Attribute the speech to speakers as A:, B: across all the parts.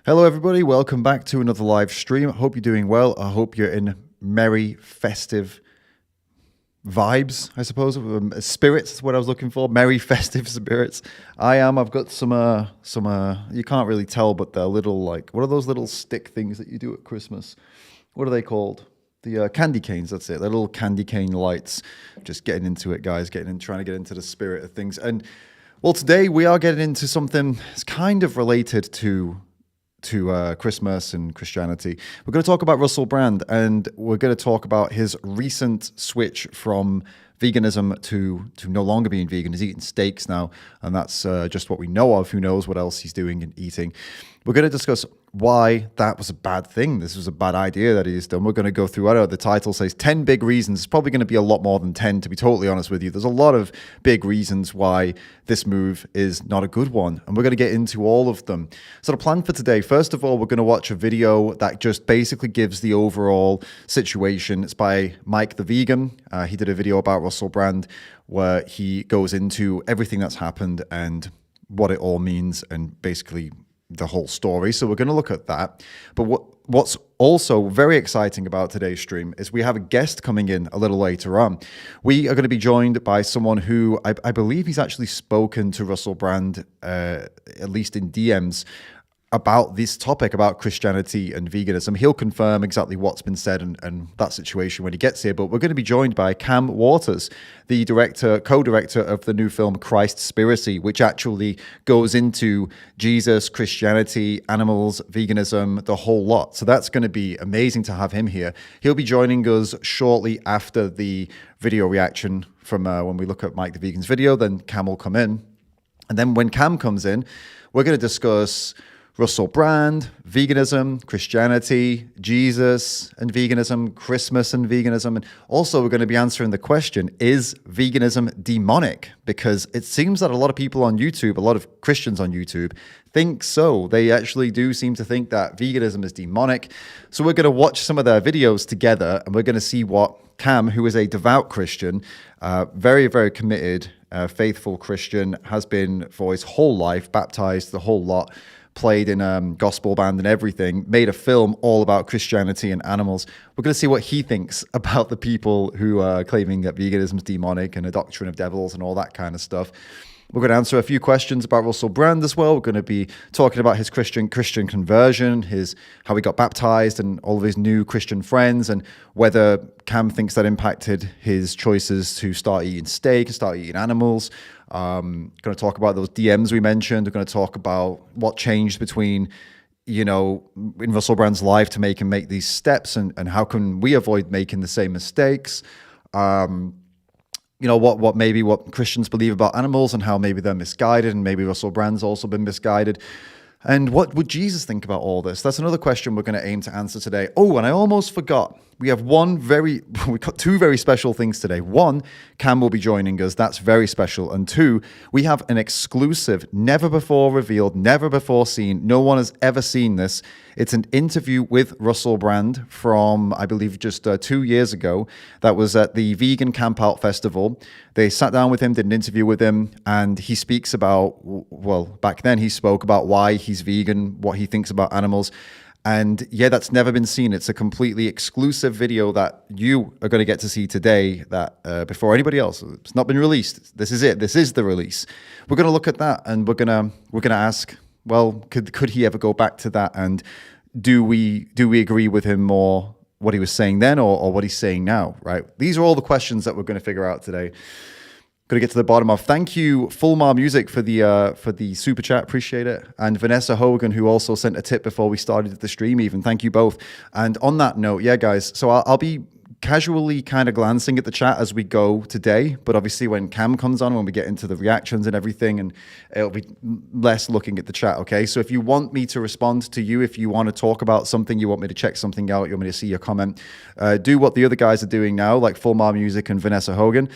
A: Hello, everybody. Welcome back to another live stream. I hope you're doing well. I hope you're in merry, festive vibes, I suppose. Spirits is what I was looking for. Merry, festive spirits. I am. I've got some, you can't really tell, but they're little, what are those little stick things that you do at Christmas? What are they called? The candy canes, that's it. They're little candy cane lights. Just getting into it, guys. Trying to get into the spirit of things. And, well, today we are getting into something that's kind of related to Christmas and Christianity. We're going to talk about Russell Brand, and we're going to talk about his recent switch from veganism to no longer being vegan. He's eating steaks now, and that's just what we know of. Who knows what else he's doing and eating. We're going to discuss why that was a bad thing. This was a bad idea that he's done. We're going to go through, I don't know, the title says 10 big reasons. It's probably going to be a lot more than 10, to be totally honest with you. There's a lot of big reasons why this move is not a good one, and we're going to get into all of them. So the plan for today, first of all, we're going to watch a video that just basically gives the overall situation. It's by Mike the Vegan. He did a video about Russell Brand where he goes into everything that's happened and what it all means and basically the whole story. So we're going to look at that. But what's also very exciting about today's stream is we have a guest coming in a little later on. We are going to be joined by someone who I believe he's actually spoken to Russell Brand, at least in DMs, about this topic, about Christianity and veganism. He'll confirm exactly what's been said and that situation when he gets here. But we're going to be joined by Kam Waters, the co-director of the new film Conspiracy, which actually goes into Jesus, Christianity, animals, veganism, the whole lot. So that's going to be amazing to have him here. He'll be joining us shortly after the video reaction from when we look at Mike the Vegan's video. Then Kam will come in. And then when Kam comes in, we're going to discuss Russell Brand, veganism, Christianity, Jesus and veganism, Christmas and veganism. And also we're going to be answering the question, is veganism demonic? Because it seems that a lot of people on YouTube, a lot of Christians on YouTube, think so. They actually do seem to think that veganism is demonic. So we're going to watch some of their videos together, and we're going to see what Kam, who is a devout Christian, very, very committed, faithful Christian, has been for his whole life, baptized the whole lot, played in a gospel band and everything, made a film all about Christianity and animals. We're going to see what he thinks about the people who are claiming that veganism is demonic and a doctrine of devils and all that kind of stuff. We're going to answer a few questions about Russell Brand as well. We're going to be talking about his Christian conversion, how he got baptized and all of his new Christian friends, and whether Kam thinks that impacted his choices to start eating steak and start eating animals. Going to talk about those DMs we mentioned. We're going to talk about what changed between, in Russell Brand's life to make him make these steps, and how can we avoid making the same mistakes. What Christians believe about animals and how maybe they're misguided, and maybe Russell Brand's also been misguided. And what would Jesus think about all this? That's another question we're going to aim to answer today. Oh, and I almost forgot. We have we've got two very special things today. One, Kam will be joining us. That's very special. And two, we have an exclusive, never before revealed, never before seen. No one has ever seen this. It's an interview with Russell Brand from, I believe, just 2 years ago. That was at the Vegan Camp Out Festival. They sat down with him, did an interview with him, and he speaks about, back then he spoke about why he's vegan, what he thinks about animals. And yeah, that's never been seen. It's a completely exclusive video that you are going to get to see today, that before anybody else. It's not been released. This is it. This is the release. We're going to look at that, and we're going to ask, well, could he ever go back to that? And do we agree with him more, what he was saying then, or what he's saying now? Right? These are all the questions that we're going to figure out today. Going to get to the bottom of. Thank you, Full Mar Music, for the super chat. Appreciate it. And Vanessa Hogan, who also sent a tip before we started the stream even. Thank you both. And on that note, yeah, guys, so I'll be casually kind of glancing at the chat as we go today, but obviously when Kam comes on, when we get into the reactions and everything, and it'll be less looking at the chat, okay? So if you want me to respond to you, if you want to talk about something, you want me to check something out, you want me to see your comment, do what the other guys are doing now, like Full Mar Music and Vanessa Hogan.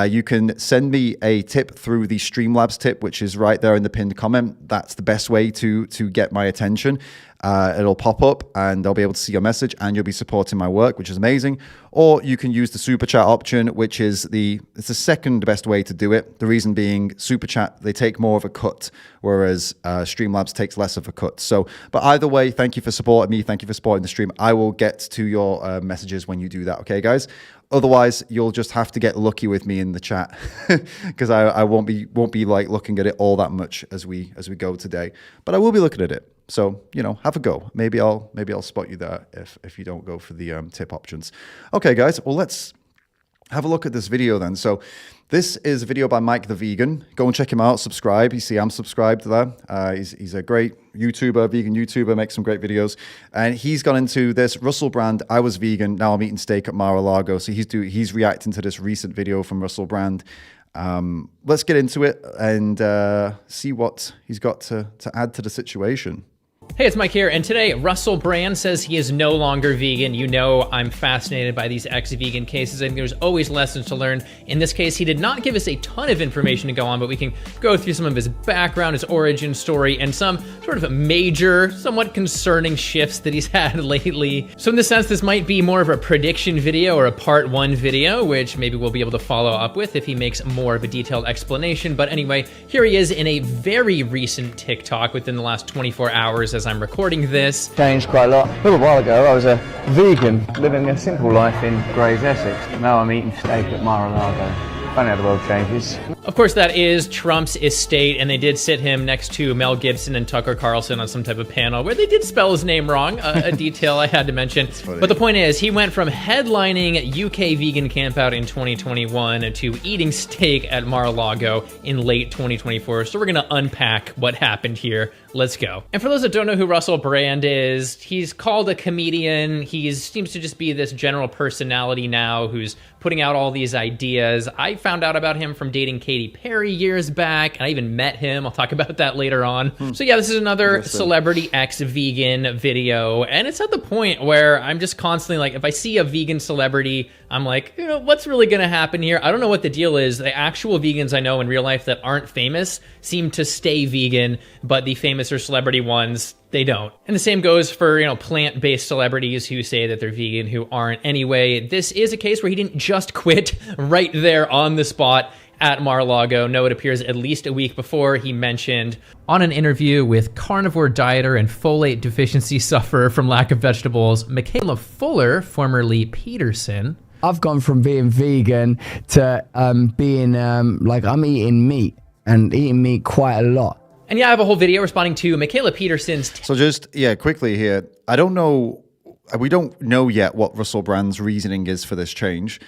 A: You can send me a tip through the Streamlabs tip, which is right there in the pinned comment. That's the best way to get my attention. It'll pop up and I'll be able to see your message and you'll be supporting my work, which is amazing. Or you can use the super chat option, which is it's the second best way to do it. The reason being super chat, they take more of a cut, whereas Streamlabs takes less of a cut. So, but either way, thank you for supporting me. Thank you for supporting the stream. I will get to your messages when you do that. Okay, guys. Otherwise, you'll just have to get lucky with me in the chat because I won't be like looking at it all that much as we go today. But I will be looking at it. So, you know, have a go. Maybe I'll spot you there if you don't go for the tip options. Okay, guys. Well, let's have a look at this video then. So this is a video by Mike the Vegan. Go and check him out. Subscribe. You see I'm subscribed there. He's a great YouTuber, vegan YouTuber, makes some great videos. And he's gone into this Russell Brand. I was vegan. Now I'm eating steak at Mar-a-Lago. So he's reacting to this recent video from Russell Brand. Let's get into it and see what he's got to add to the situation.
B: Hey, it's Mike here, and today Russell Brand says he is no longer vegan. You know I'm fascinated by these ex-vegan cases. I think there's always lessons to learn. In this case, he did not give us a ton of information to go on, but we can go through some of his background, his origin story, and some sort of major, somewhat concerning shifts that he's had lately. So in this sense, this might be more of a prediction video or a part 1 video, which maybe we'll be able to follow up with if he makes more of a detailed explanation. But anyway, here he is in a very recent TikTok within the last 24 hours as I'm recording this.
C: Changed quite a lot. A little while ago, I was a vegan, living a simple life in Grays, Essex. Now I'm eating steak at Mar-a-Lago. Funny how the world changes.
B: Of course, that is Trump's estate, and they did sit him next to Mel Gibson and Tucker Carlson on some type of panel where they did spell his name wrong, a detail I had to mention. But the point is, he went from headlining UK Vegan Campout in 2021 to eating steak at Mar-a-Lago in late 2024. So we're going to unpack what happened here. Let's go. And for those that don't know who Russell Brand is, he's called a comedian. He seems to just be this general personality now who's putting out all these ideas. I found out about him from dating Katy Perry years back, and I even met him. I'll talk about that later on. So yeah, this is another celebrity ex-vegan video, and it's at the point where I'm just constantly like, if I see a vegan celebrity, I'm like, you know, what's really gonna happen here? I don't know what the deal is. The actual vegans I know in real life that aren't famous seem to stay vegan, but the famous or celebrity ones, they don't. And the same goes for, you know, plant-based celebrities who say that they're vegan who aren't. Anyway, this is a case where he didn't just quit right there on the spot at Mar-a-Lago. No, it appears at least a week before he mentioned on an interview with carnivore dieter and folate deficiency sufferer from lack of vegetables, Michaela Fuller, formerly Peterson.
D: I've gone from being vegan to being like I'm eating meat and eating meat quite a lot.
B: And yeah, I have a whole video responding to Michaela Peterson's.
A: So just, yeah, quickly here. I don't know, we don't know yet what Russell Brand's reasoning is for this change.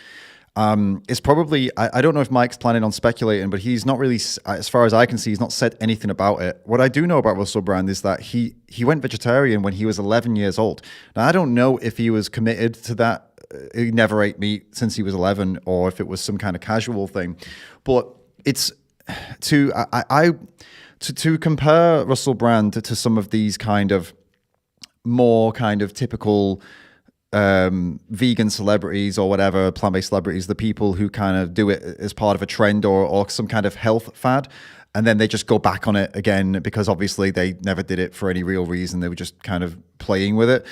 A: It's probably, I don't know if Mike's planning on speculating, but he's not really, as far as I can see, he's not said anything about it. What I do know about Russell Brand is that he went vegetarian when he was 11 years old. Now, I don't know if he was committed to that. He never ate meat since he was 11, or if it was some kind of casual thing. But it's to compare Russell Brand to some of these kind of more kind of typical vegan celebrities or whatever, plant-based celebrities, the people who kind of do it as part of a trend or some kind of health fad, and then they just go back on it again because obviously they never did it for any real reason. They were just kind of playing with it.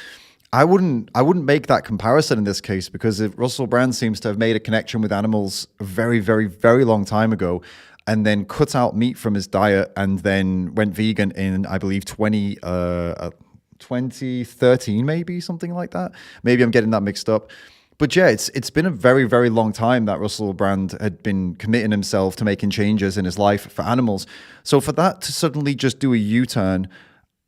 A: I wouldn't make that comparison in this case because Russell Brand seems to have made a connection with animals a very, very, very long time ago, and then cut out meat from his diet and then went vegan in, I believe, 2013, maybe, something like that. Maybe I'm getting that mixed up. But yeah, it's been a very, very long time that Russell Brand had been committing himself to making changes in his life for animals. So for that to suddenly just do a U-turn,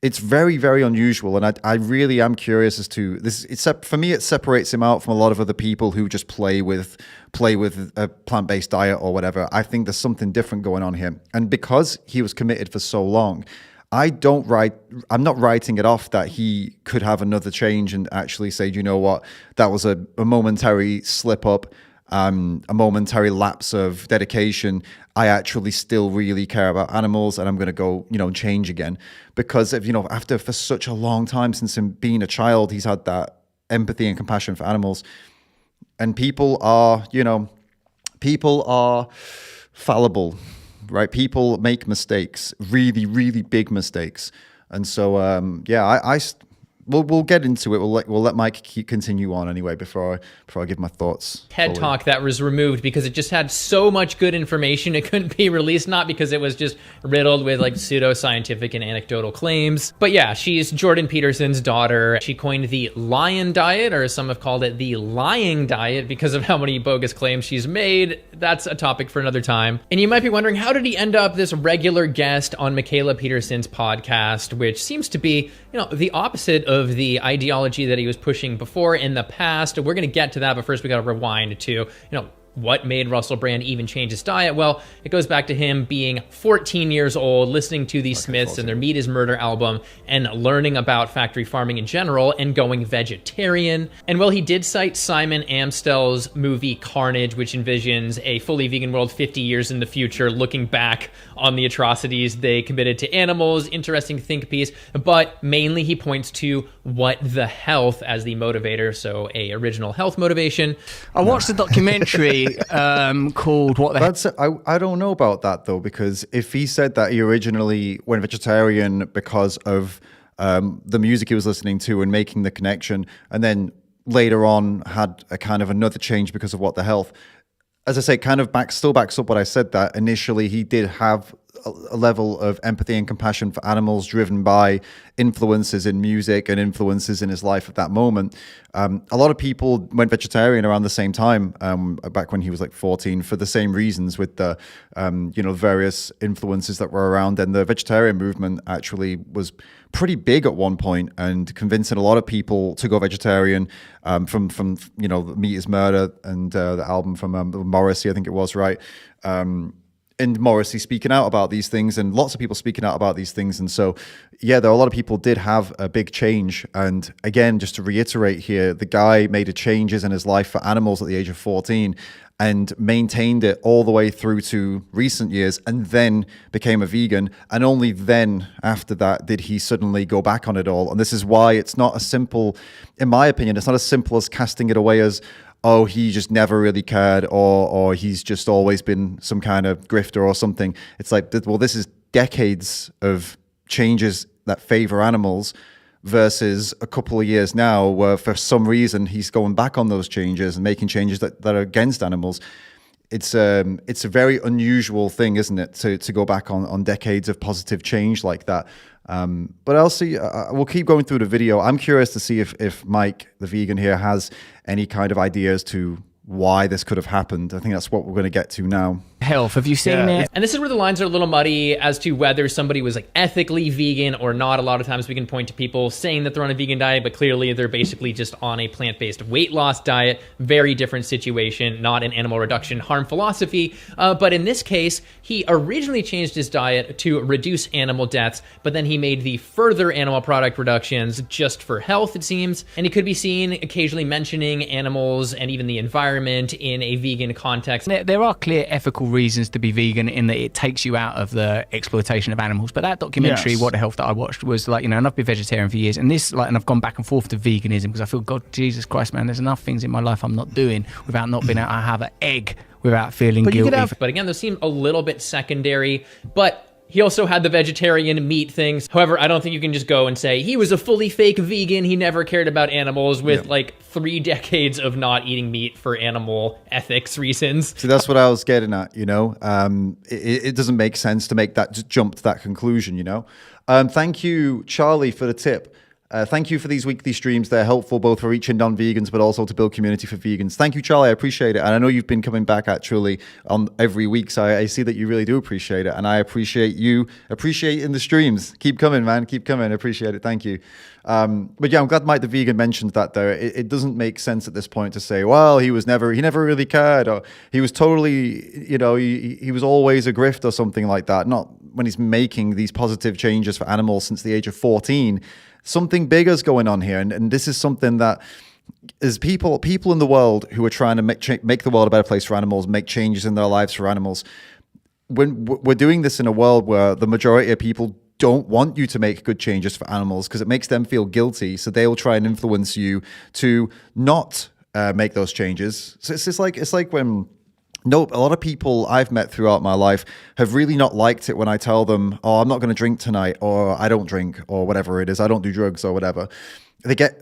A: it's very, very unusual, and I really am curious as to this. For me, it separates him out from a lot of other people who just play with a plant-based diet or whatever. I think there's something different going on here, and because he was committed for so long, I'm not writing it off that he could have another change and actually say, you know what, that was a momentary slip up. A momentary lapse of dedication. I actually still really care about animals, and I'm going to go, change again. Because after for such a long time since him being a child, he's had that empathy and compassion for animals. And people are fallible, right? People make mistakes, really, really big mistakes. And so, we'll get into it. We'll let Mike continue on anyway before I give my thoughts.
B: TED Talk that was removed because it just had so much good information it couldn't be released, not because it was just riddled with like pseudoscientific and anecdotal claims. But yeah, she's Jordan Peterson's daughter. She coined the lion diet, or some have called it the lying diet, because of how many bogus claims she's made. That's a topic for another time. And you might be wondering, how did he end up this regular guest on Michaela Peterson's podcast, which seems to be, the opposite of the ideology that he was pushing before in the past. We're going to get to that, but first we got to rewind to, what made Russell Brand even change his diet? Well, it goes back to him being 14 years old, listening to the Smiths and their Meat is Murder album, and learning about factory farming in general, and going vegetarian. And well, he did cite Simon Amstell's movie Carnage, which envisions a fully vegan world 50 years in the future, looking back on the atrocities they committed to animals. Interesting think piece. But mainly he points to what the health as the motivator, so a original health motivation.
D: I watched the documentary called What the
A: I don't know about that though, because if he said that he originally went vegetarian because of the music he was listening to and making the connection, and then later on had a kind of another change because of What the Health, as I say, kind of still backs up what I said, that initially he did have a level of empathy and compassion for animals driven by influences in music and influences in his life at that moment. A lot of people went vegetarian around the same time, back when he was like 14, for the same reasons, with the various influences that were around. And the vegetarian movement actually was pretty big at one point, and convincing a lot of people to go vegetarian, from Meat is Murder and the album from Morrissey, I think it was, right? And Morrissey speaking out about these things, and lots of people speaking out about these things. And so, yeah, there are a lot of people did have a big change. And again, just to reiterate here, the guy made a changes in his life for animals at the age of 14 and maintained it all the way through to recent years, and then became a vegan. And only then, after that, did he suddenly go back on it all. And this is why it's not as simple, in my opinion, it's not as simple as casting it away as, oh, he just never really cared, or he's just always been some kind of grifter or something. It's like, well, this is decades of changes that favor animals versus a couple of years now where for some reason he's going back on those changes and making changes that are against animals. It's a very unusual thing, isn't it, to go back on decades of positive change like that. But I'll see. We'll keep going through the video. I'm curious to see if Mike, the vegan here, has any kind of ideas to why this could have happened. I think that's what we're going to get to now.
D: Health, have you seen it?
B: And this is where the lines are a little muddy as to whether somebody was like ethically vegan or not. A lot of times we can point to people saying that they're on a vegan diet, but clearly they're basically just on a plant-based weight loss diet. Very different situation, not an animal reduction harm philosophy. But in this case, he originally changed his diet to reduce animal deaths, but then he made the further animal product reductions just for health, it seems. And he could be seen occasionally mentioning animals and even the environment in a vegan context.
D: There are clear ethical reasons to be vegan in that it takes you out of the exploitation of animals. But that documentary, What the Health, that I watched was like, and I've been vegetarian for years, and and I've gone back and forth to veganism because I feel, God, Jesus Christ, man, there's enough things in my life I'm not doing without not being able to have an egg without feeling guilty.
B: But again, those seem a little bit secondary, but he also had the vegetarian meat things. However, I don't think you can just go and say he was a fully fake vegan. He never cared about animals with like 3 decades of not eating meat for animal ethics reasons.
A: See, that's what I was getting at, it doesn't make sense to make that jump to that conclusion, Thank you, Charlie, for the tip. Thank you for these weekly streams. They're helpful both for reaching non-vegans, but also to build community for vegans. Thank you, Charlie. I appreciate it. And I know you've been coming back actually on every week. So I see that you really do appreciate it. And I appreciate you appreciating the streams. Keep coming, man. Keep coming. I appreciate it. Thank you. But yeah, I'm glad Mike the vegan mentioned that there. It doesn't make sense at this point to say, well, he never really cared, or he was totally, he was always a grift or something like that. Not when he's making these positive changes for animals since the age of 14. Something bigger is going on here, and this is something that is people in the world who are trying to make the world a better place for animals, make changes in their lives for animals. When we're doing this in a world where the majority of people don't want you to make good changes for animals because it makes them feel guilty, so they'll try and influence you to not make those changes. So it's like when Nope, a lot of people I've met throughout my life have really not liked it when I tell them, oh, I'm not going to drink tonight, or I don't drink, or whatever it is, I don't do drugs or whatever.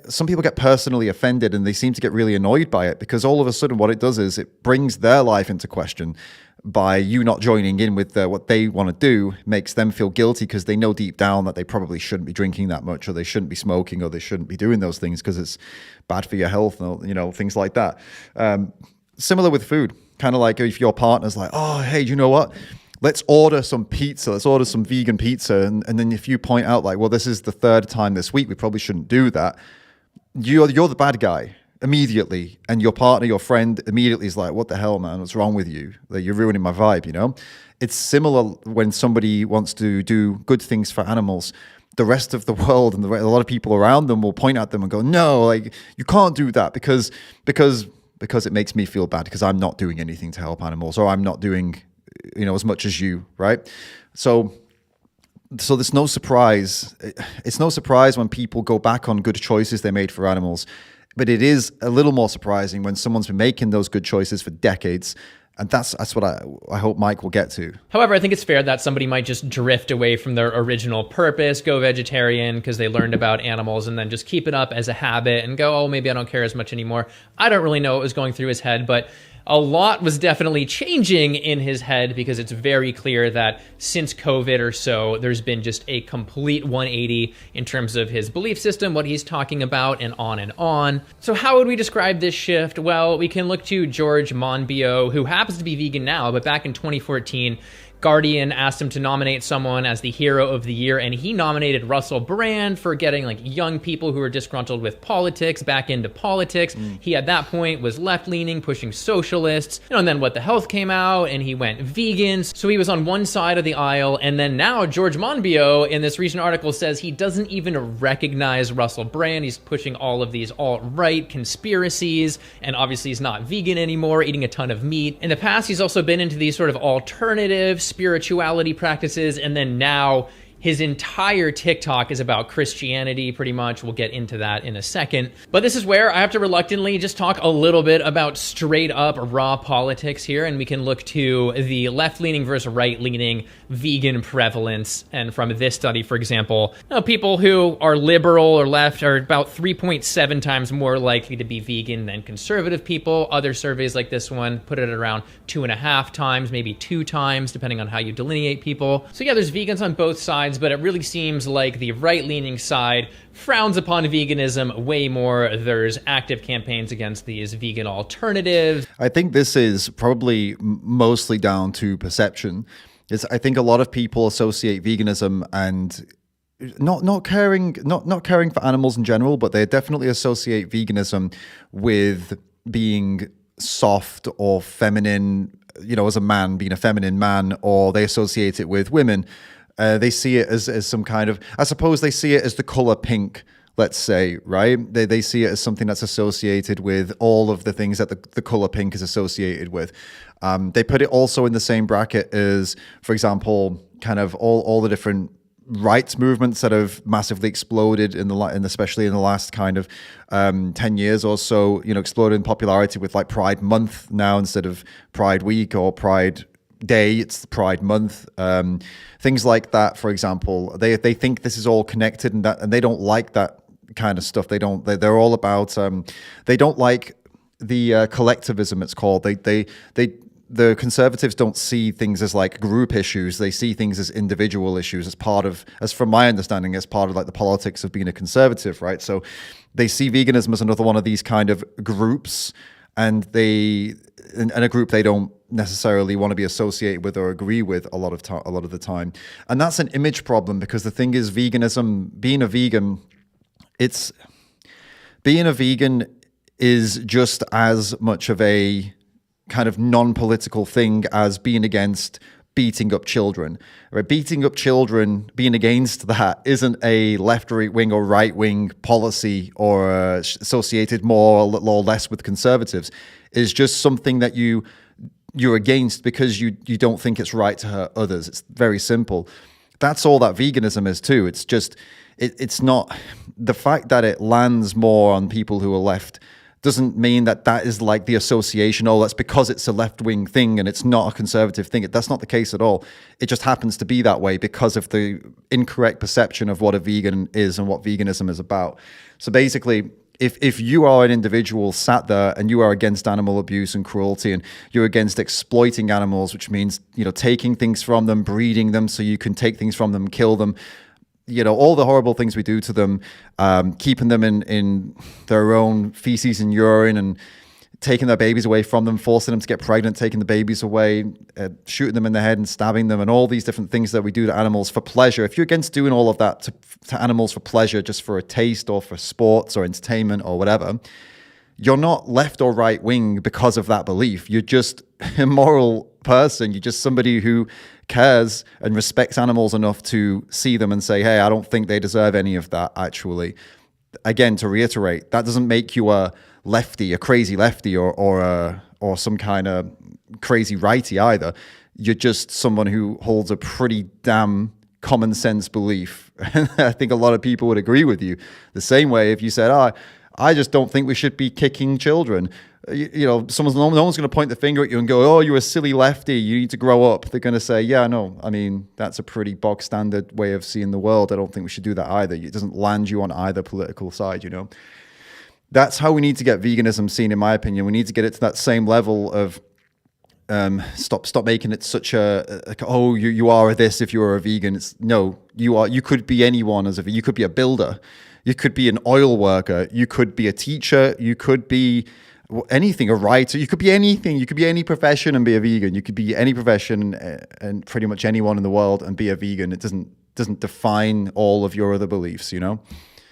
A: Some people get personally offended, and they seem to get really annoyed by it, because all of a sudden what it does is it brings their life into question by you not joining in with what they want to do. Makes them feel guilty because they know deep down that they probably shouldn't be drinking that much, or they shouldn't be smoking, or they shouldn't be doing those things because it's bad for your health, and, things like that. Similar with food. Kind of like if your partner's like, oh, hey, do you know what? Let's order some pizza. Let's order some vegan pizza. And then if you point out like, well, this is the third time this week, we probably shouldn't do that. You're the bad guy immediately. And your partner, your friend immediately is like, what the hell, man? What's wrong with you? Like, you're ruining my vibe, It's similar when somebody wants to do good things for animals. The rest of the world and a lot of people around them will point at them and go, no, like, you can't do that because it makes me feel bad because I'm not doing anything to help animals, or I'm not doing, as much as you, right? So there's no surprise. It's no surprise when people go back on good choices they made for animals, but it is a little more surprising when someone's been making those good choices for decades. And that's what I hope Mike will get to.
B: However, I think it's fair that somebody might just drift away from their original purpose, go vegetarian because they learned about animals, and then just keep it up as a habit and go, oh, maybe I don't care as much anymore. I don't really know what was going through his head, but a lot was definitely changing in his head, because it's very clear that since COVID or so, there's been just a complete 180 in terms of his belief system, what he's talking about, and on and on. So how would we describe this shift? Well, we can look to George Monbiot, who happens to be vegan now, but back in 2014, Guardian asked him to nominate someone as the hero of the year, and he nominated Russell Brand for getting like young people who were disgruntled with politics back into politics. He at that point was left-leaning, pushing socialists, and then What the Health came out, and he went vegan. So he was on one side of the aisle, and then now George Monbiot in this recent article says he doesn't even recognize Russell Brand. He's pushing all of these alt-right conspiracies, and obviously he's not vegan anymore, eating a ton of meat. In the past, he's also been into these sort of alternative spirituality practices, and then now his entire TikTok is about Christianity, pretty much. We'll get into that in a second. But this is where I have to reluctantly just talk a little bit about straight up raw politics here, and we can look to the left-leaning versus right-leaning vegan prevalence. And from this study, for example, people who are liberal or left are about 3.7 times more likely to be vegan than conservative people. Other surveys like this one put it at around 2.5 times, maybe 2 times, depending on how you delineate people. So yeah, there's vegans on both sides, but it really seems like the right-leaning side frowns upon veganism way more. There's active campaigns against these vegan alternatives.
A: I think this is probably mostly down to perception. I think a lot of people associate veganism and not caring for animals in general, but they definitely associate veganism with being soft or feminine, as a man, being a feminine man, or they associate it with women. They see it as some kind of, I suppose they see it as the color pink, let's say, right? They see it as something that's associated with all of the things that the color pink is associated with. They put it also in the same bracket as, for example, kind of all the different rights movements that have massively exploded especially in the last kind of 10 years or so, exploded in popularity with like Pride Month now instead of Pride Week or Pride Day. It's Pride Month. Things like that, for example, they think this is all connected, and they don't like that kind of stuff. They're all about they don't like the collectivism, it's called. The conservatives don't see things as like group issues. They see things as individual issues, as from my understanding, as part of like the politics of being a conservative, right? So they see veganism as another one of these kind of groups, and a group they don't necessarily want to be associated with or agree with a lot of the time. And that's an image problem, because the thing is, being a vegan is just as much of a kind of non-political thing as being against beating up children. Right? Beating up children, being against that, isn't a left-wing or right-wing policy or associated more or less with conservatives. It's just something that you're against because you don't think it's right to hurt others. It's very simple. That's all that veganism is too. It's just, it's not, the fact that it lands more on people who are left doesn't mean that that is like the association. Oh, that's because it's a left-wing thing and it's not a conservative thing. That's not the case at all. It just happens to be that way because of the incorrect perception of what a vegan is and what veganism is about. So basically, if you are an individual sat there and you are against animal abuse and cruelty, and you're against exploiting animals, which means, taking things from them, breeding them so you can take things from them, kill them, all the horrible things we do to them, keeping them in their own feces and urine, and taking their babies away from them, forcing them to get pregnant, taking the babies away, shooting them in the head and stabbing them, and all these different things that we do to animals for pleasure. If you're against doing all of that to animals for pleasure, just for a taste or for sports or entertainment or whatever, you're not left or right wing because of that belief. You're just a moral person. You're just somebody who cares and respects animals enough to see them and say, hey, I don't think they deserve any of that, actually. Again, to reiterate, that doesn't make you a lefty, a crazy lefty, or some kind of crazy righty either. You're just someone who holds a pretty damn common sense belief. I think a lot of people would agree with you. The same way if you said, I just don't think we should be kicking children. No one's going to point the finger at you and go, oh, you're a silly lefty, you need to grow up. They're going to say, yeah, no, I mean, that's a pretty bog standard way of seeing the world. I don't think we should do that either. It doesn't land you on either political side, That's how we need to get veganism seen, in my opinion. We need to get it to that same level of stop making it such you are this if you're a vegan. You could be anyone as you could be a builder, you could be an oil worker, you could be a teacher, you could be anything, a writer, you could be anything, you could be any profession and be a vegan. You could be any profession and pretty much anyone in the world and be a vegan. It doesn't define all of your other beliefs,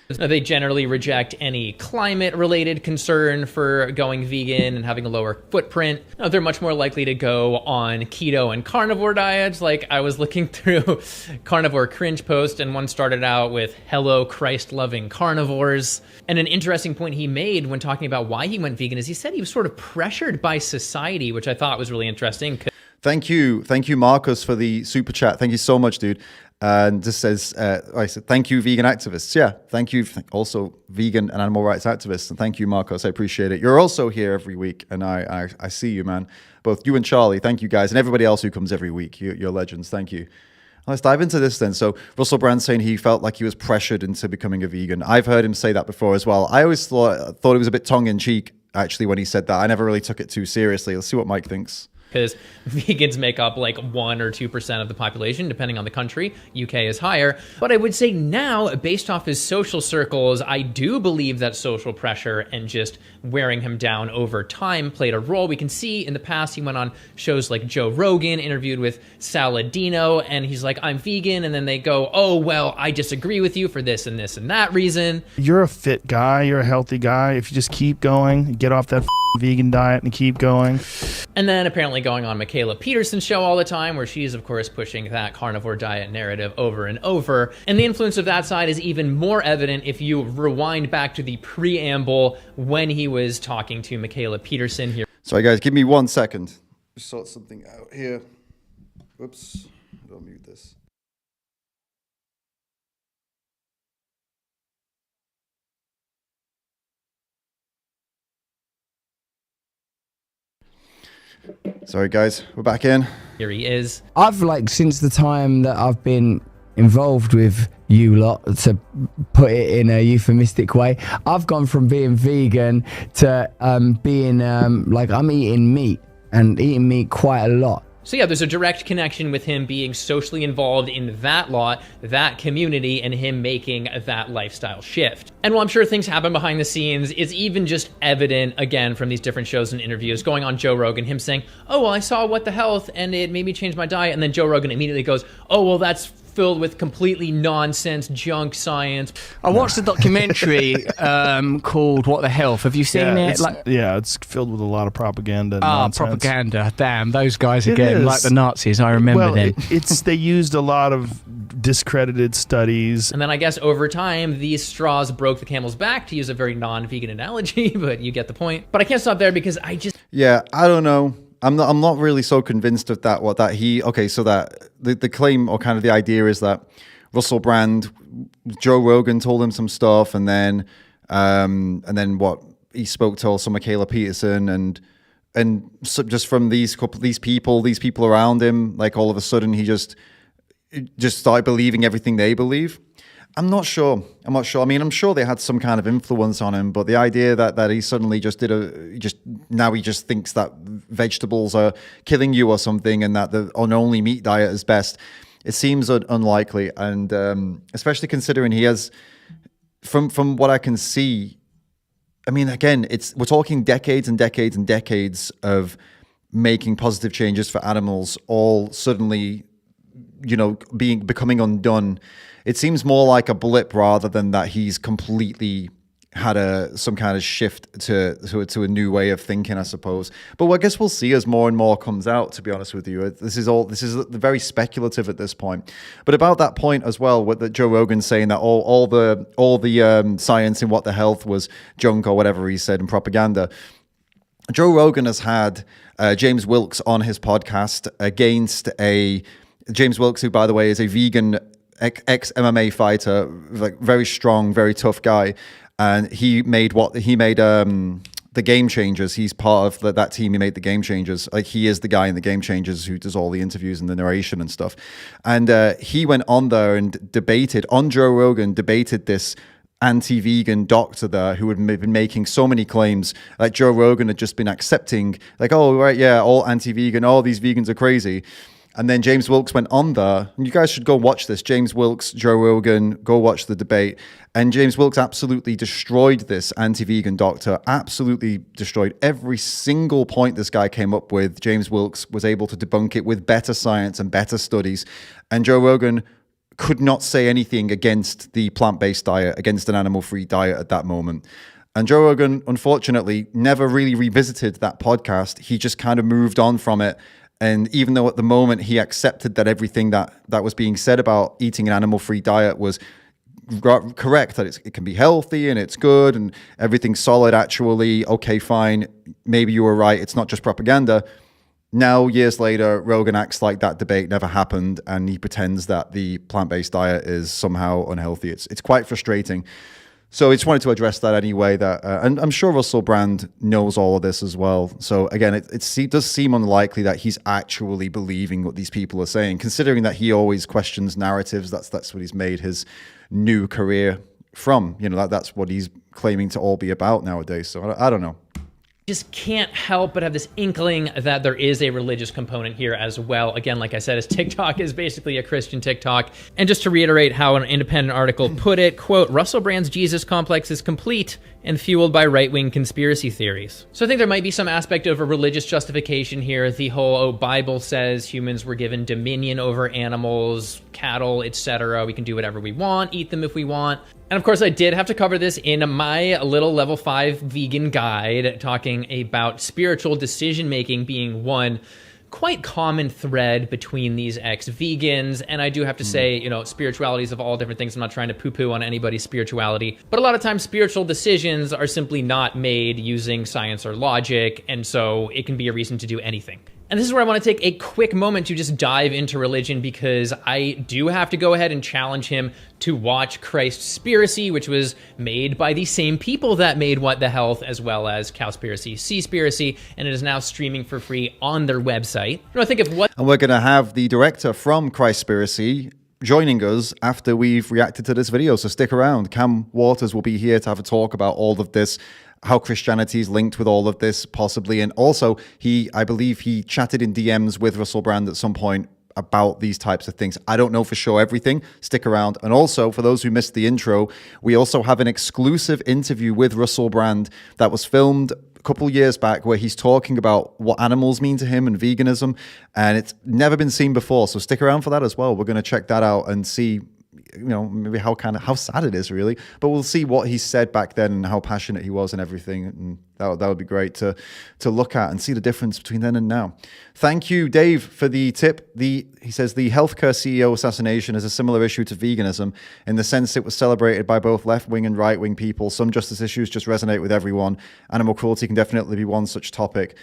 B: They generally reject any climate-related concern for going vegan and having a lower footprint. They're much more likely to go on keto and carnivore diets. Like, I was looking through Carnivore cringe post, and one started out with, hello, Christ-loving carnivores. And an interesting point he made when talking about why he went vegan is he said he was sort of pressured by society, which I thought was really interesting.
A: Thank you, Marcus, for the super chat. Thank you so much, dude. And this says, I said, thank you, vegan activists. Yeah, thank you. Also, vegan and animal rights activists. And thank you, Marcos. I appreciate it. You're also here every week, and I see you, man. Both you and Charlie. Thank you, guys. And everybody else who comes every week. You're legends. Thank you. Let's dive into this then. So Russell Brand saying he felt like he was pressured into becoming a vegan. I've heard him say that before as well. I always thought it was a bit tongue-in-cheek, actually, when he said that. I never really took it too seriously. Let's see what Mike thinks.
B: Because vegans make up like 1 or 2% of the population, depending on the country. UK is higher. But I would say now, based off his social circles, I do believe that social pressure and just wearing him down over time played a role. We can see in the past he went on shows like Joe Rogan, interviewed with Saladino, and he's like, I'm vegan. And then they go, oh, well, I disagree with you for this and this and that reason.
E: You're a fit guy. You're a healthy guy. If you just keep going, get off that vegan diet and keep going.
B: And then apparently going on Michaela Peterson's show all the time, where she's, of course, pushing that carnivore diet narrative over and over. And the influence of that side is even more evident if you rewind back to the preamble when he was talking to Michaela Peterson here.
A: Sorry, guys, give me 1 second. Sort something out here. Whoops. I'll mute this. Sorry, guys, we're back in.
B: Here he is.
F: I've since the time that I've been involved with you lot, to put it in a euphemistic way, I've gone from being vegan to being I'm eating meat and eating meat quite a lot.
B: So yeah, there's a direct connection with him being socially involved in that lot, that community, and him making that lifestyle shift. And while I'm sure things happen behind the scenes, it's even just evident, again, from these different shows and interviews, going on Joe Rogan, him saying, oh, well, I saw What the Health, and it made me change my diet. And then Joe Rogan immediately goes, oh, well, that's filled with completely nonsense junk science.
D: I watched a documentary called What the Health. Have you seen it?
E: It's filled with a lot of propaganda. And
D: propaganda. Damn, those guys again, like the Nazis. I remember them.
E: They used a lot of discredited studies.
B: And then I guess over time, these straws broke the camel's back, to use a very non-vegan analogy, but you get the point. But I can't stop there because I
A: don't know. I'm not really so convinced of that. So that the claim, or kind of the idea, is that Russell Brand, Joe Rogan told him some stuff, and then what he spoke to also Michaela Peterson and so just from these people around him, like all of a sudden he just started believing everything they believe. I'm not sure. I mean, I'm sure they had some kind of influence on him, but the idea that he suddenly he just thinks that vegetables are killing you or something, and that the only meat diet is best, it seems unlikely. And especially considering he has, from what I can see, I mean, again, we're talking decades and decades and decades of making positive changes for animals, all suddenly, becoming undone. It seems more like a blip rather than that he's completely had some kind of shift to a new way of thinking, I suppose. But I guess we'll see as more and more comes out, to be honest with you. This is very speculative at this point. But about that point as well, with Joe Rogan saying that all the science in What the Health was junk or whatever he said in propaganda. Joe Rogan has had James Wilkes on his podcast against James Wilkes, who, by the way, is a vegan ex-MMA fighter, like very strong, very tough guy. And he made the Game Changers. He's part of that team. He made the Game Changers. Like, he is the guy in the Game Changers who does all the interviews and the narration and stuff. And he went on there and Joe Rogan debated this anti-vegan doctor there who had been making so many claims. Like, Joe Rogan had just been accepting, like, oh, right, yeah, all anti-vegan, all these vegans are crazy. And then James Wilkes went on there, and you guys should go watch this. James Wilkes, Joe Rogan, go watch the debate. And James Wilkes absolutely destroyed this anti-vegan doctor, absolutely destroyed every single point this guy came up with. James Wilkes was able to debunk it with better science and better studies. And Joe Rogan could not say anything against the plant-based diet, against an animal-free diet at that moment. And Joe Rogan, unfortunately, never really revisited that podcast. He just kind of moved on from it. And even though at the moment he accepted that everything that was being said about eating an animal-free diet was correct, that it can be healthy and it's good and everything's solid, actually, okay, fine, maybe you were right, it's not just propaganda. Now, years later, Rogan acts like that debate never happened, and he pretends that the plant-based diet is somehow unhealthy. It's quite frustrating. So I just wanted to address that anyway. And I'm sure Russell Brand knows all of this as well. So again, it does seem unlikely that he's actually believing what these people are saying, considering that he always questions narratives. That's what he's made his new career from. That's what he's claiming to all be about nowadays. So I don't know.
B: Just can't help but have this inkling that there is a religious component here as well. Again, like I said, as TikTok is basically a Christian TikTok. And just to reiterate how an independent article put it, quote, Russell Brand's Jesus complex is complete and fueled by right-wing conspiracy theories. So I think there might be some aspect of a religious justification here. The whole, Bible says humans were given dominion over animals, cattle, etc. We can do whatever we want, eat them if we want. And of course, I did have to cover this in my little level 5 vegan guide, talking about spiritual decision-making being one quite common thread between these ex-vegans. And I do have to say, spiritualities of all different things. I'm not trying to poo-poo on anybody's spirituality, but a lot of times spiritual decisions are simply not made using science or logic. And so it can be a reason to do anything. And this is where I want to take a quick moment to just dive into religion, because I do have to go ahead and challenge him to watch Cowspiracy, which was made by the same people that made What the Health, as well as Cowspiracy, Seaspiracy, and it is now streaming for free on their website.
A: And we're going to have the director from Cowspiracy joining us after we've reacted to this video, so stick around. Kam Waters will be here to have a talk about all of this, how Christianity is linked with all of this, possibly. And also, I believe he chatted in DMs with Russell Brand at some point about these types of things. I don't know for sure everything. Stick around. And also, for those who missed the intro, we also have an exclusive interview with Russell Brand that was filmed a couple years back, where he's talking about what animals mean to him and veganism. And it's never been seen before. So stick around for that as well. We're going to check that out and see, maybe how sad it is, really. But we'll see what he said back then and how passionate he was and everything. And that would be great to look at and see the difference between then and now. Thank you, Dave, for the tip. He says the healthcare CEO assassination is a similar issue to veganism in the sense it was celebrated by both left-wing and right-wing people. Some justice issues just resonate with everyone. Animal cruelty can definitely be one such topic.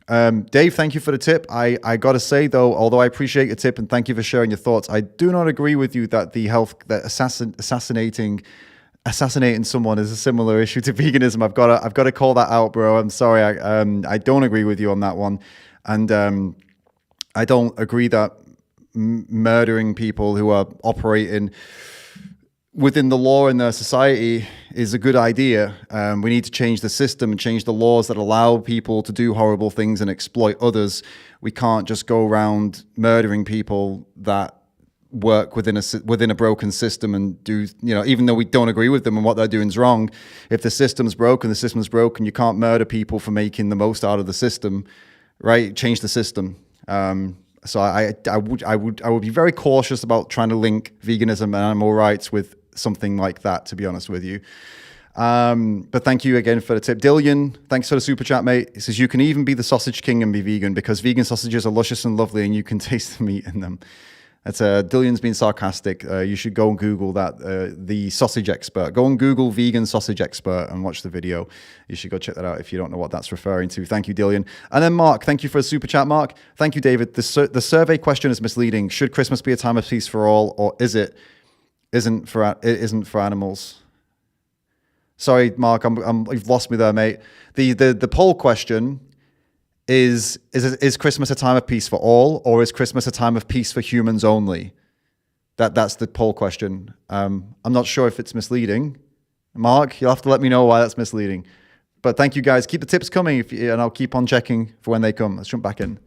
A: Dave, thank you for the tip. I got to say, though, although I appreciate your tip and thank you for sharing your thoughts, I do not agree with you that assassinating assassinating someone is a similar issue to veganism. I've got to call that out, bro. I'm sorry. I don't agree with you on that one. And I don't agree that murdering people who are operating within the law in their society is a good idea. We need to change the system and change the laws that allow people to do horrible things and exploit others. We can't just go around murdering people that work within a broken system and do, even though we don't agree with them and what they're doing is wrong. If the system's broken, you can't murder people for making the most out of the system, right? Change the system. So I would be very cautious about trying to link veganism and animal rights with something like that, to be honest with you. But thank you again for the tip. Dillian, thanks for the super chat, mate. He says, you can even be the sausage king and be vegan because vegan sausages are luscious and lovely and you can taste the meat in them. That's Dillian's being sarcastic. You should go and Google that, the sausage expert. Go and Google vegan sausage expert and watch the video. You should go check that out if you don't know what that's referring to. Thank you, Dillian. And then Mark, thank you for a super chat, Mark. Thank you, David. The survey question is misleading. Should Christmas be a time of peace for all, or isn't for animals? Sorry, Mark, you've lost me there, mate. The poll question is Christmas a time of peace for all, or is Christmas a time of peace for humans only? That's the poll question. I'm not sure if it's misleading. Mark, you'll have to let me know why that's misleading. But thank you, guys. Keep the tips coming, and I'll keep on checking for when they come. Let's jump back in.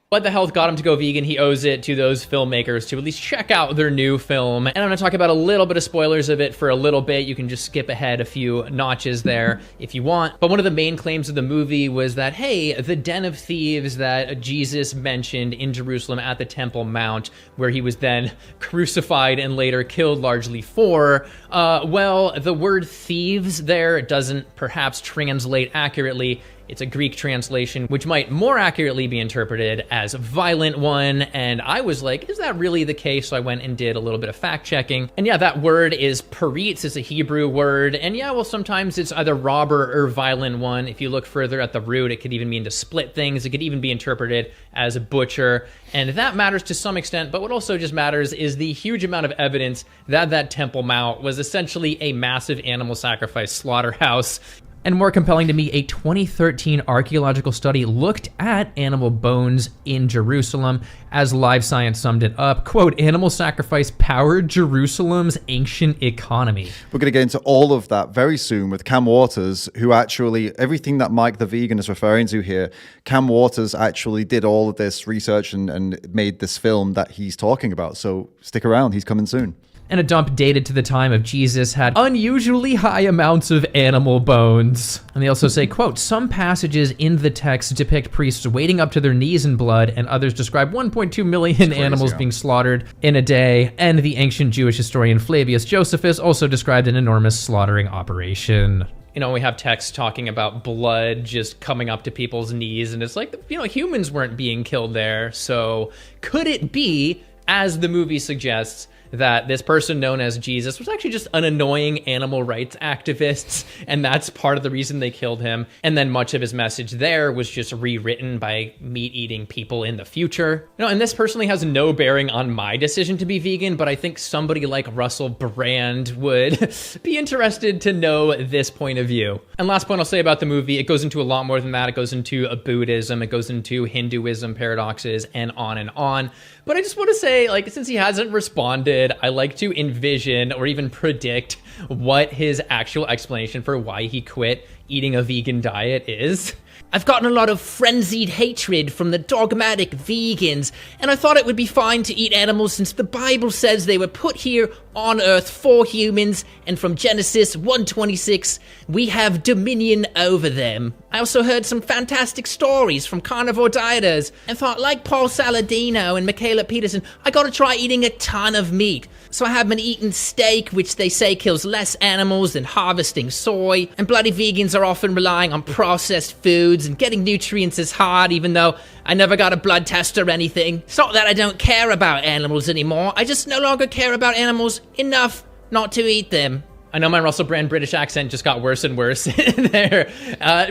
B: What the health got him to go vegan, he owes it to those filmmakers to at least check out their new film. And I'm going to talk about a little bit of spoilers of it for a little bit. You can just skip ahead a few notches there if you want. But one of the main claims of the movie was that, hey, the den of thieves that Jesus mentioned in Jerusalem at the Temple Mount, where he was then crucified and later killed largely for, well, the word thieves there doesn't perhaps translate accurately. It's a Greek translation, which might more accurately be interpreted as violent one. And I was like, is that really the case? So I went and did a little bit of fact checking. And yeah, that word is paritz. It's a Hebrew word. And yeah, well, sometimes it's either robber or violent one. If you look further at the root, it could even mean to split things. It could even be interpreted as a butcher. And that matters to some extent. But what also just matters is the huge amount of evidence that that Temple Mount was essentially a massive animal sacrifice slaughterhouse. And more compelling to me, a 2013 archaeological study looked at animal bones in Jerusalem. As Live Science summed it up, quote, animal sacrifice powered Jerusalem's ancient economy.
A: We're going to get into all of that very soon with Kam Waters, who actually, everything that Mike the Vegan is referring to here, Kam Waters actually did all of this research and made this film that he's talking about. So stick around, he's coming soon.
B: And a dump dated to the time of Jesus had unusually high amounts of animal bones. And they also say, quote, some passages in the text depict priests wading up to their knees in blood, and others describe 1.2 million animals being slaughtered in a day. And the ancient Jewish historian Flavius Josephus also described an enormous slaughtering operation. You know, we have texts talking about blood just coming up to people's knees, and it's like, humans weren't being killed there. So could it be, as the movie suggests, that this person known as Jesus was actually just an annoying animal rights activist, and that's part of the reason they killed him. And then much of his message there was just rewritten by meat-eating people in the future. And this personally has no bearing on my decision to be vegan, but I think somebody like Russell Brand would be interested to know this point of view. And last point I'll say about the movie, it goes into a lot more than that. It goes into Buddhism, it goes into Hinduism paradoxes, and on and on. But I just want to say, since he hasn't responded, I like to envision or even predict what his actual explanation for why he quit eating a vegan diet is. I've gotten a lot of frenzied hatred from the dogmatic vegans, and I thought it would be fine to eat animals since the Bible says they were put here on Earth for humans, and from Genesis 1:26, we have dominion over them. I also heard some fantastic stories from carnivore dieters, and thought, like Paul Saladino and Michaela Peterson, I gotta try eating a ton of meat. So I have been eating steak, which they say kills less animals than harvesting soy, and bloody vegans are often relying on processed foods, and getting nutrients is hard, even though I never got a blood test or anything. It's not that I don't care about animals anymore, I just no longer care about animals enough not to eat them. I know my Russell Brand British accent just got worse and worse there.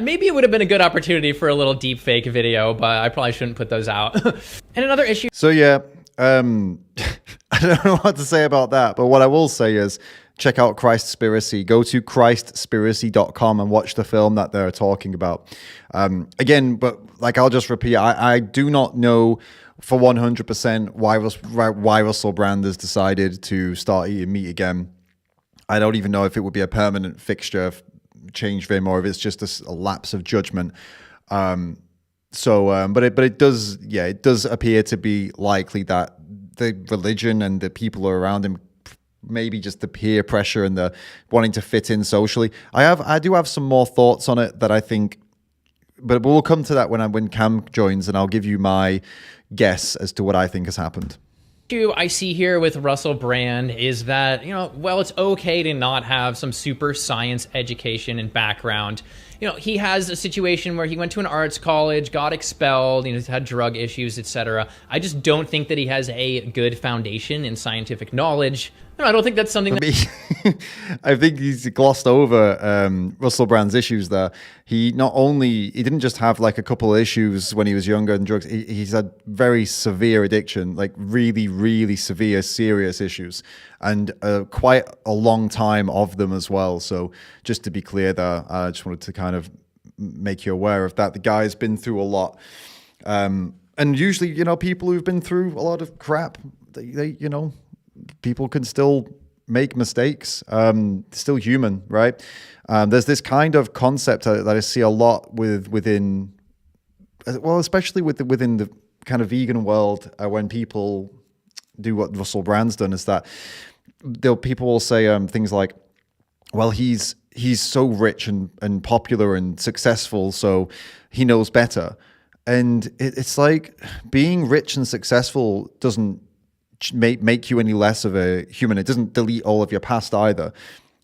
B: Maybe it would have been a good opportunity for a little deep fake video, but I probably shouldn't put those out. And another issue.
A: So yeah, I don't know what to say about that, but what I will say is check out Cowspiracy. Go to Christspiracy.com and watch the film that they're talking about. Again, but like I'll just repeat, I do not know for 100% why Russell Brand has decided to start eating meat again. I don't even know if it would be a permanent fixture change for him, or if it's just a lapse of judgment. But it does appear to be likely that the religion and the people around him, maybe just the peer pressure and the wanting to fit in socially. I do have some more thoughts on it that I think, but we'll come to that when Cam joins, and I'll give you my guess as to what I think has happened.
B: I see here with Russell Brand is that, it's okay to not have some super science education and background. He has a situation where he went to an arts college, got expelled, he's had drug issues, etc. I just don't think that he has a good foundation in scientific knowledge. I don't think that's something that...
A: I think he's glossed over Russell Brand's issues there. He didn't just have like a couple of issues when he was younger and drugs. He's had very severe addiction, like really, really severe, serious issues, and quite a long time of them as well. So just to be clear there, I just wanted to kind of make you aware of that. The guy's been through a lot. And usually, people who've been through a lot of crap, they people can still make mistakes, still human, right? There's this kind of concept that I see a lot within, especially within the kind of vegan world, when people do what Russell Brand's done, is that people will say things like, well, he's so rich and popular and successful, so he knows better. And it's like, being rich and successful doesn't make you any less of a human. It doesn't delete all of your past either.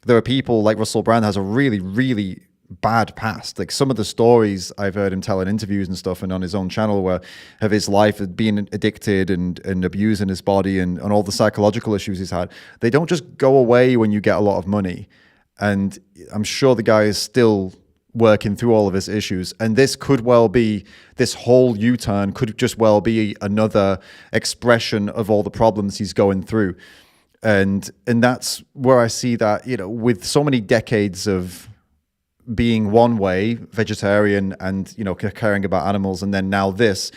A: There are people like Russell Brand has a really, really bad past. Like some of the stories I've heard him tell in interviews and stuff and on his own channel where of his life of being addicted and abusing his body and all the psychological issues he's had, they don't just go away when you get a lot of money. And I'm sure the guy is still working through all of his issues, and this whole U-turn could just well be another expression of all the problems he's going through. And that's where I see that, with so many decades of being one way, vegetarian, and caring about animals, and then now this,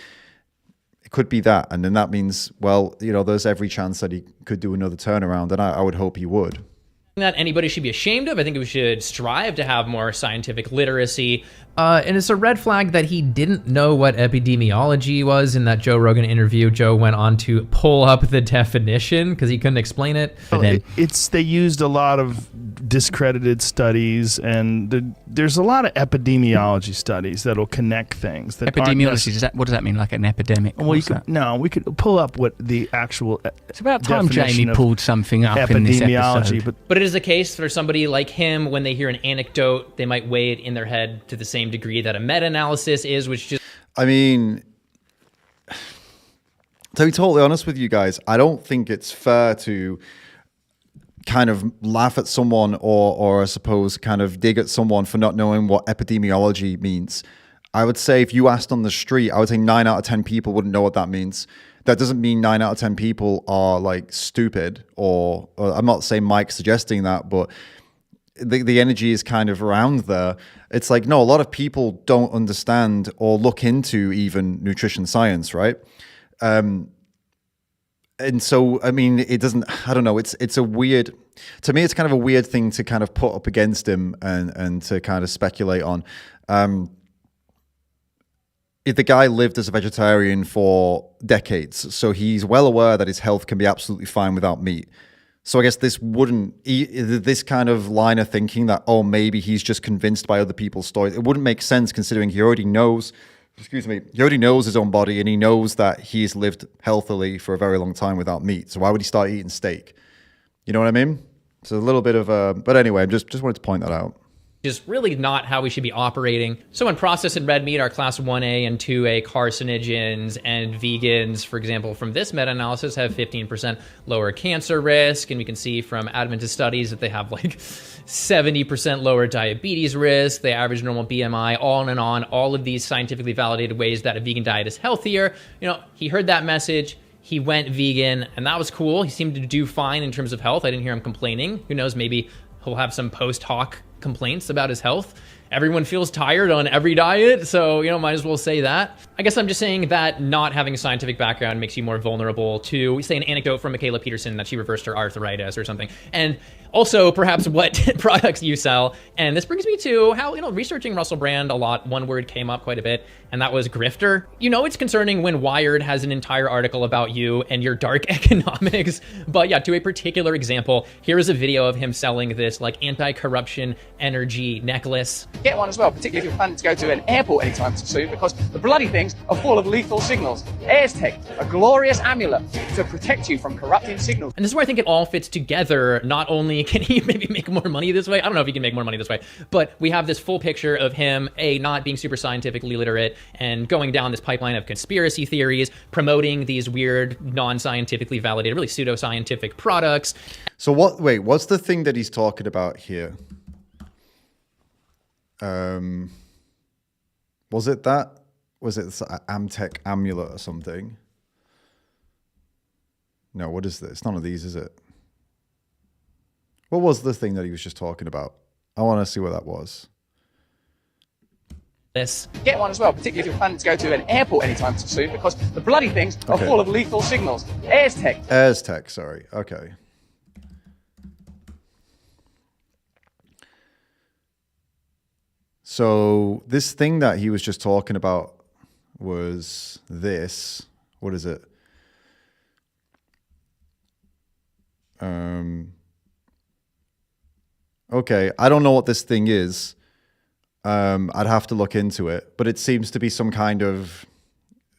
A: it could be that. And then that means, there's every chance that he could do another turnaround, and I would hope he would.
B: That anybody should be ashamed of. I think we should strive to have more scientific literacy. And it's a red flag that he didn't know what epidemiology was. In that Joe Rogan interview, Joe went on to pull up the definition because he couldn't explain it.
E: They used a lot of discredited studies, and there's a lot of epidemiology studies that'll connect things.
D: Epidemiology, what does that mean? Like an epidemic?
E: Well, we could pull up what the actual.
D: It's about time Jamie pulled something up in this episode.
B: But it is the case for somebody like him, when they hear an anecdote, they might weigh it in their head to the same degree that a meta-analysis is, which just...
A: I mean, to be totally honest with you guys, I don't think it's fair to kind of laugh at someone or I suppose kind of dig at someone for not knowing what epidemiology means. I would say if you asked on the street, I would say 9 out of 10 people wouldn't know what that means. That doesn't mean 9 out of 10 people are like stupid, or I'm not saying Mike's suggesting that, but the energy is kind of around there. It's like, no, a lot of people don't understand or look into even nutrition science, right? And so, I mean, it doesn't, I don't know, it's a weird, to me, it's kind of a weird thing to kind of put up against him and to kind of speculate on. If the guy lived as a vegetarian for decades, so he's well aware that his health can be absolutely fine without meat. So I guess this kind of line of thinking that, oh, maybe he's just convinced by other people's stories, it wouldn't make sense considering he already knows his own body, and he knows that he's lived healthily for a very long time without meat. So why would he start eating steak? You know what I mean? So a little bit of a, but anyway, I just wanted to point that out.
B: Is really not how we should be operating. So when processed and red meat are class 1A and 2A carcinogens, and vegans, for example, from this meta-analysis have 15% lower cancer risk, and we can see from Adventist studies that they have like 70% lower diabetes risk, they average normal BMI, on and on, all of these scientifically validated ways that a vegan diet is healthier. He heard that message, he went vegan, and that was cool. He seemed to do fine in terms of health. I didn't hear him complaining. Who knows, maybe he'll have some post hoc complaints about his health. Everyone feels tired on every diet, so, you know, might as well say that. I guess I'm just saying that not having a scientific background makes you more vulnerable to, say, an anecdote from Michaela Peterson that she reversed her arthritis or something. And also, perhaps, what products you sell. And this brings me to how, you know, researching Russell Brand a lot, one word came up quite a bit, and that was grifter. You know, it's concerning when Wired has an entire article about you and your dark economics. But yeah, to a particular example, here is a video of him selling this, like, anti-corruption energy necklace.
C: Get one as well, particularly if you're planning to go to an airport anytime soon, because the bloody things are full of lethal signals. AirTech, a glorious amulet to protect you from corrupting signals.
B: And this is where I think it all fits together. Not only can he maybe make more money this way, I don't know if he can make more money this way, but we have this full picture of him, not being super scientifically literate and going down this pipeline of conspiracy theories, promoting these weird, non-scientifically validated, really pseudo-scientific products.
A: So what's the thing that he's talking about here? Was it Amtech amulet or something? No, what is this? None of these, is it? What was the thing that he was just talking about? I want to see what that was.
B: This.
C: Get one as well, particularly if you're planning to go to an airport anytime soon, because the bloody things are full of lethal signals.
A: AirTech, sorry. Okay. So this thing that he was just talking about was this. What is it? Okay, I don't know what this thing is. I'd have to look into it, but it seems to be some kind of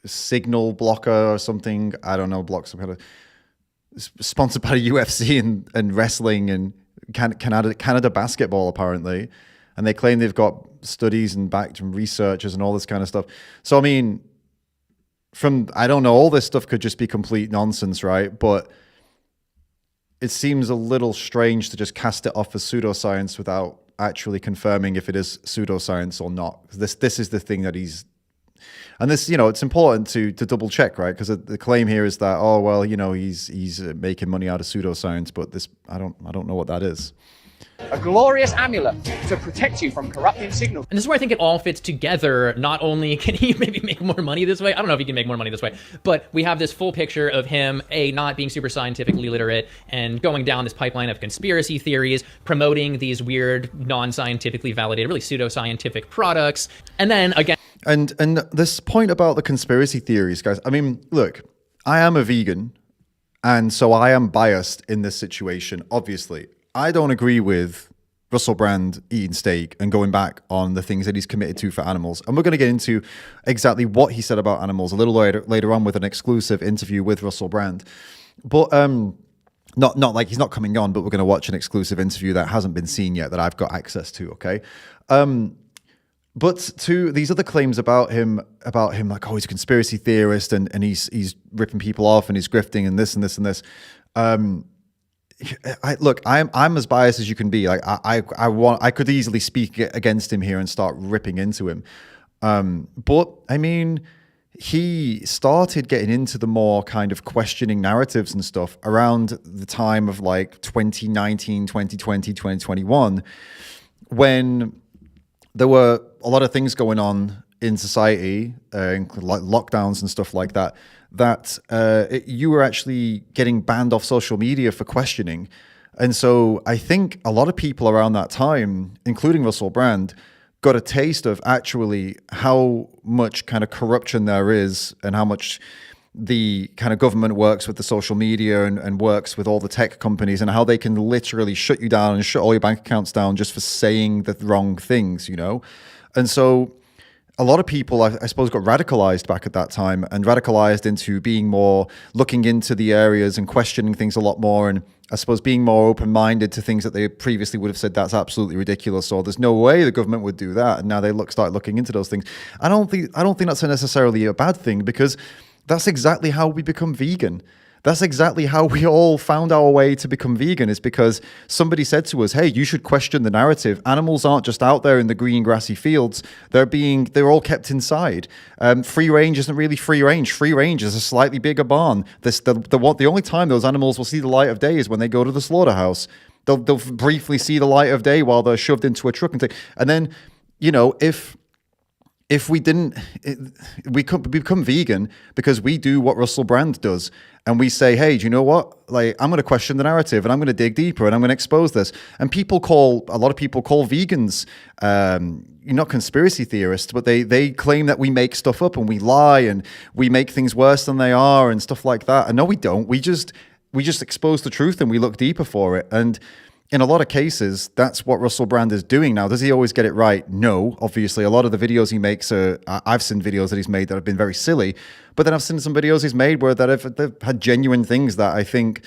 A: signal blocker or something. I don't know, block some kind of sponsored by the UFC and wrestling and Canada basketball apparently. And they claim they've got studies and backed from researchers and all this kind of stuff. So, I mean, I don't know, all this stuff could just be complete nonsense, right? But it seems a little strange to just cast it off as pseudoscience without actually confirming if it is pseudoscience or not. This is the thing that he's... And this, you know, it's important to double check, right? Because the claim here is that, oh, well, you know, he's making money out of pseudoscience, but this, I don't know what that is.
C: A glorious amulet to protect you from corrupting signals.
B: And this is where I think it all fits together. Not only can he maybe make more money this way, I don't know if he can make more money this way, but we have this full picture of him, not being super scientifically literate and going down this pipeline of conspiracy theories, promoting these weird, non-scientifically validated, really pseudo-scientific products. And then again...
A: And this point about the conspiracy theories, guys, I mean, look, I am a vegan, and so I am biased in this situation, obviously. I don't agree with Russell Brand eating steak and going back on the things that he's committed to for animals. And we're going to get into exactly what he said about animals a little later on with an exclusive interview with Russell Brand. But not like he's not coming on, but we're going to watch an exclusive interview that hasn't been seen yet that I've got access to, okay? But to these other claims about him, like, oh, he's a conspiracy theorist and he's ripping people off and he's grifting and this and this and this. I'm as biased as you can be. Like I could easily speak against him here and start ripping into him. But I mean, he started getting into the more kind of questioning narratives and stuff around the time of like 2019, 2020, 2021, when there were a lot of things going on in society, like lockdowns and stuff like that, you were actually getting banned off social media for questioning. And so I think a lot of people around that time, including Russell Brand, got a taste of actually how much kind of corruption there is and how much the kind of government works with the social media and works with all the tech companies and how they can literally shut you down and shut all your bank accounts down just for saying the wrong things, you know? And so a lot of people, I suppose, got radicalized back at that time and radicalized into being more, looking into the areas and questioning things a lot more. And I suppose being more open-minded to things that they previously would have said, that's absolutely ridiculous, or there's no way the government would do that. And now they start looking into those things. I don't think that's necessarily a bad thing, because that's exactly how we become vegan. That's exactly how we all found our way to become vegan, is because somebody said to us, hey, you should question the narrative. Animals aren't just out there in the green grassy fields. They're all kept inside. Free range isn't really free range. Free range is a slightly bigger barn. The only time those animals will see the light of day is when they go to the slaughterhouse. They'll briefly see the light of day while they're shoved into a truck and then, if we didn't, we become vegan because we do what Russell Brand does. And we say, hey, do you know what? Like, I'm going to question the narrative and I'm going to dig deeper and I'm going to expose this. And a lot of people call vegans, not conspiracy theorists, but they claim that we make stuff up and we lie and we make things worse than they are and stuff like that. And no, we don't. We just expose the truth and we look deeper for it. And in a lot of cases, that's what Russell Brand is doing now. Does he always get it right? No, obviously. A lot of the videos he makes I've seen videos that he's made that have been very silly, but then I've seen some videos he's made where they've had genuine things that I think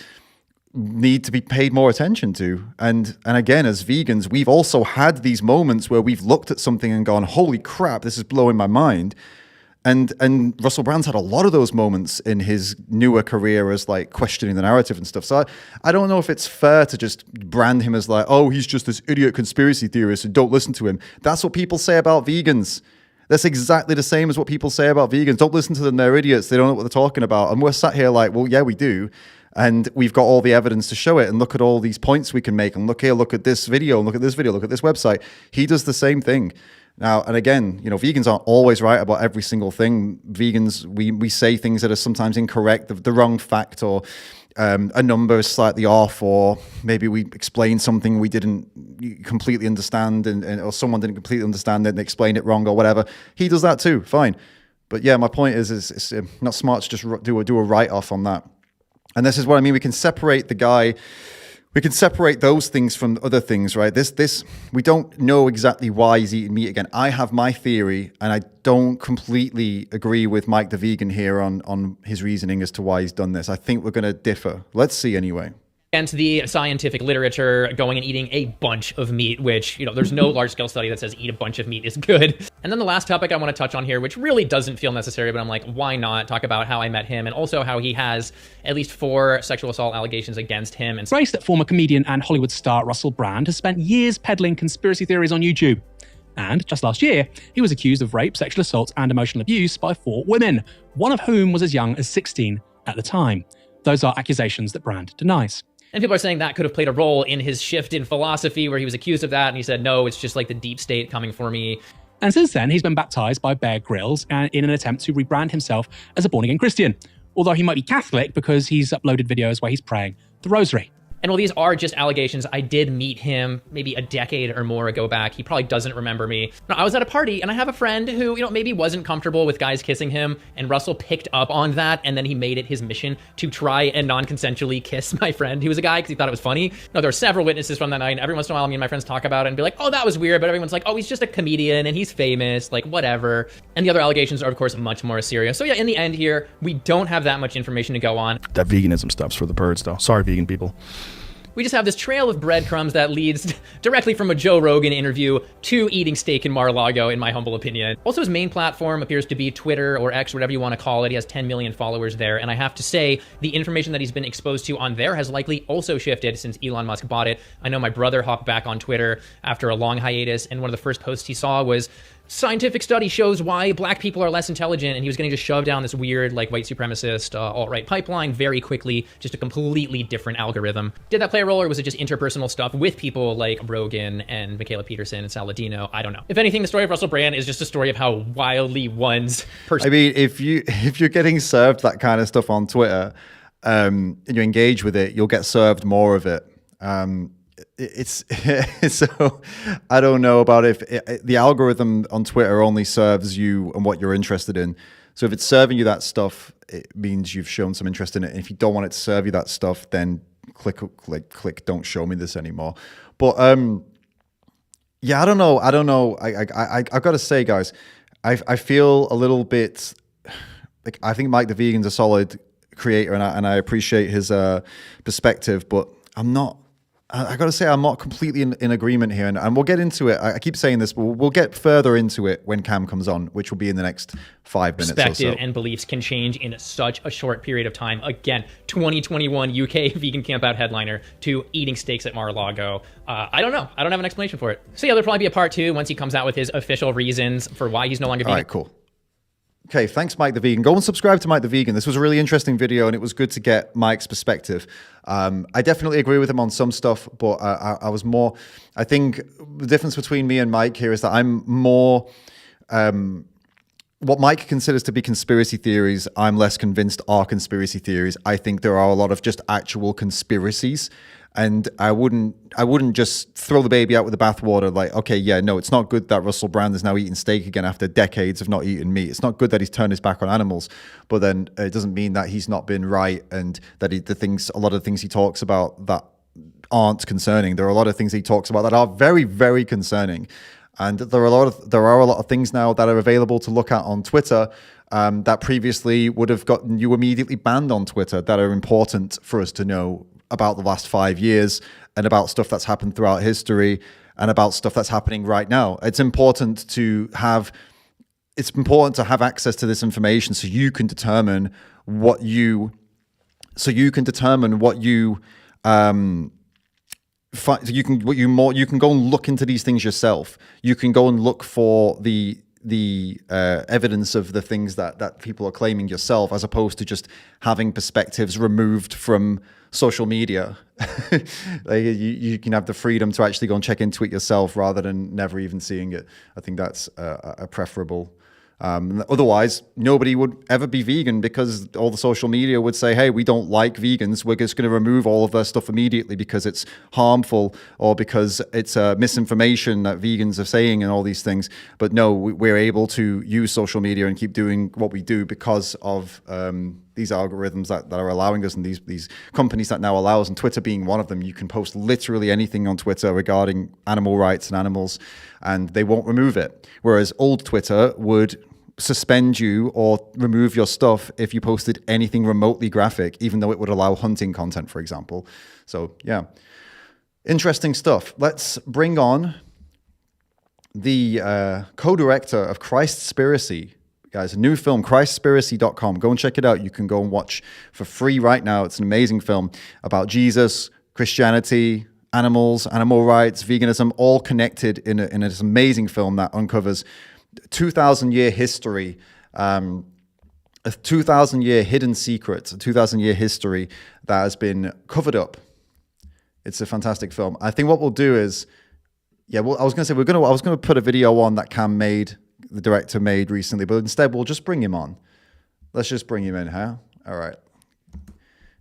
A: need to be paid more attention to. And again, as vegans, we've also had these moments where we've looked at something and gone, holy crap, this is blowing my mind. And Russell Brand's had a lot of those moments in his newer career as like questioning the narrative and stuff. So I don't know if it's fair to just brand him as like, oh, he's just this idiot conspiracy theorist and don't listen to him. That's what people say about vegans. That's exactly the same as what people say about vegans. Don't listen to them, they're idiots. They don't know what they're talking about. And we're sat here like, well, yeah, we do. And we've got all the evidence to show it. And look at all these points we can make. And look at this video, and look at this video, look at this website. He does the same thing. Now, and again, vegans aren't always right about every single thing. Vegans, we say things that are sometimes incorrect, the wrong fact, or a number is slightly off, or maybe we explain something we didn't completely understand, or someone didn't completely understand it and explain it wrong or whatever. He does that too, fine. But yeah, my point is it's not smart to just do a write-off on that. And this is what I mean. We can separate the guy. We can separate those things from other things, right? This we don't know exactly why he's eating meat again. I have my theory, and I don't completely agree with Mike the Vegan here on his reasoning as to why he's done this. I think we're going to differ. Let's see anyway.
B: And the scientific literature going and eating a bunch of meat, which, there's no large-scale study that says eat a bunch of meat is good. And then the last topic I want to touch on here, which really doesn't feel necessary, but I'm like, why not talk about how I met him and also how he has at least 4 sexual assault allegations against him. And
G: Grace that former comedian and Hollywood star Russell Brand has spent years peddling conspiracy theories on YouTube. And just last year, he was accused of rape, sexual assault, and emotional abuse by 4 women, one of whom was as young as 16 at the time. Those are accusations that Brand denies.
B: And people are saying that could have played a role in his shift in philosophy where he was accused of that. And he said, no, it's just like the deep state coming for me.
G: And since then, he's been baptized by Bear Grylls in an attempt to rebrand himself as a born-again Christian. Although he might be Catholic because he's uploaded videos where he's praying the rosary.
B: And while these are just allegations, I did meet him maybe a decade or more ago back. He probably doesn't remember me. No, I was at a party and I have a friend who, maybe wasn't comfortable with guys kissing him, and Russell picked up on that, and then he made it his mission to try and non-consensually kiss my friend who was a guy because he thought it was funny. No, there were several witnesses from that night, and every once in a while me and my friends talk about it and be like, oh, that was weird, but everyone's like, oh, he's just a comedian and he's famous, like whatever. And the other allegations are, of course, much more serious. So yeah, in the end here, we don't have that much information to go on.
E: That veganism stuff's for the birds, though. Sorry, vegan people.
B: We just have this trail of breadcrumbs that leads directly from a Joe Rogan interview to eating steak in Mar-a-Lago, in my humble opinion. Also, his main platform appears to be Twitter or X, whatever you want to call it. He has 10 million followers there. And I have to say, the information that he's been exposed to on there has likely also shifted since Elon Musk bought it. I know my brother hopped back on Twitter after a long hiatus, and one of the first posts he saw was, scientific study shows why black people are less intelligent, and he was getting just shoved down this weird, like, white supremacist, alt-right pipeline very quickly, just a completely different algorithm. Did that play a role, or was it just interpersonal stuff with people like Rogan and Michaela Peterson and Saladino? I don't know. If anything, the story of Russell Brand is just a story of how wildly one's person.
A: I mean, if you're getting served that kind of stuff on Twitter, and you engage with it, you'll get served more of it. It's so I don't know about if the algorithm on Twitter only serves you and what you're interested in. So if it's serving you that stuff, it means you've shown some interest in it. And if you don't want it to serve you that stuff, then click, don't show me this anymore. But yeah, I don't know. I've got to say, guys, I feel a little bit like I think Mike the Vegan's a solid creator, and I appreciate his perspective, but I'm not I got to say, I'm not completely in agreement here, and we'll get into it. I keep saying this, but we'll get further into it when Cam comes on, which will be in the next 5 minutes or so.
B: Perspective and beliefs can change in such a short period of time. Again, 2021 UK vegan campout headliner to eating steaks at Mar-a-Lago. I don't know. I don't have an explanation for it. So yeah, there'll probably be a part 2 once he comes out with his official reasons for why he's no longer vegan.
A: All right, cool. Okay, thanks, Mike the Vegan. Go and subscribe to Mike the Vegan. This was a really interesting video, and it was good to get Mike's perspective. I definitely agree with him on some stuff, but I was more... I think the difference between me and Mike here is that I'm more... what Mike considers to be conspiracy theories, I'm less convinced are conspiracy theories. I think there are a lot of just actual conspiracies. And I wouldn't just throw the baby out with the bathwater like, okay, yeah, no, it's not good that Russell Brand is now eating steak again after decades of not eating meat. It's not good that he's turned his back on animals, but then it doesn't mean that he's not been right and that a lot of the things he talks about that aren't concerning. There are a lot of things he talks about that are very, very concerning. And there are a lot of things now that are available to look at on Twitter that previously would have gotten you immediately banned on Twitter that are important for us to know about the last 5 years and about stuff that's happened throughout history and about stuff that's happening right now. It's important to have access to this information so you can determine what you you can go and look into these things yourself. You can go and look for the evidence of the things that people are claiming yourself, as opposed to just having perspectives removed from social media. Like you can have the freedom to actually go and check into it yourself rather than never even seeing it. I think that's a preferable. Otherwise, nobody would ever be vegan because all the social media would say, hey, we don't like vegans. We're just going to remove all of their stuff immediately because it's harmful or because it's misinformation that vegans are saying and all these things. But no, we're able to use social media and keep doing what we do because of these algorithms that are allowing us, and these companies that now allow us, and Twitter being one of them. You can post literally anything on Twitter regarding animal rights and animals, and they won't remove it. Whereas old Twitter would suspend you or remove your stuff if you posted anything remotely graphic, even though it would allow hunting content, for example. So yeah, interesting stuff. Let's bring on the co-director of Cowspiracy. Guys, a new film, Cowspiracy.com. Go and check it out. You can go and watch for free right now. It's an amazing film about Jesus, Christianity, animals, animal rights, veganism, all connected in this amazing film that uncovers 2,000-year history, a 2,000-year hidden secret, a 2,000-year history that has been covered up. It's a fantastic film. I think what we'll do is, I was going to say I was going to put a video on that Cam made, the director made recently, but instead we'll just bring him on. Let's just bring him in, huh? All right.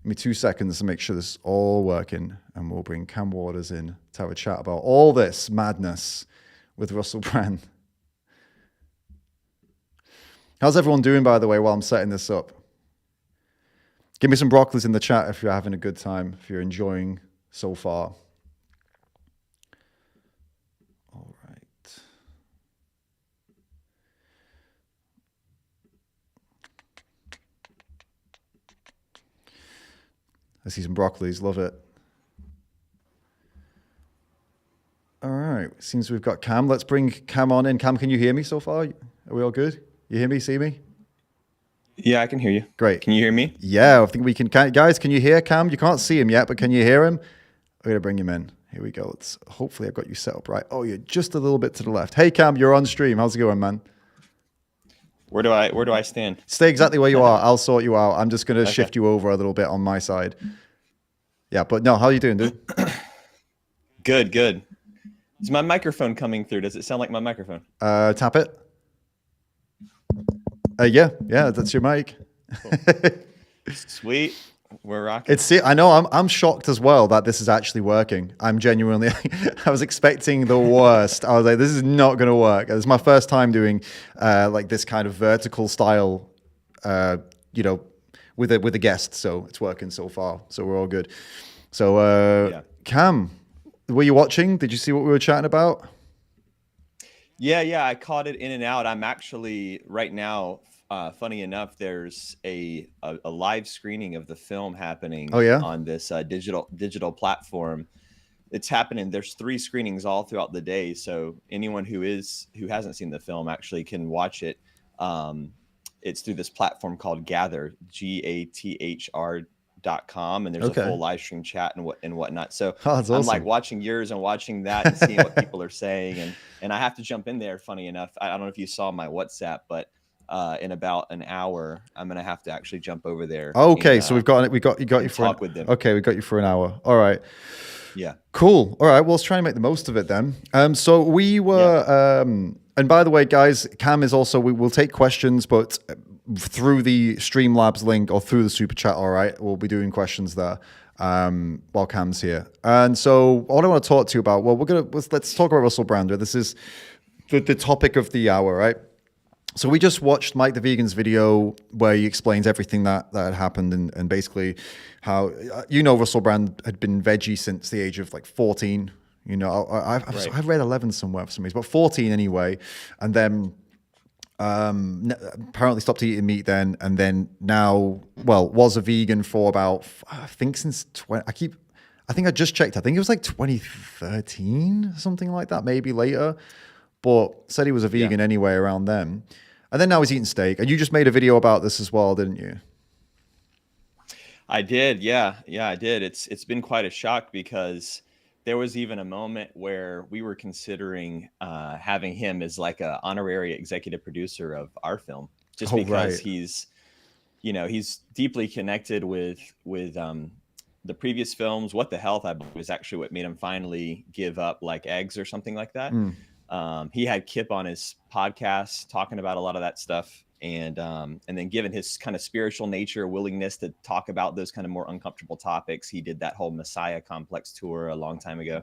A: Give me 2 seconds to make sure this is all working, and we'll bring Kam Waters in to have a chat about all this madness with Russell Brand. How's everyone doing, by the way, while I'm setting this up? Give me some broccolis in the chat if you're having a good time, if you're enjoying so far. All right. I see some broccolis, love it. All right, seems we've got Cam. Let's bring Cam on in. Cam, can you hear me so far? Are we all good? You hear me, see me?
H: Yeah, I can hear you.
A: Great.
H: Can you hear me?
A: Yeah, I think we can. Guys, can you hear Cam? You can't see him yet, but can you hear him? We're going to bring him in. Here we go. Hopefully I've got you set up right. Oh, you're just a little bit to the left. Hey, Cam, you're on stream. How's it going, man?
H: Where do I stand?
A: Stay exactly where you are. I'll sort you out. I'm just going to shift you over a little bit on my side. Yeah, but no, how are you doing, dude?
H: Good. Is my microphone coming through? Does it sound like my microphone?
A: Tap it. Yeah, that's your mic.
H: Cool. Sweet. We're rocking.
A: I know. I'm shocked as well that this is actually working. I'm genuinely. I was expecting the worst. I was like, this is not going to work. It's my first time doing like this kind of vertical style, with a guest. So it's working so far. So we're all good. So Cam, were you watching? Did you see what we were chatting about?
H: Yeah. I caught it in and out. I'm actually right now. Funny enough, there's a live screening of the film happening
A: Oh, yeah?
H: on this digital platform it's happening. There's 3 screenings all throughout the day. So anyone who hasn't seen the film actually can watch it. It's through this platform called Gather, GATHR.com, and there's a full live stream chat and whatnot. So
A: that's
H: I'm
A: awesome.
H: like watching yours and watching that and seeing what people are saying, and I have to jump in there. Funny enough, I don't know if you saw my WhatsApp, but in about an hour, I'm gonna have to actually jump over there.
A: Okay,
H: and,
A: so we got you for
H: talk with them.
A: Okay, we got you for an hour. All right.
H: Yeah.
A: Cool. All right. Well, let's try and make the most of it then. So we were, and by the way, guys, Cam is also, we will take questions, but through the Streamlabs link or through the super chat. All right. We'll be doing questions there while Cam's here. And so what I want to talk to you about, well, let's talk about Russell Brand. This is the topic of the hour, right? So we just watched Mike the Vegan's video where he explains everything that had happened and basically how, Russell Brand had been veggie since the age of like 14. I've read 11 somewhere for some reason, but 14 anyway. And then apparently stopped eating meat then. And then now, was a vegan for about, I think since I think I just checked. I think it was like 2013, something like that, maybe later. But said he was a vegan anyway around then. And then now he's eating steak. And you just made a video about this as well, didn't you?
H: I did. Yeah, I did. It's been quite a shock because there was even a moment where we were considering having him as like a honorary executive producer of our film, just because he's deeply connected with the previous films. What the Health, I believe, was actually what made him finally give up like eggs or something like that. He had Kip on his podcast talking about a lot of that stuff. And then given his kind of spiritual nature, willingness to talk about those kind of more uncomfortable topics, he did that whole Messiah Complex tour a long time ago.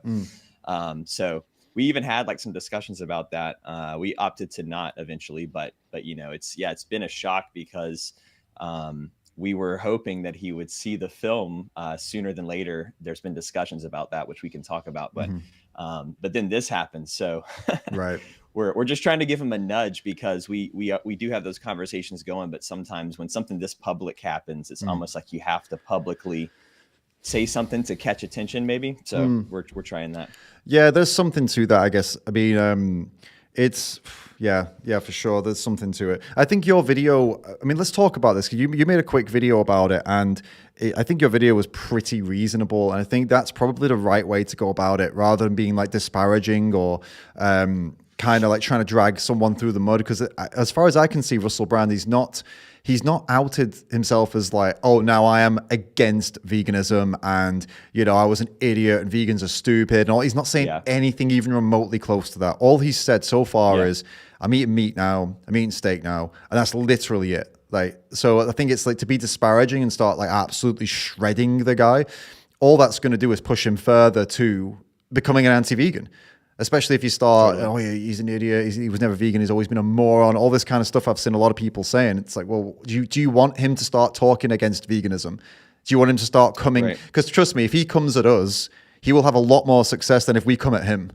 H: So we even had like some discussions about that. We opted to not eventually, but it's been a shock because we were hoping that he would see the film sooner than later. There's been discussions about that, which we can talk about, but then this happened. So
A: right.
H: We're just trying to give him a nudge because we do have those conversations going, but sometimes when something this public happens, it's almost like you have to publicly say something to catch attention, maybe. So we're trying that. Yeah,
A: there's something to that, I guess. I mean, it's for sure. There's something to it. I think your video. I mean, let's talk about this. You made a quick video about it, and I think your video was pretty reasonable, and I think that's probably the right way to go about it, rather than being like disparaging or kind of like trying to drag someone through the mud. Because as far as I can see, Russell Brand, he's not outed himself as like, oh, now I am against veganism and, I was an idiot and vegans are stupid. And all. He's not saying anything even remotely close to that. All he's said so far is, I'm eating meat now, I'm eating steak now. And that's literally it. Like, so I think it's like to be disparaging and start like absolutely shredding the guy. All that's going to do is push him further to becoming an anti-vegan. Especially if you start, he's an idiot, he was never vegan, he's always been a moron, all this kind of stuff I've seen a lot of people saying. It's like, well, do you want him to start talking against veganism? Do you want him to start coming? Because trust me, if he comes at us, he will have a lot more success than if we come at him.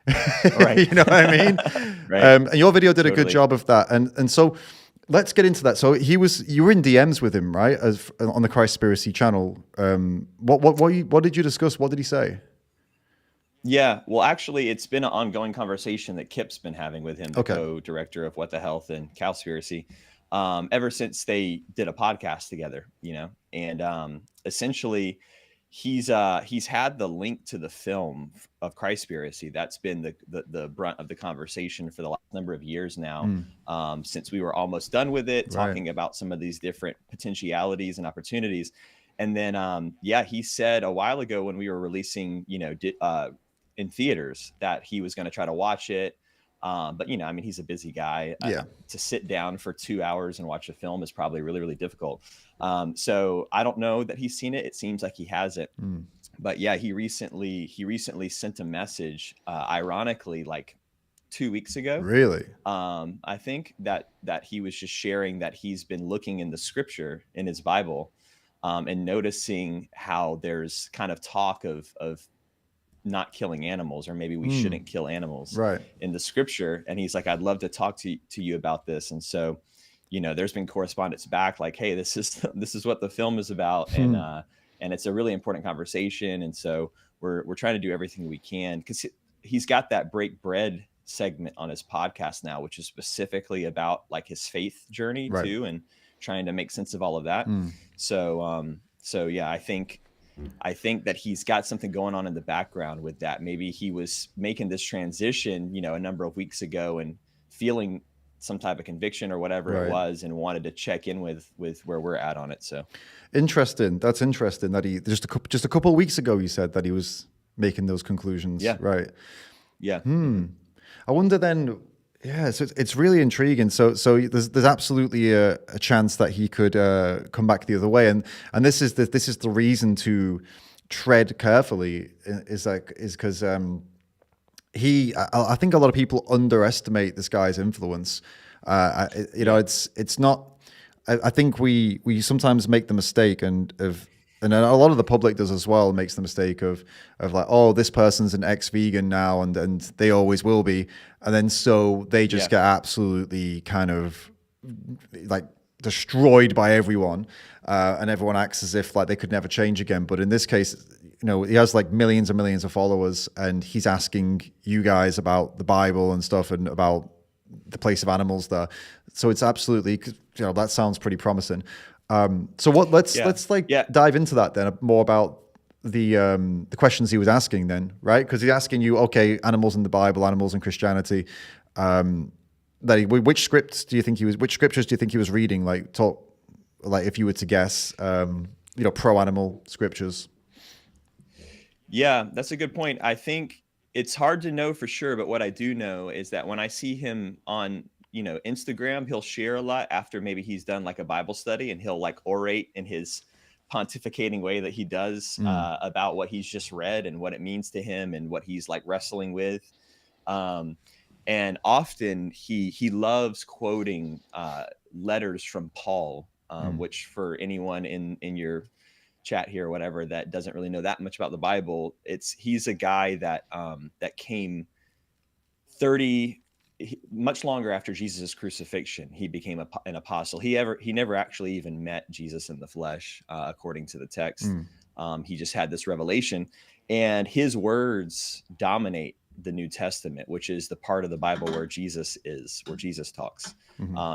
A: You know what I mean? And your video did a good job of that. And so let's get into that. So you were in DMs with him, right? On the Cowspiracy channel. What did you discuss? What did he say?
H: Yeah, well, actually, it's been an ongoing conversation that Kip's been having with him, the co-director of What the Health and Cowspiracy, ever since they did a podcast together, and essentially he's had the link to the film of Cowspiracy. That's been the brunt of the conversation for the last number of years now, since we were almost done with it, talking about some of these different potentialities and opportunities. And then, he said a while ago when we were releasing, in theaters that he was going to try to watch it. But, he's a busy guy. To sit down for 2 hours and watch a film is probably really, really difficult. So I don't know that he's seen it. It seems like he hasn't. But he recently sent a message, ironically, like 2 weeks ago.
A: Really?
H: I think that he was just sharing that he's been looking in the scripture in his Bible and noticing how there's kind of talk of not killing animals, or maybe we shouldn't kill animals in the scripture. And he's like, I'd love to talk to you about this. And so, there's been correspondence back like, hey, this is what the film is about. And it's a really important conversation. And so we're trying to do everything we can, because he's got that break bread segment on his podcast now, which is specifically about like his faith journey too, and trying to make sense of all of that. So yeah, I think that he's got something going on in the background with that. Maybe he was making this transition, a number of weeks ago and feeling some type of conviction or whatever it was, and wanted to check in with where we're at on it. So
A: interesting. That's interesting that he just a couple of weeks ago, you said that he was making those conclusions.
H: Yeah.
A: Right.
H: Yeah.
A: I wonder then, so it's really intriguing. So there's absolutely a chance that he could come back the other way, and this is the reason to tread carefully is because I think a lot of people underestimate this guy's influence. It's not. I think we sometimes make the mistake and a lot of the public does as well, makes the mistake of like, oh, this person's an ex-vegan now and they always will be. And then so they just get absolutely kind of like destroyed by everyone. And everyone acts as if like they could never change again. But in this case, he has like millions and millions of followers, and he's asking you guys about the Bible and stuff and about the place of animals there. So it's absolutely, that sounds pretty promising. So let's dive into that then, more about the questions he was asking then, right? Because he's asking you, okay, animals in the Bible, animals in Christianity. Which scriptures do you think he was reading? Like if you were to guess, pro-animal scriptures.
H: Yeah, that's a good point. I think it's hard to know for sure, but what I do know is that when I see him on Instagram, he'll share a lot after maybe he's done like a Bible study, and he'll like orate in his pontificating way that he does about what he's just read and what it means to him and what he's like wrestling with. And often he loves quoting letters from Paul, which for anyone in your chat here or whatever that doesn't really know that much about the Bible, he's a guy that came much longer after Jesus' crucifixion. He became an apostle. He never actually even met Jesus in the flesh, according to the text. He just had this revelation, and his words dominate the New Testament, which is the part of the Bible where Jesus talks.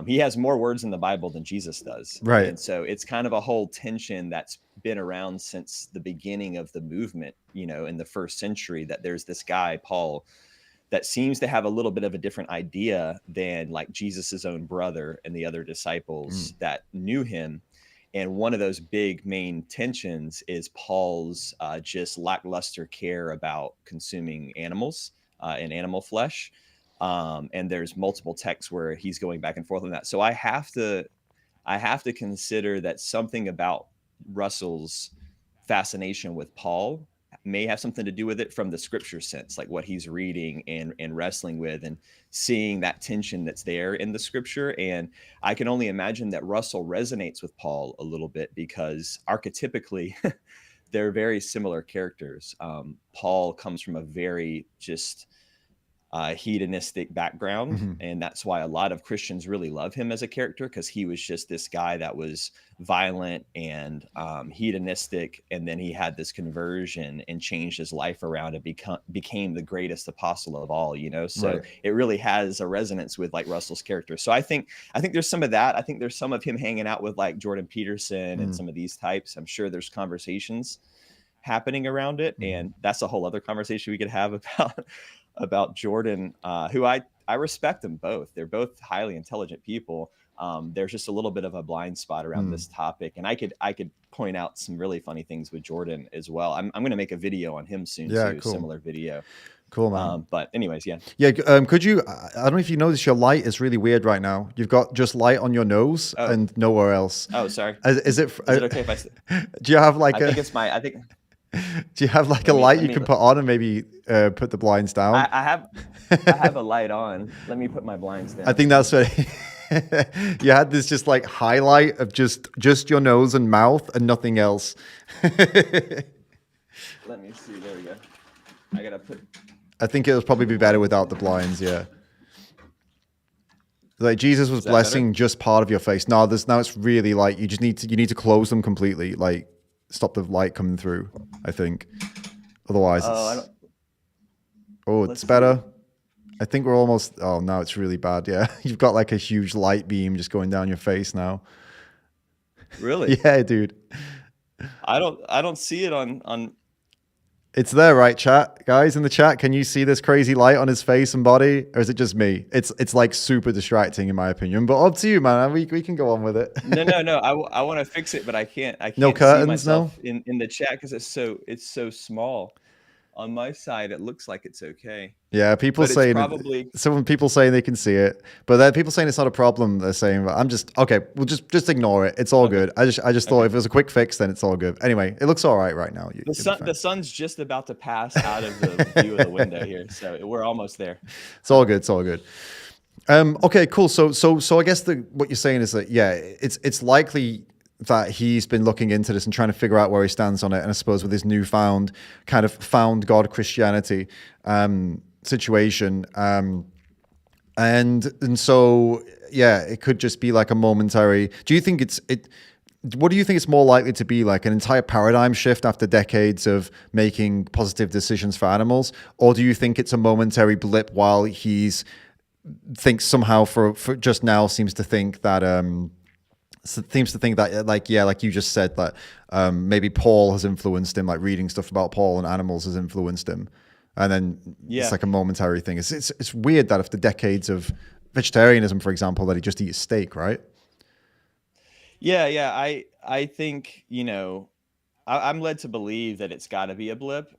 H: He has more words in the Bible than Jesus does.
A: Right.
H: And so it's kind of a whole tension that's been around since the beginning of the movement, in the first century, that there's this guy, Paul, that seems to have a little bit of a different idea than like Jesus's own brother and the other disciples that knew him. And one of those big main tensions is Paul's just lackluster care about consuming animals and animal flesh. And there's multiple texts where he's going back and forth on that. So I have to consider that something about Russell's fascination with Paul may have something to do with it from the scripture sense, like what he's reading and wrestling with and seeing that tension that's there in the scripture. And I can only imagine that Russell resonates with Paul a little bit because archetypically they're very similar characters. Paul comes from a very just hedonistic background, and that's why a lot of Christians really love him as a character, because he was just this guy that was violent and hedonistic, and then he had this conversion and changed his life around and became the greatest apostle of all, so it really has a resonance with like Russell's character. So I think there's some of that. I think there's some of him hanging out with like Jordan Peterson and some of these types. I'm sure there's conversations happening around it, and that's a whole other conversation we could have about Jordan, who I respect them both. They're both highly intelligent people. There's just a little bit of a blind spot around this topic, and I could point out some really funny things with Jordan as well. I'm going to make a video on him soon too,
A: cool.
H: Similar video.
A: Cool, man.
H: But anyways,
A: could you? I don't know if you notice your light is really weird right now. You've got just light on your nose and nowhere else.
H: Oh, sorry.
A: Is it
H: okay if I?
A: Do you have like do you have like a light you can put on and maybe put the blinds down?
H: I have a light on. Let me put my blinds down.
A: I think that's what you had, this just like highlight of just your nose and mouth and nothing else.
H: Let me see. There we go.
A: I think it would probably be better without the blinds. Yeah. Like Jesus was blessing better? Just part of your face. Now it's really like you need to close them completely. Like stop the light coming through, I think. Otherwise, it's
H: Let's
A: better. I think we're almost. Oh, now it's really bad. Yeah, you've got like a huge light beam just going down your face now.
H: Really?
A: Yeah, dude.
H: I don't see it on.
A: It's there, right, chat? Guys in the chat, can you see this crazy light on his face and body? Or is it just me? It's like super distracting in my opinion. But up to you, man. We can go on with it.
H: No. I want to fix it, but I can't.
A: No curtains,
H: see myself in the chat because it's so small. On my side, it looks like it's okay.
A: Yeah, people saying some people saying they can see it, but then people saying it's not a problem. They're saying, I'm just okay. We'll just ignore it. It's all good. I just thought if it was a quick fix, then it's all good. Anyway, it looks all right now.
H: The sun's just about to pass out of the view of the window here, so we're almost there.
A: It's all good. Okay, cool. So I guess what you're saying is that it's likely that he's been looking into this and trying to figure out where he stands on it. And I suppose with his newfound kind of found God Christianity situation. And so, it could just be like a momentary, do you think what do you think it's more likely to be, like an entire paradigm shift after decades of making positive decisions for animals? Or do you think it's a momentary blip while thinks somehow for just now seems to think that, like you just said, that maybe Paul has influenced him, like reading stuff about Paul and animals has influenced him, and then it's like a momentary thing. It's weird that after decades of vegetarianism, for example, that he just eats steak, right?
H: Yeah. I think I'm led to believe that it's got to be a blip.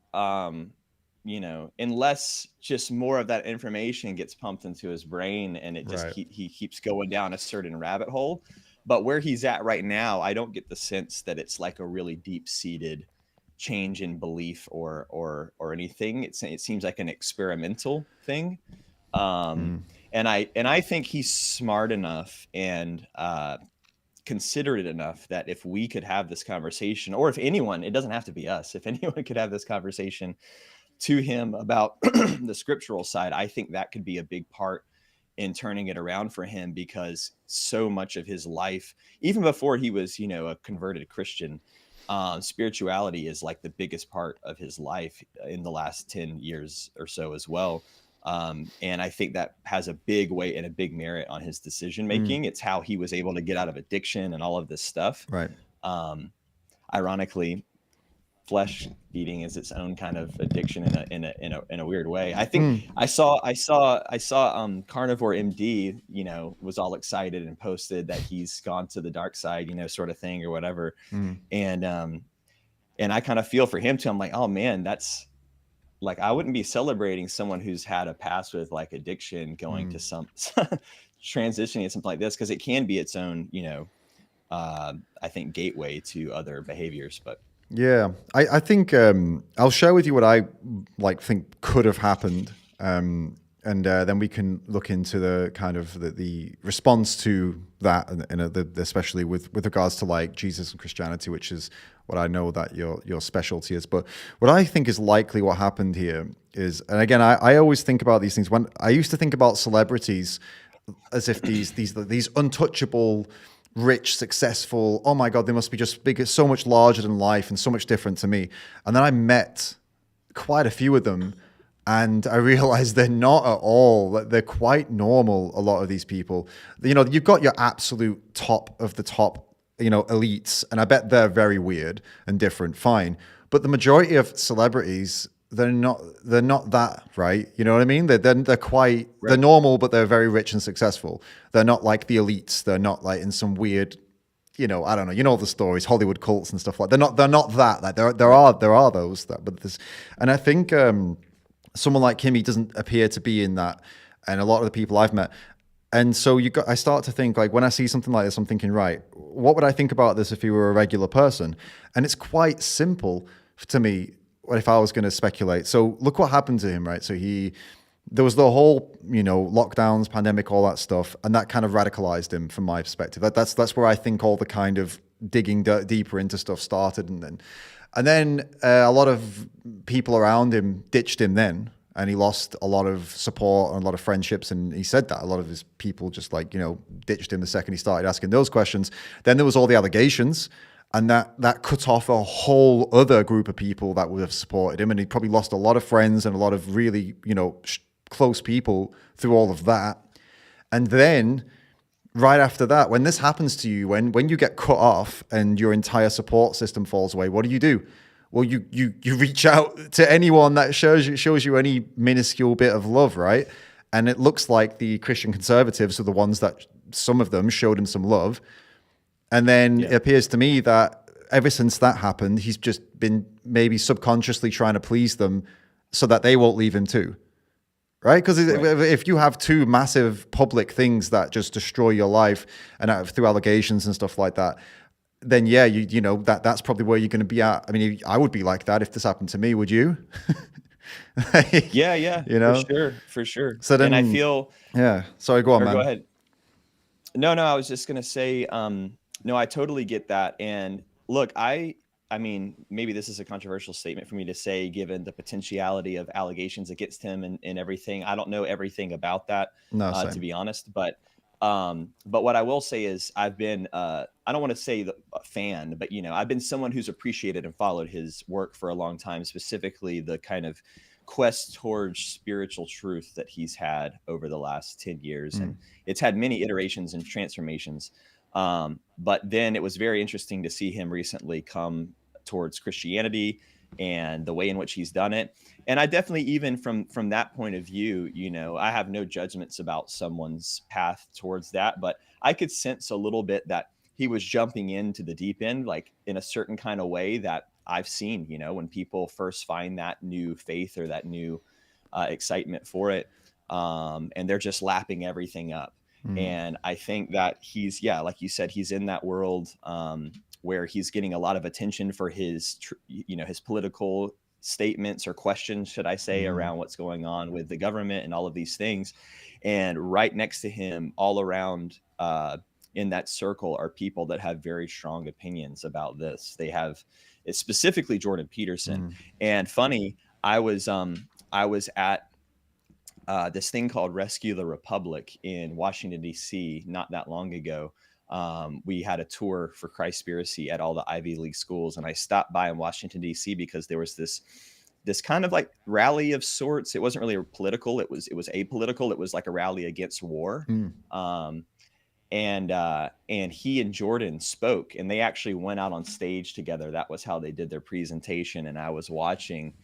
H: Unless just more of that information gets pumped into his brain and it just he keeps going down a certain rabbit hole. But where he's at right now, I don't get the sense that it's like a really deep-seated change in belief or anything. It seems like an experimental thing, and I think he's smart enough and considerate enough that if we could have this conversation, or if anyone, it doesn't have to be us, if anyone could have this conversation to him about the scriptural side, I think that could be a big part in turning it around for him, because so much of his life, even before he was, a converted Christian, spirituality is like the biggest part of his life in the last 10 years or so as well. And I think that has a big weight and a big merit on his decision making. It's how he was able to get out of addiction and all of this stuff.
A: Right.
H: Ironically, flesh eating is its own kind of addiction in a weird way. I think I saw Carnivore MD, was all excited and posted that he's gone to the dark side, sort of thing or whatever. And I kind of feel for him too. I'm like, oh man, that's like, I wouldn't be celebrating someone who's had a past with like addiction going to some transitioning to something like this, because it can be its own, I think gateway to other behaviors. But
A: yeah, I think I'll share with you what I think could have happened, and then we can look into the kind of the response to that, and especially with regards to like Jesus and Christianity, which is what I know that your specialty is. But what I think is likely what happened here is, and again, I always think about these things when I used to think about celebrities as if these untouchable, rich, successful, oh my God, they must be just bigger, so much larger than life and so much different to me. And then I met quite a few of them and I realized they're not at all. They're quite normal, a lot of these people. You've got your absolute top of the top, elites, and I bet they're very weird and different, fine. But the majority of celebrities, they're not that, right? You know what I mean? They're quite, they're normal, but they're very rich and successful. They're not like the elites. They're not like in some weird, I don't know, the stories, Hollywood cults and stuff like that. They're not that. Like there are those that, but this, and I think someone like him, he doesn't appear to be in that, and a lot of the people I've met. And so I start to think, like, when I see something like this, I'm thinking, right, what would I think about this if he were a regular person? And it's quite simple to me. What if I was going to speculate? So look what happened to him, right? So there was the whole, lockdowns, pandemic, all that stuff, and that kind of radicalized him from my perspective. That's where I think all the kind of digging deeper into stuff started, and then a lot of people around him ditched him then, and he lost a lot of support and a lot of friendships, and he said that a lot of his people just ditched him the second he started asking those questions. Then there was all the allegations. And that cut off a whole other group of people that would have supported him. And he probably lost a lot of friends and a lot of really, close people through all of that. And then right after that, when this happens to you, when you get cut off and your entire support system falls away, what do? Well, you reach out to anyone that shows you any minuscule bit of love, right? And it looks like the Christian conservatives are the ones that, some of them, showed him some love. And then it appears to me that ever since that happened, he's just been maybe subconsciously trying to please them so that they won't leave him too. Right? Because if you have two massive public things that just destroy your life and through allegations and stuff like that, then that's probably where you're going to be at. I mean, I would be like that if this happened to me. Would you?
H: Yeah. For sure.
A: So then,
H: and I feel.
A: Yeah. Sorry, go on, man.
H: Go ahead. No, I was just going to say, no, I totally get that. And look, I mean, maybe this is a controversial statement for me to say, given the potentiality of allegations against him and everything. I don't know everything about that, to be honest. But what I will say is I've been, I don't want to say a fan, but, I've been someone who's appreciated and followed his work for a long time, specifically the kind of quest towards spiritual truth that he's had over the last 10 years. And it's had many iterations and transformations. But then it was very interesting to see him recently come towards Christianity and the way in which he's done it. And I definitely, even from that point of view, I have no judgments about someone's path towards that, but I could sense a little bit that he was jumping into the deep end, like in a certain kind of way that I've seen, when people first find that new faith or that new excitement for it, and they're just lapping everything up. And I think that he's, like you said, he's in that world where he's getting a lot of attention for his, his political statements or questions, should I say, around what's going on with the government and all of these things. And right next to him, all around in that circle, are people that have very strong opinions about this. They have, it's specifically Jordan Peterson. And funny, I was at this thing called Rescue the Republic in Washington, D.C. not that long ago. We had a tour for Conspiracy at all the Ivy League schools. And I stopped by in Washington, D.C. because there was this kind of like rally of sorts. It wasn't really political. It was apolitical. It was like a rally against war. And he and Jordan spoke, and they actually went out on stage together. That was how they did their presentation. And I was watching,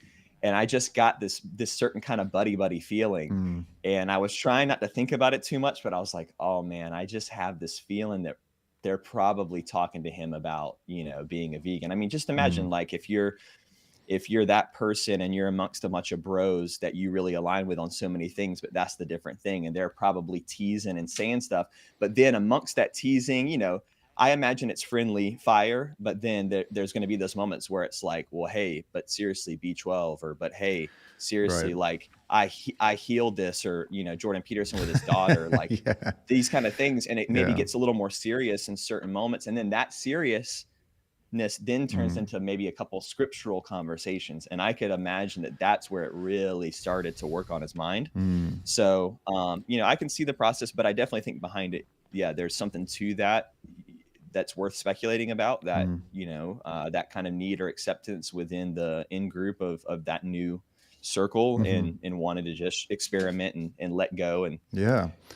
H: and I just got this certain kind of buddy feeling. And I was trying not to think about it too much, but I was like, oh man, I just have this feeling that they're probably talking to him about, being a vegan. I mean, just imagine like if you're that person and you're amongst a bunch of bros that you really align with on so many things, but that's the different thing. And they're probably teasing and saying stuff, but then amongst that teasing, I imagine it's friendly fire, but then there's going to be those moments where it's like, well, hey, but seriously, B12, or, but hey, seriously, like I healed this, or, Jordan Peterson with his daughter, like these kind of things. And it maybe gets a little more serious in certain moments. And then that seriousness then turns into maybe a couple scriptural conversations. And I could imagine that that's where it really started to work on his mind. So, I can see the process, but I definitely think behind it, there's something to that that's worth speculating about, that, that kind of need or acceptance within the in group of that new circle, and wanted to just experiment and let go. And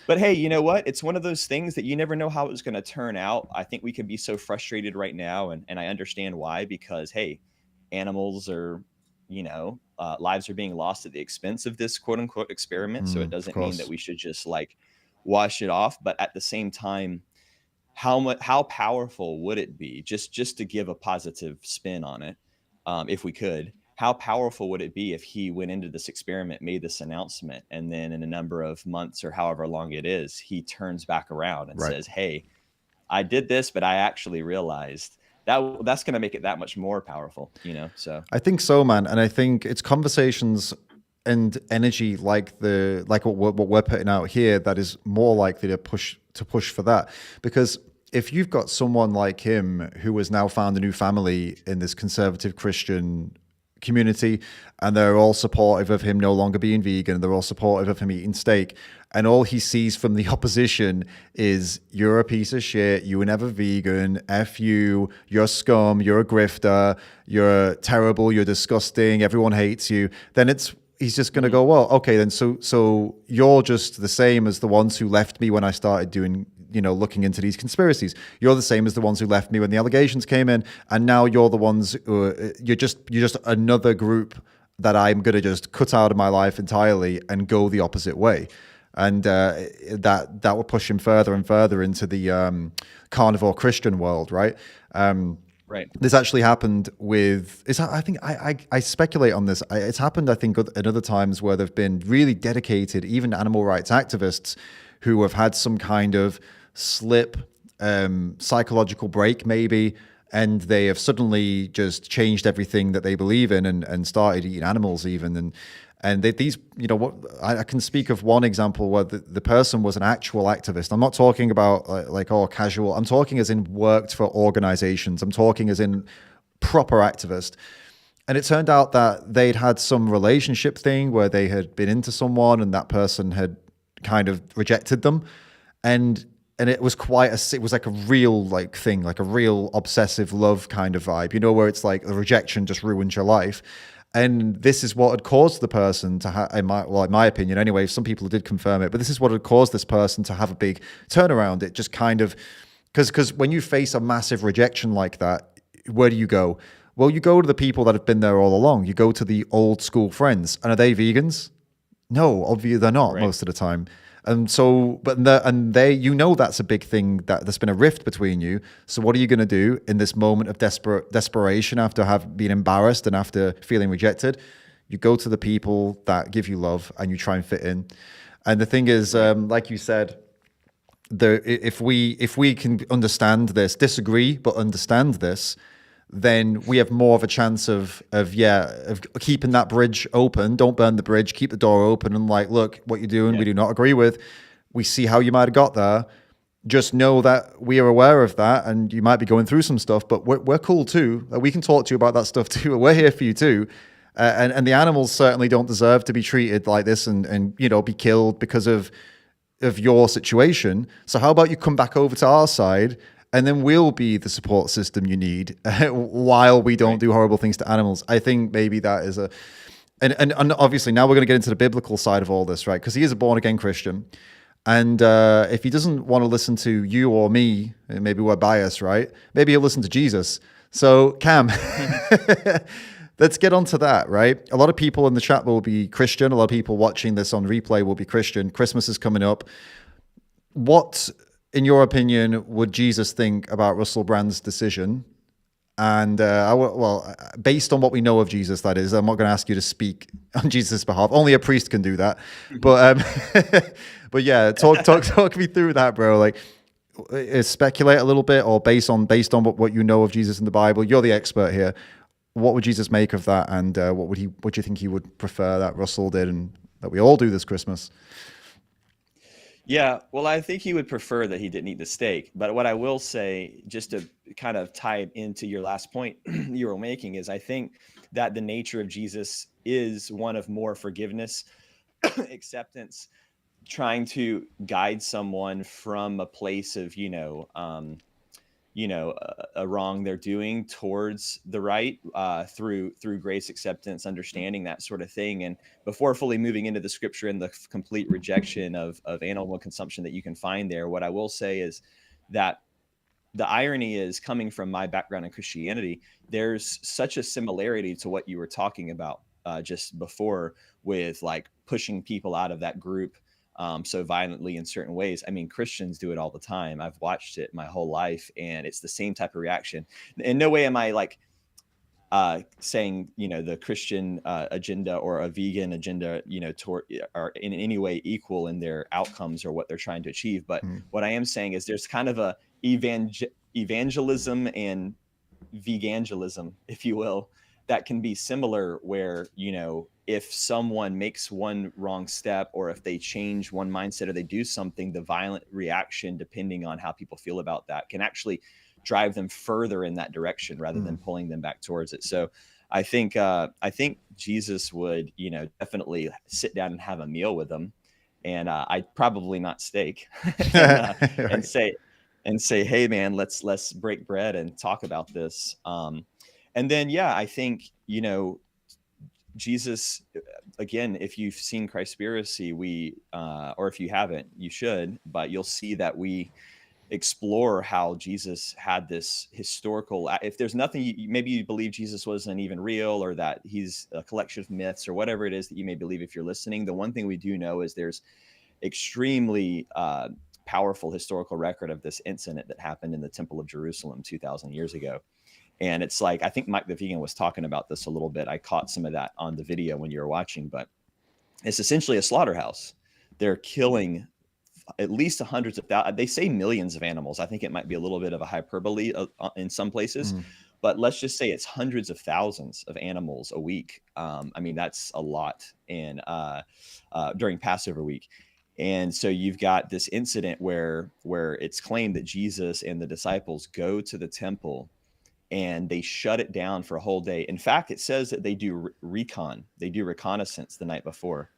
H: but hey, you know what? It's one of those things that you never know how it's going to turn out. I think we can be so frustrated right now. And I understand why, because, hey, animals are, lives are being lost at the expense of this quote unquote experiment. So it doesn't mean that we should just like wash it off. But at the same time, how powerful would it be, just to give a positive spin on it, if we could, how powerful would it be if he went into this experiment, made this announcement, and then in a number of months or however long it is, he turns back around and says, hey, I did this, but I actually realized that's going to make it that much more powerful, so
A: I think so, man. And I think it's conversations and energy like what we're putting out here that is more likely to push for that. Because if you've got someone like him who has now found a new family in this conservative Christian community, and they're all supportive of him no longer being vegan, they're all supportive of him eating steak, and all he sees from the opposition is, you're a piece of shit, you were never vegan, F you, you're scum, you're a grifter, you're terrible, you're disgusting, everyone hates you, then he's just going to go, well, okay, then so you're just the same as the ones who left me when I started doing, looking into these conspiracies. You're the same as the ones who left me when the allegations came in, and now you're the ones who you're just another group that I'm going to just cut out of my life entirely and go the opposite way. And that will push him further and further into the carnivore Christian world, right?
H: Right.
A: This actually happened with, I think I speculate on this. It's happened, I think, at other times where there've been really dedicated, even animal rights activists who have had some kind of slip, psychological break maybe, and they have suddenly just changed everything that they believe in and started eating animals even. And these, I can speak of one example where the person was an actual activist. I'm not talking about casual. I'm talking as in worked for organizations. I'm talking as in proper activist. And it turned out that they'd had some relationship thing where they had been into someone and that person had kind of rejected them. And it was it was like a real thing, like a real obsessive love kind of vibe, where it's like the rejection just ruins your life. And this is what had caused the person to have, in my opinion anyway, some people did confirm it, but this is what had caused this person to have a big turnaround. It just kind of, because when you face a massive rejection like that, where do you go? Well, you go to the people that have been there all along. You go to the old school friends. And are they vegans? No, obviously they're not most of the time. And so, that's a big thing, that there's been a rift between you. So what are you going to do in this moment of desperation after have been embarrassed and after feeling rejected? You go to the people that give you love and you try and fit in. And the thing is, like you said, if we can understand this, disagree, but understand this, then we have more of a chance of keeping that bridge open. Don't burn the bridge, keep the door open and look, what you're doing, we do not agree with. We see how you might have got there. Just know that we are aware of that and you might be going through some stuff, but we're cool too. We can talk to you about that stuff too. We're here for you too. And the animals certainly don't deserve to be treated like this and be killed because of your situation. So how about you come back over to our side, and then we'll be the support system you need while we don't do horrible things to animals. I think maybe that is and obviously now we're going to get into the biblical side of all this, right? Because he is a born-again Christian. And if he doesn't want to listen to you or me, maybe we're biased, right? Maybe he'll listen to Jesus. So Cam, let's get on to that, right? A lot of people in the chat will be Christian. A lot of people watching this on replay will be Christian. Christmas is coming up. What, in your opinion, would Jesus think about Russell Brand's decision? And based on what we know of Jesus, that is, I'm not going to ask you to speak on Jesus' behalf. Only a priest can do that. But but yeah, talk me through that, bro. Speculate a little bit, or based on what you know of Jesus in the Bible. You're the expert here. What would Jesus make of that? And what do you think he would prefer that Russell did and that we all do this Christmas?
H: Yeah, well, I think he would prefer that he didn't eat the steak. But what I will say, just to kind of tie it into your last point you were making, is I think that the nature of Jesus is one of more forgiveness, acceptance, trying to guide someone from a place of, a wrong they're doing towards the right, through grace, acceptance, understanding, that sort of thing. And before fully moving into the scripture and the complete rejection of animal consumption that you can find there, what I will say is that the irony is, coming from my background in Christianity, there's such a similarity to what you were talking about just before, with pushing people out of that group so violently in certain ways. I mean, Christians do it all the time. I've watched it my whole life, and it's the same type of reaction. In no way am I saying, the Christian agenda or a vegan agenda, are in any way equal in their outcomes or what they're trying to achieve. But what I am saying is there's kind of a evangelism and veganism, if you will, that can be similar, where, if someone makes one wrong step, or if they change one mindset, or they do something, the violent reaction, depending on how people feel about that, can actually drive them further in that direction rather than pulling them back towards it. So I think Jesus would, definitely sit down and have a meal with them and I'd probably not steak, and say, hey man, let's break bread and talk about this. And then, yeah, I think, Jesus, again, if you've seen Conspiracy, or if you haven't, you should, but you'll see that we explore how Jesus had this historical, if there's nothing, maybe you believe Jesus wasn't even real, or that he's a collection of myths, or whatever it is that you may believe. If you're listening, the one thing we do know is there's extremely powerful historical record of this incident that happened in the Temple of Jerusalem 2,000 years ago. And it's like, I think Mike the Vegan was talking about this a little bit. I caught some of that on the video when you were watching, but it's essentially a slaughterhouse. They're killing at least hundreds of thousands. They say millions of animals. I think it might be a little bit of a hyperbole in some places, but let's just say it's hundreds of thousands of animals a week. I mean, that's a lot during Passover week. And so you've got this incident where it's claimed that Jesus and the disciples go to the temple and they shut it down for a whole day. In fact, it says that they do reconnaissance the night before,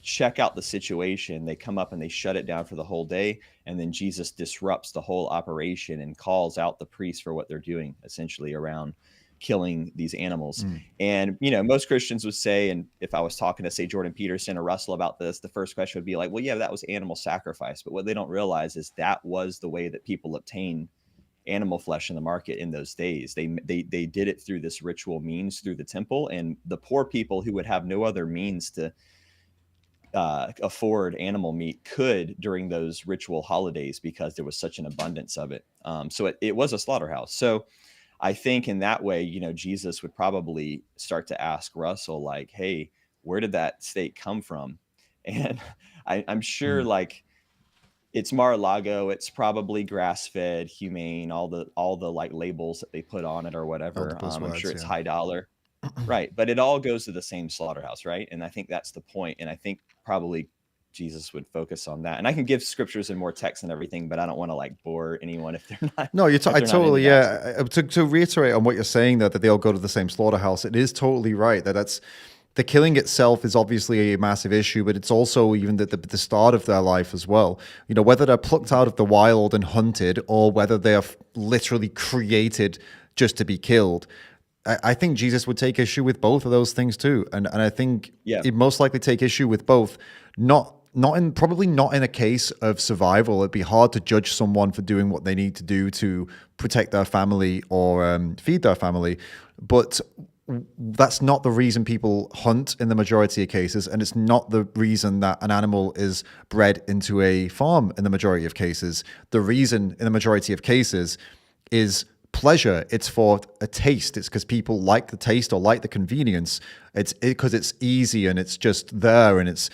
H: check out the situation. They come up and they shut it down for the whole day. And then Jesus disrupts the whole operation and calls out the priests for what they're doing, essentially around killing these animals. And, most Christians would say, and if I was talking to, say, Jordan Peterson or Russell about this, the first question would be like, well, yeah, that was animal sacrifice. But what they don't realize is that was the way that people obtained animal flesh in the market in those days. They did it through this ritual means, through the temple, and the poor people who would have no other means to afford animal meat could during those ritual holidays, because there was such an abundance of it. So it was a slaughterhouse. So I think in that way, Jesus would probably start to ask Russell, like, hey, where did that steak come from? And I'm sure like, it's Mar-a-Lago. It's probably grass-fed, humane, all the like labels that they put on it or whatever. I'm sure it's high dollar. Right. But it all goes to the same slaughterhouse. Right. And I think that's the point. And I think probably Jesus would focus on that. And I can give scriptures and more text and everything, but I don't want to like bore anyone if they're not.
A: No, I totally, yeah. To reiterate on what you're saying there, that they all go to the same slaughterhouse, it is totally right that's the killing itself is obviously a massive issue, but it's also even the start of their life as well. Whether they're plucked out of the wild and hunted, or whether they are literally created just to be killed. I think Jesus would take issue with both of those things too. And I think he'd most likely take issue with both, probably not in a case of survival. It'd be hard to judge someone for doing what they need to do to protect their family or feed their family. But that's not the reason people hunt in the majority of cases, and it's not the reason that an animal is bred into a farm in the majority of cases. The reason in the majority of cases is pleasure. It's for a taste. It's because people like the taste or like the convenience. It's because it's easy and it's just there, and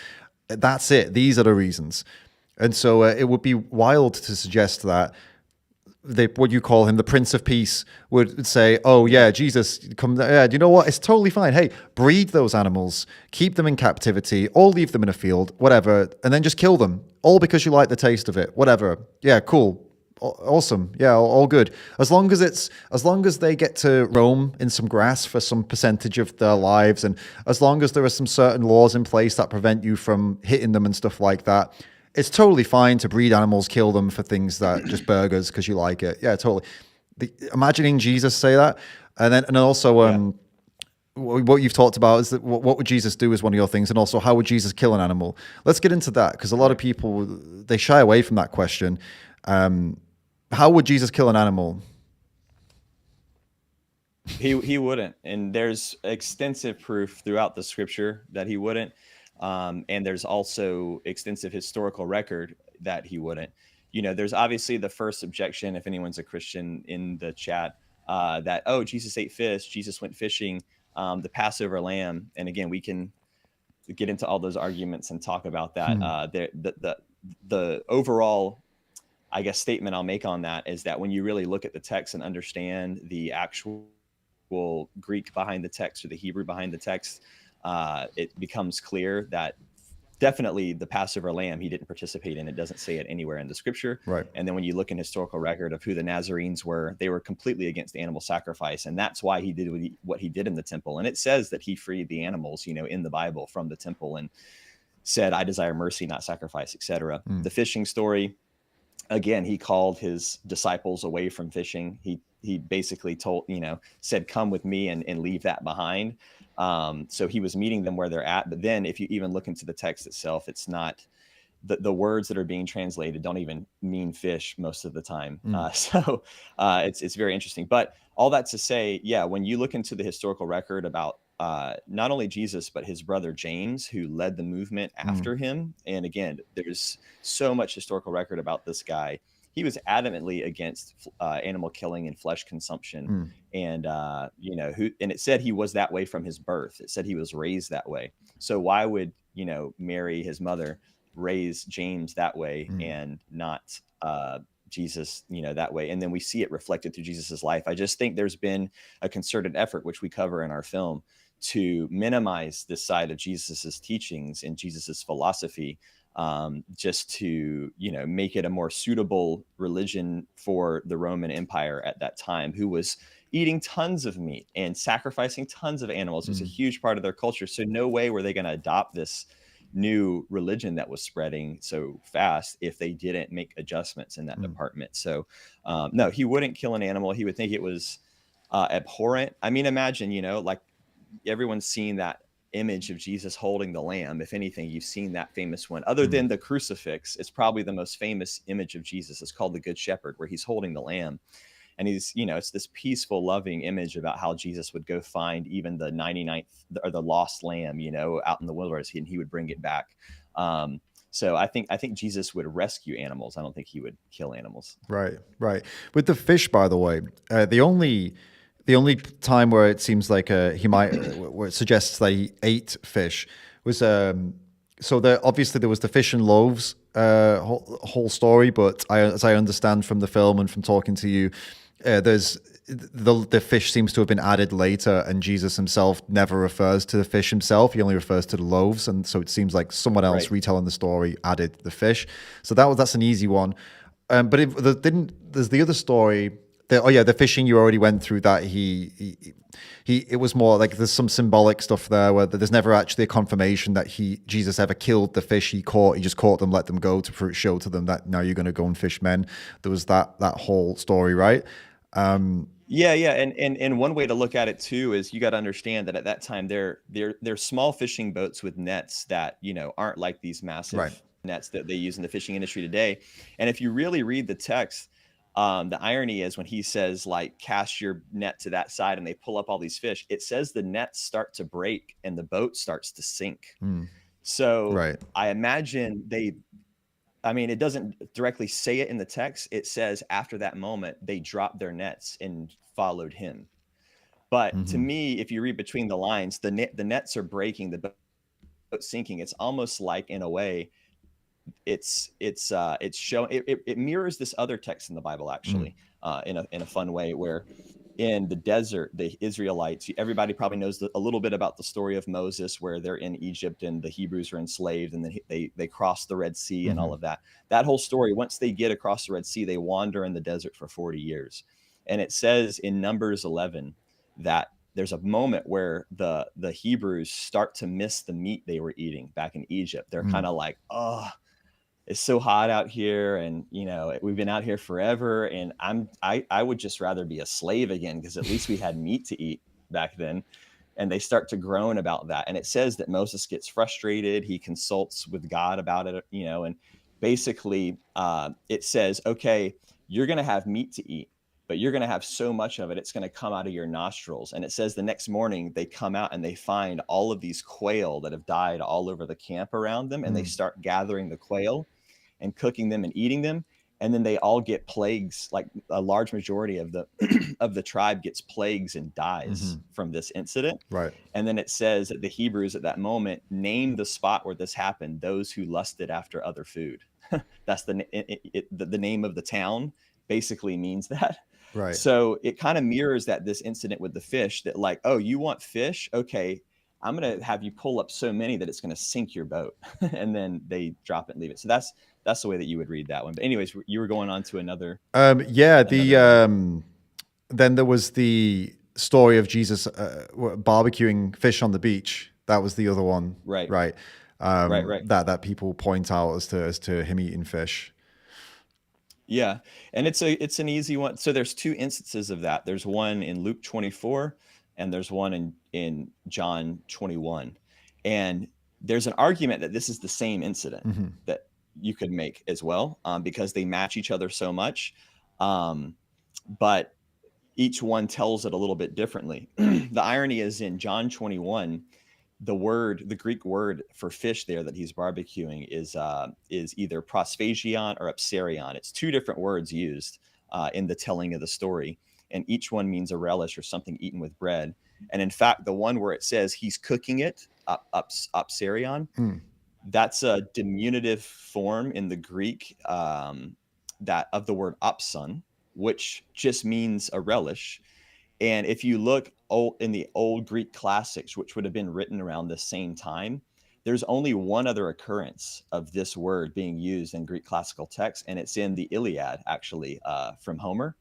A: that's it. These are the reasons. And so it would be wild to suggest that what you call him, the Prince of Peace, would say, oh yeah, Jesus, come, yeah, you know what? It's totally fine. Hey, breed those animals, keep them in captivity, or leave them in a field, whatever, and then just kill them, all because you like the taste of it, whatever. Yeah, cool. Awesome. Yeah, all good. As long as they get to roam in some grass for some percentage of their lives, and as long as there are some certain laws in place that prevent you from hitting them and stuff like that, it's totally fine to breed animals, kill them for things that just burgers because you like it. Yeah, totally. Imagining Jesus say that, and also what you've talked about is that what would Jesus do is one of your things, and also how would Jesus kill an animal? Let's get into that, because a lot of people, they shy away from that question. How would Jesus kill an animal?
H: He wouldn't, and there's extensive proof throughout the scripture that he wouldn't. And there's also extensive historical record that he wouldn't. There's obviously the first objection, if anyone's a Christian in the chat, that, oh, Jesus ate fish, Jesus went fishing, the Passover lamb. And again, we can get into all those arguments and talk about that. The overall, I guess, statement I'll make on that is that when you really look at the text and understand the actual Greek behind the text, or the Hebrew behind the text, it becomes clear that definitely the Passover lamb he didn't participate in. It doesn't say it anywhere in the scripture.
A: Right.
H: And then when you look in historical record of who the Nazarenes were, they were completely against animal sacrifice. And that's why he did what he did in the temple. And it says that he freed the animals, in the Bible from the temple. And said, I desire mercy, not sacrifice, etc. The fishing story, again, he called his disciples away from fishing. He basically said, come with me and leave that behind. So he was meeting them where they're at. But then if you even look into the text itself, it's not, the words that are being translated don't even mean fish most of the time. So it's very interesting. But all that to say, yeah, when you look into the historical record about not only Jesus, but his brother James, who led the movement after him. And again, there's so much historical record about this guy. He was adamantly against animal killing and flesh consumption. And, and it said he was that way from his birth. It said he was raised that way. So why would, Mary, his mother, raise James that way and not Jesus, that way? And then we see it reflected through Jesus's life. I just think there's been a concerted effort, which we cover in our film, to minimize this side of Jesus's teachings and Jesus's philosophy, just to, make it a more suitable religion for the Roman Empire at that time, who was eating tons of meat and sacrificing tons of animals. It was a huge part of their culture. So no way were they going to adopt this new religion that was spreading so fast if they didn't make adjustments in that department. So no, he wouldn't kill an animal. He would think it was abhorrent. I mean, imagine, like everyone's seen that image of Jesus holding the lamb. If anything, you've seen that famous one. Other than the crucifix, it's probably the most famous image of Jesus. It's called the Good Shepherd, where he's holding the lamb. And he's, it's this peaceful, loving image about how Jesus would go find even the 99th or the lost lamb, out in the wilderness, and he would bring it back. So I think Jesus would rescue animals. I don't think he would kill animals.
A: Right. With the fish, by the way, the only time where it seems like he might, where it suggests that he ate fish was obviously there was the fish and loaves whole story, but as I understand from the film and from talking to you, there's the fish seems to have been added later, and Jesus himself never refers to the fish himself. He only refers to the loaves, and so it seems like someone else retelling the story added the fish. So that's an easy one. But there's the other story. The fishing, you already went through that. It was more like there's some symbolic stuff there where there's never actually a confirmation that Jesus ever killed the fish he caught. He just caught them, let them go to show to them that now you're going to go and fish men. There was that whole story, right?
H: Yeah. And one way to look at it too is you got to understand that at that time they're small fishing boats with nets that, aren't like these massive nets that they use in the fishing industry today. And if you really read the text, the irony is when he says, like, cast your net to that side and they pull up all these fish, it says the nets start to break and the boat starts to sink. So I imagine it doesn't directly say it in the text. It says after that moment, they dropped their nets and followed him. But to me, if you read between the lines, the nets are breaking, the boat sinking. It's almost like, in a way, it's showing it mirrors this other text in the Bible, actually, in a fun way, where in the desert, the Israelites, everybody probably knows a little bit about the story of Moses, where they're in Egypt and the Hebrews are enslaved, and then they cross the Red Sea and all of that. That whole story, once they get across the Red Sea, they wander in the desert for 40 years. And it says in Numbers 11 that there's a moment where the Hebrews start to miss the meat they were eating back in Egypt. They're kind of like, oh, it's so hot out here, and we've been out here forever, and I would just rather be a slave again, because at least we had meat to eat back then. And they start to groan about that. And it says that Moses gets frustrated. He consults with God about it, and basically it says, okay, you're going to have meat to eat, but you're going to have so much of it, it's going to come out of your nostrils. And it says the next morning they come out and they find all of these quail that have died all over the camp around them. And they start gathering the quail and cooking them and eating them. And then they all get plagues. Like a large majority of the tribe gets plagues and dies from this incident.
A: Right.
H: And then it says that the Hebrews at that moment named the spot where this happened, those who lusted after other food. That's the name of the town basically means that.
A: Right.
H: So it kind of mirrors this incident with the fish, that like, oh, you want fish? Okay, I'm going to have you pull up so many that it's going to sink your boat. And then they drop it and leave it. So that's the way that you would read that one. But anyways, you were going on to another.
A: Then there was the story of Jesus barbecuing fish on the beach. That was the other one.
H: Right.
A: Right.
H: Right.
A: that people point out as to him eating fish.
H: Yeah, and it's an easy one. So there's two instances of that. There's one in Luke 24, and there's one in John 21. And there's an argument that this is the same incident that you could make as well, because they match each other so much. But each one tells it a little bit differently. The irony is in John 21, the Greek word for fish there that he's barbecuing is either prosphagion or upsarion. It's two different words used in the telling of the story, and each one means a relish or something eaten with bread. And in fact, the one where it says he's cooking it, upsarion, that's a diminutive form in the Greek that of the word upson, which just means a relish. And if you look in the old Greek classics, which would have been written around the same time, there's only one other occurrence of this word being used in Greek classical texts, and it's in the Iliad, actually, from Homer.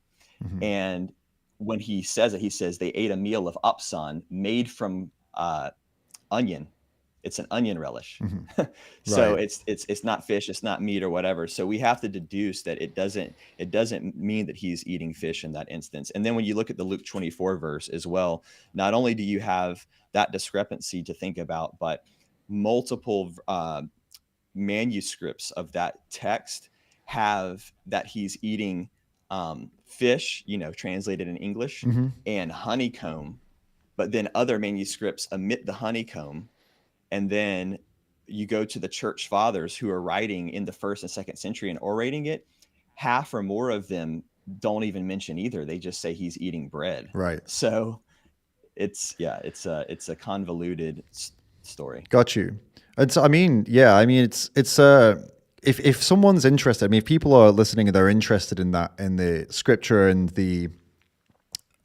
H: And when he says it, he says they ate a meal of upson made from onion. It's an onion relish. So
A: Right.
H: it's not fish, it's not meat or whatever. So we have to deduce that it doesn't mean that he's eating fish in that instance. And then when you look at the Luke 24 verse as well, not only do you have that discrepancy to think about, but multiple manuscripts of that text have that he's eating fish, translated in English, and honeycomb. But then other manuscripts omit the honeycomb. And then you go to the church fathers who are writing in the 1st and 2nd century and orating it. Half or more of them don't even mention either. They just say he's eating bread.
A: Right.
H: So it's a convoluted story.
A: Got you. And so, it's if someone's interested, if people are listening and they're interested in that, in the scripture and the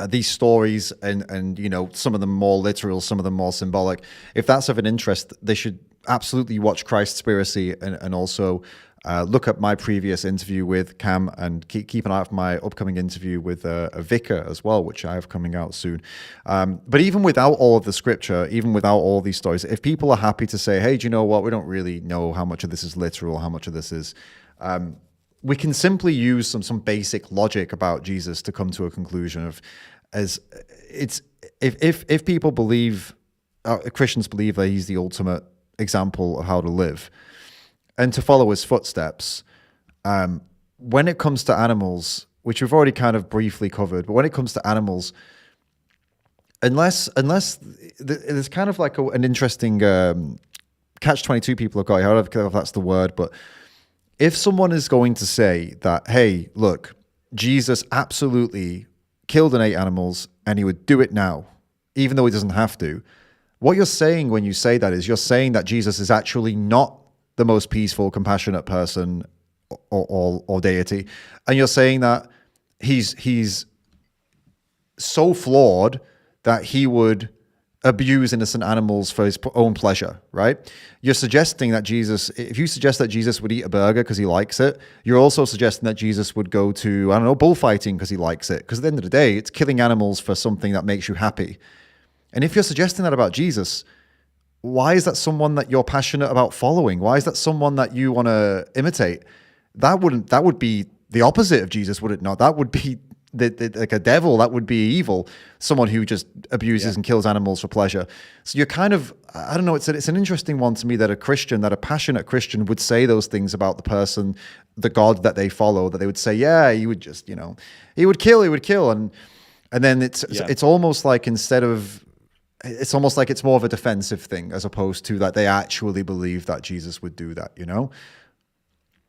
A: these stories and some of them more literal, some of them more symbolic, if that's of an interest, they should absolutely watch Cowspiracy and also look up my previous interview with Kam, and keep an eye out for my upcoming interview with a vicar as well, which I have coming out soon. But even without all of the scripture, even without all these stories, if people are happy to say, hey, do you know what, we don't really know how much of this is literal, how much of this is we can simply use some basic logic about Jesus to come to a conclusion of, if people believe, Christians believe that he's the ultimate example of how to live and to follow his footsteps. When it comes to animals, which we've already kind of briefly covered, but when it comes to animals, unless there's kind of like an interesting catch-22 people have got, I don't know if that's the word, but if someone is going to say that, hey, look, Jesus absolutely killed and ate animals and he would do it now, even though he doesn't have to, what you're saying when you say that is you're saying that Jesus is actually not the most peaceful, compassionate person or deity. And you're saying that he's so flawed that he would abuse innocent animals for his own pleasure, right? You're suggesting that Jesus, if you suggest that Jesus would eat a burger because he likes it, you're also suggesting that Jesus would go to, bullfighting because he likes it. Because at the end of the day, it's killing animals for something that makes you happy. And if you're suggesting that about Jesus, why is that someone that you're passionate about following? Why is that someone that you want to imitate? That would be the opposite of Jesus, would it not? That would be like a devil. That would be evil. Someone who just abuses and kills animals for pleasure. So you're kind of, I don't know, it's an interesting one to me that a passionate Christian would say those things about the person, the God that they follow, that they would say, yeah, he would just, he would kill. And then it's almost like it's almost like it's more of a defensive thing as opposed to that they actually believe that Jesus would do that,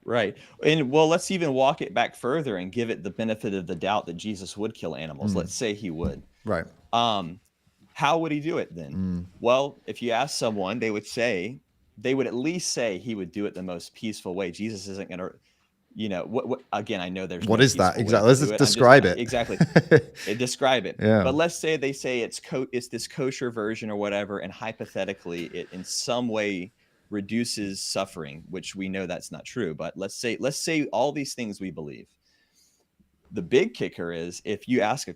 H: Right. And well, let's even walk it back further and give it the benefit of the doubt that Jesus would kill animals. Let's say he would.
A: Right.
H: How would he do it then? Well, if you ask someone, they would at least say he would do it the most peaceful way. Jesus isn't going to, what again, I know there's
A: what is that exactly? Let's just describe it.
H: Exactly. Describe it.
A: Yeah.
H: But let's say they say it's this kosher version or whatever, and hypothetically it in some way reduces suffering, which we know that's not true. But let's say all these things we believe. the big kicker is if you ask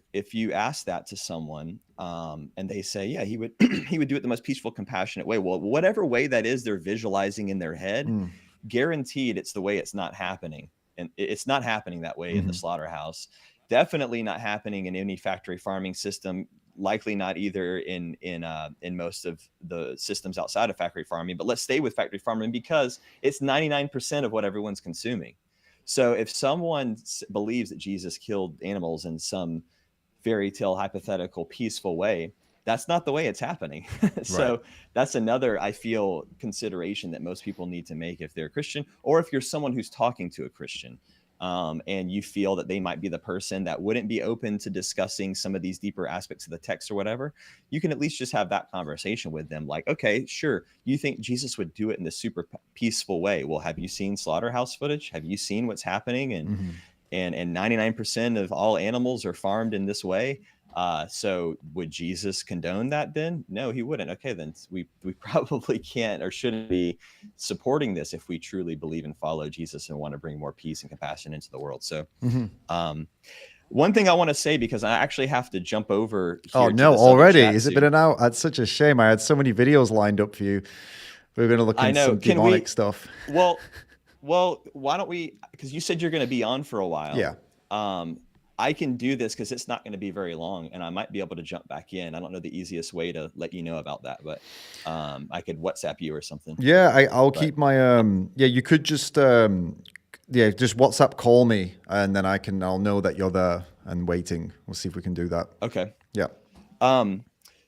H: that to someone, and they say, yeah, he would he would do it the most peaceful, compassionate way. Well, whatever way that is, they're visualizing in their head, guaranteed it's the way it's not happening. And it's not happening that way in the slaughterhouse. Definitely not happening in any factory farming system. Likely not either in most of the systems outside of factory farming. But let's stay with factory farming because it's 99% of what everyone's consuming. So if someone believes that Jesus killed animals in some fairy tale, hypothetical, peaceful way, that's not the way it's happening. So that's another, I feel, consideration that most people need to make if they're a Christian, or if you're someone who's talking to a Christian, and you feel that they might be the person that wouldn't be open to discussing some of these deeper aspects of the text or whatever, you can at least just have that conversation with them. Like, okay, sure, you think Jesus would do it in this super peaceful way. Well, have you seen slaughterhouse footage? Have you seen what's happening? And 99% of all animals are farmed in this way. So would Jesus condone that then? No, he wouldn't. Okay, then we probably can't or shouldn't be supporting this if we truly believe and follow Jesus and want to bring more peace and compassion into the world. So one thing I want to say, because I actually have to jump over here.
A: Oh, no, already? Has it been an hour? That's such a shame. I had so many videos lined up for you. We were going to look into some demonic stuff.
H: Well, why don't we, because you said you're going to be on for a while.
A: Yeah.
H: I can do this because it's not going to be very long, and I might be able to jump back in. I don't know the easiest way to let you know about that, but I could WhatsApp you or something.
A: Yeah, I'll keep my you could just just WhatsApp call me, and then I'll know that you're there and waiting. We'll see if we can do that.
H: Okay.
A: Yeah.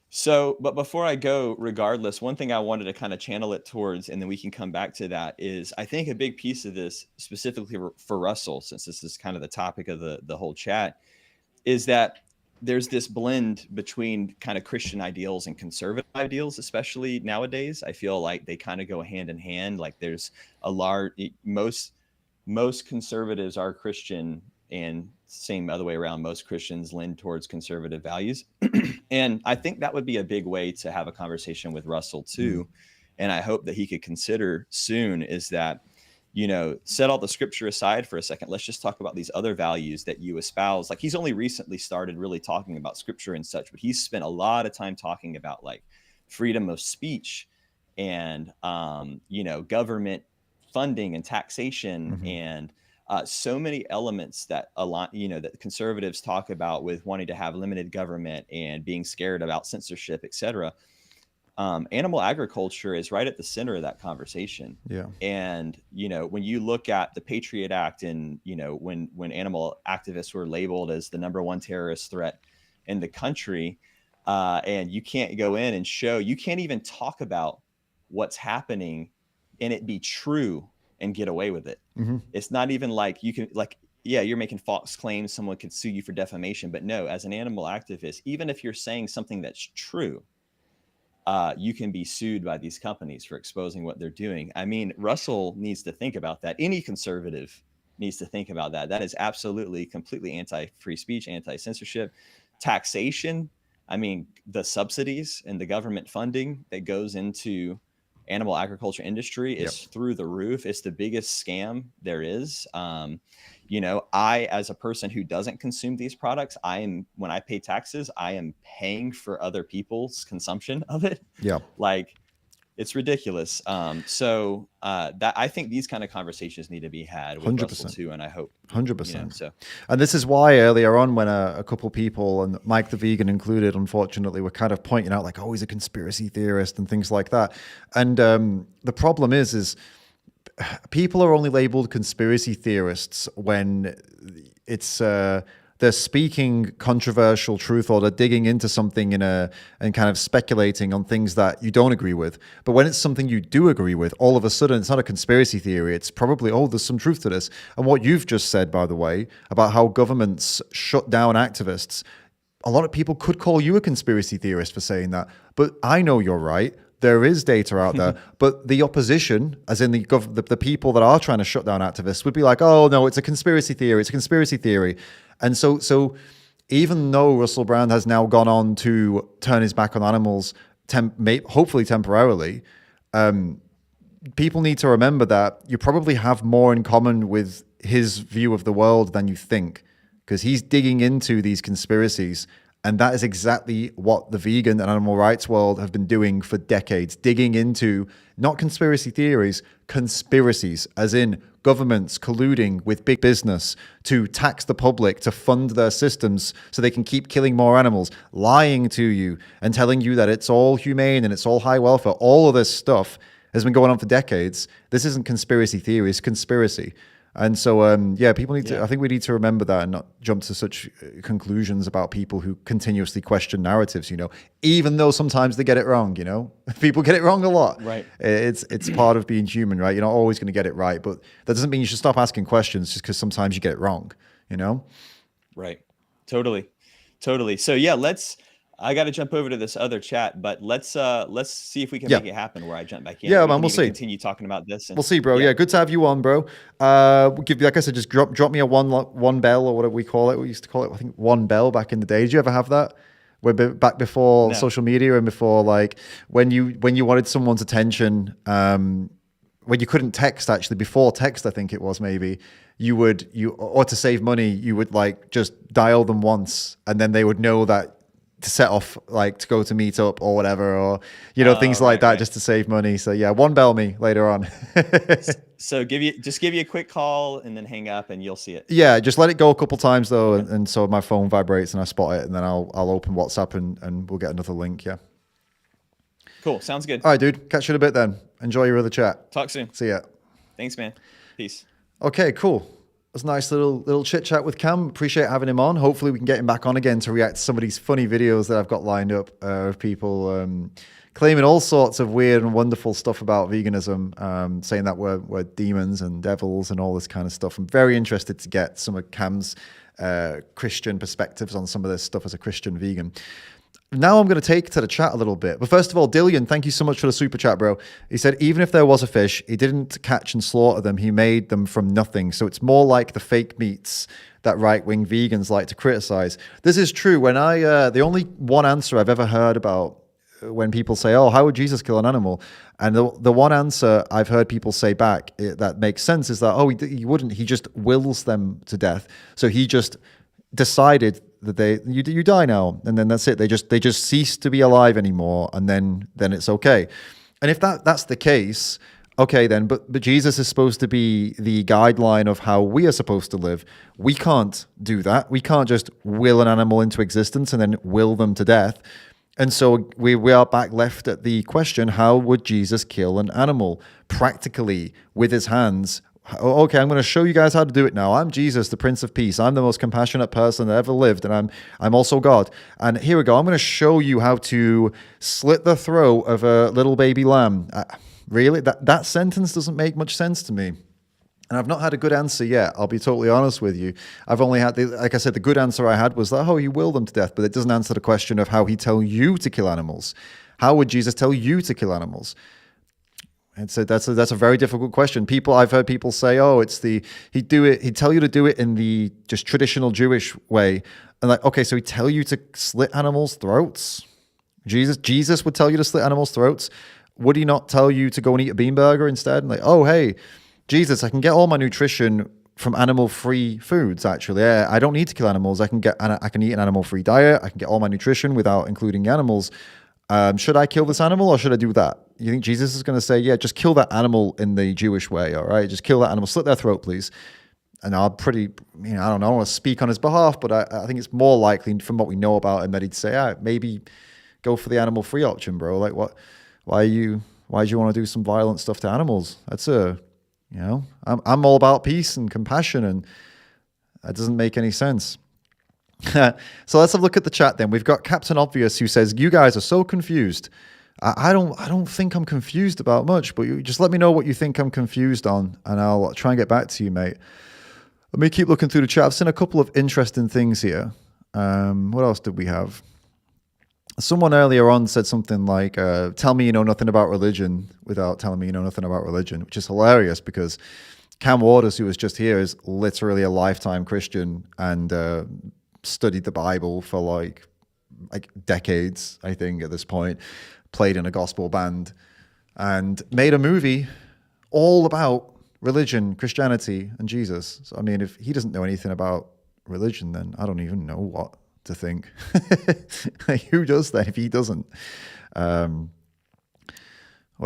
H: So, but before I go, regardless, one thing I wanted to kind of channel it towards, and then we can come back to that, is I think a big piece of this, specifically for Russell, since this is kind of the topic of the whole chat, is that there's this blend between kind of Christian ideals and conservative ideals, especially nowadays. I feel like they kind of go hand in hand. Like there's a large, most conservatives are Christian, and same other way around, most Christians lean towards conservative values. And I think that would be a big way to have a conversation with Russell too. And I hope that he could consider soon is that, set all the scripture aside for a second. Let's just talk about these other values that you espouse. Like he's only recently started really talking about scripture and such, but he's spent a lot of time talking about like freedom of speech and, government funding and taxation and, so many elements that that conservatives talk about with wanting to have limited government and being scared about censorship, etc. Animal agriculture is right at the center of that conversation.
A: Yeah.
H: And, when you look at the Patriot Act and, when animal activists were labeled as the #1 terrorist threat in the country, and you can't go in and you can't even talk about what's happening and it be true and get away with it. It's not even like you can you're making false claims. Someone could sue you for defamation, but no, as an animal activist, even if you're saying something that's true, you can be sued by these companies for exposing what they're doing. I mean, Russell needs to think about that. Any conservative needs to think about that. That is absolutely completely anti-free speech, anti-censorship, taxation. I mean, the subsidies and the government funding that goes into animal agriculture industry is through the roof. It's the biggest scam there is. I, as a person who doesn't consume these products, when I pay taxes, I am paying for other people's consumption of it.
A: Yeah.
H: Like it's ridiculous. So that I think these kind of conversations need to be had with
A: 100%.
H: Russell too. And I hope
A: 100%. And this is why earlier on when a couple people, and Mike the Vegan included, unfortunately, were kind of pointing out like, oh, he's a conspiracy theorist and things like that. And the problem is people are only labeled conspiracy theorists when it's they're speaking controversial truth, or they're digging into something and kind of speculating on things that you don't agree with. But when it's something you do agree with, all of a sudden it's not a conspiracy theory. It's probably, there's some truth to this. And what you've just said, by the way, about how governments shut down activists, a lot of people could call you a conspiracy theorist for saying that. But I know you're right. There is data out there, but the opposition, as in the people that are trying to shut down activists, would be like, oh, no, it's a conspiracy theory. It's a conspiracy theory. And so even though Russell Brand has now gone on to turn his back on animals, hopefully temporarily, people need to remember that you probably have more in common with his view of the world than you think. because he's digging into these conspiracies. And that is exactly what the vegan and animal rights world have been doing for decades, digging into not conspiracy theories, conspiracies, as in governments colluding with big business to tax the public, to fund their systems so they can keep killing more animals, lying to you and telling you that it's all humane and it's all high welfare. All of this stuff has been going on for decades. This isn't conspiracy theory, it's conspiracy. And so, people need to, I think we need to remember that and not jump to such conclusions about people who continuously question narratives, even though sometimes they get it wrong, people get it wrong a lot.
H: Right.
A: It's part of being human, right? You're not always going to get it right, but that doesn't mean you should stop asking questions just because sometimes you get it wrong,
H: Right. Totally. So I got to jump over to this other chat, but let's see if we can make it happen where I jump back in.
A: Yeah, man, we'll see.
H: Continue talking about this.
A: We'll see, bro. Yeah, good to have you on, bro. We'll give you, like I said, just drop me a one bell or whatever we call it. We used to call it, I think, one bell back in the day. Did you ever have that? Back before social media and before, like, when you wanted someone's attention, when you couldn't text, actually, before text, I think it was maybe, or to save money, you would like just dial them once and then they would know that to set off, like to go to meet up or whatever, or things like that, just to save money. So yeah, one bell me later on.
H: So give you a quick call and then hang up and you'll see it.
A: Yeah, just let it go a couple times though, and so my phone vibrates and I spot it, and then I'll open WhatsApp and we'll get another link. Yeah.
H: Cool. Sounds good.
A: All right, dude. Catch you in a bit then. Enjoy your other chat.
H: Talk soon.
A: See ya.
H: Thanks, man. Peace.
A: Okay, cool. It was a nice little chit chat with Cam. Appreciate having him on. Hopefully we can get him back on again to react to some of these funny videos that I've got lined up of people claiming all sorts of weird and wonderful stuff about veganism, saying that we're demons and devils and all this kind of stuff. I'm very interested to get some of Cam's Christian perspectives on some of this stuff as a Christian vegan. Now I'm going to take to the chat a little bit. But first of all, Dillian, thank you so much for the super chat, bro. He said, even if there was a fish, he didn't catch and slaughter them. He made them from nothing. So it's more like the fake meats that right-wing vegans like to criticize. This is true. When the only one answer I've ever heard about when people say, oh, how would Jesus kill an animal? And the one answer I've heard people say back that makes sense is that, oh, he wouldn't. He just wills them to death. So he just decided that you die now, and then that's it. They just cease to be alive anymore, and then it's okay. And if that's the case, okay then, but Jesus is supposed to be the guideline of how we are supposed to live. We can't do that. We can't just will an animal into existence and then will them to death. And so we are back left at the question, how would Jesus kill an animal? Practically, with his hands. Okay, I'm going to show you guys how to do it now. I'm Jesus, the Prince of Peace. I'm the most compassionate person that ever lived, and I'm also God. And here we go. I'm going to show you how to slit the throat of a little baby lamb. Really? That sentence doesn't make much sense to me. And I've not had a good answer yet. I'll be totally honest with you. I've only had, like I said, the good answer I had was that, oh, you will them to death, but it doesn't answer the question of how he tell you to kill animals. How would Jesus tell you to kill animals? And so that's a very difficult question. I've heard people say, oh, he'd tell you to do it in the just traditional Jewish way. And like, okay, so he'd tell you to slit animals' throats? Jesus would tell you to slit animals' throats? Would he not tell you to go and eat a bean burger instead? And like, oh, hey, Jesus, I can get all my nutrition from animal-free foods, actually. I don't need to kill animals. I can eat an animal-free diet. I can get all my nutrition without including animals. Should I kill this animal or should I do that? You think Jesus is going to say, yeah, just kill that animal in the Jewish way, all right? Just kill that animal, slit their throat, please. And I don't know, I don't want to speak on his behalf, but I think it's more likely from what we know about him that he'd say, maybe go for the animal-free option, bro. Like, why do you want to do some violent stuff to animals? That's I'm all about peace and compassion, and that doesn't make any sense. So let's have a look at the chat then. We've got Captain Obvious who says, you guys are so confused. I don't think I'm confused about much, but you just let me know what you think I'm confused on, and I'll try and get back to you, mate. Let me keep looking through the chat. I've seen a couple of interesting things here. What else did we have? Someone earlier on said something like, tell me you know nothing about religion without telling me you know nothing about religion, which is hilarious because Kam Waters, who was just here, is literally a lifetime Christian and studied the Bible for like decades, I think, at this point. Played in a gospel band and made a movie all about religion, Christianity, and Jesus. So, I mean, if he doesn't know anything about religion, then I don't even know what to think. Like, who does that if he doesn't? What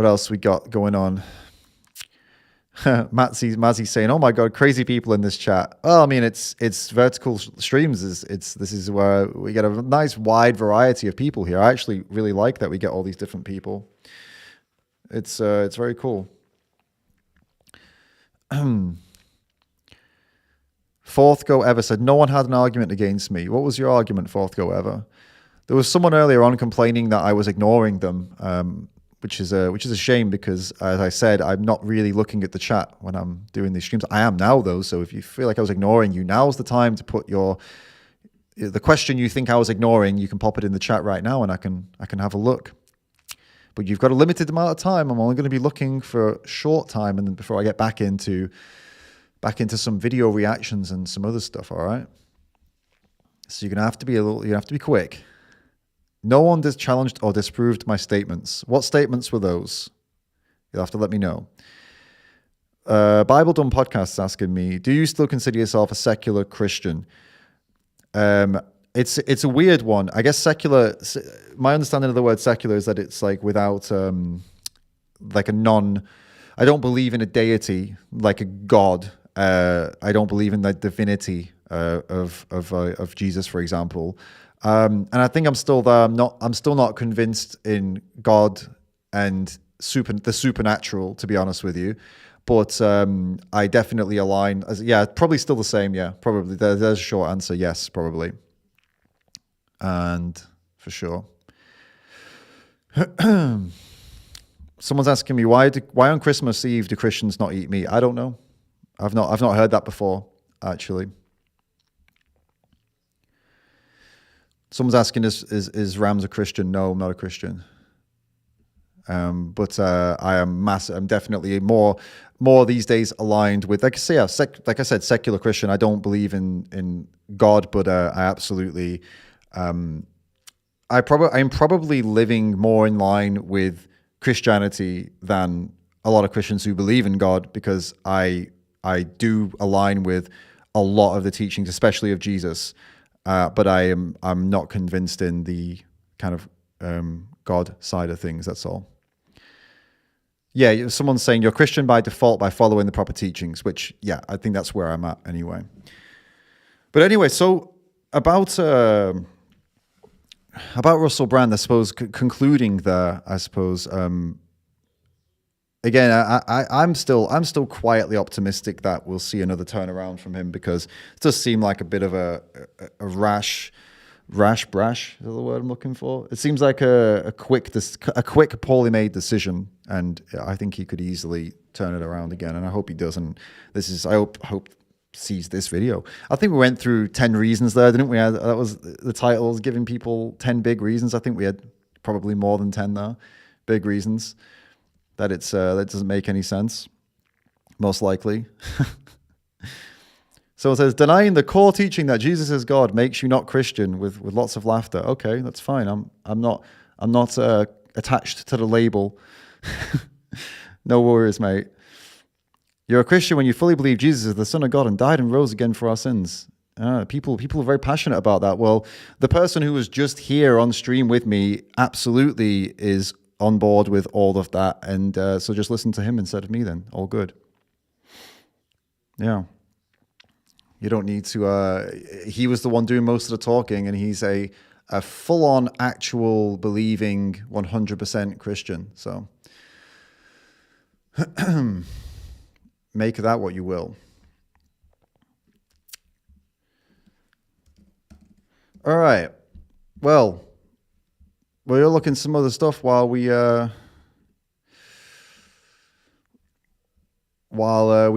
A: else we got going on? Mazzy's saying, "Oh my God, crazy people in this chat." Well, I mean, it's vertical streams. This is where we get a nice wide variety of people here. I actually really like that we get all these different people. It's very cool. Fourth Go Ever said, "No one had an argument against me." What was your argument, Fourth Go Ever? There was someone earlier on complaining that I was ignoring them. Which is a shame because, as I said, I'm not really looking at the chat when I'm doing these streams. I am now, though, so if you feel like I was ignoring you, now's the time to put the question you think I was ignoring. You can pop it in the chat right now, and I can have a look. But you've got a limited amount of time. I'm only going to be looking for a short time, and then before I get back into some video reactions and some other stuff. All right. So you're gonna have to be quick. No one challenged or disproved my statements. What statements were those? You'll have to let me know. Bible Dumb Podcast's asking me, do you still consider yourself a secular Christian? It's a weird one. I guess secular, my understanding of the word secular is that it's like without like a I don't believe in a deity, like a God. I don't believe in the divinity of Jesus, for example. And I think I'm still there. I'm still not convinced in God and the supernatural, to be honest with you. But I definitely align. Probably still the same. Yeah, probably. There's a short answer. Yes, probably. And for sure. Someone's asking me why on Christmas Eve do Christians not eat meat? I don't know. I've not heard that before, actually. Someone's asking, is Rams a Christian? No, I'm not a Christian. But I am I'm definitely more these days aligned with, like I said, secular Christian. I don't believe in God, but I absolutely, I'm probably living more in line with Christianity than a lot of Christians who believe in God, because I do align with a lot of the teachings, especially of Jesus. But I'm not convinced in the kind of God side of things. That's all. Yeah, someone's saying you're Christian by default by following the proper teachings, which, yeah, I think that's where I'm at anyway. But anyway, so about Russell Brand, I suppose, concluding there, I suppose. Again, I'm still quietly optimistic that we'll see another turnaround from him, because it does seem like a bit of a rash, is that the word I'm looking for? It seems like a quick, poorly made decision, and I think he could easily turn it around again, and I hope he does. And I hope sees this video. I think we went through 10 reasons there, didn't we? That was the title, was giving people 10 big reasons. I think we had probably more than 10 there, big reasons that that doesn't make any sense, most likely. So it says, denying the core teaching that Jesus is God makes you not Christian, with lots of laughter. Okay, that's fine. I'm not attached to the label. No worries, mate. You're a Christian when you fully believe Jesus is the Son of God and died and rose again for our sins. People are very passionate about that. Well, the person who was just here on stream with me absolutely is on board with all of that, and so just listen to him instead of me then. All good. Yeah. You don't need to... he was the one doing most of the talking, and he's a full-on, actual, believing, 100% Christian. So make of that what you will. All right. Well, we'll look in some other stuff while we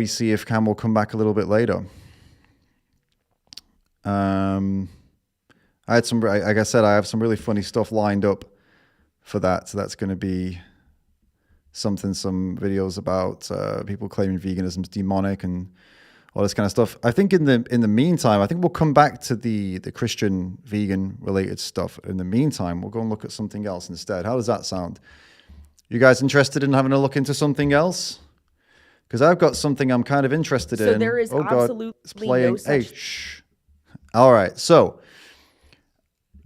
A: see if Kam will come back a little bit later. I had some, like I said, I have some really funny stuff lined up for that. So that's going to be some videos about people claiming veganism is demonic and all this kind of stuff. I think in the meantime, I think we'll come back to the Christian vegan related stuff. In the meantime, we'll go and look at something else instead. How does that sound? You guys interested in having a look into something else? Because I've got something I'm kind of interested in.
I: So there is absolutely no such...
A: Hey, shh. All right. So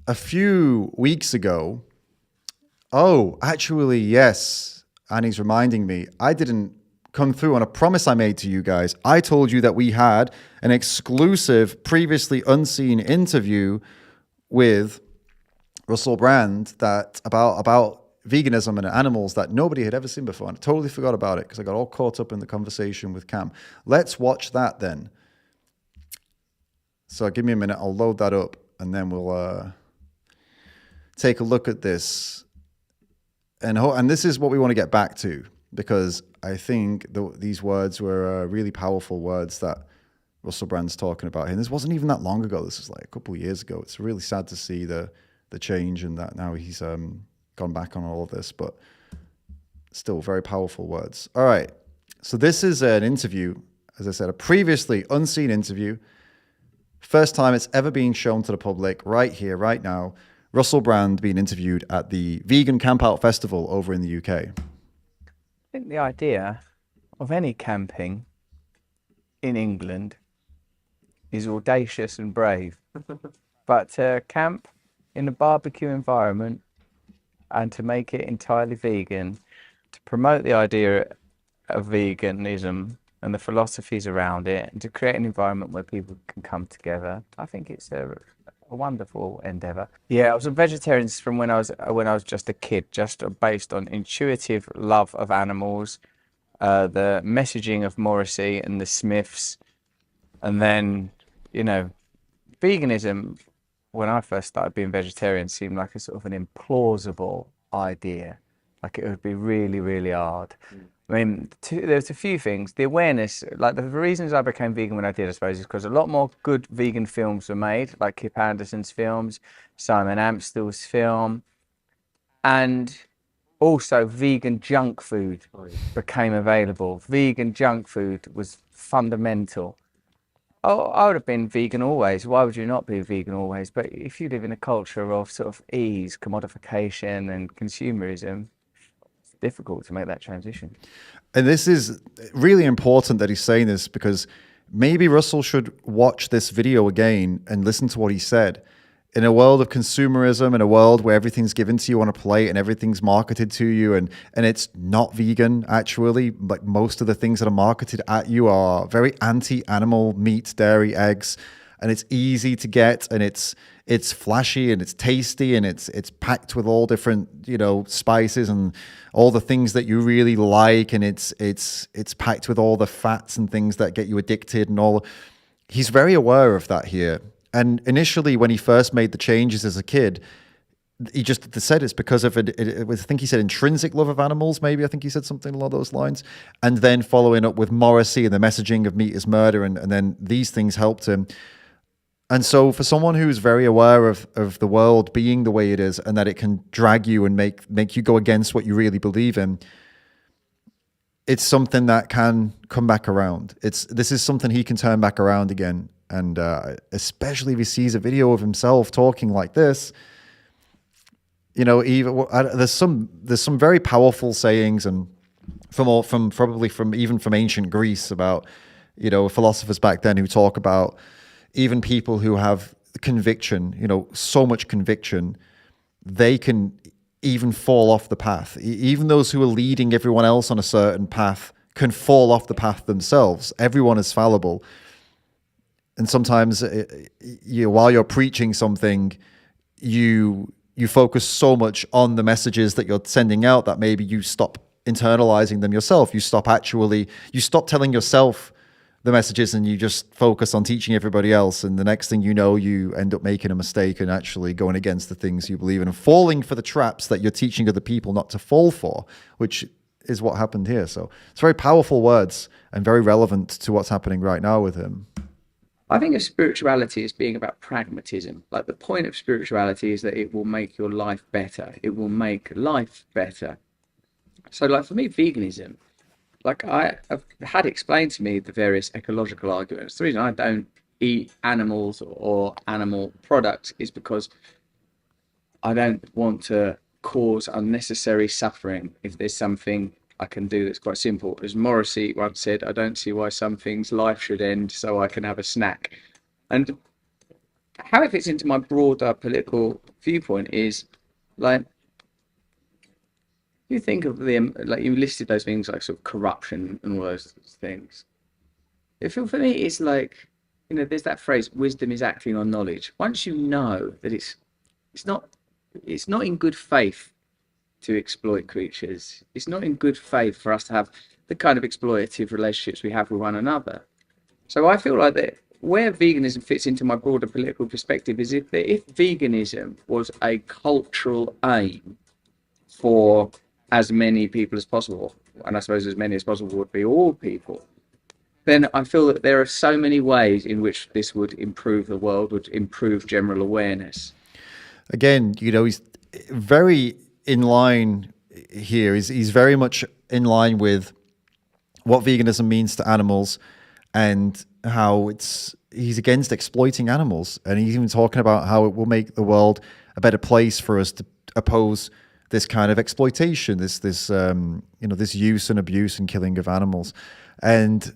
A: a few weeks ago, actually, yes, Annie's reminding me, I didn't come through on a promise I made to you guys. I told you that we had an exclusive, previously unseen interview with Russell Brand that about veganism and animals that nobody had ever seen before. And I totally forgot about it because I got all caught up in the conversation with Cam. Let's watch that then. So give me a minute. I'll load that up and then we'll take a look at this. And this is what we want to get back to, because I think these words were really powerful words that Russell Brand's talking about. And this wasn't even that long ago. This was like a couple of years ago. It's really sad to see the change and that now he's gone back on all of this, but still very powerful words. All right. So this is an interview, as I said, a previously unseen interview. First time it's ever being shown to the public right here, right now. Russell Brand being interviewed at the Vegan Camp Out Festival over in the UK.
F: I think the idea of any camping in England is audacious and brave. But to camp in a barbecue environment and to make it entirely vegan, to promote the idea of veganism and the philosophies around it, and to create an environment where people can come together, I think it's a wonderful endeavor. Yeah, I was a vegetarian from when I was just a kid, just based on intuitive love of animals, the messaging of Morrissey and the Smiths, and then, you know, veganism, when I first started being vegetarian, seemed like a sort of an implausible idea, like it would be really, really hard. I mean, there's a few things. The awareness, like the reasons I became vegan when I did, I suppose, is because a lot more good vegan films were made, like Kip Anderson's films, Simon Amstell's film, and also vegan junk food became available. Vegan junk food was fundamental. Oh, I would have been vegan always. Why would you not be vegan always? But if you live in a culture of sort of ease, commodification, and consumerism, difficult to make that transition.
A: And this is really important that he's saying this, because maybe Russell should watch this video again and listen to what he said. In a world of consumerism, in a world where everything's given to you on a plate and everything's marketed to you, and it's not vegan, actually, like most of the things that are marketed at you are very anti-animal meat, dairy, eggs, and it's easy to get, and it's flashy and it's tasty and it's packed with all different, you know, spices and all the things that you really like, and it's packed with all the fats and things that get you addicted and all. He's very aware of that here. And initially, when he first made the changes as a kid, he just said it's because of it was, I think he said, intrinsic love of animals, maybe. I think he said something along those lines. And then following up with Morrissey and the messaging of meat is murder, and then these things helped him. And so for someone who's very aware of the world being the way it is, and that it can drag you and make you go against what you really believe in, it's something that can come back around. This is something he can turn back around again. And especially if he sees a video of himself talking like this, you know, even there's some very powerful sayings, and from ancient Greece about, you know, philosophers back then who talk about even people who have conviction, you know, so much conviction, they can even fall off the path. Even those who are leading everyone else on a certain path can fall off the path themselves. Everyone is fallible. And sometimes while you're preaching something, you focus so much on the messages that you're sending out that maybe you stop internalizing them yourself. You stop telling yourself the messages, and you just focus on teaching everybody else. And the next thing you know, you end up making a mistake and actually going against the things you believe in and falling for the traps that you're teaching other people not to fall for, which is what happened here. So it's very powerful words and very relevant to what's happening right now with him.
I: I think of spirituality as being about pragmatism. Like, the point of spirituality is that it will make your life better. It will make life better. So, like, for me, veganism, like, I've had explained to me the various ecological arguments. The reason I don't eat animals or animal products is because I don't want to cause unnecessary suffering. If there's something I can do that's quite simple. As Morrissey once said, I don't see why some things life should end so I can have a snack. And how it fits into my broader political viewpoint is like, you think of like you listed those things like sort of corruption and all those things. For me, it's like, there's that phrase, wisdom is acting on knowledge. Once you know that it's not in good faith to exploit creatures. It's not in good faith for us to have the kind of exploitative relationships we have with one another. So I feel like that where veganism fits into my broader political perspective is if veganism was a cultural aim for as many people as possible, and I suppose as many as possible would be all people, then I feel that there are so many ways in which this would improve the world, would improve general awareness.
A: Again, he's very in line here. He's very much in line with what veganism means to animals and how he's against exploiting animals. And he's even talking about how it will make the world a better place for us to oppose this kind of exploitation, this use and abuse and killing of animals. And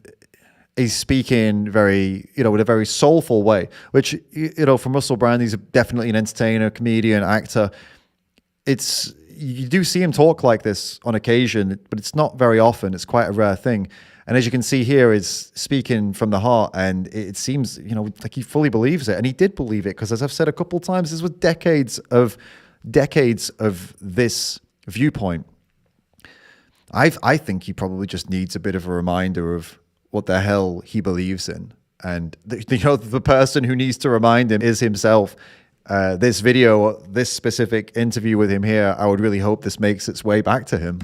A: he's speaking very, in a very soulful way, which, from Russell Brand, he's definitely an entertainer, comedian, actor. You do see him talk like this on occasion, but it's not very often. It's quite a rare thing. And as you can see here, is speaking from the heart, and it seems, like he fully believes it. And he did believe it, because as I've said a couple of times, this was decades of this viewpoint. I think he probably just needs a bit of a reminder of what the hell he believes in. And the person who needs to remind him is himself. This video, this specific interview with him here, I would really hope this makes its way back to him.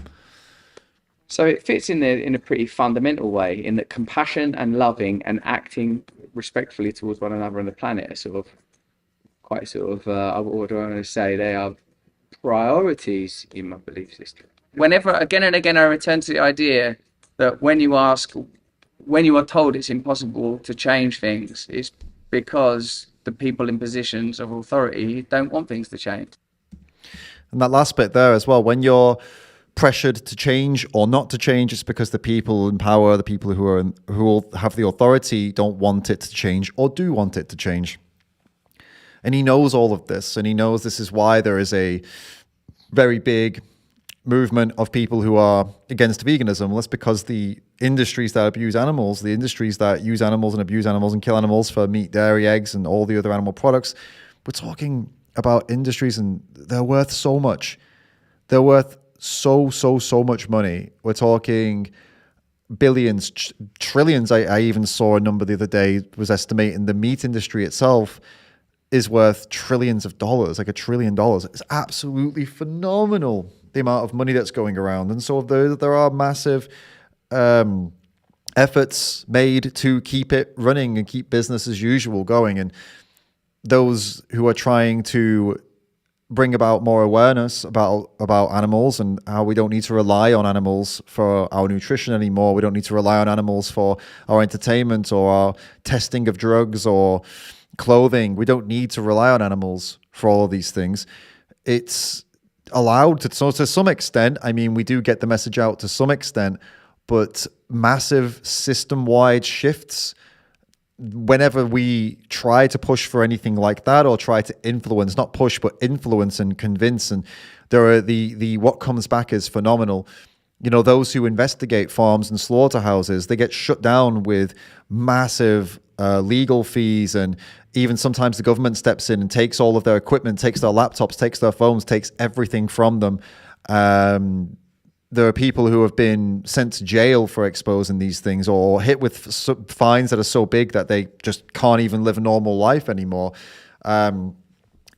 I: So it fits in there in a pretty fundamental way, in that compassion and loving and acting respectfully towards one another and the planet are what do I want to say? They are priorities in my belief system. Whenever, again and again, I return to the idea that when you are told it's impossible to change things, it's because the people in positions of authority don't want things to change.
A: And that last bit there as well, when you're pressured to change or not to change, it's because the people in power, the people who have the authority, don't want it to change or do want it to change. And he knows all of this, and he knows this is why there is a very big movement of people who are against veganism. That's because the industries that abuse animals, the industries that use animals and abuse animals and kill animals for meat, dairy, eggs, and all the other animal products, we're talking about industries, and they're worth so much. They're worth so much money. We're talking billions, trillions. I even saw a number the other day was estimating the meat industry itself is worth trillions of dollars, like $1 trillion. It's absolutely phenomenal, the amount of money that's going around. And so there are massive efforts made to keep it running and keep business as usual going. And those who are trying to bring about more awareness about animals and how we don't need to rely on animals for our nutrition anymore. We don't need to rely on animals for our entertainment or our testing of drugs or clothing. We don't need to rely on animals for all of these things. It's allowed to some extent. I mean, we do get the message out to some extent, but massive system-wide shifts, whenever we try to push for anything like that or try to influence, not push, but influence and convince, and there are the what comes back is phenomenal. Those who investigate farms and slaughterhouses, they get shut down with massive legal fees, and even sometimes the government steps in and takes all of their equipment, takes their laptops, takes their phones, takes everything from them. There are people who have been sent to jail for exposing these things or hit with fines that are so big that they just can't even live a normal life anymore. There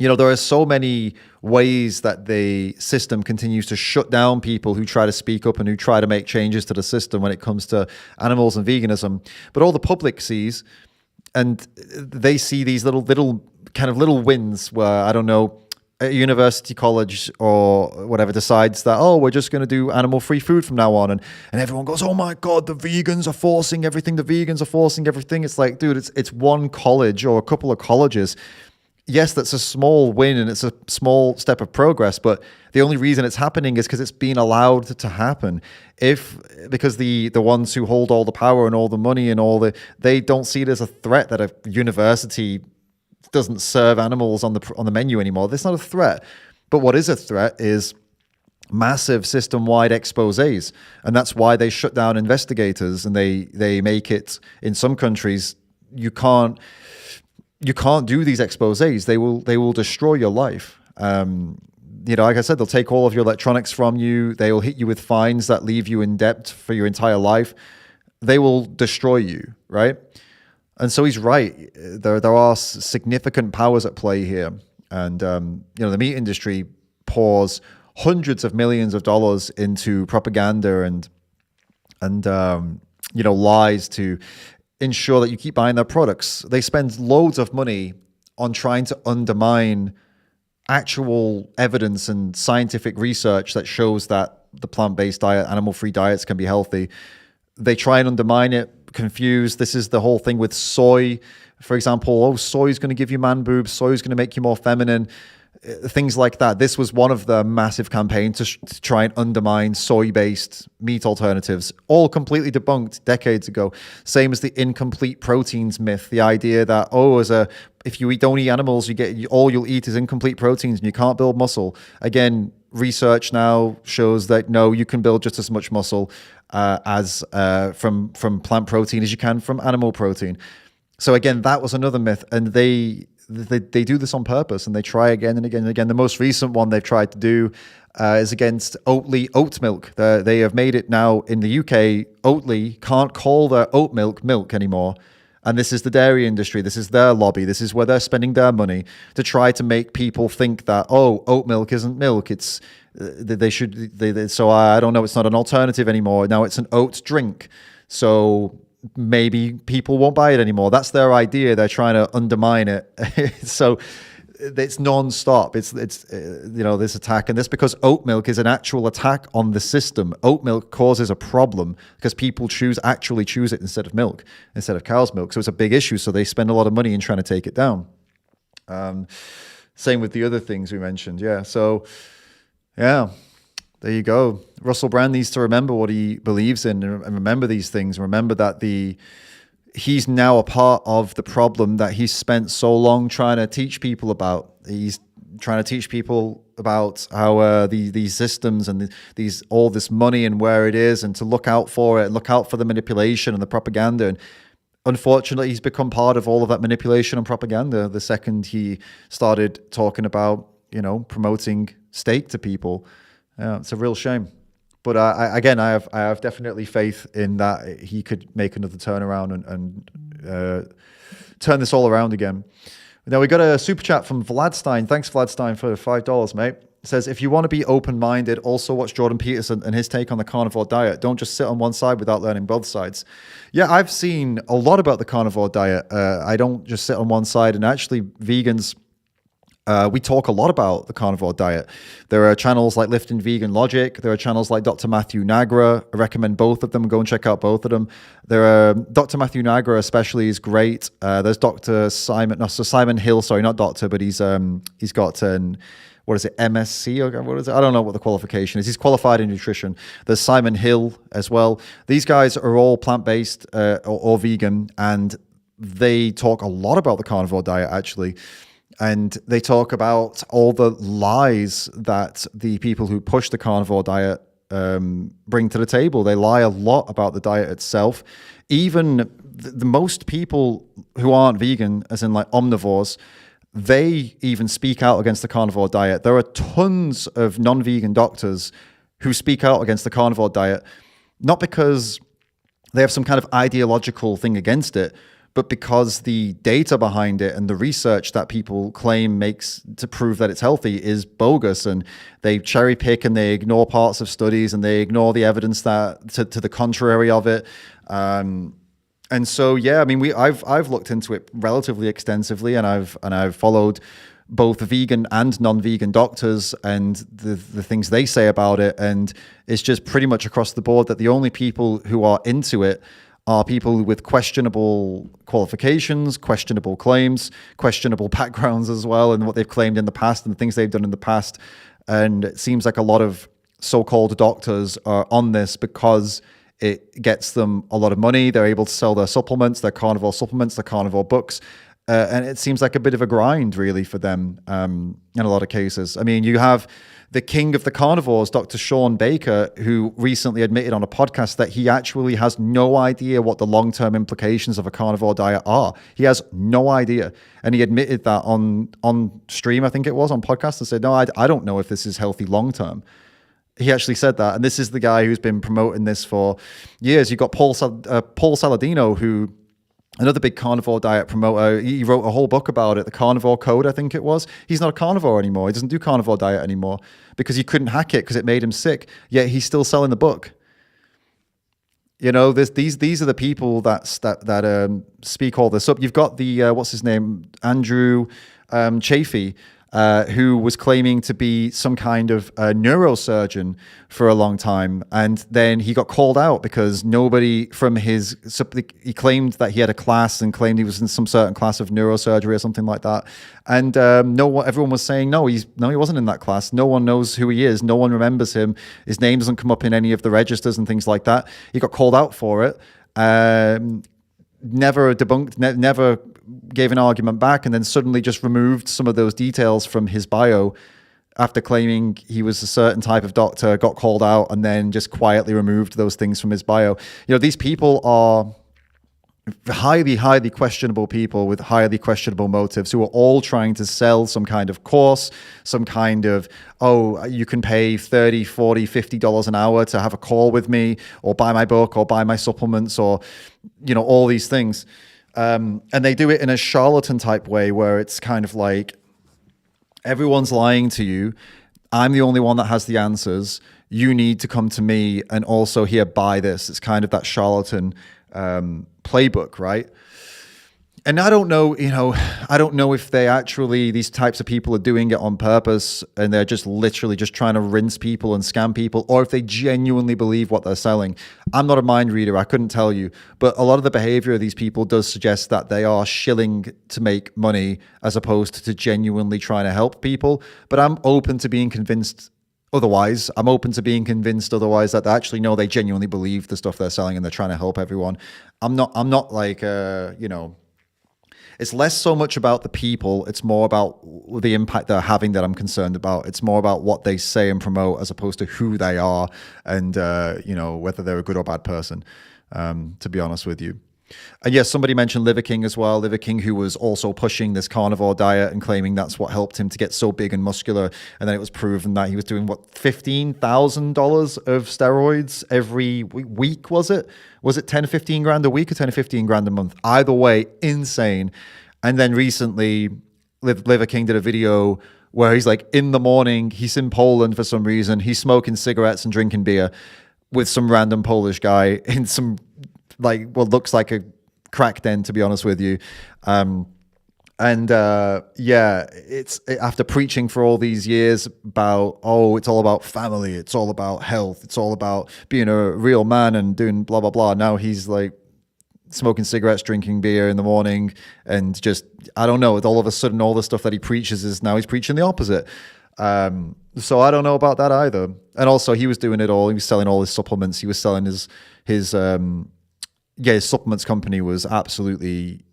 A: are so many ways that the system continues to shut down people who try to speak up and who try to make changes to the system when it comes to animals and veganism. But all the public sees, and they see these little wins where, I don't know, a university college or whatever decides that, we're just going to do animal-free food from now on. And everyone goes, oh my God, the vegans are forcing everything. The vegans are forcing everything. It's like, dude, it's one college or a couple of colleges. Yes, that's a small win and it's a small step of progress, but the only reason it's happening is because it's been allowed to happen. Because the ones who hold all the power and all the money and they don't see it as a threat that a university doesn't serve animals on the menu anymore. That's not a threat. But what is a threat is massive system-wide exposés, and that's why they shut down investigators, and they make it in some countries you can't do these exposés. They will destroy your life. Like I said, they'll take all of your electronics from you. They will hit you with fines that leave you in debt for your entire life. They will destroy you, right? And so he's right. There are significant powers at play here, and the meat industry pours hundreds of millions of dollars into propaganda and lies to ensure that you keep buying their products. They spend loads of money on trying to undermine actual evidence and scientific research that shows that the plant-based diet, animal-free diets can be healthy. They try and undermine it, confuse. This is the whole thing with soy, for example. Oh, soy is going to give you man boobs. Soy is going to make you more feminine. Things like that. This was one of the massive campaigns to try and undermine soy-based meat alternatives, all completely debunked decades ago. Same as the incomplete proteins myth, the idea that, if you don't eat animals, all you'll eat is incomplete proteins and you can't build muscle. Again, research now shows that no, you can build just as much muscle as from plant protein as you can from animal protein. So again, that was another myth, and they do this on purpose, and they try again and again and again. The most recent one they've tried to do is against Oatly oat milk. They have made it now in the UK, Oatly can't call their oat milk anymore. And this is the dairy industry. This is their lobby. This is where they're spending their money to try to make people think that, oat milk isn't milk. It's so I don't know. It's not an alternative anymore. Now it's an oat drink. So maybe people won't buy it anymore. That's their idea. They're trying to undermine it. So it's non-stop. It's this attack, and this because oat milk is an actual attack on the system. Oat milk causes a problem because people actually choose it instead of cow's milk. So it's a big issue. So they spend a lot of money in trying to take it down. Same with the other things we mentioned. Yeah. So yeah. There you go. Russell Brand needs to remember what he believes in and remember these things. Remember that he's now a part of the problem that he's spent so long trying to teach people about. He's trying to teach people about how these systems and all this money and where it is, and to look out for it, look out for the manipulation and the propaganda. And unfortunately, he's become part of all of that manipulation and propaganda the second he started talking about, promoting steak to people. Yeah, it's a real shame. But I have definitely faith in that he could make another turnaround and turn this all around again. Now, we got a super chat from Vladstein. Thanks, Vladstein, for $5, mate. It says, if you want to be open-minded, also watch Jordan Peterson and his take on the carnivore diet. Don't just sit on one side without learning both sides. Yeah, I've seen a lot about the carnivore diet. I don't just sit on one side. And actually, vegans... we talk a lot about the carnivore diet. There are channels like Lifting Vegan Logic. There are channels like Dr. Matthew Nagra. I recommend both of them. Go and check out both of them. There are Dr. Matthew Nagra especially is great. There's Dr. Simon Hill. Sorry, not doctor, but he's got an MSc or what is it? I don't know what the qualification is. He's qualified in nutrition. There's Simon Hill as well. These guys are all plant-based or vegan, and they talk a lot about the carnivore diet actually. And they talk about all the lies that the people who push the carnivore diet bring to the table. They lie a lot about the diet itself. Even the most people who aren't vegan, as in like omnivores, they even speak out against the carnivore diet. There are tons of non-vegan doctors who speak out against the carnivore diet, not because they have some kind of ideological thing against it, but because the data behind it and the research that people claim makes to prove that it's healthy is bogus, and they cherry pick and they ignore parts of studies and they ignore the evidence that to the contrary of it. And so, yeah, I mean, I've looked into it relatively extensively, and I've followed both vegan and non-vegan doctors and the things they say about it, and it's just pretty much across the board that the only people who are into it are people with questionable qualifications, questionable claims, questionable backgrounds as well, and what they've claimed in the past and the things they've done in the past. And it seems like a lot of so-called doctors are on this because it gets them a lot of money. They're able to sell their supplements, their carnivore supplements, their carnivore books. and it seems like a bit of a grind, really, for them in a lot of cases. I mean, you have the king of the carnivores, Dr. Sean Baker, who recently admitted on a podcast that he actually has no idea what the long-term implications of a carnivore diet are. He has no idea. And he admitted that on stream, I think it was, on podcast, and said, no, I don't know if this is healthy long-term. He actually said that. And this is the guy who's been promoting this for years. You've got Paul Saladino, who... another big carnivore diet promoter. He wrote a whole book about it, the Carnivore Code, I think it was. He's not a carnivore anymore. He doesn't do carnivore diet anymore because he couldn't hack it because it made him sick. Yet he's still selling the book. You know, these are the people that speak all this up. You've got the what's his name, Andrew Chafee, who was claiming to be some kind of neurosurgeon for a long time. And then he got called out because nobody from he claimed that he had a class and claimed he was in some certain class of neurosurgery or something like that. And everyone was saying, no, he wasn't in that class. No one knows who he is. No one remembers him. His name doesn't come up in any of the registers and things like that. He got called out for it. Never debunked, never gave an argument back, and then suddenly just removed some of those details from his bio after claiming he was a certain type of doctor, got called out, and then just quietly removed those things from his bio. You know, these people are highly, highly questionable people with highly questionable motives who are all trying to sell some kind of course, some kind of, oh, you can pay $30, $40, $50 an hour to have a call with me, or buy my book, or buy my supplements, or, you know, all these things. And they do it in a charlatan type way where it's kind of like, everyone's lying to you. I'm the only one that has the answers. You need to come to me and also here, buy this. It's kind of that charlatan playbook, right? And I don't know, I don't know if these types of people are doing it on purpose and they're just literally just trying to rinse people and scam people, or if they genuinely believe what they're selling. I'm not a mind reader, I couldn't tell you, but a lot of the behavior of these people does suggest that they are shilling to make money as opposed to genuinely trying to help people. But I'm open to being convinced otherwise. I'm open to being convinced otherwise, that they actually know they genuinely believe the stuff they're selling and they're trying to help everyone. I'm not like, it's less so much about the people. It's more about the impact they're having that I'm concerned about. It's more about what they say and promote as opposed to who they are and, whether they're a good or bad person, to be honest with you. And yes, somebody mentioned Liver King as well. Liver King, who was also pushing this carnivore diet and claiming that's what helped him to get so big and muscular. And then it was proven that he was doing, $15,000 of steroids every week, was it? Was it 10 to 15 grand a week or 10 to 15 grand a month? Either way, insane. And then recently, Liver King did a video where he's like, in the morning, he's in Poland for some reason. He's smoking cigarettes and drinking beer with some random Polish guy in some, looks like a crack den, to be honest with you. It's after preaching for all these years about, it's all about family, it's all about health, it's all about being a real man and doing blah, blah, blah. Now he's like smoking cigarettes, drinking beer in the morning, and just, I don't know, all of a sudden all the stuff that he preaches is now he's preaching the opposite. So I don't know about that either. And also he was doing it all. He was selling all his supplements. He was selling his supplements company was absolutely,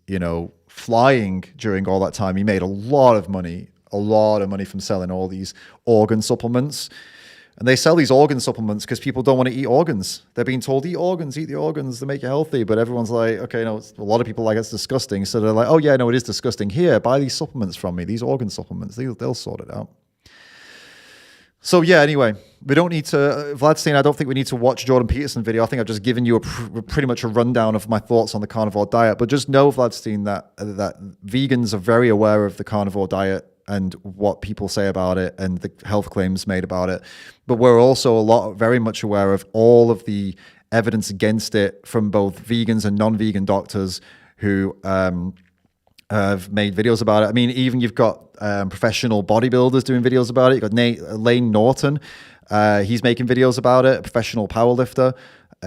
A: flying during all that time. He made a lot of money from selling all these organ supplements. And they sell these organ supplements because people don't want to eat organs. They're being told, eat the organs, they make you healthy. But everyone's like, okay, no, a lot of people like it's disgusting. So they're like, oh yeah, no, it is disgusting. Here, buy these supplements from me, these organ supplements. They'll sort it out. So yeah, anyway, we don't need to, Vladstein, I don't think we need to watch Jordan Peterson video. I think I've just given you pretty much a rundown of my thoughts on the carnivore diet. But just know, Vladstein, that vegans are very aware of the carnivore diet and what people say about it and the health claims made about it. But we're also very much aware of all of the evidence against it from both vegans and non-vegan doctors who have made videos about it. I mean, even you've got professional bodybuilders doing videos about it. You've got Lane Norton. He's making videos about it, a professional powerlifter.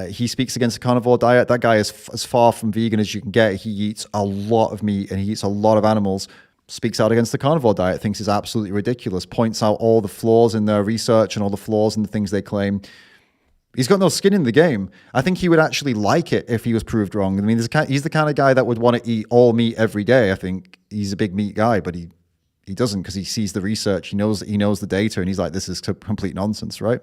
A: He speaks against the carnivore diet. That guy is as far from vegan as you can get. He eats a lot of meat and he eats a lot of animals. Speaks out against the carnivore diet, thinks it's absolutely ridiculous, points out all the flaws in their research and all the flaws in the things they claim. He's got no skin in the game. I think he would actually like it if he was proved wrong. I mean, he's the kind of guy that would want to eat all meat every day. I think he's a big meat guy, but he doesn't, because he sees the research. He knows the data, and he's like, this is complete nonsense, right?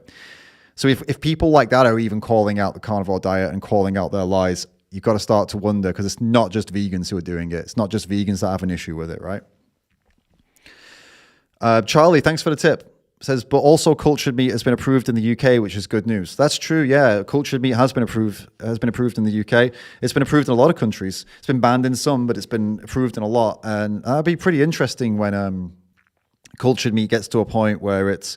A: So if people like that are even calling out the carnivore diet and calling out their lies, you've got to start to wonder, because it's not just vegans who are doing it. It's not just vegans that have an issue with it, right? Charlie, thanks for the tip. Says, but also cultured meat has been approved in the UK, which is good news. That's true. Yeah, cultured meat has been approved in the UK. It's been approved in a lot of countries. It's been banned in some, but it's been approved in a lot. And that'd be pretty interesting when cultured meat gets to a point where it's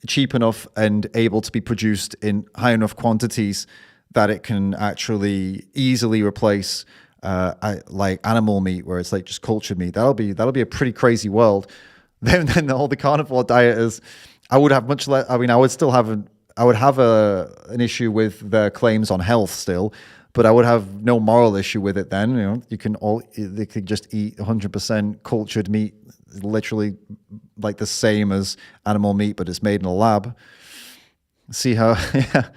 A: cheap enough and able to be produced in high enough quantities that it can actually easily replace like animal meat, where it's like just cultured meat. That'll be a pretty crazy world. Then all the carnivore dieters, I would have much less. I mean, I would have an issue with their claims on health still, but I would have no moral issue with it. Then, you know, they could just eat 100% cultured meat, literally like the same as animal meat, but it's made in a lab. See how? Yeah,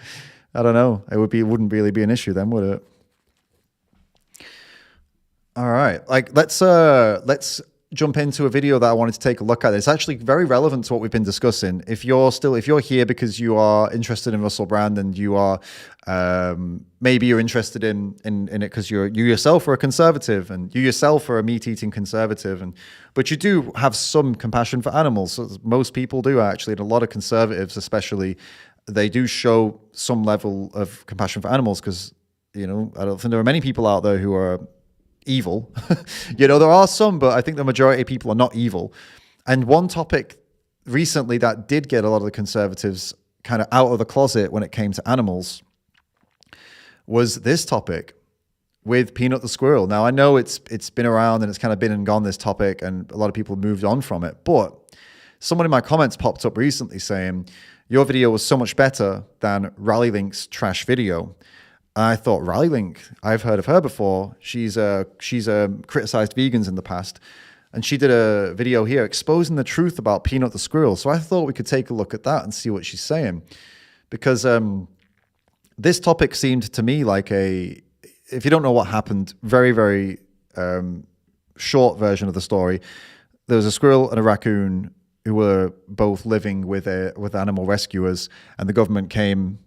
A: I don't know. It wouldn't really be an issue then, would it? All right, like let's jump into a video that I wanted to take a look at. It's actually very relevant to what we've been discussing. If you're here because you are interested in Russell Brand, and you are maybe you're interested in it because you yourself are a conservative, and you yourself are a meat-eating conservative, but you do have some compassion for animals. So most people do, actually, and a lot of conservatives especially, they do show some level of compassion for animals, because, you know, I don't think there are many people out there who are evil. You know, there are some, but I think the majority of people are not evil. And one topic recently that did get a lot of the conservatives kind of out of the closet when it came to animals was this topic with Peanut the squirrel. Now, I know it's been around and it's kind of been and gone, this topic, and a lot of people have moved on from it, but someone in my comments popped up recently saying, your video was so much better than Rally Link's trash video. I thought, Rally Link, I've heard of her before. She's criticized vegans in the past. And she did a video here exposing the truth about Peanut the squirrel. So I thought we could take a look at that and see what she's saying. Because this topic seemed to me like if you don't know what happened, very, very short version of the story. There was a squirrel and a raccoon who were both living with animal rescuers, and the government came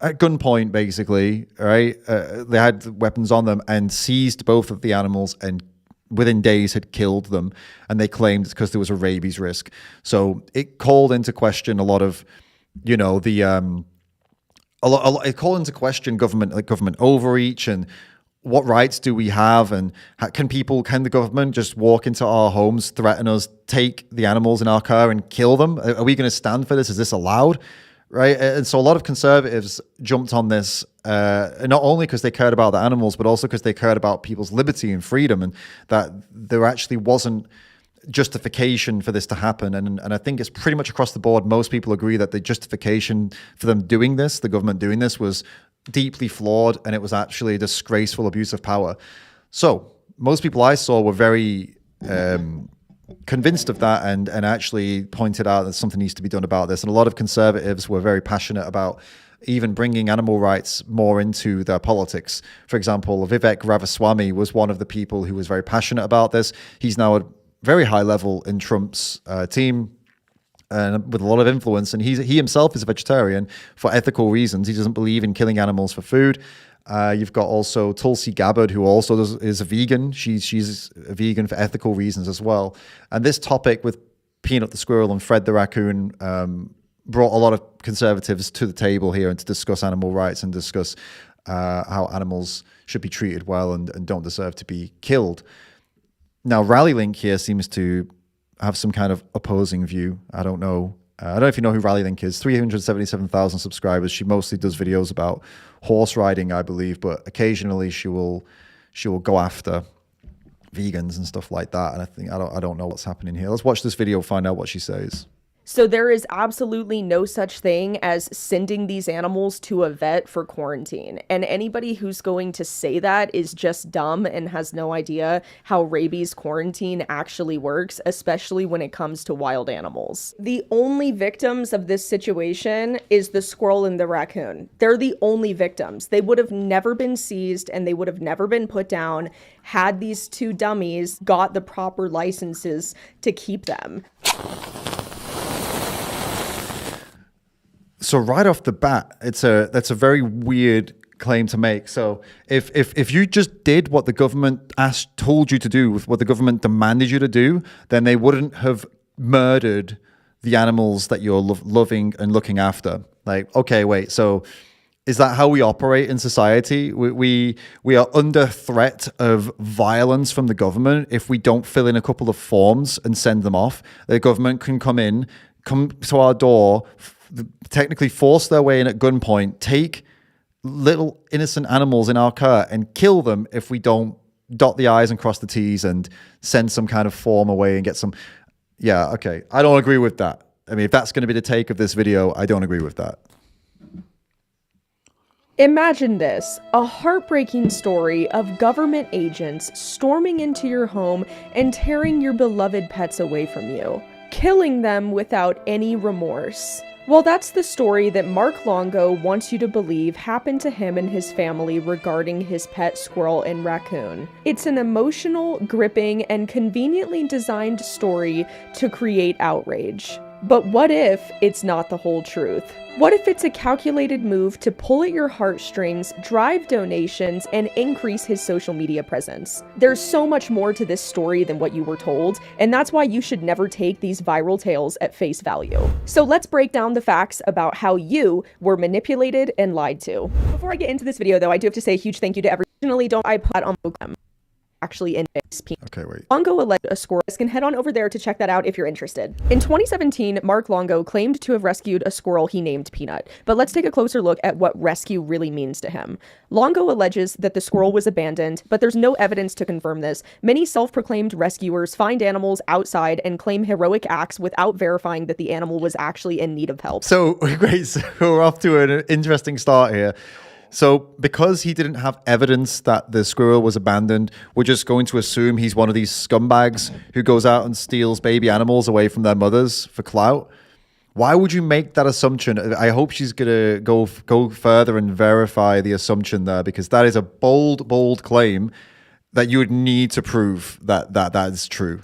A: at gunpoint, basically, right? They had weapons on them and seized both of the animals, and within days had killed them. And they claimed it's because there was a rabies risk. So it called into question a lot of, you know, it called into question government overreach, and what rights do we have, and can the government just walk into our homes, threaten us, take the animals in our car and kill them? Are we going to stand for this? Is this allowed? Right. And so a lot of conservatives jumped on this, not only because they cared about the animals, but also because they cared about people's liberty and freedom, and that there actually wasn't justification for this to happen. And I think it's pretty much across the board. Most people agree that the justification for them doing this, the government doing this, was deeply flawed, and it was actually a disgraceful abuse of power. So most people I saw were very convinced of that, and actually pointed out that something needs to be done about this. And a lot of conservatives were very passionate about even bringing animal rights more into their politics. For example, Vivek Ramaswamy was one of the people who was very passionate about this. He's now at very high level in Trump's team, and with a lot of influence. And he himself is a vegetarian for ethical reasons. He doesn't believe in killing animals for food. You've got also Tulsi Gabbard, who also is a vegan. She's a vegan for ethical reasons as well. And this topic with Peanut the squirrel and Fred the raccoon brought a lot of conservatives to the table here, and to discuss animal rights and discuss how animals should be treated well and don't deserve to be killed. Now, Rally Link here seems to have some kind of opposing view. I don't know. I don't know if you know who Rally Link is. 377,000 subscribers. She mostly does videos about horse riding, I believe, but occasionally she will go after vegans and stuff like that. And I don't know what's happening here. Let's watch this video, find out what she says.
J: So there is absolutely no such thing as sending these animals to a vet for quarantine. And anybody who's going to say that is just dumb and has no idea how rabies quarantine actually works, especially when it comes to wild animals. The only victims of this situation is the squirrel and the raccoon. They're the only victims. They would have never been seized and they would have never been put down had these two dummies got the proper licenses to keep them.
A: So right off the bat, that's a very weird claim to make. So if you just did what the government told you to do, with what the government demanded you to do, then they wouldn't have murdered the animals that you're loving and looking after. Like, okay, wait, so is that how we operate in society? We are under threat of violence from the government if we don't fill in a couple of forms and send them off. The government can come to our door, technically force their way in at gunpoint, take little innocent animals in our care and kill them if we don't dot the I's and cross the T's and send some kind of form away and get some... Yeah, okay. I don't agree with that. I mean, if that's going to be the take of this video, I don't agree with that.
J: Imagine this, a heartbreaking story of government agents storming into your home and tearing your beloved pets away from you, killing them without any remorse. Well, that's the story that Mark Longo wants you to believe happened to him and his family regarding his pet squirrel and raccoon. It's an emotional, gripping, and conveniently designed story to create outrage. But what if it's not the whole truth? What if it's a calculated move to pull at your heartstrings, drive donations, and increase his social media presence? There's so much more to this story than what you were told, and that's why you should never take these viral tales at face value. So let's break down the facts about how you were manipulated and lied to. Before I get into this video though, I do have to say a huge thank you to everyone. Originally, don't I put on them actually in face peanut.
A: Okay, wait.
J: Longo alleged a squirrel. You can head on over there to check that out if you're interested. In 2017, Mark Longo claimed to have rescued a squirrel he named Peanut. But let's take a closer look at what rescue really means to him. Longo alleges that the squirrel was abandoned, but there's no evidence to confirm this. Many self-proclaimed rescuers find animals outside and claim heroic acts without verifying that the animal was actually in need of help.
A: So, great. So we're off to an interesting start here. So because he didn't have evidence that the squirrel was abandoned, we're just going to assume he's one of these scumbags who goes out and steals baby animals away from their mothers for clout. Why would you make that assumption? I hope she's going to go further and verify the assumption there, because that is a bold claim that you would need to prove that is true.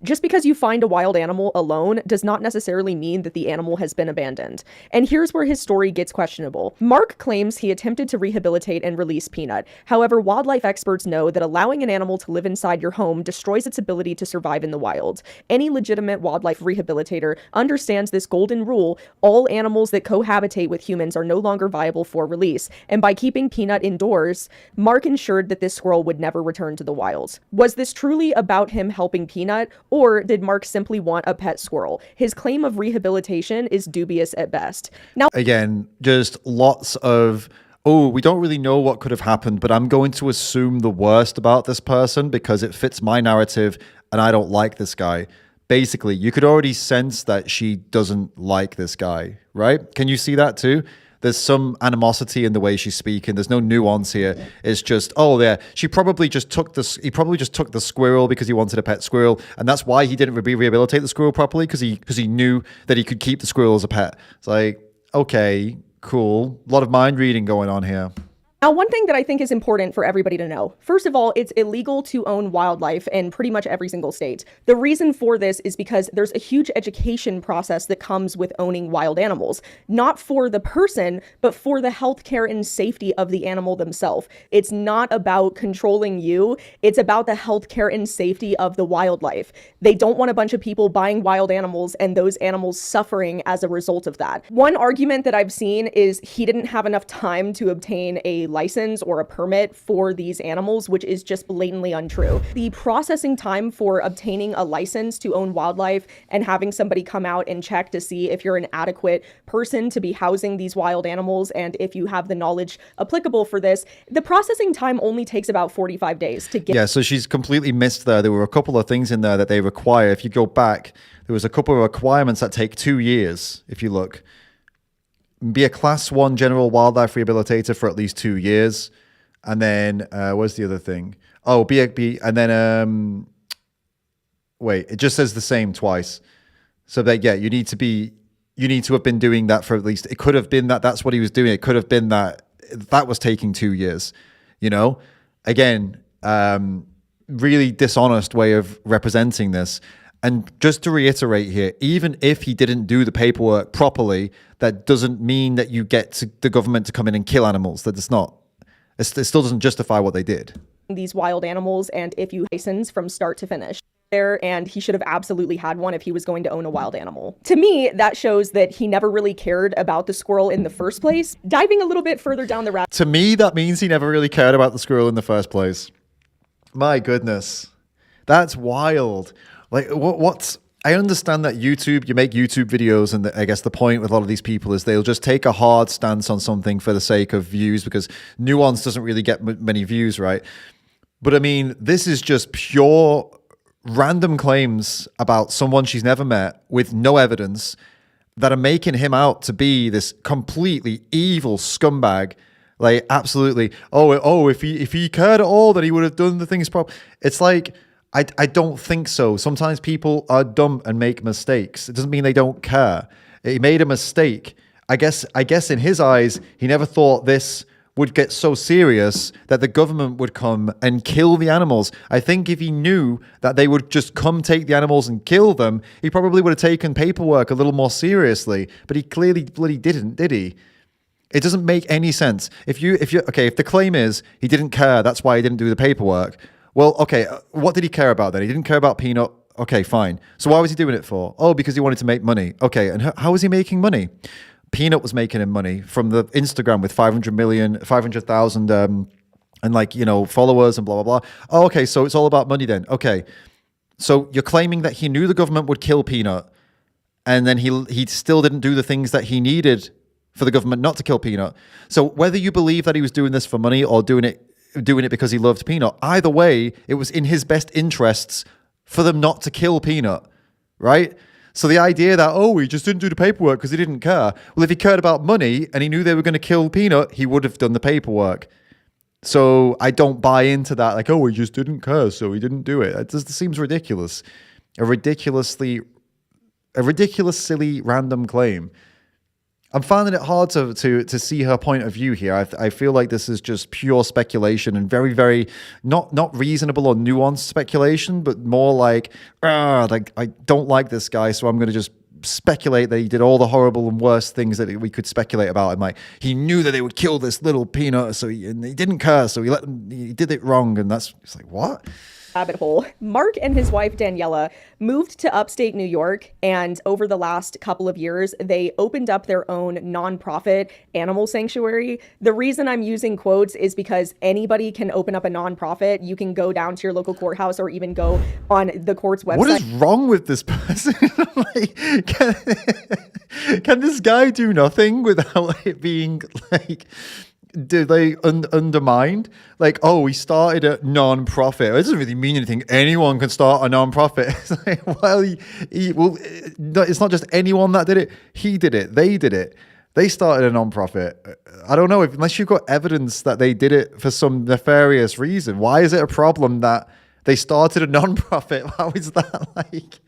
J: Just because you find a wild animal alone does not necessarily mean that the animal has been abandoned. And here's where his story gets questionable. Mark claims he attempted to rehabilitate and release Peanut. However, wildlife experts know that allowing an animal to live inside your home destroys its ability to survive in the wild. Any legitimate wildlife rehabilitator understands this golden rule: all animals that cohabitate with humans are no longer viable for release. And by keeping Peanut indoors, Mark ensured that this squirrel would never return to the wild. Was this truly about him helping Peanut? Or did Mark simply want a pet squirrel? His claim of rehabilitation is dubious at best. Now,
A: again, just lots of, oh, we don't really know what could have happened, but I'm going to assume the worst about this person because it fits my narrative and I don't like this guy. Basically, you could already sense that she doesn't like this guy, right? Can you see that too? There's some animosity in the way she's speaking. There's no nuance here. It's just, oh, there. He probably just took the squirrel because he wanted a pet squirrel, and that's why he didn't rehabilitate the squirrel properly, because he knew that he could keep the squirrel as a pet. It's like, okay, cool. A lot of mind reading going on here.
J: Now, one thing that I think is important for everybody to know, first of all, it's illegal to own wildlife in pretty much every single state. The reason for this is because there's a huge education process that comes with owning wild animals, not for the person, but for the healthcare and safety of the animal themselves. It's not about controlling you. It's about the healthcare and safety of the wildlife. They don't want a bunch of people buying wild animals and those animals suffering as a result of that. One argument that I've seen is he didn't have enough time to obtain a license or a permit for these animals, which is just blatantly untrue. The processing time for obtaining a license to own wildlife and having somebody come out and check to see if you're an adequate person to be housing these wild animals and if you have the knowledge applicable for this, the processing time only takes about 45 days to get.
A: Yeah, so she's completely missed there. There were a couple of things in there that they require. If you go back, there was a couple of requirements that take 2 years, if you look. Be a class 1 general wildlife rehabilitator for at least 2 years. And then, what's the other thing? Oh, and then, wait, it just says the same twice. So that, yeah, you need to have been doing that for at least, it could have been that's what he was doing. It could have been that was taking 2 years, you know? Again, really dishonest way of representing this. And just to reiterate here, even if he didn't do the paperwork properly, that doesn't mean that you get the government to come in and kill animals. That it's not. It still doesn't justify what they did.
J: These wild animals, and if you license from start to finish there, and he should have absolutely had one if he was going to own a wild animal. To me, that shows that he never really cared about the squirrel in the first place. Diving a little bit further down the rabbit.
A: To me, that means he never really cared about the squirrel in the first place. My goodness. That's wild. Like, what's... I understand that you make YouTube videos, and I guess the point with a lot of these people is they'll just take a hard stance on something for the sake of views, because nuance doesn't really get many views, right? But I mean, this is just pure random claims about someone she's never met with no evidence that are making him out to be this completely evil scumbag. Like, absolutely. Oh, if he cared at all, then he would have done the things properly. It's like... I don't think so. Sometimes people are dumb and make mistakes. It doesn't mean they don't care. He made a mistake. I guess in his eyes, he never thought this would get so serious that the government would come and kill the animals. I think if he knew that they would just come take the animals and kill them, he probably would have taken paperwork a little more seriously. But he clearly bloody didn't, did he? It doesn't make any sense. If the claim is he didn't care, that's why he didn't do the paperwork. Well, okay, what did he care about then? He didn't care about Peanut. Okay, fine. So why was he doing it for? Oh, because he wanted to make money. Okay, and how was he making money? Peanut was making him money from the Instagram with 500,000 and like, you know, followers and blah, blah, blah. Oh, okay, so it's all about money then. Okay, so you're claiming that he knew the government would kill Peanut, and then he still didn't do the things that he needed for the government not to kill Peanut. So whether you believe that he was doing this for money or doing it because he loved Peanut, either way, it was in his best interests for them not to kill Peanut, right? So the idea that, he just didn't do the paperwork because he didn't care. Well, if he cared about money and he knew they were going to kill Peanut, he would have done the paperwork. So I don't buy into that, like, he just didn't care, so he didn't do it. It just seems ridiculous. A ridiculously silly, random claim. I'm finding it hard to see her point of view here. I feel like this is just pure speculation and very, very not reasonable or nuanced speculation, but more like I don't like this guy, so I'm going to just speculate that he did all the horrible and worst things that we could speculate about. And like, he knew that they would kill this little Peanut, and he didn't care, so he did it wrong, and it's like, what?
J: Rabbit hole. Mark and his wife Daniela moved to upstate New York, and over the last couple of years, they opened up their own nonprofit animal sanctuary. The reason I'm using quotes is because anybody can open up a nonprofit. You can go down to your local courthouse or even go on the court's website.
A: What is wrong with this person? Like, can this guy do nothing without it being like... Do they undermined? Like, we started a non-profit. It doesn't really mean anything. Anyone can start a non-profit. It's like, it's not just anyone that did it. He did it. They did it. They started a non-profit. I don't know, unless you've got evidence that they did it for some nefarious reason. Why is it a problem that they started a non-profit? How is that like?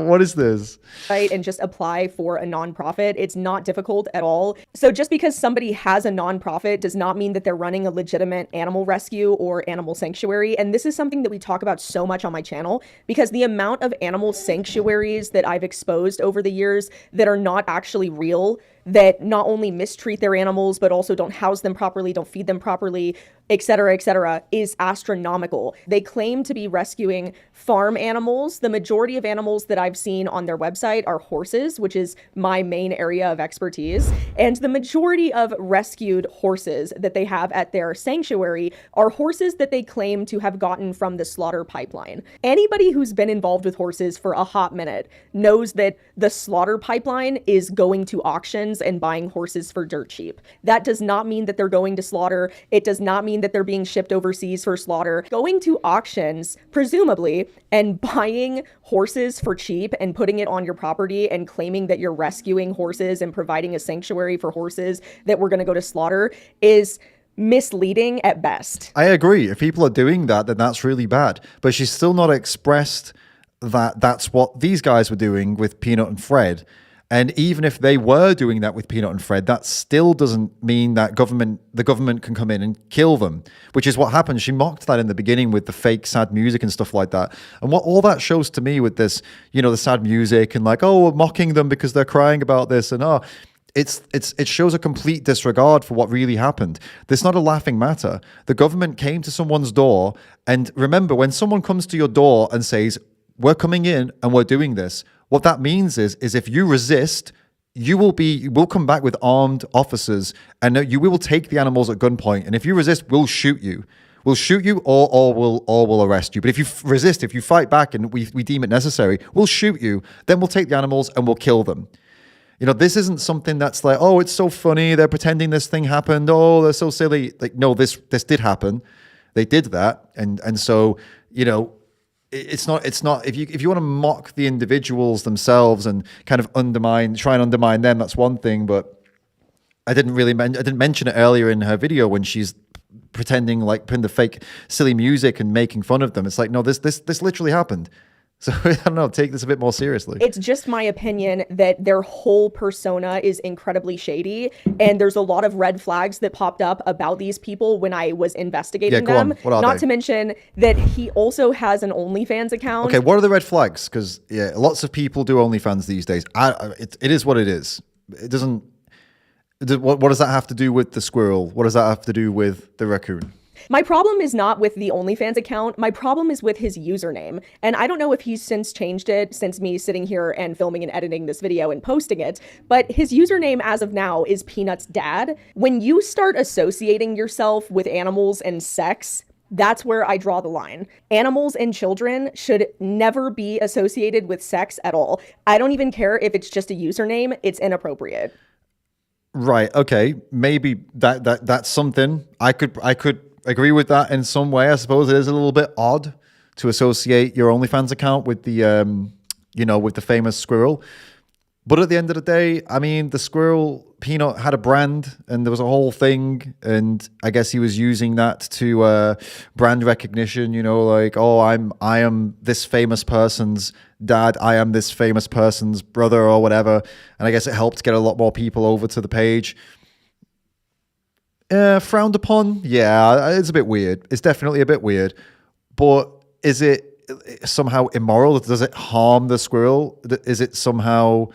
A: What is this?
J: Right, and just apply for a nonprofit. It's not difficult at all. So just because somebody has a nonprofit does not mean that they're running a legitimate animal rescue or animal sanctuary. And this is something that we talk about so much on my channel, because the amount of animal sanctuaries that I've exposed over the years that are not actually real, that not only mistreat their animals, but also don't house them properly, don't feed them properly, et cetera, is astronomical. They claim to be rescuing farm animals. The majority of animals that I've seen on their website are horses, which is my main area of expertise. And the majority of rescued horses that they have at their sanctuary are horses that they claim to have gotten from the slaughter pipeline. Anybody who's been involved with horses for a hot minute knows that the slaughter pipeline is going to auctions and buying horses for dirt cheap. That does not mean that they're going to slaughter. It does not mean that they're being shipped overseas for slaughter. Going to auctions, presumably, and buying horses for cheap and putting it on your property and claiming that you're rescuing horses and providing a sanctuary for horses that we're going to go to slaughter is misleading at best.
A: I agree. If people are doing that, then that's really bad. But she's still not expressed that that's what these guys were doing with Peanut and Fred. And even if they were doing that with Peanut and Fred, that still doesn't mean that the government can come in and kill them, which is what happened. She mocked that in the beginning with the fake sad music and stuff like that. And what all that shows to me with this, you know, the sad music and like, oh, we're mocking them because they're crying about this and it shows a complete disregard for what really happened. This is not a laughing matter. The government came to someone's door, and remember, when someone comes to your door and says, we're coming in and we're doing this, what that means is if you resist, we'll come back with armed officers, and we will take the animals at gunpoint. And if you resist, we'll shoot you. We'll shoot you, or we'll arrest you. But if you resist, if you fight back, and we deem it necessary, we'll shoot you. Then we'll take the animals and we'll kill them. You know, this isn't something that's like, oh, it's so funny. They're pretending this thing happened. Oh, they're so silly. Like, no, this did happen. They did that, and so, you know. It's not if you want to mock the individuals themselves and kind of try and undermine them, that's one thing. But I didn't mention it earlier in her video when she's pretending like putting the fake silly music and making fun of them. It's like, no, this literally happened. So I don't know, take this a bit more seriously.
J: It's just my opinion that their whole persona is incredibly shady, and there's a lot of red flags that popped up about these people when I was investigating them.
A: What are
J: Not
A: they?
J: to mention that he also has an OnlyFans account.
A: Okay, what are the red flags? Because yeah, lots of people do OnlyFans these days. It is what it is. It doesn't. What does that have to do with the squirrel? What does that have to do with the raccoon?
J: My problem is not with the OnlyFans account. My problem is with his username. And I don't know if he's since changed it since me sitting here and filming and editing this video and posting it, but his username as of now is Peanut's dad. When you start associating yourself with animals and sex, that's where I draw the line. Animals and children should never be associated with sex at all. I don't even care if it's just a username. It's inappropriate.
A: Right. Okay. Maybe that's something I could agree with that in some way. I suppose it is a little bit odd to associate your OnlyFans account with the, with the famous squirrel. But at the end of the day, I mean, the squirrel Peanut had a brand, and there was a whole thing, and I guess he was using that to brand recognition. You know, like, oh, I am this famous person's dad. I am this famous person's brother, or whatever. And I guess it helped get a lot more people over to the page. Frowned upon, yeah, it's a bit weird. It's definitely a bit weird, but is it somehow immoral? Does it harm the squirrel? Is it somehow,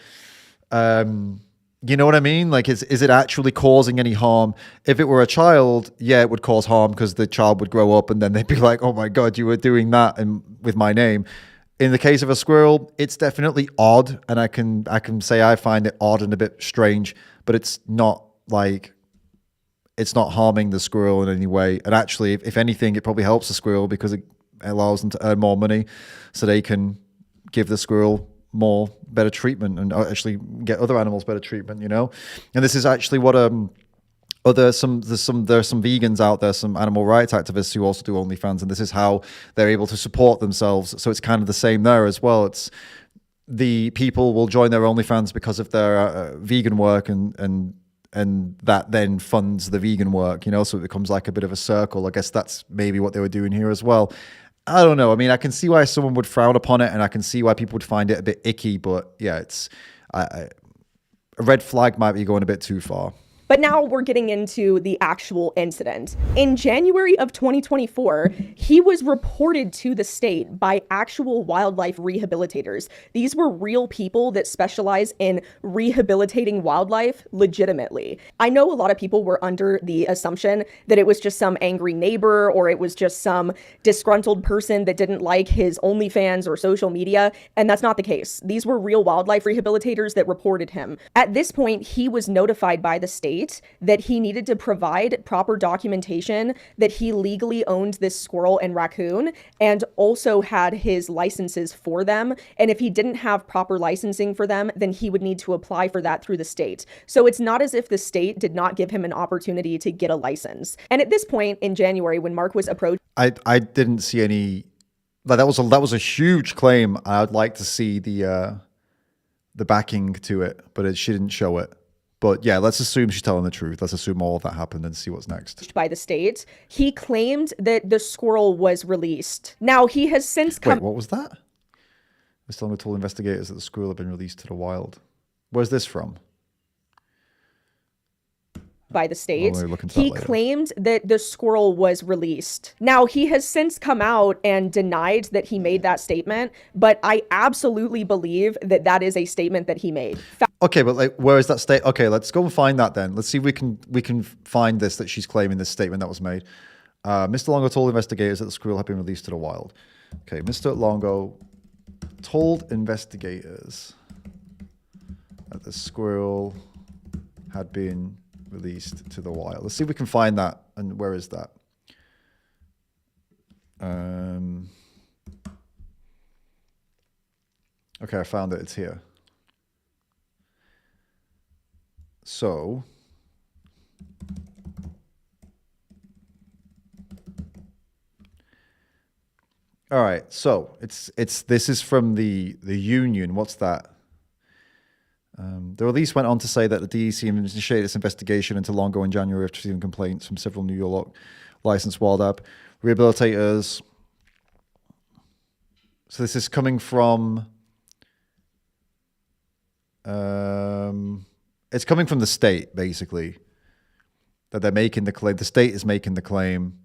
A: you know what I mean? Like, is it actually causing any harm? If it were a child, yeah, it would cause harm because the child would grow up and then they'd be like, oh my God, you were doing that and with my name. In the case of a squirrel, it's definitely odd, and I can say I find it odd and a bit strange, but it's not like. It's not harming the squirrel in any way. And actually, if anything, it probably helps the squirrel because it allows them to earn more money so they can give the squirrel better treatment and actually get other animals better treatment, you know? And this is actually what there's some vegans out there, some animal rights activists who also do OnlyFans, and this is how they're able to support themselves. So it's kind of the same there as well. It's the people will join their OnlyFans because of their vegan work and that then funds the vegan work, you know, so it becomes like a bit of a circle. I guess that's maybe what they were doing here as well. I don't know. I mean, I can see why someone would frown upon it, and I can see why people would find it a bit icky, but yeah, it's a red flag might be going a bit too far.
J: But now we're getting into the actual incident. In January of 2024, he was reported to the state by actual wildlife rehabilitators. These were real people that specialize in rehabilitating wildlife legitimately. I know a lot of people were under the assumption that it was just some angry neighbor or it was just some disgruntled person that didn't like his OnlyFans or social media, and that's not the case. These were real wildlife rehabilitators that reported him. At this point, he was notified by the state that he needed to provide proper documentation that he legally owned this squirrel and raccoon and also had his licenses for them. And if he didn't have proper licensing for them, then he would need to apply for that through the state. So it's not as if the state did not give him an opportunity to get a license. And at this point in January, when Mark was approached,
A: I didn't see any. Like that was a huge claim. I'd like to see the backing to it, but she didn't show it. But yeah, let's assume she's telling the truth. Let's assume all of that happened and see what's next.
J: By the state, he claimed that the squirrel was released. Now, he has since come...
A: Wait, what was that? Mr. Longo told investigators that the squirrel had been released to the wild. Where's this from?
J: By the state, he claimed that the squirrel was released. Now, he has since come out and denied that he made that statement, but I absolutely believe that that is a statement that he made.
A: Okay, but like, where is that state? Okay, let's go and find that then. Let's see if we can find this, that she's claiming this statement that was made. Mr. Longo told investigators that the squirrel had been released to the wild. Okay, Mr. Longo told investigators that the squirrel had been released to the wild. Let's see if we can find that. And where is that? Okay, I found it. It's here. So, all right. So this is from the Union. What's that? The release went on to say that the DEC initiated its investigation into Longo in January after receiving complaints from several New York licensed wild app rehabilitators. So this is coming from... it's coming from the state, basically, that they're making the claim. The state is making the claim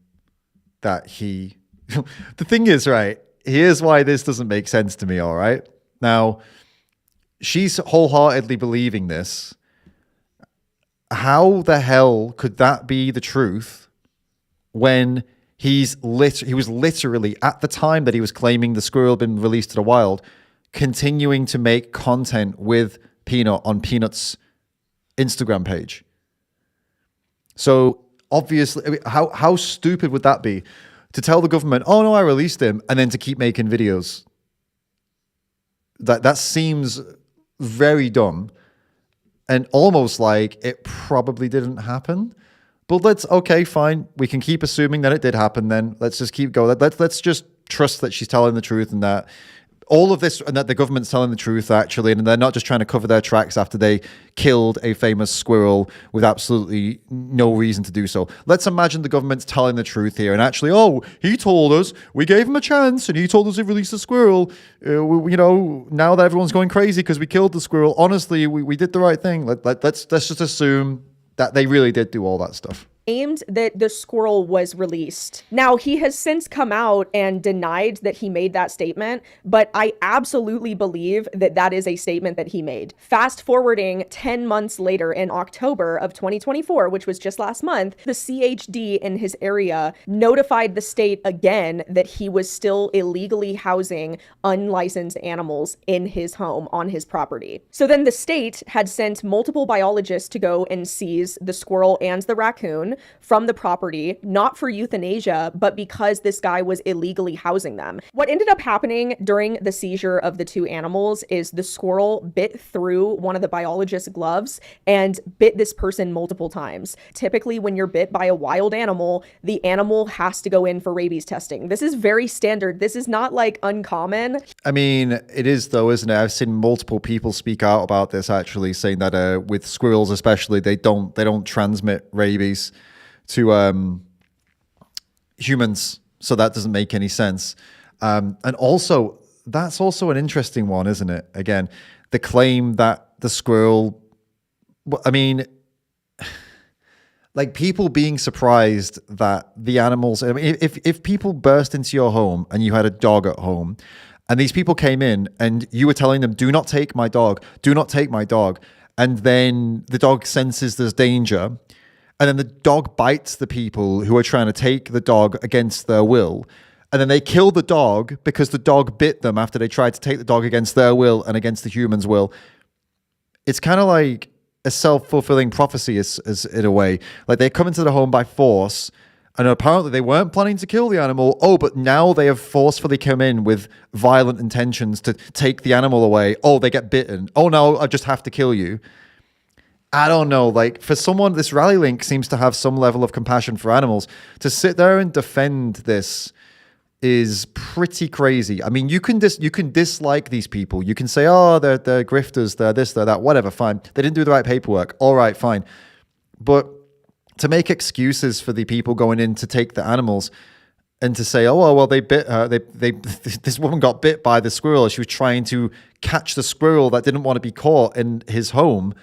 A: that he... The thing is, right, here's why this doesn't make sense to me, all right? Now... she's wholeheartedly believing this. How the hell could that be the truth when he was literally, at the time that he was claiming the squirrel had been released to the wild, continuing to make content with Peanut on Peanut's Instagram page? So obviously, I mean, how stupid would that be to tell the government, oh no, I released him, and then to keep making videos? That seems very dumb and almost like it probably didn't happen. But okay, fine. We can keep assuming that it did happen then. Let's just keep going. Let's just trust that she's telling the truth and that all of this, and that the government's telling the truth actually, and they're not just trying to cover their tracks after they killed a famous squirrel with absolutely no reason to do so. Let's imagine the government's telling the truth here, and actually, oh, he told us, we gave him a chance, and he told us he released the squirrel. Now that everyone's going crazy because we killed the squirrel, honestly, we did the right thing. Let's just assume that they really did do all that stuff.
J: Claimed that the squirrel was released. Now, he has since come out and denied that he made that statement, but I absolutely believe that that is a statement that he made. Fast forwarding 10 months later in October of 2024, which was just last month, the CHD in his area notified the state again that he was still illegally housing unlicensed animals in his home on his property. So then the state had sent multiple biologists to go and seize the squirrel and the raccoon from the property, not for euthanasia, but because this guy was illegally housing them. What ended up happening during the seizure of the two animals is the squirrel bit through one of the biologist's gloves and bit this person multiple times. Typically, when you're bit by a wild animal, the animal has to go in for rabies testing. This is very standard. This is not like uncommon.
A: I mean, it is though, isn't it? I've seen multiple people speak out about this actually, saying that with squirrels especially, they don't transmit rabies to humans, so that doesn't make any sense. And also, that's also an interesting one, isn't it? Again, the claim that the squirrel, I mean, like people being surprised that the animals, I mean, if people burst into your home and you had a dog at home and these people came in and you were telling them, do not take my dog, do not take my dog. And then the dog senses there's danger. And then the dog bites the people who are trying to take the dog against their will. And then they kill the dog because the dog bit them after they tried to take the dog against their will and against the human's will. It's kind of like a self-fulfilling prophecy is in a way. Like they come into the home by force, and apparently they weren't planning to kill the animal. Oh, but now they have forcefully come in with violent intentions to take the animal away. Oh, they get bitten. Oh, no, I just have to kill you. I don't know. Like for someone, this rally link seems to have some level of compassion for animals. To sit there and defend this is pretty crazy. I mean, you can dislike these people. You can say, oh, they're grifters, they're this, they're that, whatever, fine. They didn't do the right paperwork. All right, fine. But to make excuses for the people going in to take the animals and to say, oh, well, they bit her. This woman got bit by the squirrel. She was trying to catch the squirrel that didn't want to be caught in his home.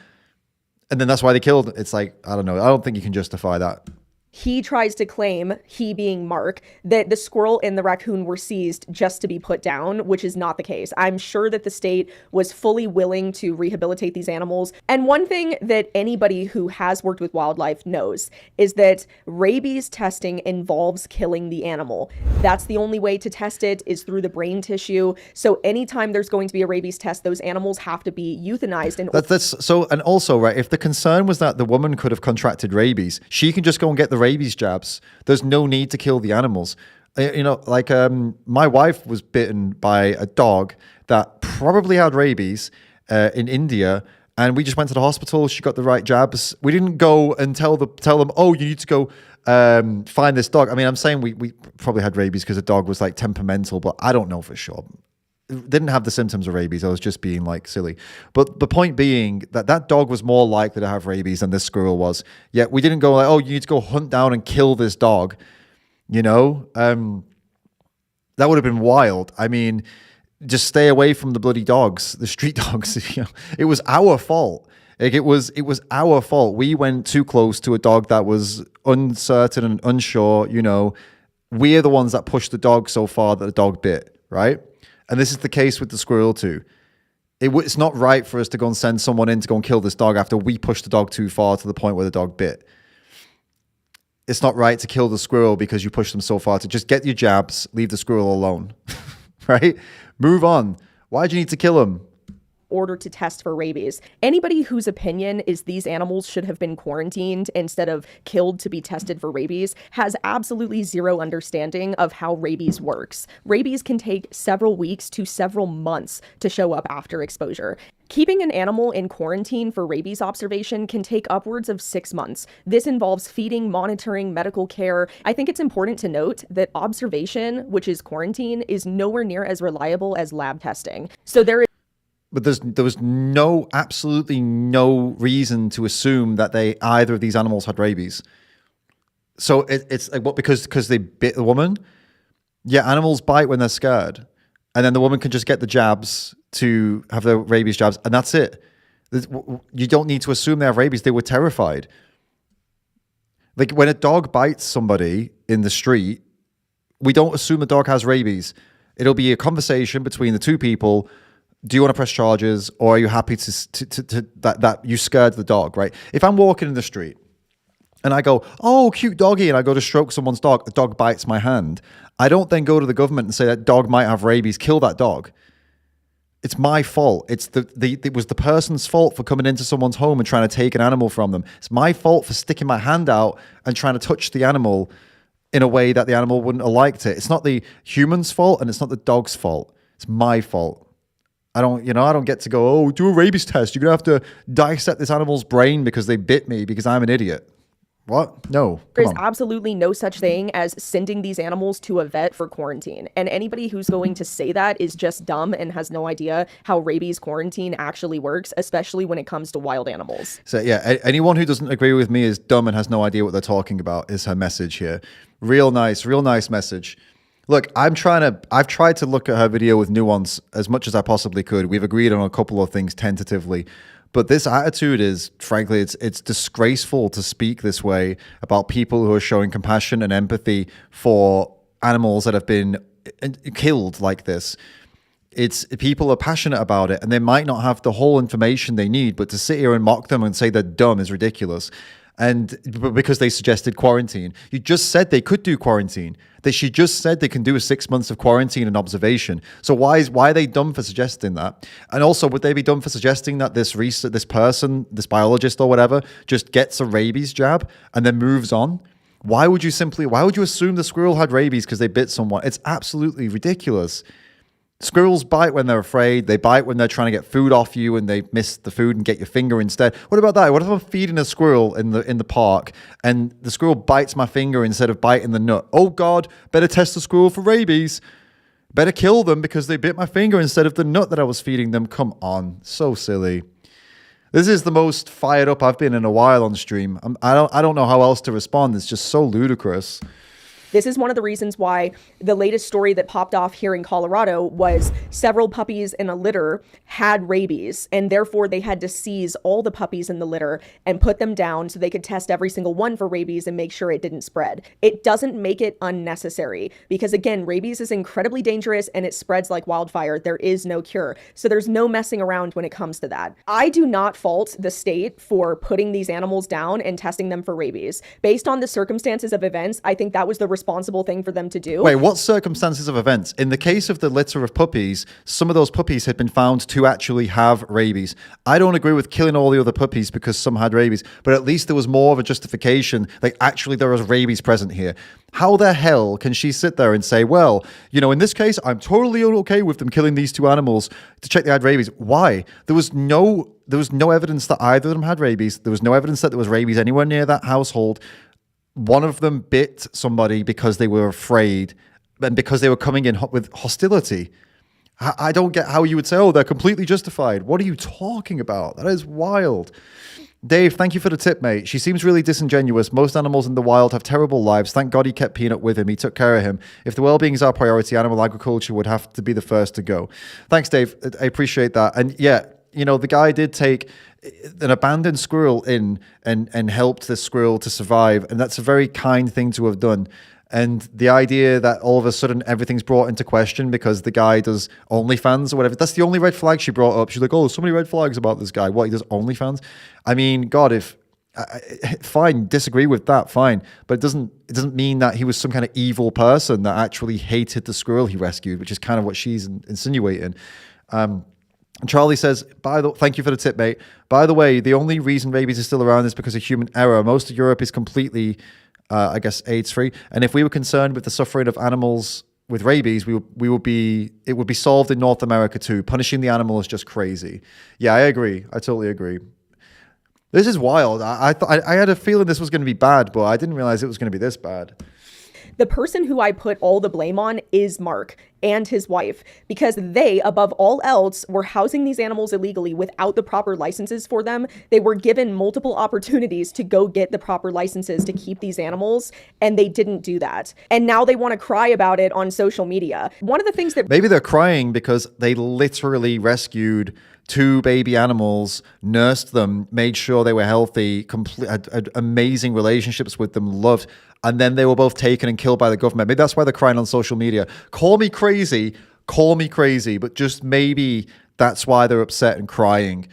A: And then that's why they killed. It's like, I don't know. I don't think you can justify that.
J: He tries to claim, he being Mark, that the squirrel and the raccoon were seized just to be put down, which is not the case. I'm sure that the state was fully willing to rehabilitate these animals. And one thing that anybody who has worked with wildlife knows is that rabies testing involves killing the animal. That's the only way to test it is through the brain tissue. So anytime there's going to be a rabies test, those animals have to be euthanized.
A: And also, right, if the concern was that the woman could have contracted rabies, she can just go and get the rabies jabs. There's no need to kill the animals. You know, like my wife was bitten by a dog that probably had rabies in India, and we just went to the hospital. She got the right jabs. We didn't go and tell them, oh, you need to go find this dog. I mean, I'm saying we probably had rabies because the dog was like temperamental, but I don't know for sure. Didn't have the symptoms of rabies. I was just being like silly. But the point being that dog was more likely to have rabies than this squirrel was. Yet we didn't go like, oh, you need to go hunt down and kill this dog. You know, that would have been wild. I mean, just stay away from the bloody dogs, the street dogs. You know, it was our fault. Like it was our fault. We went too close to a dog that was uncertain and unsure. You know, we're the ones that pushed the dog so far that the dog bit, right? And this is the case with the squirrel too. It's not right for us to go and send someone in to go and kill this dog after we pushed the dog too far to the point where the dog bit. It's not right to kill the squirrel because you pushed them so far. To just get your jabs, leave the squirrel alone, right? Move on. Why do you need to kill him?
J: Order to test for rabies. Anybody whose opinion is these animals should have been quarantined instead of killed to be tested for rabies has absolutely zero understanding of how rabies works. Rabies can take several weeks to several months to show up after exposure. Keeping an animal in quarantine for rabies observation can take upwards of 6 months. This involves feeding, monitoring, medical care. I think it's important to note that observation, which is quarantine, is nowhere near as reliable as lab testing. So there
A: was absolutely no reason to assume that either of these animals had rabies. So it's like, what, because they bit the woman? Yeah, animals bite when they're scared. And then the woman can just get the jabs to have the rabies jabs, and that's it. You don't need to assume they have rabies. They were terrified. Like when a dog bites somebody in the street, we don't assume the dog has rabies. It'll be a conversation between the two people. Do you want to press charges, or are you happy that you scared the dog, right? If I'm walking in the street and I go, oh, cute doggy, and I go to stroke someone's dog, the dog bites my hand, I don't then go to the government and say that dog might have rabies, kill that dog. It's my fault. It was the person's fault for coming into someone's home and trying to take an animal from them. It's my fault for sticking my hand out and trying to touch the animal in a way that the animal wouldn't have liked it. It's not the human's fault, and it's not the dog's fault. It's my fault. I don't get to go, oh, do a rabies test. You're going to have to dissect this animal's brain because they bit me because I'm an idiot. What? No.
J: There's absolutely no such thing as sending these animals to a vet for quarantine. And anybody who's going to say that is just dumb and has no idea how rabies quarantine actually works, especially when it comes to wild animals.
A: So yeah, anyone who doesn't agree with me is dumb and has no idea what they're talking about is her message here. Real nice message. Look, I've tried to look at her video with nuance as much as I possibly could. We've agreed on a couple of things tentatively, But this attitude is, frankly, it's disgraceful to speak this way about people who are showing compassion and empathy for animals that have been killed like this. It's people are passionate about it, and they might not have the whole information they need, but to sit here and mock them and say they're dumb is ridiculous. And because they suggested quarantine, you just said they could do quarantine. She just said they can do a 6 months of quarantine and observation. So why are they dumb for suggesting that? And also, would they be dumb for suggesting that this person, this biologist or whatever, just gets a rabies jab and then moves on? Why would you assume the squirrel had rabies because they bit someone? It's absolutely ridiculous. Squirrels bite when they're afraid. They bite when they're trying to get food off you and they miss the food and get your finger instead. What about that? What if I'm feeding a squirrel in the park and the squirrel bites my finger instead of biting the nut? Oh God, better test the squirrel for rabies. Better kill them because they bit my finger instead of the nut that I was feeding them. Come on, so silly. This is the most fired up I've been in a while on stream. I don't know how else to respond. It's just so ludicrous.
J: This is one of the reasons why the latest story that popped off here in Colorado was several puppies in a litter had rabies, and therefore they had to seize all the puppies in the litter and put them down so they could test every single one for rabies and make sure it didn't spread. It doesn't make it unnecessary because, again, rabies is incredibly dangerous and it spreads like wildfire. There is no cure. So there's no messing around when it comes to that. I do not fault the state for putting these animals down and testing them for rabies. Based on the circumstances of events, I think that was the responsible thing for them to do.
A: Wait, what circumstances of events? In the case of the litter of puppies, some of those puppies had been found to actually have rabies. I don't agree with killing all the other puppies because some had rabies, but at least there was more of a justification, like actually there was rabies present here. How the hell can she sit there and say, well, in this case, I'm totally okay with them killing these two animals to check they had rabies? Why? There was no evidence that either of them had rabies. There was no evidence that there was rabies anywhere near that household. One of them bit somebody because they were afraid and because they were coming in with hostility. I don't get how you would say, oh, they're completely justified. What are you talking about? That is wild. Dave, thank you for the tip, mate. She seems really disingenuous. Most animals in the wild have terrible lives. Thank God he kept Peanut with him. He took care of him. If the well-being is our priority, animal agriculture would have to be the first to go. Thanks, Dave. I appreciate that. And yeah, the guy did take an abandoned squirrel in and helped this squirrel to survive. And that's a very kind thing to have done. And the idea that all of a sudden everything's brought into question because the guy does OnlyFans or whatever, that's the only red flag she brought up. She's like, oh, so many red flags about this guy. What, he does OnlyFans? I mean, God, fine, disagree with that, fine. But it doesn't mean that he was some kind of evil person that actually hated the squirrel he rescued, which is kind of what she's insinuating. And Charlie says, thank you for the tip, mate. By the way, the only reason rabies is still around is because of human error. Most of Europe is completely, AIDS-free. And if we were concerned with the suffering of animals with rabies, it would be solved in North America too. Punishing the animal is just crazy. Yeah, I agree. I totally agree. This is wild. I had a feeling this was going to be bad, but I didn't realize it was going to be this bad.
J: The person who I put all the blame on is Mark and his wife, because they, above all else, were housing these animals illegally without the proper licenses for them. They were given multiple opportunities to go get the proper licenses to keep these animals, and they didn't do that. And now they want to cry about it on social media. One of the things that...
A: Maybe they're crying because they literally rescued 2 baby animals, nursed them, made sure they were healthy, had amazing relationships with them, loved, and then they were both taken and killed by the government. Maybe that's why they're crying on social media. Call me crazy, but just maybe that's why they're upset and crying.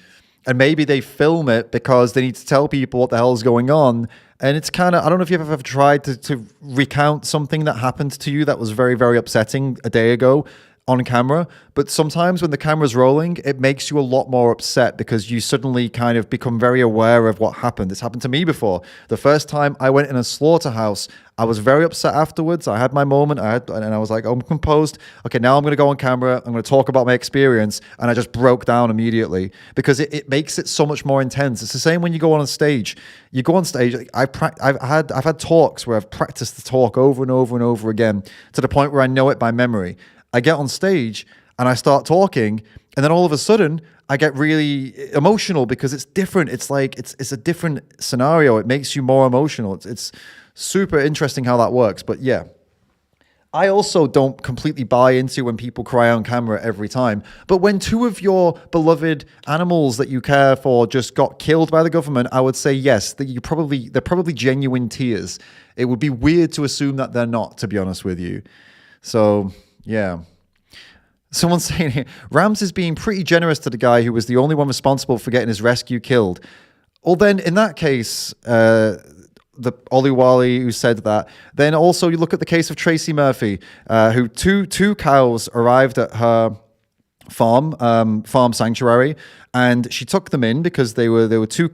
A: And maybe they film it because they need to tell people what the hell is going on. And it's kind of, I don't know if you've ever tried to recount something that happened to you that was very, very upsetting a day ago on camera, but sometimes when the camera's rolling, it makes you a lot more upset because you suddenly kind of become very aware of what happened. It's happened to me before. The first time I went in a slaughterhouse, I was very upset afterwards. I had my moment, and I was like, oh, I'm composed. Okay, now I'm going to go on camera. I'm going to talk about my experience, and I just broke down immediately because it makes it so much more intense. It's the same when you go on a stage. You go on stage. I've had talks where I've practiced the talk over and over and over again to the point where I know it by memory. I get on stage and I start talking, and then all of a sudden I get really emotional because it's different. It's like it's a different scenario. It makes you more emotional. It's super interesting how that works. But yeah, I also don't completely buy into when people cry on camera every time. But when two of your beloved animals that you care for just got killed by the government, I would say yes, that they're probably genuine tears. It would be weird to assume that they're not, to be honest with you. So, yeah. Someone's saying here, Rams is being pretty generous to the guy who was the only one responsible for getting his rescue killed. Well, then in that case, the Ollie Wally who said that. Then also you look at the case of Tracy Murphy, who two cows arrived at her farm sanctuary, and she took them in because they were two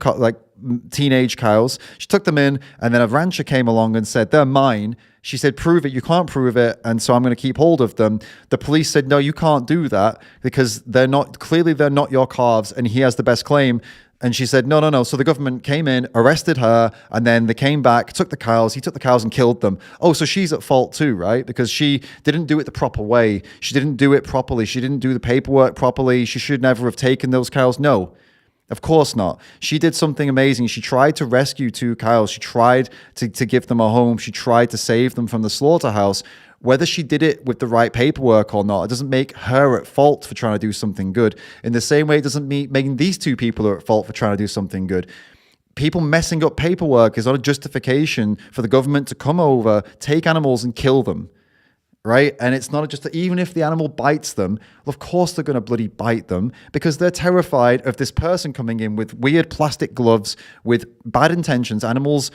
A: teenage cows. She took them in, and then a rancher came along and said, they're mine. She said, prove it. You can't prove it. And so I'm going to keep hold of them. The police said, no, you can't do that because they're not your calves. And he has the best claim. And she said, no. So the government came in, arrested her, and then they came back, took the cows. He took the cows and killed them. Oh, so she's at fault too, right? Because she didn't do it the proper way. She didn't do it properly. She didn't do the paperwork properly. She should never have taken those cows. No, of course not. She did something amazing. She tried to rescue two cows. She tried to give them a home. She tried to save them from the slaughterhouse. Whether she did it with the right paperwork or not, it doesn't make her at fault for trying to do something good. In the same way, it doesn't mean making these two people are at fault for trying to do something good. People messing up paperwork is not a justification for the government to come over, take animals and kill them, right? And it's not just even if the animal bites them, well, of course they're going to bloody bite them because they're terrified of this person coming in with weird plastic gloves with bad intentions. Animals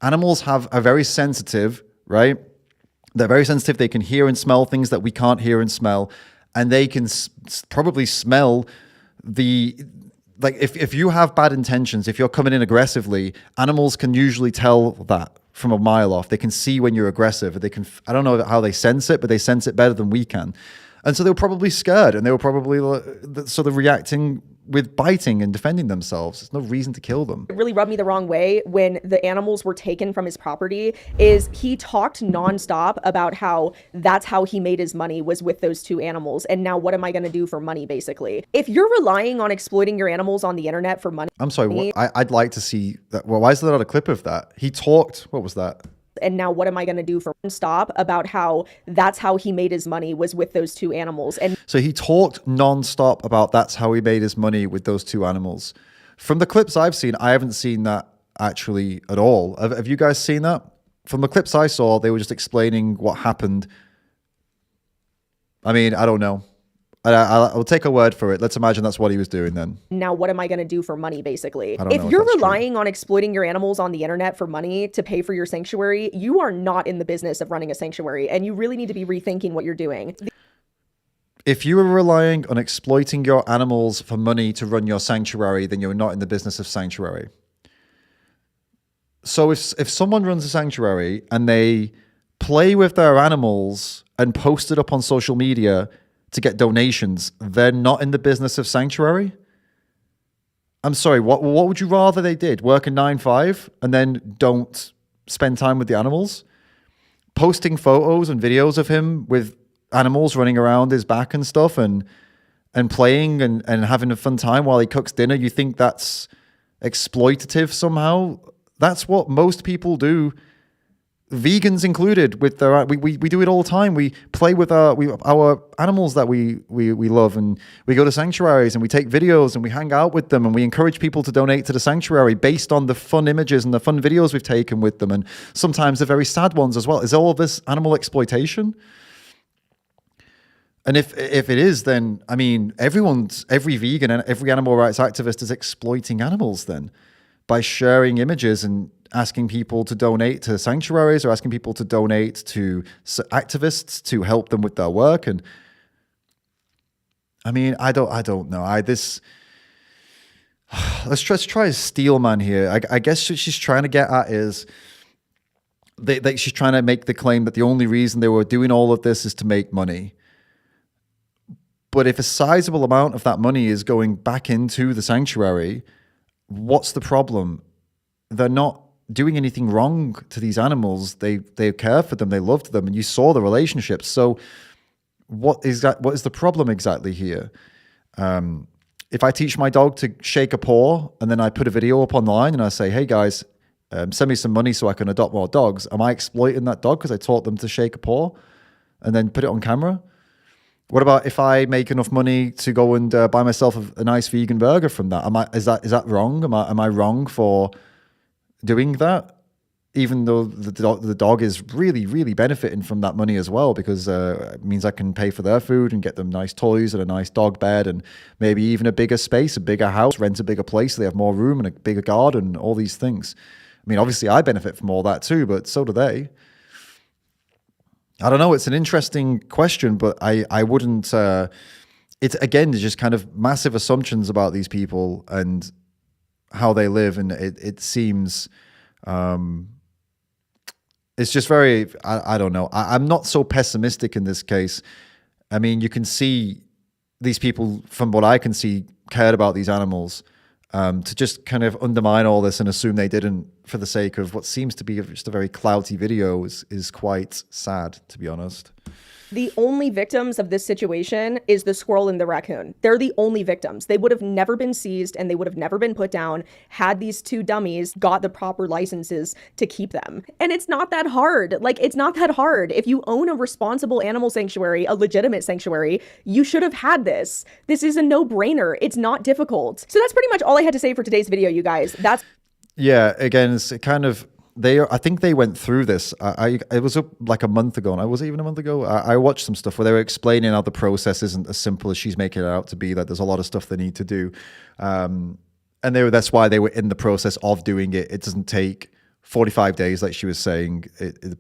A: are very sensitive, right? They're very sensitive. They can hear and smell things that we can't hear and smell. And they can probably smell if you have bad intentions, if you're coming in aggressively, animals can usually tell that from a mile off. They can see when you're aggressive. I don't know how they sense it, but they sense it better than we can. And so they were probably scared, and they were probably sort of reacting with biting and defending themselves. There's no reason to kill them.
J: It really rubbed me the wrong way when the animals were taken from his property is he talked nonstop about how that's how he made his money was with those two animals. And now what am I going to do for money, basically? If you're relying on exploiting your animals on the internet for money.
A: I'm sorry, I'd like to see that. Well, why is there not a clip of that? He talked, what was that?
J: And now what am I going to do for nonstop about how that's how he made his money was with those two animals. And
A: so he talked nonstop about that's how he made his money with those two animals. From the clips I've seen, I haven't seen that actually at all. Have you guys seen that? From the clips I saw, they were just explaining what happened. I mean, I don't know. I'll take a word for it. Let's imagine that's what he was doing then.
J: Now, what am I going to do for money, basically?
A: If
J: you're relying on exploiting your animals on the internet for money to pay for your sanctuary, you are not in the business of running a sanctuary, and you really need to be rethinking what you're doing.
A: If you are relying on exploiting your animals for money to run your sanctuary, then you're not in the business of sanctuary. So if someone runs a sanctuary and they play with their animals and post it up on social media to get donations, they're not in the business of sanctuary? I'm sorry, what would you rather they did? Work a 9-5 and then don't spend time with the animals? Posting photos and videos of him with animals running around his back and stuff and playing and having a fun time while he cooks dinner, you think that's exploitative somehow? That's what most people do. Vegans included, with their we do it all the time. We play with our animals that we love, and we go to sanctuaries and we take videos and we hang out with them and we encourage people to donate to the sanctuary based on the fun images and the fun videos we've taken with them, and sometimes the very sad ones as well. Is all of this animal exploitation? And if it is, then I mean every vegan and every animal rights activist is exploiting animals then by sharing images and asking people to donate to sanctuaries or asking people to donate to activists to help them with their work. And I mean, I don't know. Let's try a steel man here. I guess what she's trying to get at is she's trying to make the claim that the only reason they were doing all of this is to make money. But if a sizable amount of that money is going back into the sanctuary, what's the problem? They're not doing anything wrong to these animals. They care for them. They loved them. And you saw the relationships. So what is the problem exactly here? If I teach my dog to shake a paw and then I put a video up online and I say, hey guys, send me some money so I can adopt more dogs. Am I exploiting that dog because I taught them to shake a paw? and then put it on camera? What about if I make enough money to go and buy myself a nice vegan burger from that? Is that wrong? Am I wrong for doing that? Even though the dog is really, really benefiting from that money as well, because it means I can pay for their food and get them nice toys and a nice dog bed and maybe even a bigger space, a bigger house, rent a bigger place. So they have more room and a bigger garden, all these things. I mean, obviously I benefit from all that too, but so do they. I don't know. It's an interesting question, but I wouldn't, it's again, just kind of massive assumptions about these people and how they live. And it seems, it's just very, I don't know. I'm not so pessimistic in this case. I mean, you can see these people, from what I can see, cared about these animals. To just kind of undermine all this and assume they didn't for the sake of what seems to be just a very clouty video is quite sad, to be honest.
J: The only victims of this situation is the squirrel and the raccoon. They're the only victims. They would have never been seized and they would have never been put down had these two dummies got the proper licenses to keep them. And it's not that hard. Like, it's not that hard. If you own a responsible animal sanctuary, a legitimate sanctuary, you should have had this. This is a no-brainer. It's not difficult. So that's pretty much all I had to say for today's video, you guys.
A: Yeah, again, it's kind of, I think they went through this. It was like a month ago, and was it even a month ago? I watched some stuff where they were explaining how the process isn't as simple as she's making it out to be. That there's a lot of stuff they need to do, and that's why they were in the process of doing it. It doesn't take 45 days, like she was saying.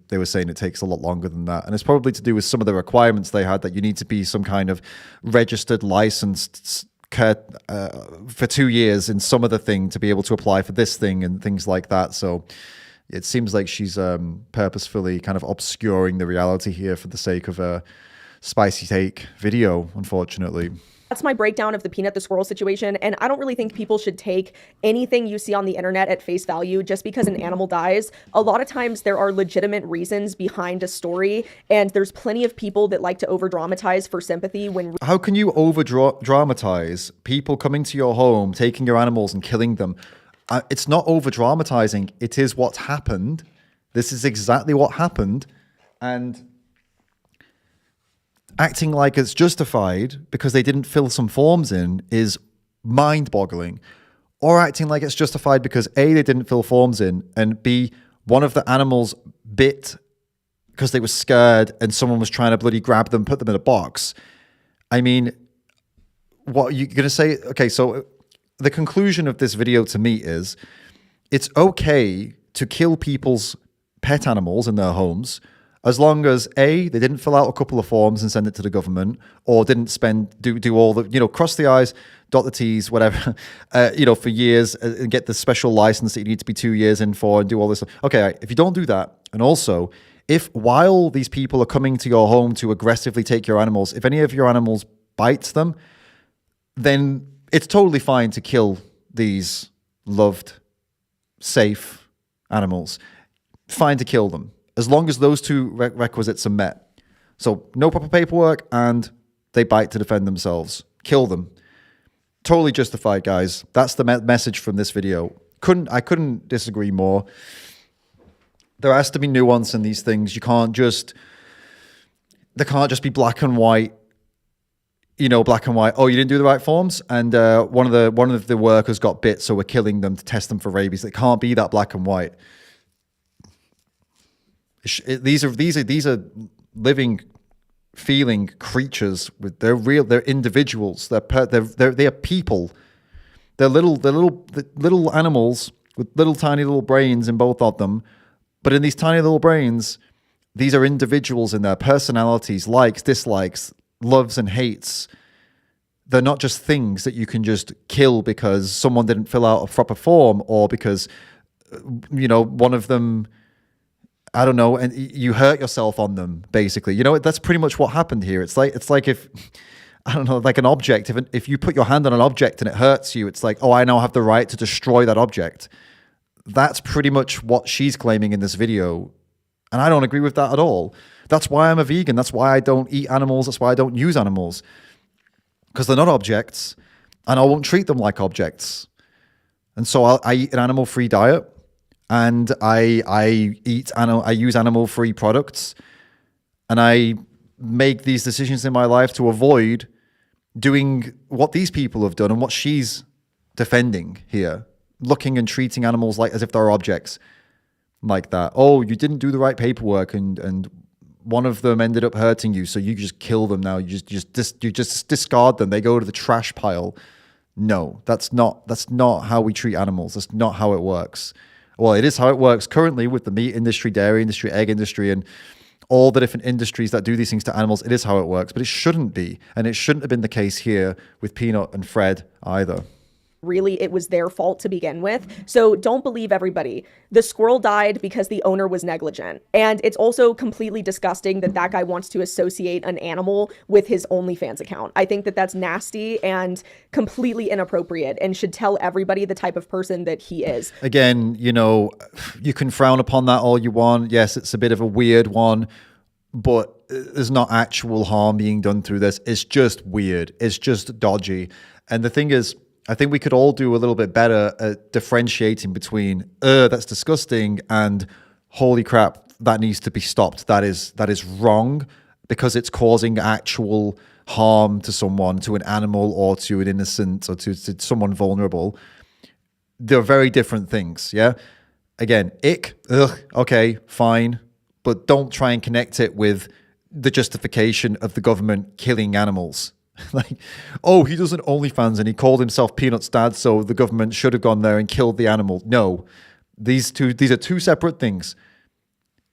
A: They were saying it takes a lot longer than that, and it's probably to do with some of the requirements they had, that you need to be some kind of registered, licensed for 2 years in some other thing to be able to apply for this thing and things like that. So it seems like she's purposefully kind of obscuring the reality here for the sake of a spicy take video, unfortunately.
J: That's my breakdown of the peanut the squirrel situation, and I don't really think people should take anything you see on the internet at face value just because an animal dies. A lot of times there are legitimate reasons behind a story, and there's plenty of people that like to over-dramatize for sympathy when...
A: How can you over-dramatize people coming to your home, taking your animals and killing them? It's not over-dramatizing. It is what's happened. This is exactly what happened. And acting like it's justified because they didn't fill some forms in is mind-boggling. Or acting like it's justified because A, they didn't fill forms in, and B, one of the animals bit because they were scared and someone was trying to bloody grab them, put them in a box. I mean, what are you going to say? Okay, so the conclusion of this video to me is it's okay to kill people's pet animals in their homes as long as A, they didn't fill out a couple of forms and send it to the government, or didn't do all the, cross the I's, dot the T's, whatever, for years and get the special license that you need to be 2 years in for and do all this. Okay, if you don't do that, and also if while these people are coming to your home to aggressively take your animals, if any of your animals bites them, then it's totally fine to kill these loved, safe animals. Fine to kill them, as long as those two requisites are met. So no proper paperwork and they bite to defend themselves. Kill them. Totally justified, guys. That's the message from this video. I couldn't disagree more. There has to be nuance in these things. They can't just be black and white. Black and white. Oh, you didn't do the right forms, and one of the workers got bit, so we're killing them to test them for rabies. It can't be that black and white. These are living, feeling creatures. They're individuals. They are people. They're little animals with little tiny little brains in both of them. But in these tiny little brains, these are individuals in their personalities, likes, dislikes, loves and hates. They're not just things that you can just kill because someone didn't fill out a proper form, or because one of them, I don't know, and you hurt yourself on them, basically. That's pretty much what happened here. It's like if, I don't know, like an object, if you put your hand on an object and it hurts you, it's like, oh, I now have the right to destroy that object. That's pretty much what she's claiming in this video. And I don't agree with that at all. That's why I'm a vegan. That's why I don't eat animals. That's why I don't use animals. Because they're not objects, and I won't treat them like objects. And so I eat an animal-free diet, and I use animal-free products, and I make these decisions in my life to avoid doing what these people have done and what she's defending here, looking and treating animals like as if they're objects like that. Oh, you didn't do the right paperwork and one of them ended up hurting you, so you just kill them now. You just discard them. They go to the trash pile. No, that's not how we treat animals. That's not how it works. Well, it is how it works currently with the meat industry, dairy industry, egg industry, and all the different industries that do these things to animals. It is how it works, but it shouldn't be. And it shouldn't have been the case here with Peanut and Fred either.
J: Really, it was their fault to begin with. So don't believe everybody. The squirrel died because the owner was negligent. And it's also completely disgusting that that guy wants to associate an animal with his OnlyFans account. I think that that's nasty and completely inappropriate and should tell everybody the type of person that he is.
A: Again, you know, you can frown upon that all you want. Yes, it's a bit of a weird one, but there's not actual harm being done through this. It's just weird. It's just dodgy. And the thing is, I think we could all do a little bit better at differentiating between, that's disgusting, and holy crap, that needs to be stopped. That is wrong because it's causing actual harm to someone, to an animal or to an innocent or to someone vulnerable. They're very different things, yeah? Again, ick, ugh, okay, fine, but don't try and connect it with the justification of the government killing animals. Like, oh, he does an OnlyFans and he called himself Peanut's dad, so the government should have gone there and killed the animal. No, these are two separate things.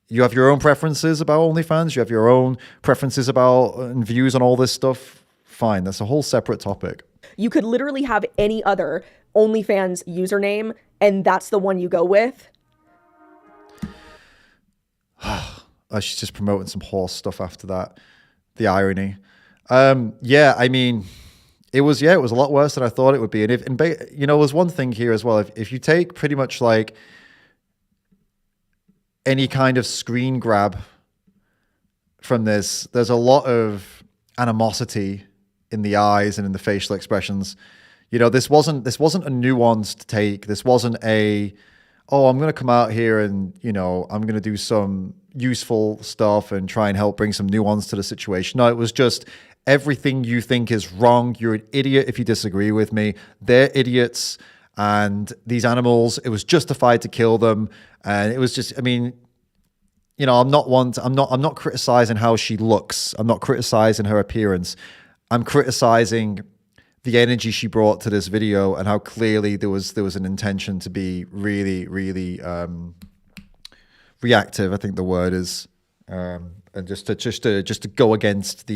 A: You have your own preferences about OnlyFans. You have your own preferences about and views on all this stuff. Fine, that's a whole separate topic.
J: You could literally have any other OnlyFans username, and that's the one you go with.
A: She's just promoting some horse stuff after that. The irony. Yeah, I mean, it was a lot worse than I thought it would be. And there's one thing here as well. If you take pretty much like any kind of screen grab from this, there's a lot of animosity in the eyes and in the facial expressions. You know, this wasn't a nuanced take. This wasn't I'm going to come out here and, you know, I'm going to do some useful stuff and try and help bring some nuance to the situation. No, it was just everything you think is wrong. You're an idiot if you disagree with me. They're idiots. And these animals, it was justified to kill them. And it was just, I mean, you know, I'm not criticizing how she looks. I'm not criticizing her appearance. I'm criticizing the energy she brought to this video and how clearly there was an intention to be really, really reactive, I think the word is, and just to go against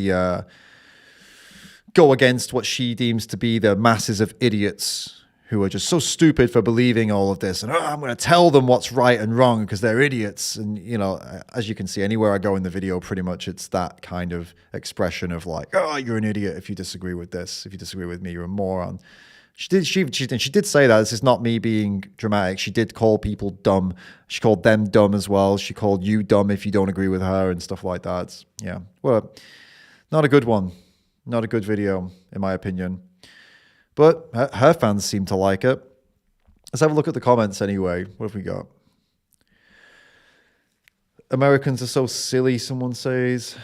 A: what she deems to be the masses of idiots who are just so stupid for believing all of this. And I'm going to tell them what's right and wrong because they're idiots. And, you know, as you can see, anywhere I go in the video, pretty much it's that kind of expression of like, oh, you're an idiot if you disagree with this. If you disagree with me, you're a moron. She did say that. This is not me being dramatic. She did call people dumb. She called them dumb as well. She called you dumb if you don't agree with her and stuff like that. Yeah. Well, not a good one. Not a good video, in my opinion. But her fans seem to like it. Let's have a look at the comments anyway. What have we got? Americans are so silly, someone says.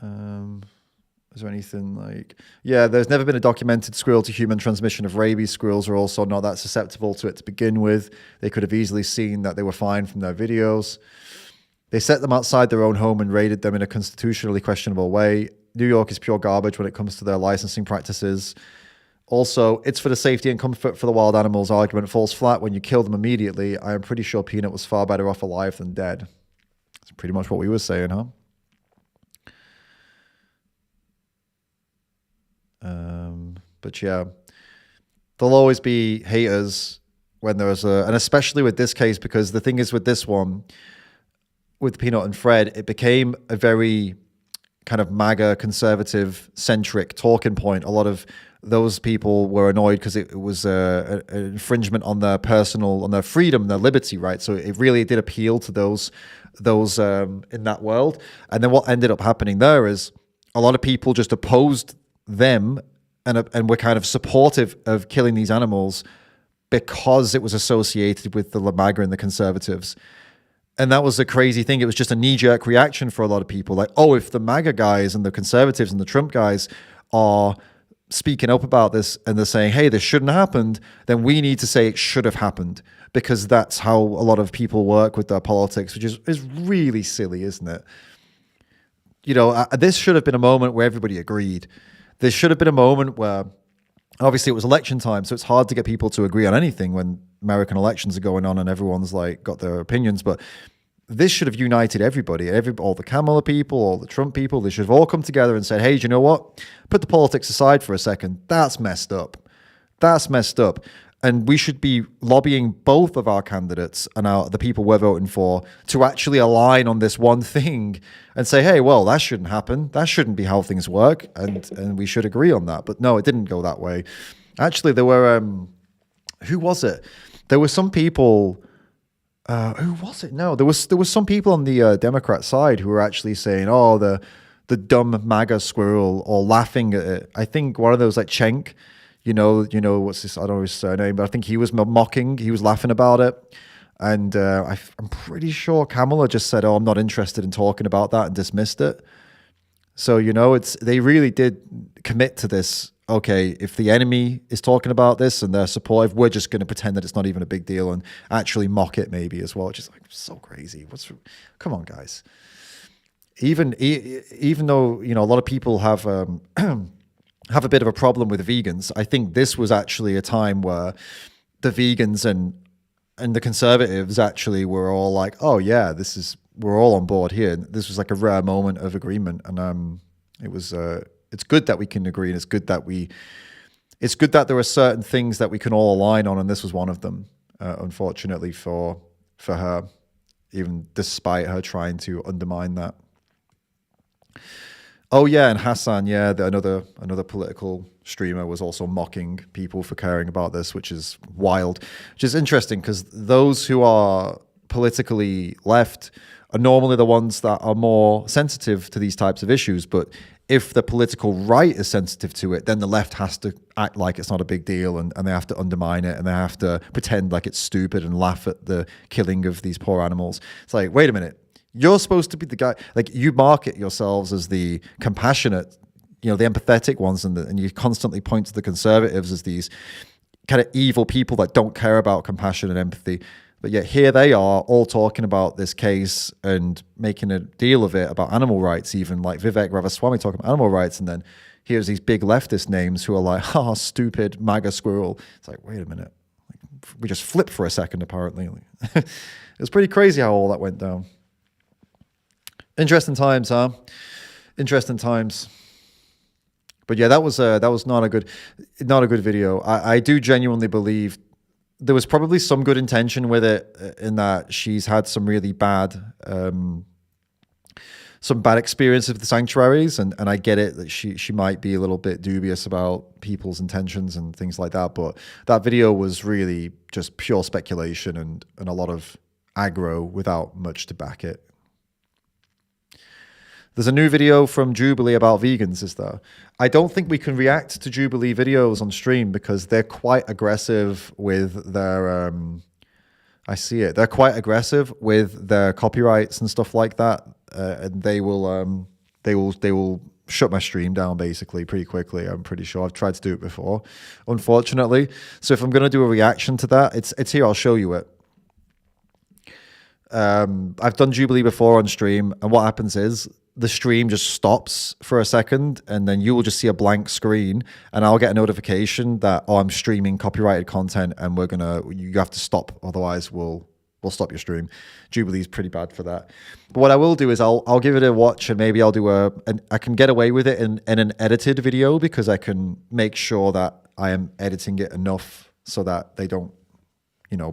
A: Is there anything like... Yeah, there's never been a documented squirrel to human transmission of rabies. Squirrels are also not that susceptible to it to begin with. They could have easily seen that they were fine from their videos. They set them outside their own home and raided them in a constitutionally questionable way. New York is pure garbage when it comes to their licensing practices. Also, it's for the safety and comfort for the wild animals argument falls flat when you kill them immediately. I am pretty sure Peanut was far better off alive than dead. That's pretty much what we were saying, huh? But yeah, there'll always be haters when there's and especially with this case, because the thing is with this one, with Peanut and Fred, it became a very kind of MAGA conservative centric talking point. A lot of those people were annoyed because it was an infringement on their freedom, their liberty, right? So it really did appeal to those in that world. And then what ended up happening there is a lot of people just opposed them and were kind of supportive of killing these animals because it was associated with the MAGA and the conservatives. And that was a crazy thing. It was just a knee-jerk reaction for a lot of people. Like, oh, if the MAGA guys and the conservatives and the Trump guys are speaking up about this and they're saying, hey, this shouldn't have happened, then we need to say it should have happened, because that's how a lot of people work with their politics, which is really silly, isn't it? You know, this should have been a moment where everybody agreed. There should have been a moment where, obviously it was election time, so it's hard to get people to agree on anything when American elections are going on and everyone's like got their opinions, but this should have united everybody, all the Kamala people, all the Trump people. They should have all come together and said, hey, do you know what? Put the politics aside for a second. That's messed up. That's messed up. And we should be lobbying both of our candidates and the people we're voting for to actually align on this one thing and say, hey, well, that shouldn't happen. That shouldn't be how things work. And we should agree on that. But no, it didn't go that way. Actually, there were, who was it? There were some people, who was it? No, there was some people on the Democrat side who were actually saying, oh, the dumb MAGA squirrel, or laughing at it. I think one of those, like Cenk, you know, what's this? I don't know his surname, but I think he was mocking, he was laughing about it. And I'm pretty sure Kamala just said, oh, I'm not interested in talking about that, and dismissed it. So, you know, they really did commit to this. Okay, if the enemy is talking about this and they're supportive, we're just going to pretend that it's not even a big deal and actually mock it maybe as well, which is like so crazy. Come on, guys. Even though, you know, a lot of people have have a bit of a problem with vegans, I think this was actually a time where the vegans and the conservatives actually were all like, oh yeah, we're all on board here. This was like a rare moment of agreement, and it was. It's good that we can agree, and it's good that there are certain things that we can all align on, and this was one of them, unfortunately for her, even despite her trying to undermine that. Oh yeah, and Hassan, yeah, another political streamer, was also mocking people for caring about this, which is wild, which is interesting, because those who are politically left are normally the ones that are more sensitive to these types of issues, but if the political right is sensitive to it, then the left has to act like it's not a big deal, and they have to undermine it, and they have to pretend like it's stupid and laugh at the killing of these poor animals. It's like, wait a minute, you're supposed to be the guy, like, you market yourselves as the compassionate, you know, the empathetic ones, and you constantly point to the conservatives as these kind of evil people that don't care about compassion and empathy. But yet here they are all talking about this case and making a deal of it about animal rights, even like Vivek Ramaswamy talking about animal rights. And then here's these big leftist names who are like, oh, stupid MAGA squirrel. It's like, wait a minute. We just flipped for a second, apparently. It was pretty crazy how all that went down. Interesting times, huh? Interesting times. But yeah, that was not a good video. I do genuinely believe there was probably some good intention with it, in that she's had some really bad experiences with the sanctuaries, and I get it that she might be a little bit dubious about people's intentions and things like that, but that video was really just pure speculation and a lot of aggro without much to back it. There's a new video from Jubilee about vegans, is there? I don't think we can react to Jubilee videos on stream because they're quite aggressive with their, I see it. They're quite aggressive with their copyrights and stuff like that. And they will shut my stream down basically pretty quickly. I'm pretty sure. I've tried to do it before, unfortunately. So if I'm going to do a reaction to that, it's here. I'll show you it. I've done Jubilee before on stream, and what happens is the stream just stops for a second, and then you will just see a blank screen, and I'll get a notification that, oh, I'm streaming copyrighted content, and you have to stop, otherwise we'll stop your stream. Jubilee's pretty bad for that. But what I will do is I'll give it a watch, and maybe I'll do I can get away with it in an edited video, because I can make sure that I am editing it enough so that they don't,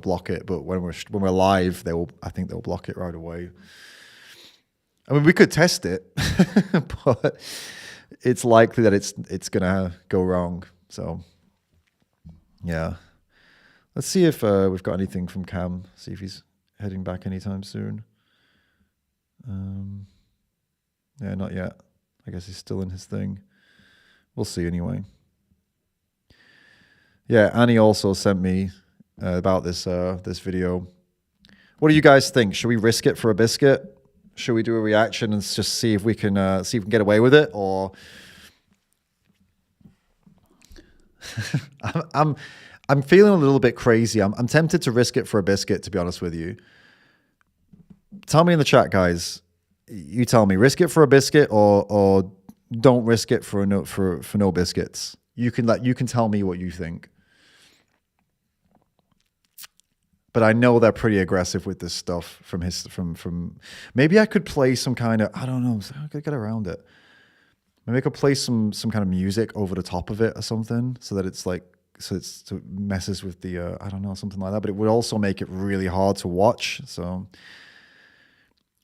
A: block it. But when we're live, I think they'll block it right away. I mean, we could test it, but it's likely that it's gonna go wrong. So, yeah, let's see if we've got anything from Cam. See if he's heading back anytime soon. Yeah, not yet. I guess he's still in his thing. We'll see anyway. Yeah, Annie also sent me about this video. What do you guys think? Should we risk it for a biscuit? Should we do a reaction and just see if we can get away with it, or I'm feeling a little bit crazy. I'm tempted to risk it for a biscuit, to be honest with you. Tell me in the chat, guys. You tell me, risk it for a biscuit or don't risk it for no biscuits. You can tell me what you think. But I know they're pretty aggressive with this stuff from maybe I could play some kind of, I don't know, I could get around it. Maybe I could play some kind of music over the top of it or something, so that it's like, so it messes with the I don't know, something like that. But it would also make it really hard to watch. So,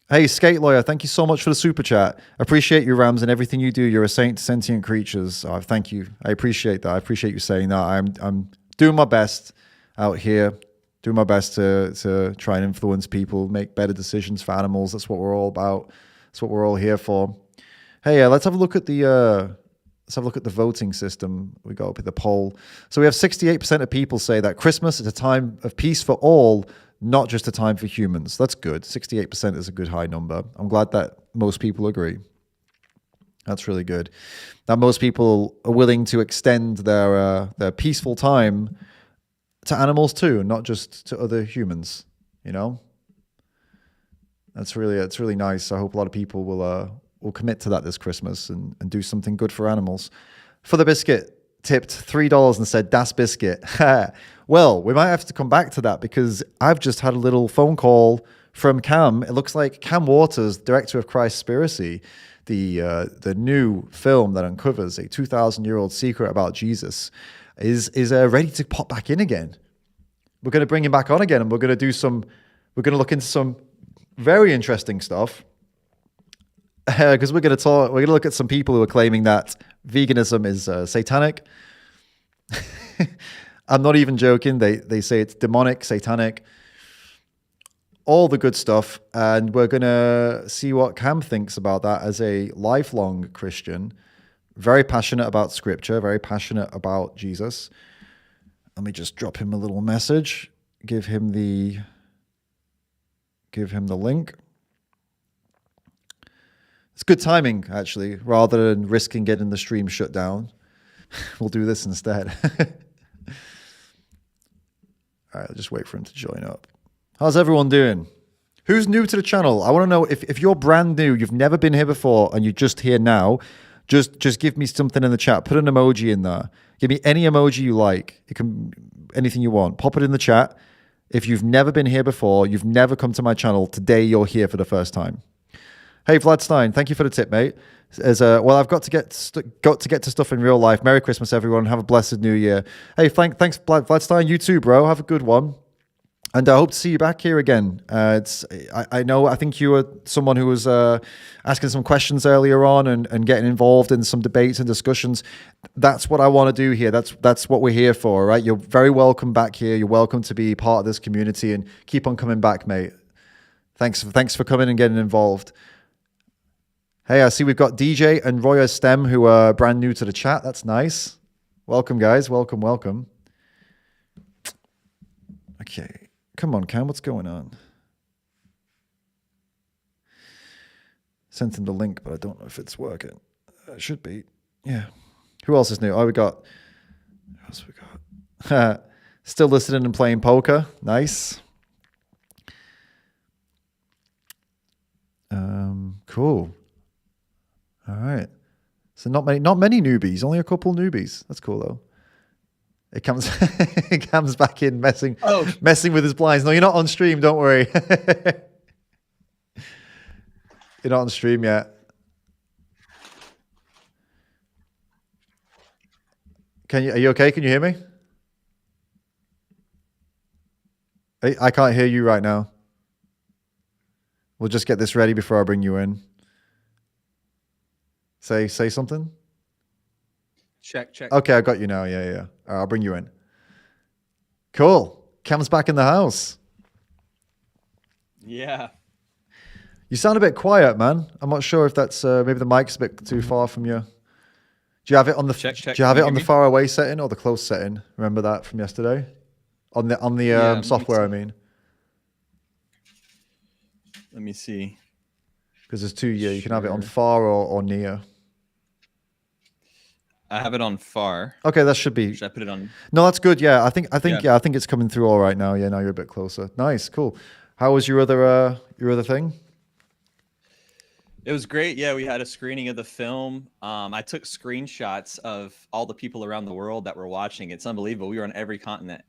A: hey, Skate Lawyer, thank you so much for the super chat. Appreciate you, Rams, and everything you do. You're a saint to sentient creatures. Thank you. I appreciate that. I appreciate you saying that. I'm doing my best out here. Doing my best to try and influence people, make better decisions for animals. That's what we're all about. That's what we're all here for. Hey, let's have a look at the voting system. We got up at the poll. So we have 68% of people say that Christmas is a time of peace for all, not just a time for humans. That's good. 68% is a good high number. I'm glad that most people agree. That's really good. That most people are willing to extend their peaceful time to animals too, not just to other humans. You know, it's really nice. I hope a lot of people will commit to that this Christmas and do something good for animals. For the biscuit, tipped $3 and said, "Das biscuit." Well, we might have to come back to that because I've just had a little phone call from Kam. It looks like Kam Waters, director of Conspiracy, the new film that uncovers a 2,000-year-old secret about Jesus, is ready to pop back in again. We're going to bring him back on again, and we're going to look into some very interesting stuff. Because we're going to look at some people who are claiming that veganism is satanic. I'm not even joking. They say it's demonic, satanic, all the good stuff. And we're going to see what Kam thinks about that as a lifelong Christian, very passionate about scripture, very passionate about Jesus. Let me just drop him a little message, give him the link. It's good timing, actually, rather than risking getting the stream shut down. We'll do this instead. All right, I'll just wait for him to join up. How's everyone doing? Who's new to the channel? I want to know if you're brand new, you've never been here before, and you're just here now, just give me something in the chat. Put an emoji in there. Give me any emoji you like. It can anything you want. Pop it in the chat. If you've never been here before, you've never come to my channel, today you're here for the first time. Hey, Vlad Stein, thank you for the tip, mate. Well, I've got to get to stuff in real life. Merry Christmas, everyone. Have a blessed New Year. Hey, thanks, Vlad Stein. You too, bro. Have a good one. And I hope to see you back here again. I think you were someone who was asking some questions earlier on and getting involved in some debates and discussions. That's what I want to do here. That's what we're here for, right? You're very welcome back here. You're welcome to be part of this community and keep on coming back, mate. Thanks for coming and getting involved. Hey, I see we've got DJ and Roya Stem who are brand new to the chat. That's nice. Welcome, guys. Welcome. Okay. Come on, Kam. What's going on? Sent him the link, but I don't know if it's working. It should be. Yeah. Who else is new? Oh, who else we got? Still listening and playing poker. Nice. Cool. All right. So not many newbies, only a couple newbies. That's cool though. It comes back in messing with his blinds. No, you're not on stream, don't worry. You're not on stream yet. Are you okay? Can you hear me? I can't hear you right now. We'll just get this ready before I bring you in. Say something.
K: Check.
A: Okay, I got you now. Yeah. All right, I'll bring you in. Cool. Kam's back in the house.
H: Yeah.
A: You sound a bit quiet, man. I'm not sure if that's maybe the mic's a bit too far from you. Do you have it on the
K: check?
A: Do you have it on the far away setting or the close setting? Remember that from yesterday? On the software, I mean.
H: Let me see.
A: Because there's two. Yeah, you can have it on far or near.
H: I have it on far.
A: Okay, that should be.
H: Should I put it on?
A: No, that's good. Yeah, I think it's coming through all right now. Yeah, now you're a bit closer. Nice, cool. How was your other thing?
H: It was great. Yeah, we had a screening of the film. I took screenshots of all the people around the world that were watching. It's unbelievable. We were on every continent.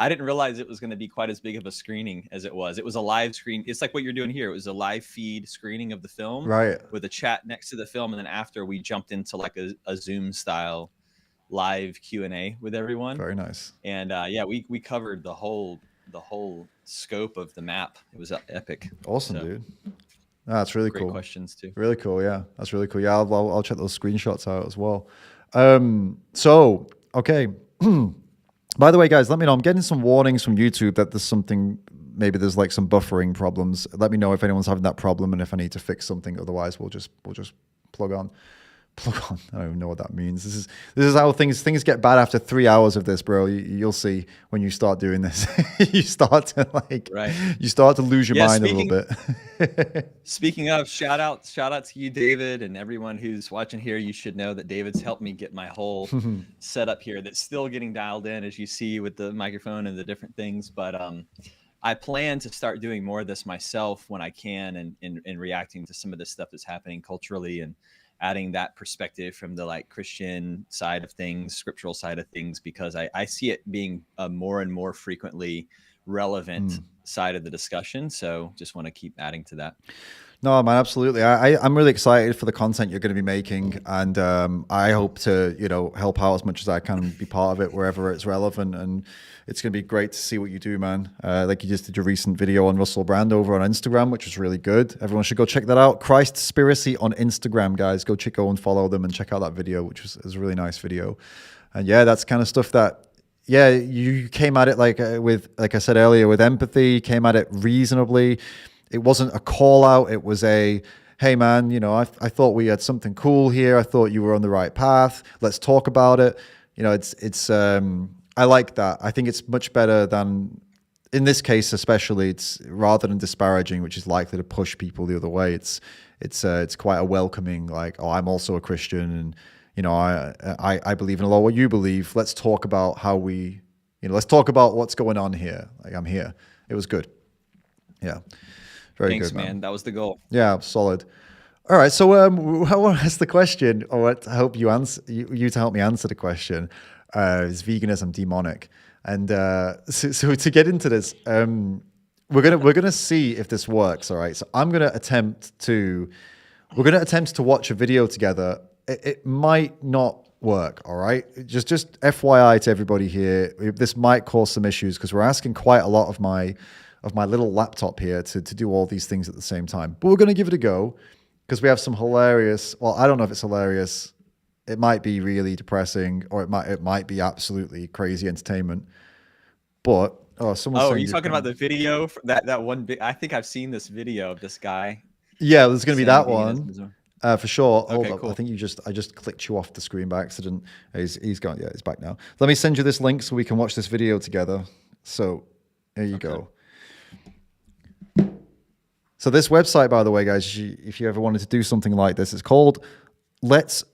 H: I didn't realize it was going to be quite as big of a screening as it was. It was a live screen. It's like what you're doing here. It was a live feed screening of the film,
A: right? With
H: a chat next to the film, and then after we jumped into like a Zoom style live Q&A with everyone.
A: Very nice.
H: And we covered the whole scope of the map. It was epic.
A: Awesome, dude. That's really cool.
H: Great questions too.
A: Really cool. Yeah, that's really cool. Yeah, I'll check those screenshots out as well. So, okay. By the way, guys, let me know. I'm getting some warnings from YouTube that maybe there's like some buffering problems. Let me know if anyone's having that problem and if I need to fix something. Otherwise, we'll just plug on. I don't even know what that means. This is how things get bad after 3 hours of this, bro. You'll see when you start doing this. You start to lose your mind a little bit.
H: Speaking of, shout out to you, David, and everyone who's watching here. You should know that David's helped me get my whole setup here. That's still getting dialed in, as you see with the microphone and the different things. But I plan to start doing more of this myself when I can, and reacting to some of this stuff that's happening culturally and adding that perspective from the like Christian side of things, scriptural side of things, because I see it being a more and more frequently relevant side of the discussion. So just want to keep adding to that.
A: No, man, absolutely. I'm really excited for the content you're going to be making, and I hope to, help out as much as I can, be part of it wherever it's relevant, and it's going to be great to see what you do, man. Like you just did your recent video on Russell Brand over on Instagram, which was really good. Everyone should go check that out. Cowspiracy on Instagram, guys. Go and follow them and check out that video, which was a really nice video. And yeah, that's kind of stuff that, yeah, you came at it like I said earlier, with empathy, came at it reasonably. It wasn't a call out. It was a, hey man, I thought we had something cool here. I thought you were on the right path. Let's talk about it. I like that. I think it's much better than, in this case especially, it's rather than disparaging, which is likely to push people the other way. It's quite a welcoming, like, oh, I'm also a Christian, and I believe in a lot what you believe. Let's talk about let's talk about what's going on here. Like, I'm here. It was good. Yeah.
H: Thanks,
A: good, man.
H: That was the goal.
A: Yeah, solid. All right, so I want to ask the question, or to help you answer, you to help me answer the question. Is veganism demonic? And so to get into this, we're gonna see if this works. All right, so we're gonna attempt to watch a video together. It might not work. All right, just FYI to everybody here, this might cause some issues because we're asking quite a lot of my little laptop here to do all these things at the same time. But we're gonna give it a go because we have some hilarious. Well, I don't know if it's hilarious. It might be really depressing, or it might be absolutely crazy entertainment. But
H: are you talking about the video that one? I think I've seen this video of this guy.
A: Yeah, there's going to be that one for sure. Hold up.
H: Cool.
A: I think I just clicked you off the screen by accident. He's gone. Yeah, he's back now. Let me send you this link so we can watch this video together. So there you go. So this website, by the way, guys, if you ever wanted to do something like this, it's called Watch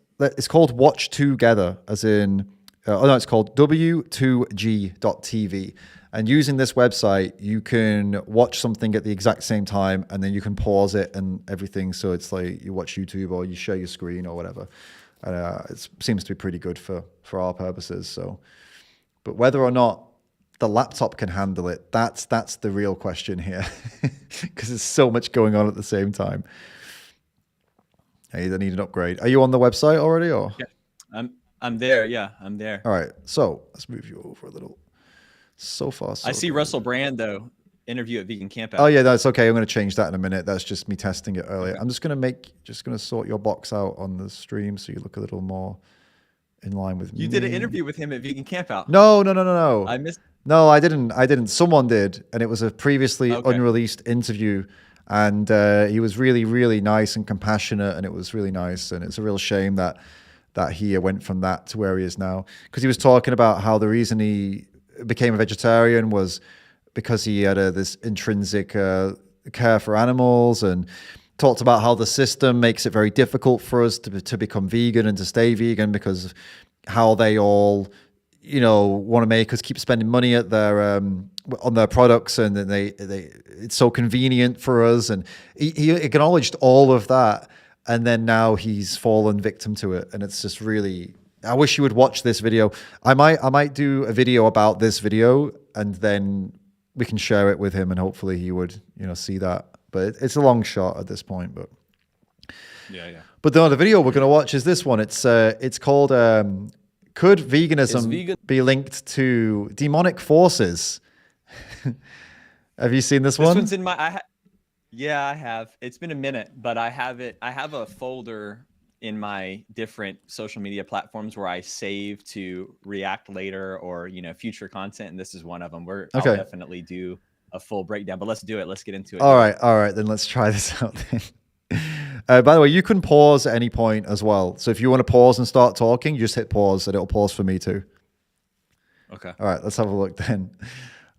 A: Together, as in, it's called w2g.tv. And using this website, you can watch something at the exact same time, and then you can pause it and everything. So it's like you watch YouTube or you share your screen or whatever. It seems to be pretty good for our purposes. So, but whether or not the laptop can handle it, that's the real question here, because there's so much going on at the same time. Hey, they need an upgrade. Are you on the website already, or?
H: Yeah, I'm there. Yeah, I'm there.
A: All right, so let's move you over a little. So far,
H: I see Russell Brand though. Interview at Vegan Campout.
A: Oh yeah, that's okay. I'm going to change that in a minute. That's just me testing it earlier. Okay. I'm just going to sort your box out on the stream so you look a little more in line with me.
H: You did an interview with him at Vegan Campout.
A: No.
H: I missed.
A: No, I didn't. Someone did, and it was a previously unreleased interview. And he was really, really nice and compassionate, and it was really nice. And it's a real shame that he went from that to where he is now, because he was talking about how the reason he became a vegetarian was because he had this intrinsic care for animals, and talked about how the system makes it very difficult for us to become vegan and to stay vegan because of how they all, want to make us keep spending money at their on their products, and then they it's so convenient for us. And he acknowledged all of that, and then now he's fallen victim to it, and it's just really. I wish you would watch this video. I might do a video about this video, and then we can share it with him, and hopefully he would see that. But it's a long shot at this point. But
H: yeah.
A: But the video we're going to watch is this one. It's called "Could Veganism Be Linked to Demonic Forces?" Have you seen this one?
H: This one's in my. Yeah, I have. It's been a minute, but I have it. I have a folder in my different social media platforms where I save to react later or future content, and this is one of them. I'll definitely do a full breakdown, but let's do it. Let's get into it. All
A: right, then let's try this out then. By the way, you can pause at any point as well. So if you want to pause and start talking, you just hit pause, and it'll pause for me too.
H: Okay.
A: All right, let's have a look then.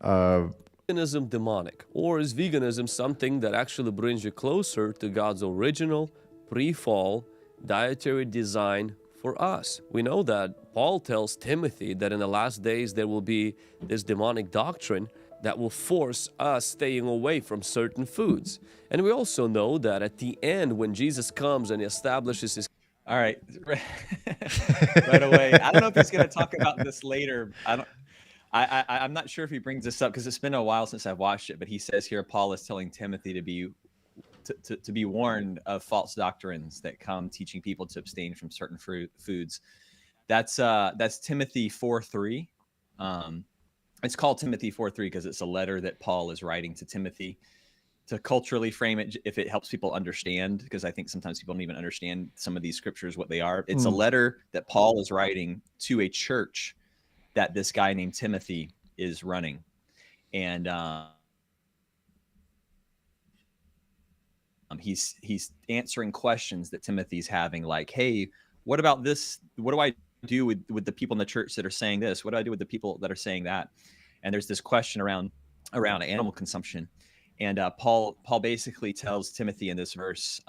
L: Veganism demonic, or is veganism something that actually brings you closer to God's original pre-fall dietary design for us? We know that Paul tells Timothy that in the last days there will be this demonic doctrine that will force us staying away from certain foods. And we also know that at the end, when Jesus comes and establishes his...
H: All right. Right away. I don't know if he's going to talk about this later. I'm not sure if he brings this up because it's been a while since I've watched it, but he says here Paul is telling Timothy to be warned of false doctrines that come teaching people to abstain from certain foods. That's Timothy 4:3. It's called Timothy 4:3 because it's a letter that Paul is writing to Timothy to culturally frame it, if it helps people understand, because I think sometimes people don't even understand some of these scriptures, what they are. It's a letter that Paul is writing to a church that this guy named Timothy is running. And he's answering questions that Timothy's having, like, hey, what about this? What do I do with the people in the church that are saying this? What do I do with the people that are saying that? And there's this question around animal consumption. And Paul basically tells Timothy in this verse,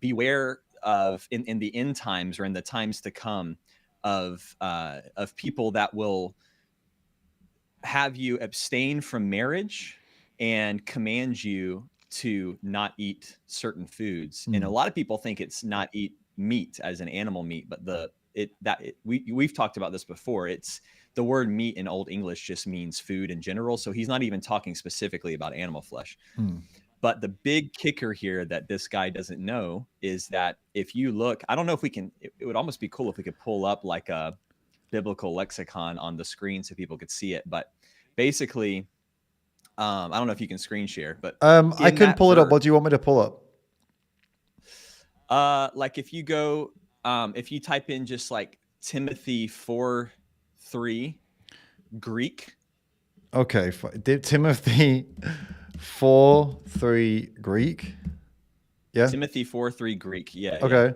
H: beware of in the end times, or in the times to come, of people that will have you abstain from marriage and command you to not eat certain foods. And a lot of people think it's not eat meat as an animal meat, but we've talked about this before. It's the word meat in Old English just means food in general. So he's not even talking specifically about animal flesh. But the big kicker here that this guy doesn't know is that if you look, I don't know if we can, it would almost be cool if we could pull up like a biblical lexicon on the screen so people could see it. But basically, I don't know if you can screen share, but
A: I can pull it up. What do you want me to pull
H: up? Like if you go, if you type in just like Timothy 4:3 Greek.
A: Okay, Timothy 4:3 Greek. Yeah.
H: Timothy 4:3 Greek. Yeah.
A: Okay.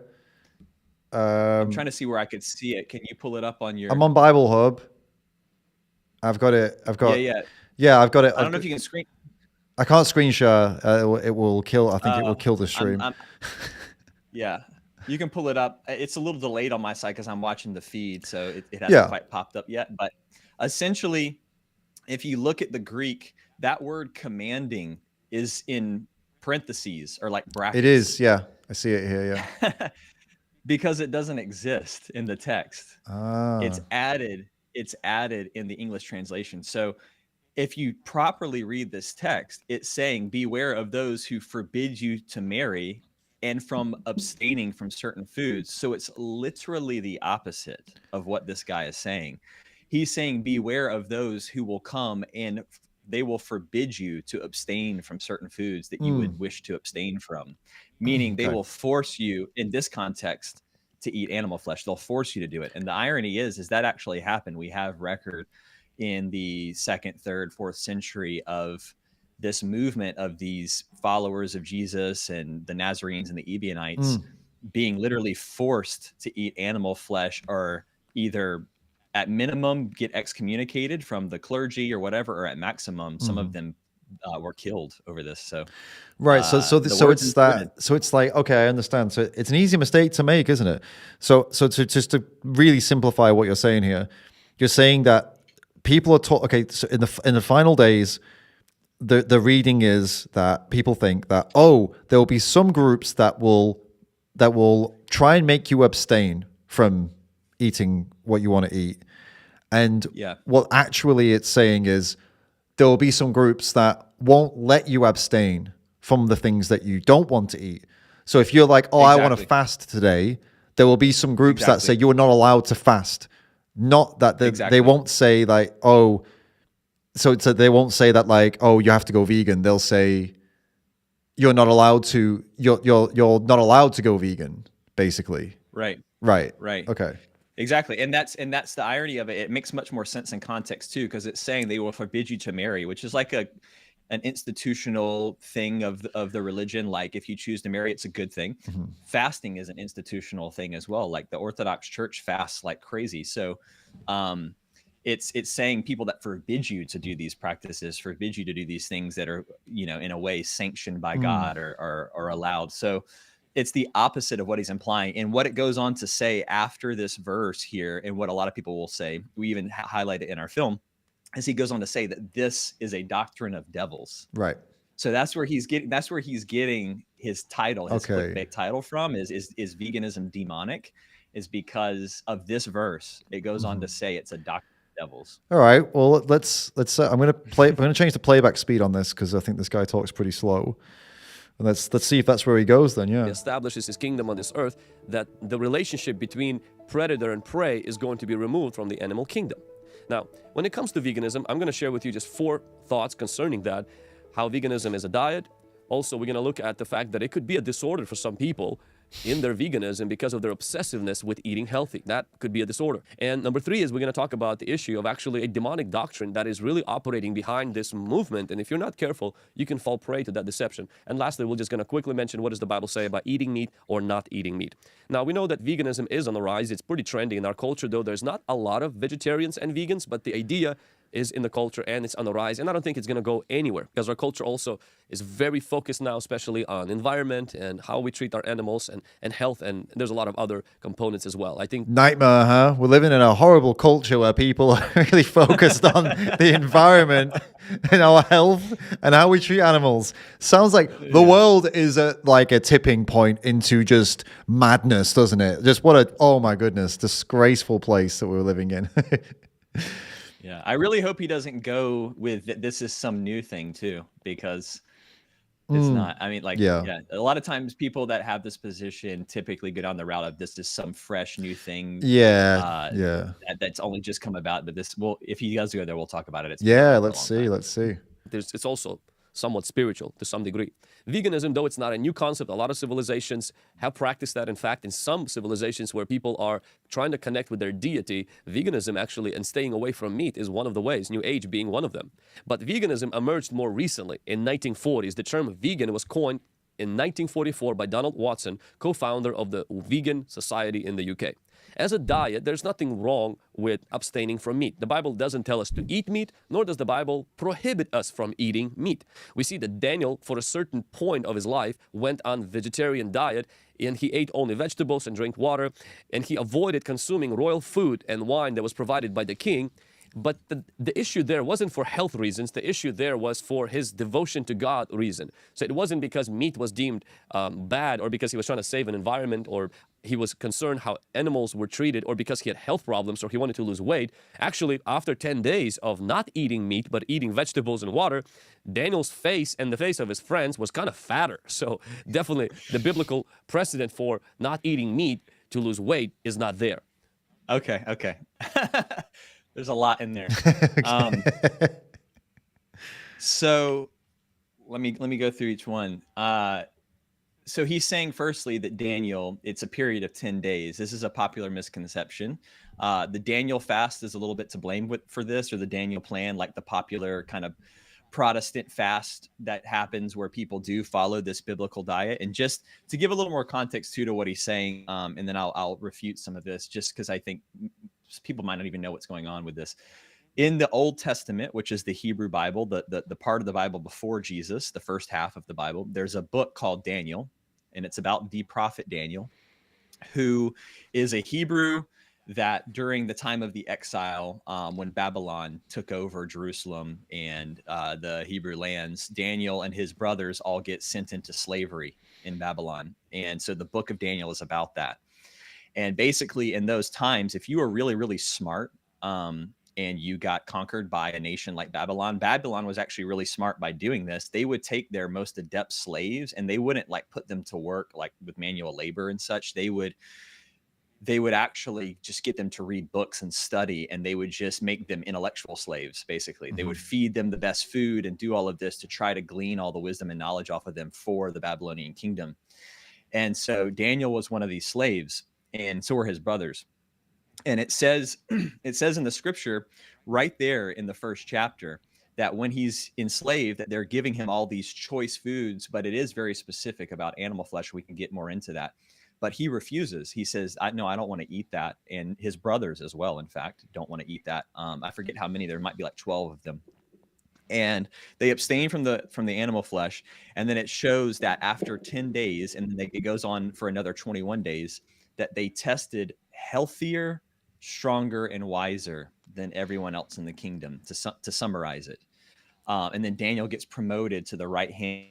H: Yeah. I'm trying to see where I could see it. Can you pull it up on your?
A: I'm on Bible Hub. I've got it. Yeah, I've got it.
H: I don't know if you can screen.
A: I can't screen share. It will kill. I think it will kill the stream.
H: Yeah, you can pull it up. It's a little delayed on my side because I'm watching the feed, so it hasn't quite popped up yet. But essentially, if you look at the Greek, that word commanding is in parentheses or like brackets.
A: It is. Yeah, I see it here. Yeah.
H: Because it doesn't exist in the text. It's added in the English translation. So if you properly read this text, it's saying, beware of those who forbid you to marry and from abstaining from certain foods. So it's literally the opposite of what this guy is saying. He's saying, beware of those who will come and they will forbid you to abstain from certain foods that you would wish to abstain from. Meaning they will force you, in this context, to eat animal flesh. They'll force you to do it. And the irony is that actually happened. We have record in the 2nd, 3rd, 4th century of this movement of these followers of Jesus and the Nazarenes and the Ebionites being literally forced to eat animal flesh, or either at minimum get excommunicated from the clergy or whatever, or at maximum, some of them were killed over this. So
A: right. So
H: the
A: so
H: word's
A: it's
H: important.
A: that. So it's like, okay, I understand. So it's an easy mistake to make, isn't it? So to just to really simplify what you're saying here, you're saying that people are taught. Okay, so in the final days, the reading is that people think that, oh, there will be some groups that will try and make you abstain from eating what you want to eat. And what actually it's saying is there will be some groups that won't let you abstain from the things that you don't want to eat. So if you're like, oh, I want to fast today, there will be some groups that say you are not allowed to fast. Not that they won't say like, oh, so they won't say that like, oh, you have to go vegan. They'll say you're not allowed to go vegan, basically.
H: Right.
A: Okay.
H: Exactly. And that's the irony of it. It makes much more sense in context too, because it's saying they will forbid you to marry, which is like an institutional thing of the religion. Like if you choose to marry, it's a good thing.
A: Mm-hmm.
H: Fasting is an institutional thing as well. Like the Orthodox Church fasts like crazy. So it's saying people that forbid you to do these practices, forbid you to do these things that are, in a way sanctioned by God or allowed. So it's the opposite of what he's implying. And what it goes on to say after this verse here, and what a lot of people will say, we even highlight it in our film, is he goes on to say that this is a doctrine of devils.
A: Right.
H: So that's where he's getting his title, his clickbait title from is veganism demonic, is because of this verse. It goes on to say it's a doctrine of devils.
A: All right. Well, let's I'm going to change the playback speed on this because I think this guy talks pretty slow. And let's see if that's where he goes then, yeah.
L: He establishes his kingdom on this earth, that the relationship between predator and prey is going to be removed from the animal kingdom. Now, when it comes to veganism, I'm going to share with you just 4 thoughts concerning that, how veganism is a diet. Also, we're going to look at the fact that it could be a disorder for some people in their veganism because of their obsessiveness with eating healthy. That could be a disorder. And number 3 is we're going to talk about the issue of actually a demonic doctrine that is really operating behind this movement. And if you're not careful, you can fall prey to that deception. And lastly, we're just going to quickly mention what does the Bible say about eating meat or not eating meat. Now, we know that veganism is on the rise. It's pretty trendy in our culture, though there's not a lot of vegetarians and vegans, but the idea is in the culture and it's on the rise. And I don't think it's going to go anywhere because our culture also is very focused now, especially on environment and how we treat our animals and health. And there's a lot of other components as well. I think
A: nightmare, huh? We're living in a horrible culture where people are really focused on the environment and our health and how we treat animals. Sounds like the world is at like a tipping point into just madness, doesn't it? Just oh my goodness, disgraceful place that we're living in.
H: Yeah, I really hope he doesn't go with that this is some new thing too, because it's not. I mean, like, a lot of times people that have this position typically go down the route of this is some fresh new thing. That's only just come about. But if he does go there, we'll talk about it.
A: Let's see.
L: It's also somewhat spiritual to some degree. Veganism, though it's not a new concept, a lot of civilizations have practiced that. In fact, in some civilizations where people are trying to connect with their deity, veganism actually and staying away from meat is one of the ways, New Age being one of them. But veganism emerged more recently in 1940s. The term vegan was coined in 1944 by Donald Watson, co-founder of the Vegan Society in the UK. As a diet, there's nothing wrong with abstaining from meat. The Bible doesn't tell us to eat meat, nor does the Bible prohibit us from eating meat. We see that Daniel, for a certain point of his life, went on vegetarian diet, and he ate only vegetables and drank water, and he avoided consuming royal food and wine that was provided by the king. But the issue there wasn't for health reasons. The issue there was for his devotion to God reason. So it wasn't because meat was deemed bad or because he was trying to save an environment or he was concerned how animals were treated or because he had health problems or he wanted to lose weight. Actually, after 10 days of not eating meat but eating vegetables and water, Daniel's face and the face of his friends was kind of fatter. So definitely the biblical precedent for not eating meat to lose weight is not there.
H: Okay. There's a lot in there. So let me go through each one. So he's saying firstly that Daniel, it's a period of 10 days. This is a popular misconception. The Daniel fast is a little bit to blame for this, or the Daniel plan, like the popular kind of Protestant fast that happens where people do follow this biblical diet. And just to give a little more context to what he's saying, and then I'll refute some of this just because I think people might not even know what's going on with this. In the Old Testament, which is the Hebrew Bible, the part of the Bible before Jesus, the first half of the Bible, there's a book called Daniel, and it's about the prophet Daniel, who is a Hebrew that during the time of the exile, when Babylon took over Jerusalem and the Hebrew lands, Daniel and his brothers all get sent into slavery in Babylon. And so the book of Daniel is about that. And basically in those times, if you were really, really smart, and you got conquered by a nation like Babylon, Babylon was actually really smart by doing this. They would take their most adept slaves and they wouldn't like put them to work like with manual labor and such. They would actually just get them to read books and study, and they would just make them intellectual slaves. Basically, they would feed them the best food and do all of this to try to glean all the wisdom and knowledge off of them for the Babylonian kingdom. And so Daniel was one of these slaves, and so were his brothers. And it says in the scripture right there in the first chapter that when he's enslaved, that they're giving him all these choice foods, but it is very specific about animal flesh. We can get more into that. But he refuses. He says, no, I don't want to eat that. And his brothers as well, in fact, don't want to eat that. I forget how many. There might be like 12 of them. And they abstain from the animal flesh. And then it shows that after 10 days, and then it goes on for another 21 days, that they tested healthier, stronger, and wiser than everyone else in the kingdom, to summarize it. And then Daniel gets promoted to the right hand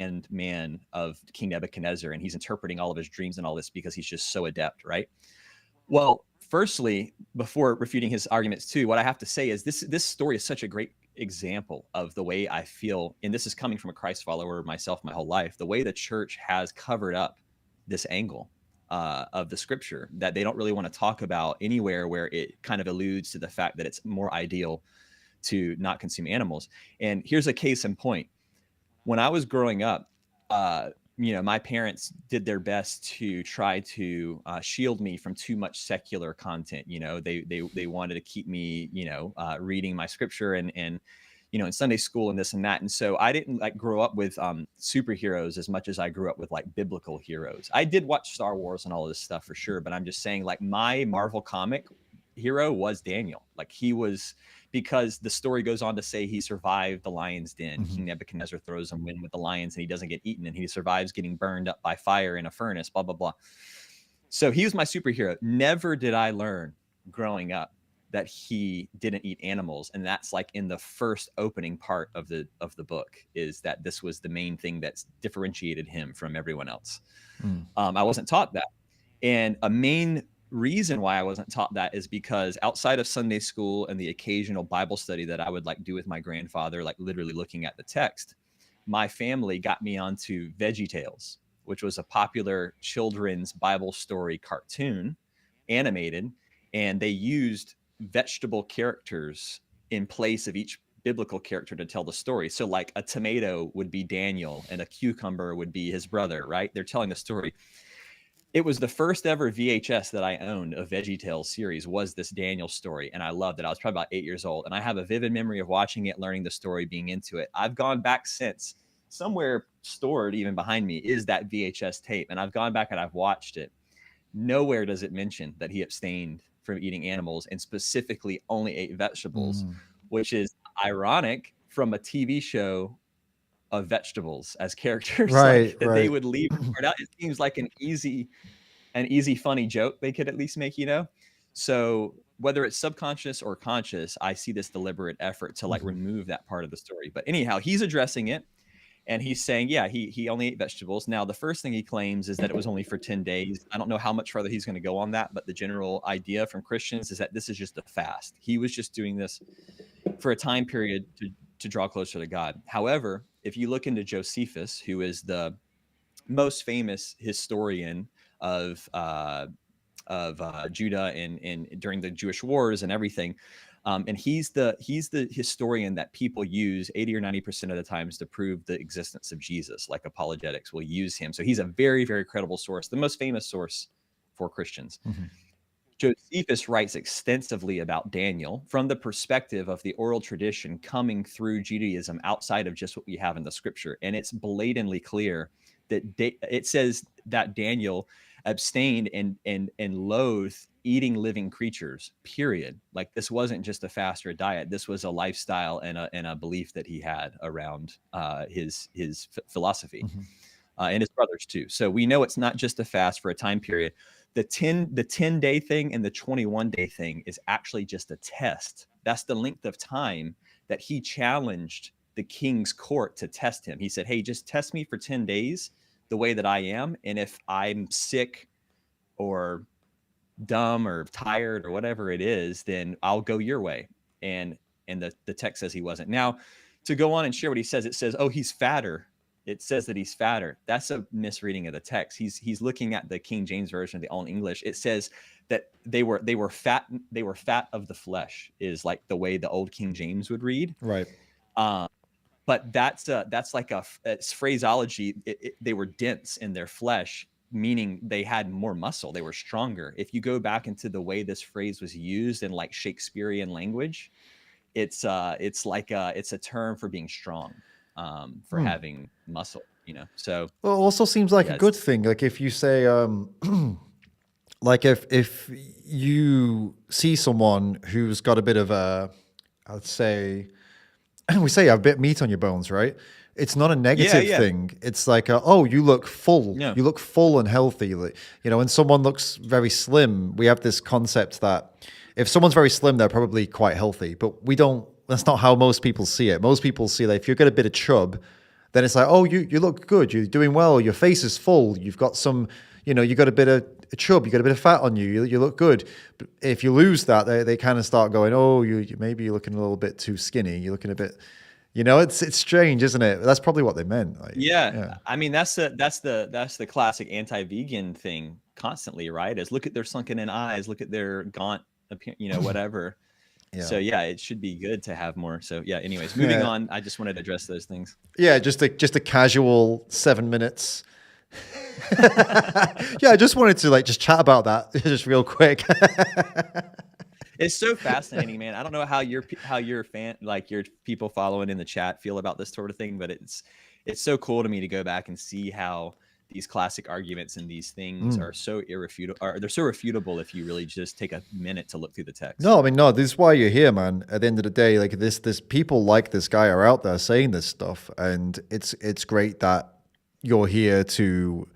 H: and man of King Nebuchadnezzar, and he's interpreting all of his dreams and all this because he's just so adept, right? Well, firstly, before refuting his arguments too, what I have to say is this story is such a great example of the way I feel, and this is coming from a Christ follower myself my whole life, the way the church has covered up this angle of the scripture that they don't really want to talk about anywhere, where it kind of alludes to the fact that it's more ideal to not consume animals. And here's a case in point. When I was growing up, my parents did their best to try to shield me from too much secular content. They wanted to keep me, reading my scripture and in Sunday school and this and that. And so I didn't like grow up with superheroes as much as I grew up with like biblical heroes. I did watch Star Wars and all of this stuff for sure, but I'm just saying, like, my Marvel comic hero was Daniel. Like, he was, because the story goes on to say he survived the lion's den. King Nebuchadnezzar throws him in with the lions and he doesn't get eaten, and he survives getting burned up by fire in a furnace, blah, blah, blah. So he was my superhero. Never did I learn growing up that he didn't eat animals. And that's like in the first opening part of the book, is that this was the main thing that's differentiated him from everyone else. I wasn't taught that. And a main reason why I wasn't taught that is because outside of Sunday school and the occasional Bible study that I would like do with my grandfather, like literally looking at the text, my family got me onto VeggieTales, which was a popular children's Bible story cartoon, animated, and they used vegetable characters in place of each biblical character to tell the story. So like a tomato would be Daniel and a cucumber would be his brother, right? They're telling the story. It was the first ever VHS that I owned of VeggieTales series, was this Daniel story. And I loved it. I was probably about 8 years old. And I have a vivid memory of watching it, learning the story, being into it. I've gone back since. Somewhere stored even behind me is that VHS tape. And I've gone back and I've watched it. Nowhere does it mention that he abstained from eating animals and specifically only ate vegetables, which is ironic from a TV show of vegetables as characters,
A: right?
H: They would leave the part out. It seems like an easy, funny joke they could at least make, So whether it's subconscious or conscious, I see this deliberate effort to like remove that part of the story. But anyhow, he's addressing it. And he's saying, yeah, he only ate vegetables. Now, the first thing he claims is that it was only for 10 days. I don't know how much further he's going to go on that, but the general idea from Christians is that this is just a fast. He was just doing this for a time period to draw closer to God. However, if you look into Josephus, who is the most famous historian of Judah and during the Jewish wars and everything, and he's the historian that people use 80 or 90% of the times to prove the existence of Jesus. Like apologetics will use him. So he's a very, very credible source, the most famous source for Christians. Josephus writes extensively about Daniel from the perspective of the oral tradition coming through Judaism outside of just what we have in the scripture. And it's blatantly clear that it says that Daniel abstained and loathed eating living creatures, period. Like, this wasn't just a fast or a diet. This was a lifestyle and a belief that he had around his philosophy, and his brothers too. So we know it's not just a fast for a time period. The 10-day thing and the 21-day thing is actually just a test. That's the length of time that he challenged the king's court to test him. He said, hey, just test me for 10 days the way that I am. And if I'm sick or dumb or tired or whatever it is, then I'll go your way. And the text says he wasn't. Now, to go on and share what he says, it says, oh, he's fatter. It says that he's fatter. That's a misreading of the text. He's looking at the King James version of the All English. It says that they were fat. They were fat of the flesh, is like the way the old King James would read.
A: Right.
H: But that's like it's phraseology. They were dense in their flesh, meaning they had more muscle. They were stronger. If you go back into the way this phrase was used in like Shakespearean language, it's a term for being strong, for having muscle. So
A: well, it also seems like a good thing. Like if you say, like if you see someone who's got a bit of I'd say. We say you have a bit of meat on your bones, right? It's not a negative thing. It's like, oh, you look full. Yeah. You look full and healthy. When someone looks very slim, we have this concept that if someone's very slim, they're probably quite healthy. But that's not how most people see it. Most people see that if you've got a bit of chub, then it's like, oh, you look good. You're doing well. Your face is full. You've got some, you got a bit of chub, you got a bit of fat on you, you look good. But if you lose that, they kind of start going, oh, maybe you're looking a little bit too skinny, you're looking a bit, it's strange, isn't it? That's probably what they meant. Like, yeah.
H: I mean, that's the classic anti-vegan thing constantly, right? Is look at their sunken in eyes, look at their gaunt appearance, whatever. Yeah. So yeah, it should be good to have more. So yeah, anyways, moving on, I just wanted to address those things.
A: Yeah, just a casual 7 minutes. Yeah, I just wanted to just chat about that just real quick.
H: It's so fascinating, man. I don't know how your fan, like your people following in the chat, feel about this sort of thing, but it's so cool to me to go back and see how these classic arguments and these things are so irrefutable, or they're so refutable if you really just take a minute to look through the text.
A: No, I mean, no, this is why you're here, man. At the end of the day, like this people like this guy are out there saying this stuff, and it's great that you're here to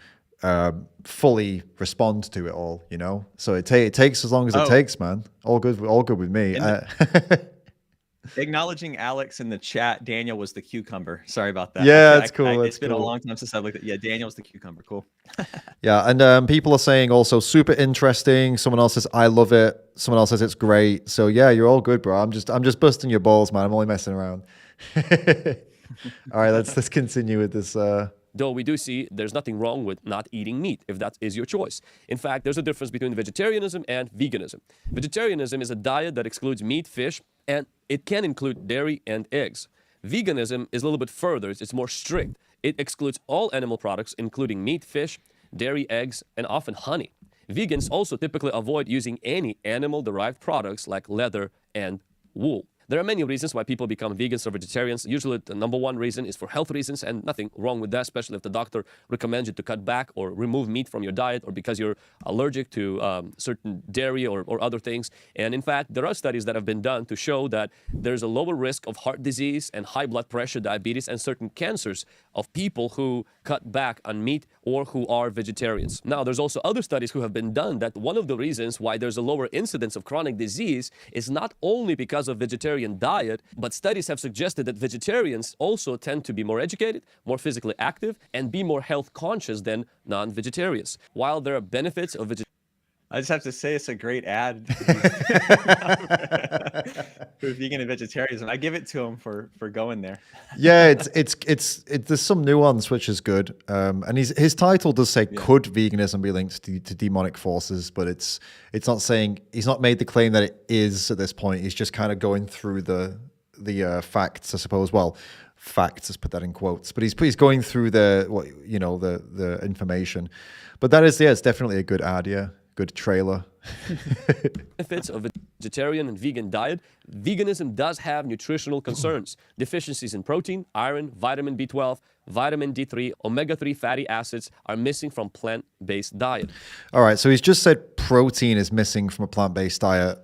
A: fully respond to it all, so it takes as long as it takes, man. All good with me.
H: Acknowledging Alex in the chat, Daniel was the cucumber. Sorry about that.
A: Yeah, that's cool.
H: It's been a long time since I've looked at. Yeah, Daniel's the cucumber. Cool.
A: Yeah, and people are saying also super interesting. Someone else says I love it. Someone else says it's great. So yeah, you're all good, bro. I'm just busting your balls, man. I'm only messing around. All right, let's continue with this.
L: Though we do see there's nothing wrong with not eating meat, if that is your choice. In fact, there's a difference between vegetarianism and veganism. Vegetarianism is a diet that excludes meat, fish, and it can include dairy and eggs. Veganism is a little bit further. It's more strict. It excludes all animal products, including meat, fish, dairy, eggs, and often honey. Vegans also typically avoid using any animal-derived products like leather and wool. There are many reasons why people become vegans or vegetarians. Usually the number one reason is for health reasons, and nothing wrong with that, especially if the doctor recommends you to cut back or remove meat from your diet, or because you're allergic to certain dairy or other things. And in fact, there are studies that have been done to show that there's a lower risk of heart disease and high blood pressure, diabetes, and certain cancers of people who cut back on meat or who are vegetarians. Now, there's also other studies who have been done that one of the reasons why there's a lower incidence of chronic disease is not only because of vegetarian diet, but studies have suggested that vegetarians also tend to be more educated, more physically active, and be more health conscious than non-vegetarians. While there are benefits of
H: I just have to say it's a great ad for vegan and vegetarianism. I give it to him for going there.
A: Yeah, it's there's some nuance which is good. And his title does say could veganism be linked to demonic forces, but it's not saying, he's not made the claim that it is at this point. He's just kind of going through the facts, I suppose. Well, facts, let's put that in quotes, but he's going through the information. But that is, it's definitely a good ad, yeah. Good trailer.
L: benefits of a vegetarian and vegan diet, veganism does have nutritional concerns. Deficiencies in protein, iron, vitamin B12, vitamin D3, omega-3 fatty acids are missing from plant-based diet.
A: All right, so he's just said protein is missing from a plant-based diet,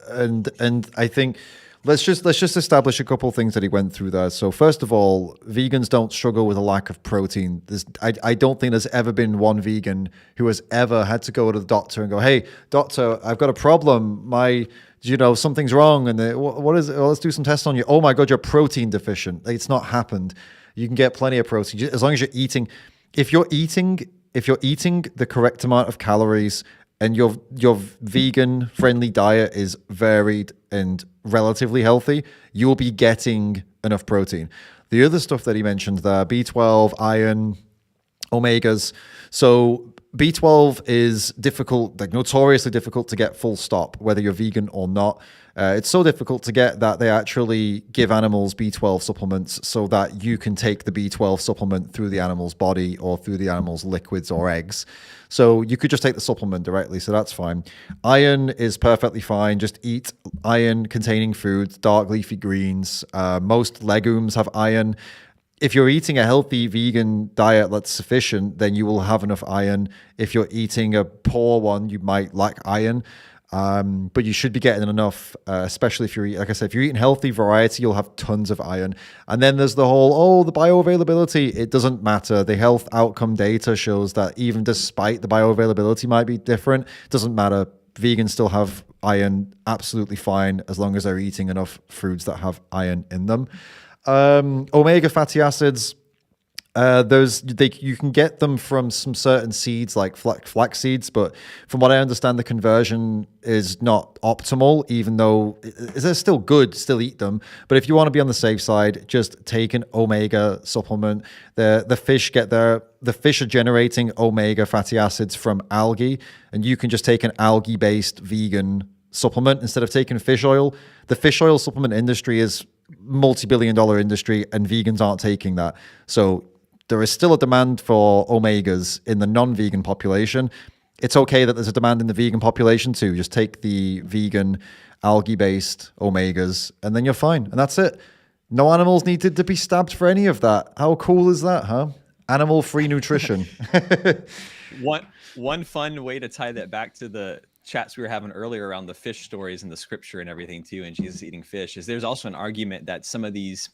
A: and I think let's just establish a couple of things that he went through there. So first of all, vegans don't struggle with a lack of protein. I don't think there's ever been one vegan who has ever had to go to the doctor and go, "Hey, doctor, I've got a problem. Something's wrong." And what is it? Well, let's do some tests on you. Oh my God, you're protein deficient. It's not happened. You can get plenty of protein as long as you're eating. If you're eating the correct amount of calories and your vegan friendly diet is varied and relatively healthy, you'll be getting enough protein. The other stuff that he mentioned there, B12, iron, omegas. So B12 is difficult, like notoriously difficult to get full stop, whether you're vegan or not. It's so difficult to get that they actually give animals B12 supplements so that you can take the B12 supplement through the animal's body or through the animal's liquids or eggs. So you could just take the supplement directly, so that's fine. Iron is perfectly fine. Just eat iron-containing foods, dark leafy greens. Most legumes have iron. If you're eating a healthy vegan diet that's sufficient, then you will have enough iron. If you're eating a poor one, you might lack iron. But you should be getting enough, especially if you're, like I said, if you're eating healthy variety, you'll have tons of iron. And then there's the whole, the bioavailability. It doesn't matter. The health outcome data shows that even despite the bioavailability might be different, it doesn't matter. Vegans still have iron absolutely fine as long as they're eating enough foods that have iron in them. Omega fatty acids, you can get them from some certain seeds like flax seeds, but from what I understand, the conversion is not optimal, even though they're still good, still eat them. But if you want to be on the safe side, just take an omega supplement. The fish are generating omega fatty acids from algae, and you can just take an algae-based vegan supplement instead of taking fish oil. The fish oil supplement industry is multi-billion-dollar industry, and vegans aren't taking that. So there is still a demand for omegas in the non-vegan population. It's okay that there's a demand in the vegan population too. Just take the vegan algae-based omegas and then you're fine. And that's it. No animals needed to be stabbed for any of that. How cool is that, huh? Animal-free nutrition.
H: One fun way to tie that back to the chats we were having earlier around the fish stories and the scripture and everything too, and Jesus eating fish, is there's also an argument that some of these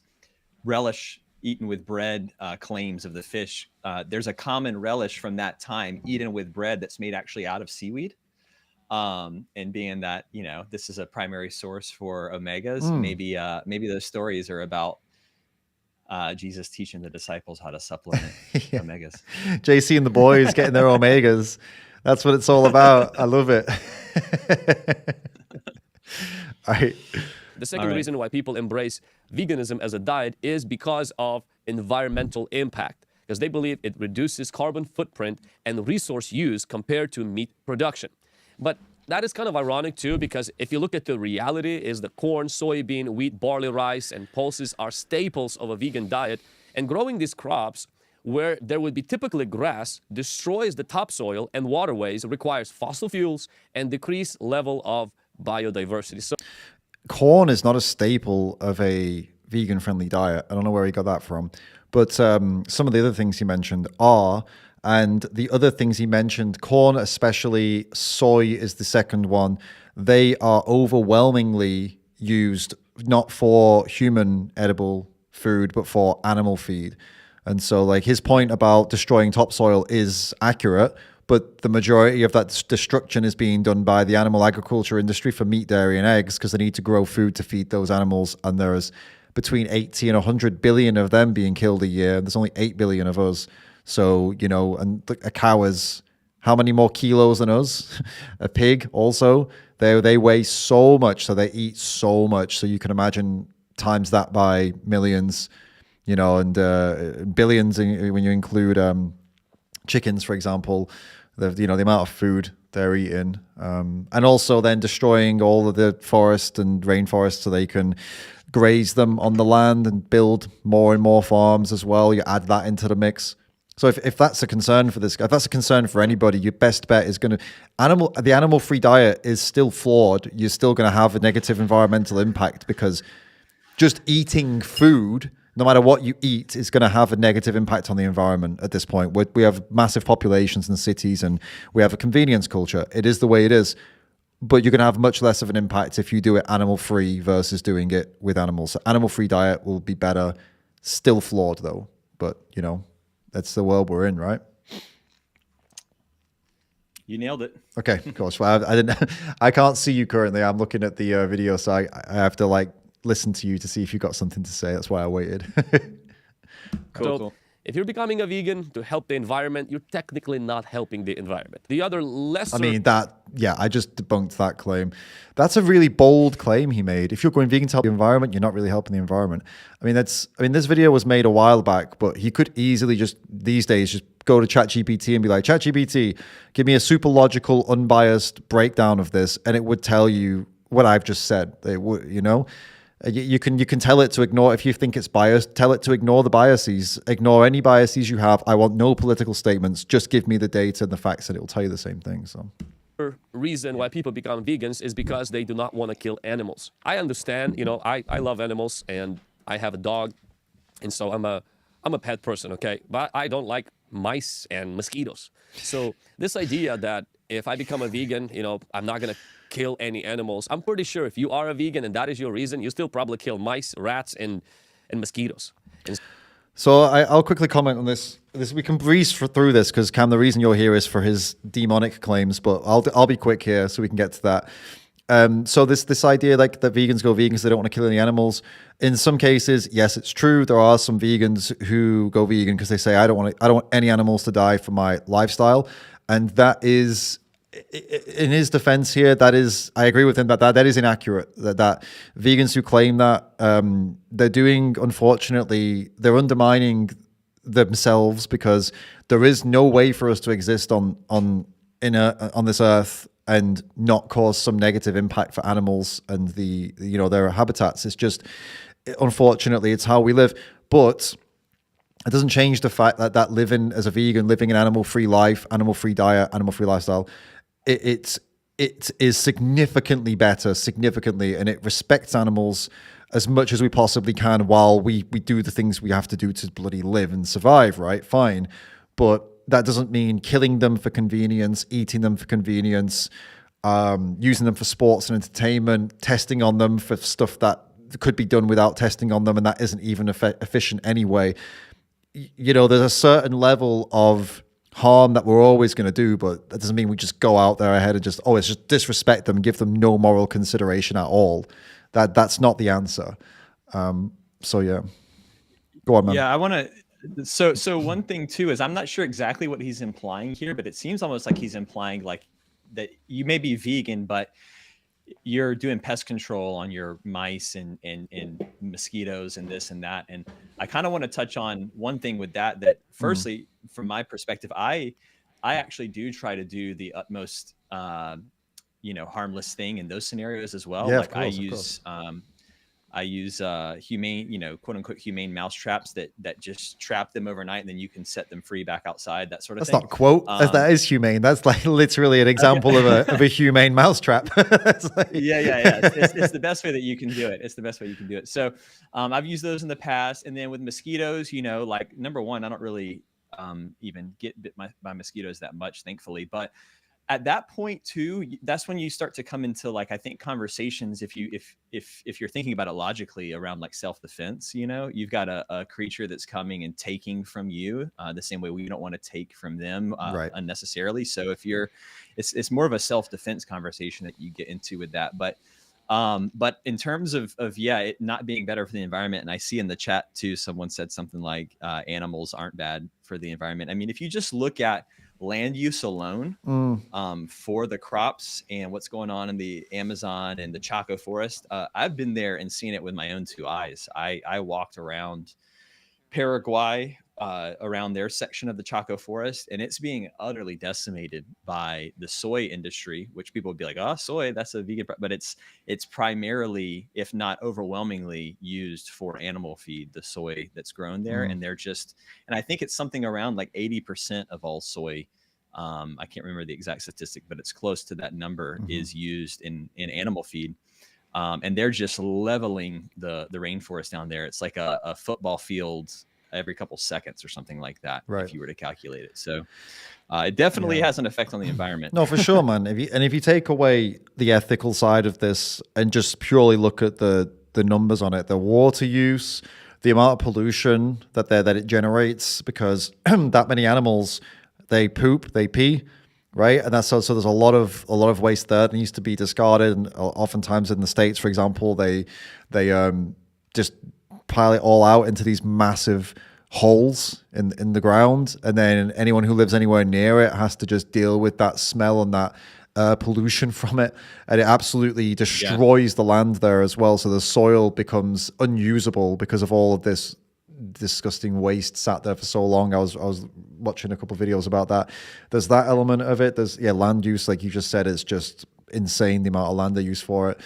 H: relish eaten with bread claims of the fish, there's a common relish from that time eaten with bread that's made actually out of seaweed. And being that, this is a primary source for omegas, maybe those stories are about Jesus teaching the disciples how to supplement omegas.
A: JC and the boys getting their omegas. That's what it's all about. I love it. All right.
L: The second reason why people embrace veganism as a diet is because of environmental impact, because they believe it reduces carbon footprint and resource use compared to meat production. But that is kind of ironic too, because if you look at the reality is that corn, soybean, wheat, barley, rice, and pulses are staples of a vegan diet, and growing these crops where there would be typically grass destroys the topsoil and waterways, requires fossil fuels, and decreased level of biodiversity. So
A: corn is not a staple of a vegan-friendly diet. I don't know where he got that from. But some of the other things he mentioned are, and the other things he mentioned, corn especially, soy is the second one, they are overwhelmingly used not for human edible food, but for animal feed. And so like his point about destroying topsoil is accurate, but the majority of that destruction is being done by the animal agriculture industry for meat, dairy, and eggs because they need to grow food to feed those animals. And there's between 80 and 100 billion of them being killed a year. There's only 8 billion of us. So, and a cow is how many more kilos than us? A pig also. They weigh so much, so they eat so much. So you can imagine times that by millions, and billions when you include chickens, for example, the amount of food they're eating, and also then destroying all of the forest and rainforest so they can graze them on the land and build more and more farms as well. You add that into the mix. So if that's a concern for this, if that's a concern for anybody, your best bet is going to the animal-free diet is still flawed. You're still going to have a negative environmental impact because just eating food, no matter what you eat, is going to have a negative impact on the environment at this point. We have massive populations in cities and we have a convenience culture. It is the way it is. But you're going to have much less of an impact if you do it animal-free versus doing it with animals. So animal-free diet will be better. Still flawed, though. But, you know, that's the world we're in, right?
H: You nailed it.
A: Okay, of course. Well, I can't see you currently. I'm looking at the video, so I have to, like, listen to you to see if you got something to say. That's why I waited.
H: Cool.
L: If you're becoming a vegan to help the environment, you're technically not helping the environment. The other lesser...
A: I mean, I just debunked that claim. That's a really bold claim he made. If you're going vegan to help the environment, you're not really helping the environment. I mean, this video was made a while back, but he could easily these days, just go to ChatGPT and be like, ChatGPT, give me a super logical, unbiased breakdown of this, and it would tell you what I've just said. It would, you know? You can tell it to ignore, if you think it's biased, tell it to ignore the biases, ignore any biases you have. I want no political statements. Just give me the data and the facts and it will tell you the same thing. So
L: reason why people become vegans is because they do not want to kill animals. I understand, you know, I love animals and I have a dog. And so I'm a pet person, okay? But I don't like mice and mosquitoes. So this idea that if I become a vegan, you know, I'm not going to kill any animals. I'm pretty sure if you are a vegan and that is your reason, you still probably kill mice, rats, and mosquitoes.
A: So I'll quickly comment on this. We can breeze through this because Cam, the reason you're here is for his demonic claims, but I'll be quick here so we can get to that. So this idea like that vegans go vegan because they don't want to kill any animals. In some cases, yes, it's true. There are some vegans who go vegan because they say I don't want any animals to die for my lifestyle, and that is. In his defense here, I agree with him that is inaccurate. That vegans who claim that they're doing, unfortunately, they're undermining themselves because there is no way for us to exist on this earth and not cause some negative impact for animals and their habitats. It's just, unfortunately, it's how we live. But it doesn't change the fact that living as a vegan, living an animal-free life, animal-free diet, animal-free lifestyle, it is significantly better, and it respects animals as much as we possibly can while we do the things we have to do to bloody live and survive, right? Fine. But that doesn't mean killing them for convenience, eating them for convenience, using them for sports and entertainment, testing on them for stuff that could be done without testing on them, and that isn't even efficient anyway. You know, there's a certain level of harm that we're always going to do, but that doesn't mean we just go out there ahead and just disrespect them and give them no moral consideration at all. That's not the answer. So yeah, go on, man.
H: Yeah, I want to. So one thing too is I'm not sure exactly what he's implying here, but it seems almost like he's implying like that you may be vegan, but you're doing pest control on your mice and mosquitoes and this and that. And I kind of want to touch on one thing with that firstly, from my perspective, I actually do try to do the utmost, harmless thing in those scenarios as well.
A: Yeah,
H: like I use humane, quote unquote, humane mouse traps that just trap them overnight and then you can set them free back outside, that sort of thing.
A: That's not quote. That is humane. That's like literally an example of a humane mouse trap.
H: Yeah. It's the best way that you can do it. So I've used those in the past. And then with mosquitoes, like number one, I don't really even get bit by mosquitoes that much, thankfully. But at that point too, that's when you start to come into like, I think conversations, if you're thinking about it logically around like self-defense, you've got a creature that's coming and taking from you the same way we don't want to take from them unnecessarily. So it's more of a self-defense conversation that you get into with that. But in terms of it not being better for the environment, and I see in the chat too, someone said something like animals aren't bad for the environment. I mean, if you just look at land use alone for the crops and what's going on in the Amazon and the Chaco forest, I've been there and seen it with my own two eyes. I walked around Paraguay around their section of the Chaco forest, and it's being utterly decimated by the soy industry, which people would be like, oh, soy, that's a vegan, but it's primarily, if not overwhelmingly, used for animal feed, the soy that's grown there. And they're just, and I think it's something around like 80% of all soy, I can't remember the exact statistic, but it's close to that number, is used in animal feed. And they're just leveling the rainforest down there. It's like a football field every couple seconds or something like that, if you were to calculate it. So it definitely has an effect on the environment.
A: No, for sure, man. If you take away the ethical side of this and just purely look at the numbers on it, the water use, the amount of pollution that it generates, because that many animals, they poop, they pee, right? And that's so there's a lot of waste there that needs to be discarded. And oftentimes in the States, for example, they just pile it all out into these massive holes in the ground, and then anyone who lives anywhere near it has to just deal with that smell and that pollution from it, and it absolutely destroys the land there as well. So the soil becomes unusable because of all of this disgusting waste sat there for so long. I was watching a couple of videos about that. There's that element of it. There's land use, like you just said, it's just insane the amount of land they use for it.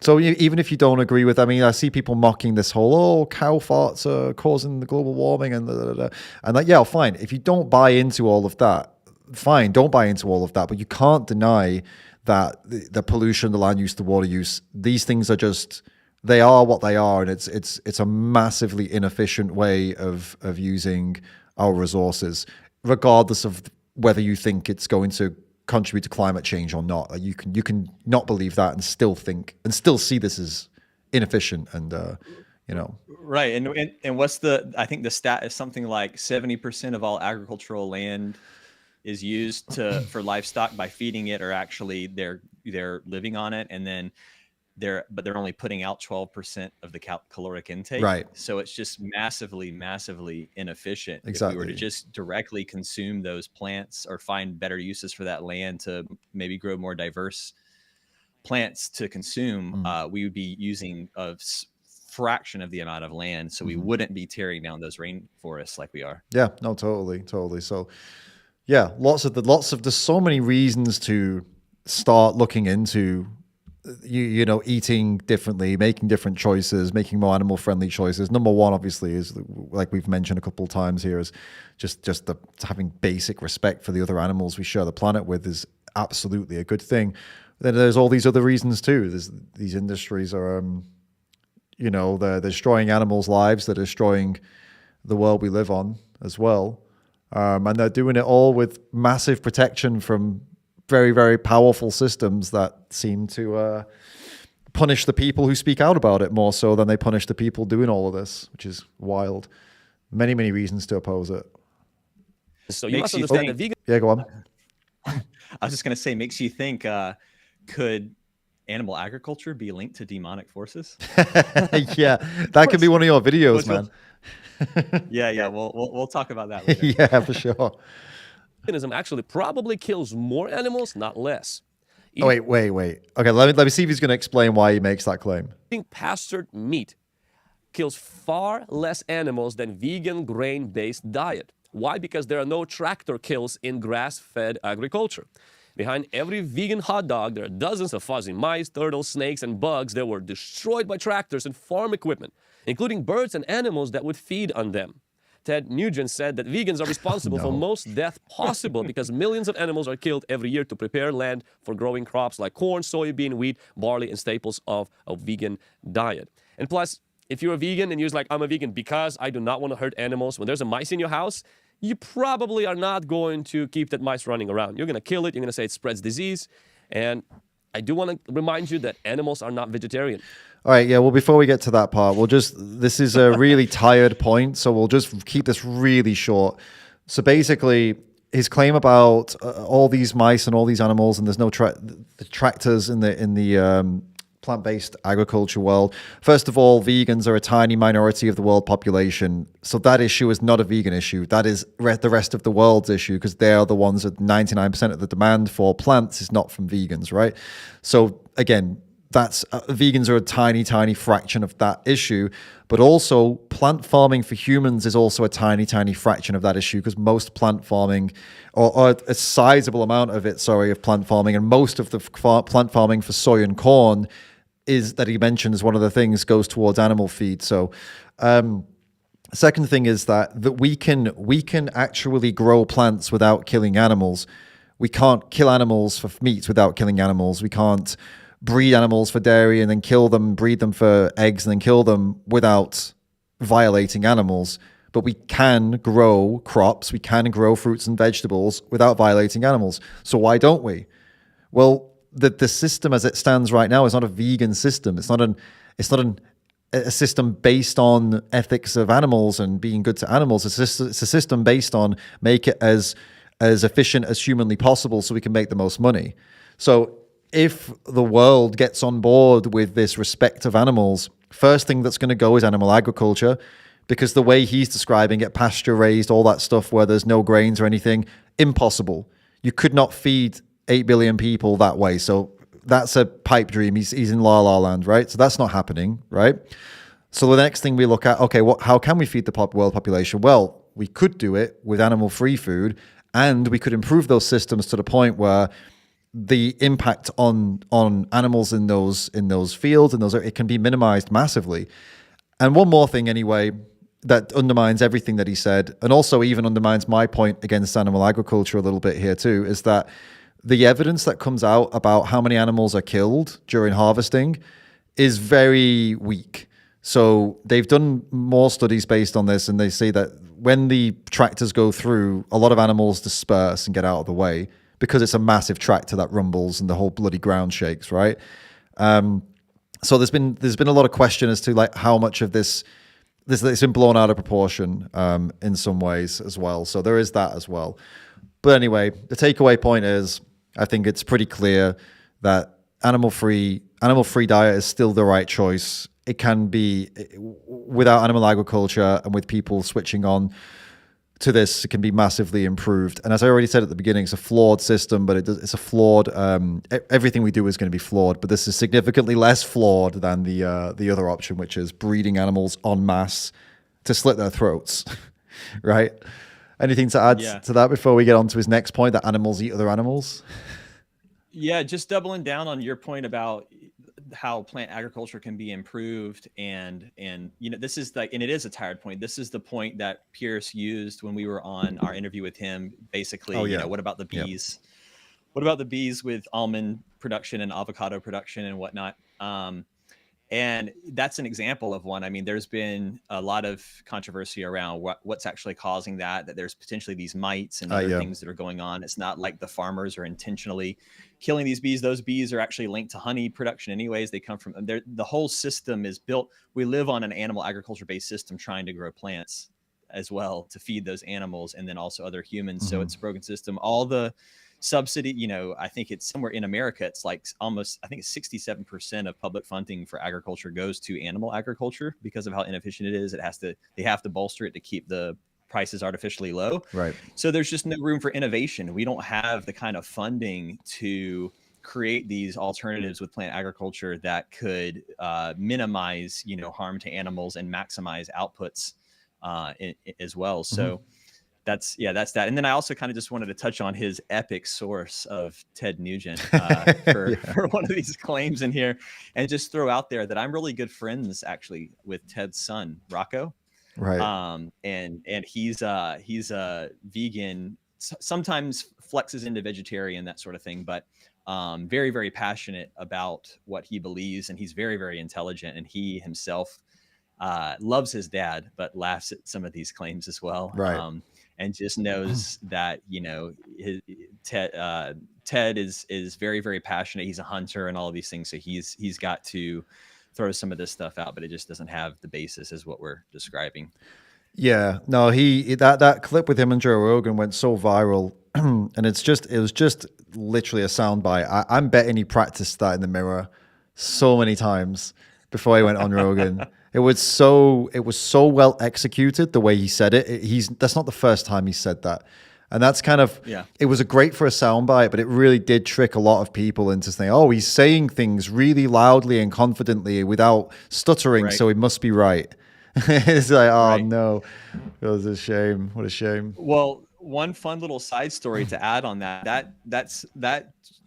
A: So even if you don't agree with, I mean, I see people mocking this whole, cow farts are causing the global warming and and like, yeah, fine. If you don't buy into all of that, fine, don't buy into all of that. But you can't deny that the pollution, the land use, the water use, these things are just, they are what they are, and it's a massively inefficient way of using our resources, regardless of whether you think it's going to contribute to climate change or not. Like you can not believe that and still think and still see this as inefficient and
H: right. And what's I think the stat is something like 70% of all agricultural land is used for livestock by feeding it, or actually they're living on it, and then they're only putting out 12% of the caloric intake.
A: Right.
H: So it's just massively inefficient.
A: Exactly.
H: If we were to just directly consume those plants or find better uses for that land to maybe grow more diverse plants to consume, we would be using a fraction of the amount of land. So we wouldn't be tearing down those rainforests like we are.
A: Yeah, no, totally. So yeah, there's so many reasons to start looking into eating differently, making different choices, making more animal friendly choices. Number one, obviously, is, like we've mentioned a couple of times here, is just having basic respect for the other animals we share the planet with is absolutely a good thing. Then there's all these other reasons too. These industries are, they're destroying animals' lives. They're destroying the world we live on as well. And they're doing it all with massive protection from very, very powerful systems that seem to punish the people who speak out about it more so than they punish the people doing all of this, which is wild. Many, many reasons to oppose it.
L: So you must understand that vegan...
A: Yeah, go on.
H: I was just going to say, makes you think, could animal agriculture be linked to demonic forces?
A: Yeah, that could be one of your videos, man.
H: Yeah. We'll talk about that later.
A: Yeah, for sure.
L: Veganism actually probably kills more animals, not less.
A: Oh, wait. Okay, let me see if he's going to explain why he makes that claim.
L: Eating pastured meat kills far less animals than vegan grain-based diet. Why? Because there are no tractor kills in grass-fed agriculture. Behind every vegan hot dog, there are dozens of fuzzy mice, turtles, snakes, and bugs that were destroyed by tractors and farm equipment, including birds and animals that would feed on them. Ted Nugent said that vegans are responsible for most death possible because millions of animals are killed every year to prepare land for growing crops like corn, soybean, wheat, barley, and staples of a vegan diet. And plus, if you're a vegan and you're like, I'm a vegan because I do not want to hurt animals, when there's a mice in your house, you probably are not going to keep that mice running around. You're going to kill it. You're going to say it spreads disease. And I do want to remind you that animals are not vegetarian.
A: All right, yeah, well, before we get to that part, this is a really tired point, so we'll just keep this really short. So basically, his claim about all these mice and all these animals, and there's no tractors in the plant-based agriculture world. First of all, vegans are a tiny minority of the world population, so that issue is not a vegan issue. That is the rest of the world's issue, because they are the ones that 99% of the demand for plants is not from vegans, right? So again, that's vegans are a tiny, tiny fraction of that issue. But also, plant farming for humans is also a tiny, tiny fraction of that issue, because most plant farming, or a sizable amount of it, of plant farming, and most of the plant farming for soy and corn is that he mentions, one of the things, goes towards animal feed. So, second thing is that we can actually grow plants without killing animals. We can't kill animals for meat without killing animals. We can't breed animals for dairy and then kill them, breed them for eggs and then kill them without violating animals. But we can grow crops, we can grow fruits and vegetables without violating animals. So why don't we? Well, the system as it stands right now is not a vegan system. It's not a system based on ethics of animals and being good to animals. It's a system based on make it as efficient as humanly possible so we can make the most money. So if the world gets on board with this respect of animals, first thing that's going to go is animal agriculture, because the way he's describing it, pasture raised, all that stuff where there's no grains or anything, impossible. You could not feed 8 billion people that way. So that's a pipe dream. He's in La La Land, right? So that's not happening, right? So the next thing we look at, okay, how can we feed the world population? Well, we could do it with animal-free food, and we could improve those systems to the point where the impact on animals in those fields and it can be minimized massively. And one more thing anyway that undermines everything that he said, and also even undermines my point against animal agriculture a little bit here too, is that the evidence that comes out about how many animals are killed during harvesting is very weak. So they've done more studies based on this, and they say that when the tractors go through, a lot of animals disperse and get out of the way, because it's a massive tractor that rumbles and the whole bloody ground shakes, right? So there's been a lot of question as to like how much of this it's been blown out of proportion in some ways as well. So there is that as well. But anyway, the takeaway point is, I think it's pretty clear that animal-free diet is still the right choice. It can be, without animal agriculture and with people switching on to this, it can be massively improved. And as I already said at the beginning, it's a flawed system, but it's a flawed, everything we do is going to be flawed, but this is significantly less flawed than the other option, which is breeding animals en masse to slit their throats, right? Anything to add to that before we get on to his next point, that animals eat other animals?
H: Yeah, just doubling down on your point about how plant agriculture can be improved, and this is like, and it is a tired point. This is the point that Pierce used when we were on our interview with him. Basically, what about the bees? Yep. What about the bees with almond production and avocado production and whatnot? And that's an example of one. I mean, there's been a lot of controversy around what's actually causing that there's potentially these mites and other things that are going on. It's not like the farmers are intentionally killing these bees. Those bees are actually linked to honey production anyways. They come from the whole system is built. We live on an animal agriculture based system trying to grow plants as well to feed those animals and then also other humans. Mm-hmm. So it's a broken system. All the subsidy, I think it's somewhere in America, it's like almost, I think it's 67% of public funding for agriculture goes to animal agriculture because of how inefficient it is. They have to bolster it to keep the prices artificially low.
A: Right.
H: So there's just no room for innovation. We don't have the kind of funding to create these alternatives with plant agriculture that could minimize, harm to animals and maximize outputs as well. So that's that. And then I also kind of just wanted to touch on his epic source of Ted Nugent for one of these claims in here, and just throw out there that I'm really good friends actually with Ted's son, Rocco.
A: Right.
H: And he's a vegan, sometimes flexes into vegetarian, that sort of thing, but very, very passionate about what he believes. And he's very, very intelligent, and he himself loves his dad, but laughs at some of these claims as well.
A: Right.
H: And just knows that, Ted is very, very passionate. He's a hunter and all of these things. So he's got to throw some of this stuff out, but it just doesn't have the basis as what we're describing.
A: Yeah, no, that clip with him and Joe Rogan went so viral, and it was just literally a soundbite. I'm betting he practiced that in the mirror so many times before he went on Rogan. It was so well executed the way he said it. That's not the first time he said that. And that's kind of, it was great for a soundbite, but it really did trick a lot of people into saying, oh, he's saying things really loudly and confidently without stuttering, so he must be right. It's like, oh no, it was a shame. What a shame.
H: Well, one fun little side story to add on that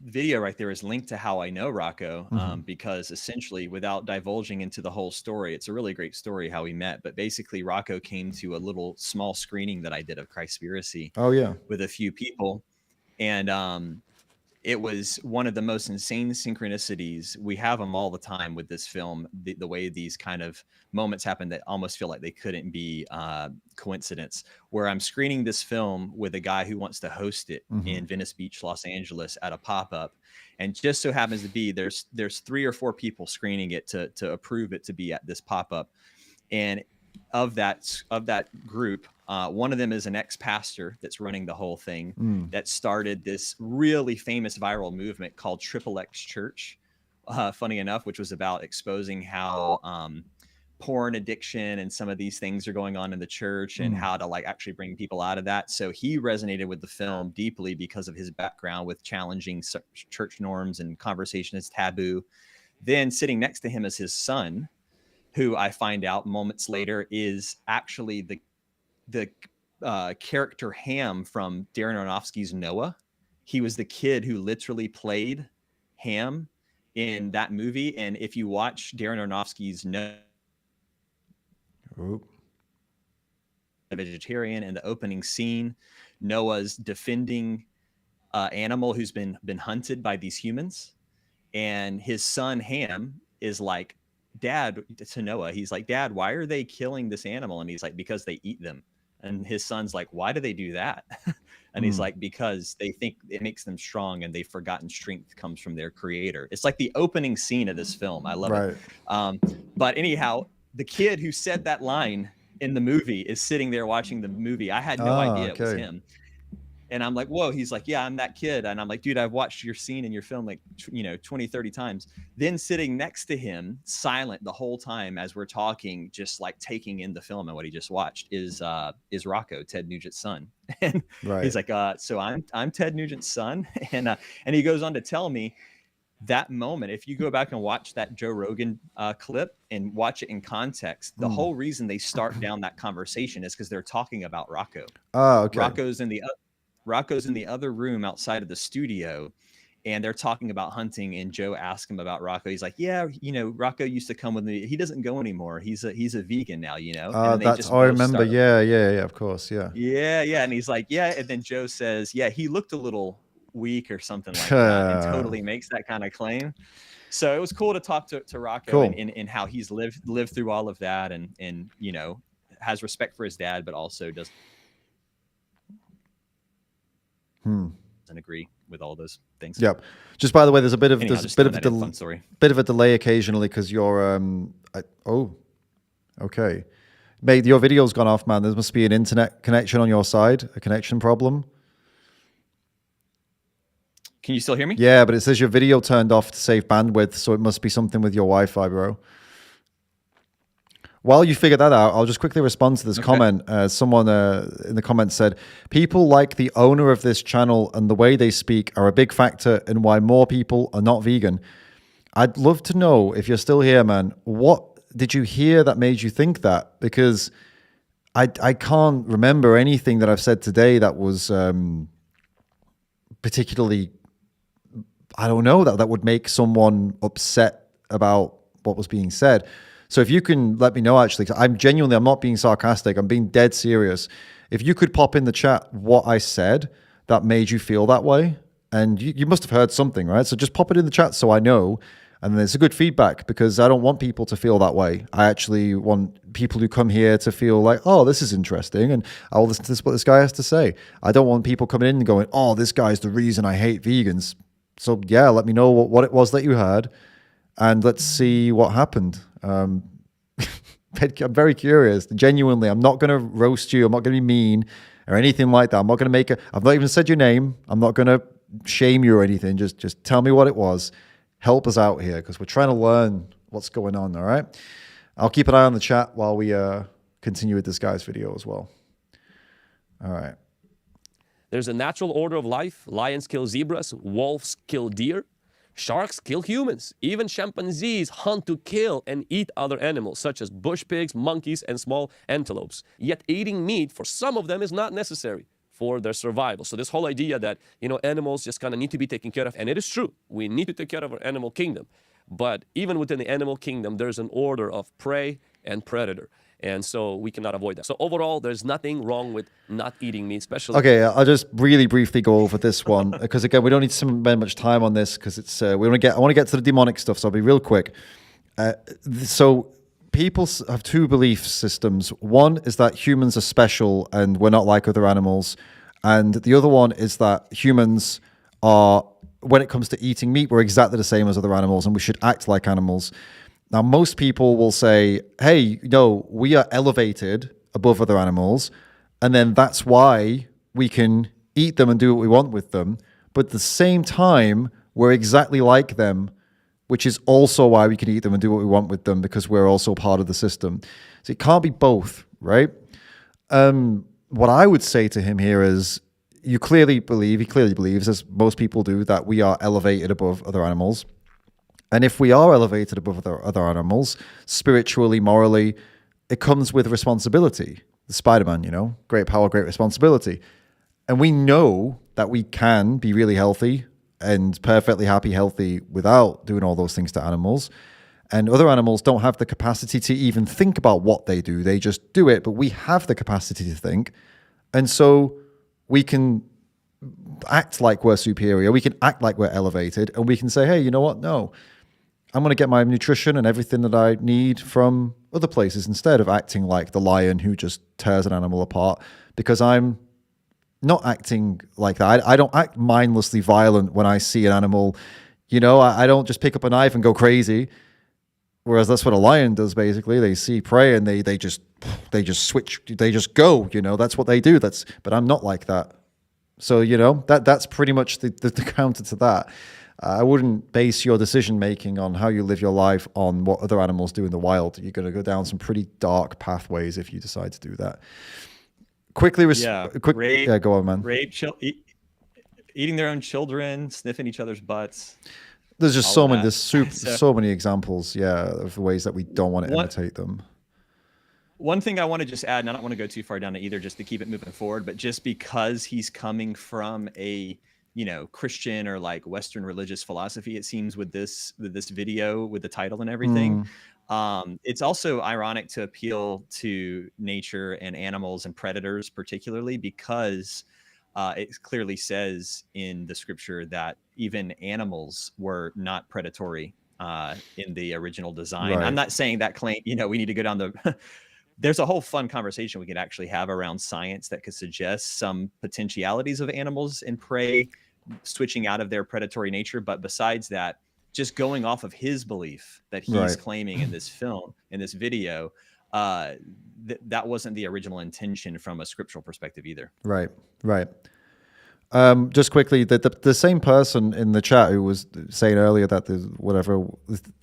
H: video right there is linked to how I know Rocco, because essentially, without divulging into the whole story, it's a really great story how we met. But basically, Rocco came to a little small screening that I did of Cowspiracy.
A: Oh yeah,
H: with a few people, and it was one of the most insane synchronicities. We have them all the time with this film, the way these kind of moments happen that almost feel like they couldn't be coincidence, where I'm screening this film with a guy who wants to host it in Venice Beach, Los Angeles at a pop-up. And just so happens to be there's 3 or 4 people screening it to approve it to be at this pop-up. And of that group, one of them is an ex-pastor that's running the whole thing that started this really famous viral movement called XXX Church, funny enough, which was about exposing how porn addiction and some of these things are going on in the church and how to like actually bring people out of that. So he resonated with the film deeply because of his background with challenging church norms and conversation is taboo. Then sitting next to him is his son, who I find out moments later is actually the character Ham from Darren Aronofsky's Noah. He was the kid who literally played Ham in that movie. And if you watch Darren Aronofsky's Noah, a vegetarian, in the opening scene, Noah's defending animal who's been hunted by these humans, and his son Ham is like, Dad, to Noah, he's like, Dad, why are they killing this animal? And he's like, because they eat them. And his son's like, why do they do that? And he's like, because they think it makes them strong and they've forgotten strength comes from their creator. It's like the opening scene of this film. I love it. But anyhow, the kid who said that line in the movie is sitting there watching the movie. I had no idea it was him. And I'm like, whoa, he's like, yeah, I'm that kid. And I'm like, dude, I've watched your scene in your film like, 20, 30 times. Then sitting next to him, silent the whole time as we're talking, just like taking in the film and what he just watched is Rocco, Ted Nugent's son. And he's like, so I'm Ted Nugent's son. And he goes on to tell me that moment, if you go back and watch that Joe Rogan clip and watch it in context, the whole reason they start down that conversation is because they're talking about Rocco.
A: Oh, okay.
H: Rocco's in the other room outside of the studio, and they're talking about hunting. And Joe asked him about Rocco. He's like, yeah, Rocco used to come with me. He doesn't go anymore. He's a vegan now,
A: That's I remember. Yeah, of course. Yeah.
H: And he's like, yeah. And then Joe says, yeah, he looked a little weak or something like that, and totally makes that kind of claim. So it was cool to talk to Rocco and how he's lived through all of that, and has respect for his dad, but also doesn't agree with all those things.
A: Yep. Just by the way, there's a bit of a delay occasionally because you're okay. Mate, your video's gone off, man. There must be an internet connection on your side, a connection problem.
H: Can you still hear me?
A: Yeah, but it says your video turned off to save bandwidth, so it must be something with your Wi-Fi, bro. While you figure that out, I'll just quickly respond to this comment. Someone in the comments said, people like the owner of this channel and the way they speak are a big factor in why more people are not vegan. I'd love to know, if you're still here, man, what did you hear that made you think that? Because I can't remember anything that I've said today that was particularly, I don't know, that would make someone upset about what was being said. So if you can let me know, actually, I'm not being sarcastic. I'm being dead serious. If you could pop in the chat what I said that made you feel that way, and you must have heard something, right? So just pop it in the chat so I know. And there's a good feedback, because I don't want people to feel that way. I actually want people who come here to feel like, oh, this is interesting, and I'll listen to what this guy has to say. I don't want people coming in and going, oh, this guy's the reason I hate vegans. So yeah, let me know what it was that you heard, and let's see what happened. I'm very curious. Genuinely, I'm not going to roast you. I'm not going to be mean or anything like that. I'm not going to I've not even said your name. I'm not going to shame you or anything. Just tell me what it was. Help us out here, because we're trying to learn what's going on, all right? I'll keep an eye on the chat while we continue with this guy's video as well. All right.
L: There's a natural order of life. Lions kill zebras, wolves kill deer, sharks kill humans. Even chimpanzees hunt to kill and eat other animals, such as bush pigs, monkeys, and small antelopes. Yet eating meat for some of them is not necessary for their survival. So this whole idea that, animals just kind of need to be taken care of, and it is true. We need to take care of our animal kingdom. But even within the animal kingdom, there's an order of prey and predator. And so we cannot avoid that. So overall, there's nothing wrong with not eating meat, especially.
A: Okay, I'll just really briefly go over this one because again, we don't need to spend much time on this because it's I want to get to the demonic stuff. So I'll be real quick. So people have two belief systems. One is that humans are special and we're not like other animals, and the other one is that humans are, when it comes to eating meat, we're exactly the same as other animals and we should act like animals. Now, most people will say, hey, no, we are elevated above other animals, and then that's why we can eat them and do what we want with them. But at the same time, we're exactly like them, which is also why we can eat them and do what we want with them, because we're also part of the system. So it can't be both, right? What I would say to him here is, he clearly believes, as most people do, that we are elevated above other animals. And if we are elevated above other animals, spiritually, morally, it comes with responsibility. The Spider-Man, great power, great responsibility. And we know that we can be really healthy and perfectly happy, healthy without doing all those things to animals. And other animals don't have the capacity to even think about what they do. They just do it, but we have the capacity to think. And so we can act like we're superior. We can act like we're elevated. And we can say, hey, you know what? No. I'm going to get my nutrition and everything that I need from other places instead of acting like the lion who just tears an animal apart, because I'm not acting like that. I don't act mindlessly violent when I see an animal. I don't just pick up a knife and go crazy. Whereas that's what a lion does, basically. They see prey and they just switch. They just go, that's what they do. But I'm not like that. So, that's pretty much the counter to that. I wouldn't base your decision-making on how you live your life on what other animals do in the wild. You're going to go down some pretty dark pathways if you decide to do that.
H: Rape,
A: go on, man.
H: Rape, eating their own children, sniffing each other's butts.
A: There's just so many examples, of the ways that we don't want to imitate them.
H: One thing I want to just add, and I don't want to go too far down it either, just to keep it moving forward, but just because he's coming from a Christian or like Western religious philosophy, it seems with this video, with the title and everything, it's also ironic to appeal to nature and animals and predators, particularly because it clearly says in the scripture that even animals were not predatory in the original design. Right. I'm not saying that claim, we need to go down the there's a whole fun conversation we could actually have around science that could suggest some potentialities of animals and prey switching out of their predatory nature. But besides that, just going off of his belief that he's claiming in this film, in this video, that wasn't the original intention from a scriptural perspective either.
A: Right. Just quickly, the same person in the chat who was saying earlier that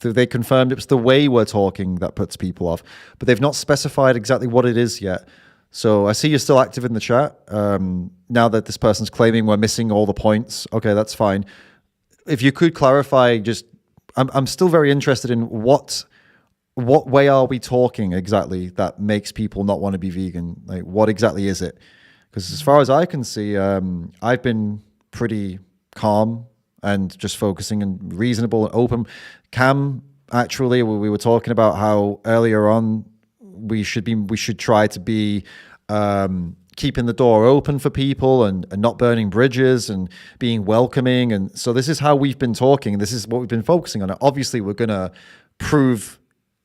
A: they confirmed it was the way we're talking that puts people off, but they've not specified exactly what it is yet. So I see you're still active in the chat. Now that this person's claiming we're missing all the points, okay, that's fine. If you could clarify, I'm still very interested in what way are we talking exactly that makes people not want to be vegan? Like, what exactly is it? Because as far as I can see, I've been pretty calm and just focusing and reasonable and open. Kam, actually, we were talking about how earlier on we should try to be keeping the door open for people and not burning bridges and being welcoming. And so this is how we've been talking. This is what we've been focusing on. Obviously, we're going to prove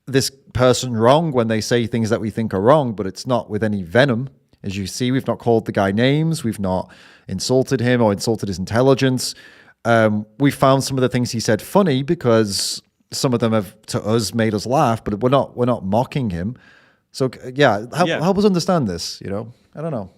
A: this person wrong when they say things that we think are wrong, but it's not with any venom. As you see, we've not called the guy names. We've not insulted him or insulted his intelligence. We found some of the things he said funny because some of them have, to us, made us laugh, but we're not mocking him. So help us understand this. I don't know.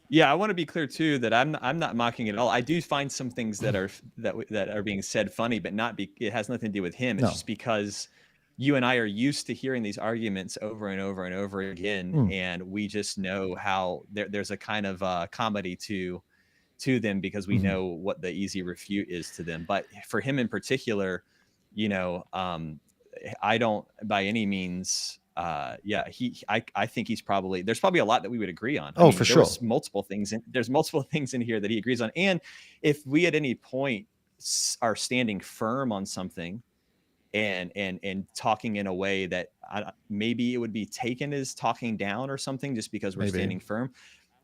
H: Yeah, I want to be clear too that I'm not mocking it at all. I do find some things that are being said funny, but it has nothing to do with him. It's just because you and I are used to hearing these arguments over and over and over again, and we just know how there's a kind of comedy to them because we know what the easy refute is to them. But for him in particular, you know, I don't by any means. I think he's probably, there's probably a lot that we would agree on.
A: Oh, for sure.
H: There's multiple things in here that he agrees on. And if we at any point are standing firm on something and talking in a way that maybe it would be taken as talking down or something, just because we're standing firm,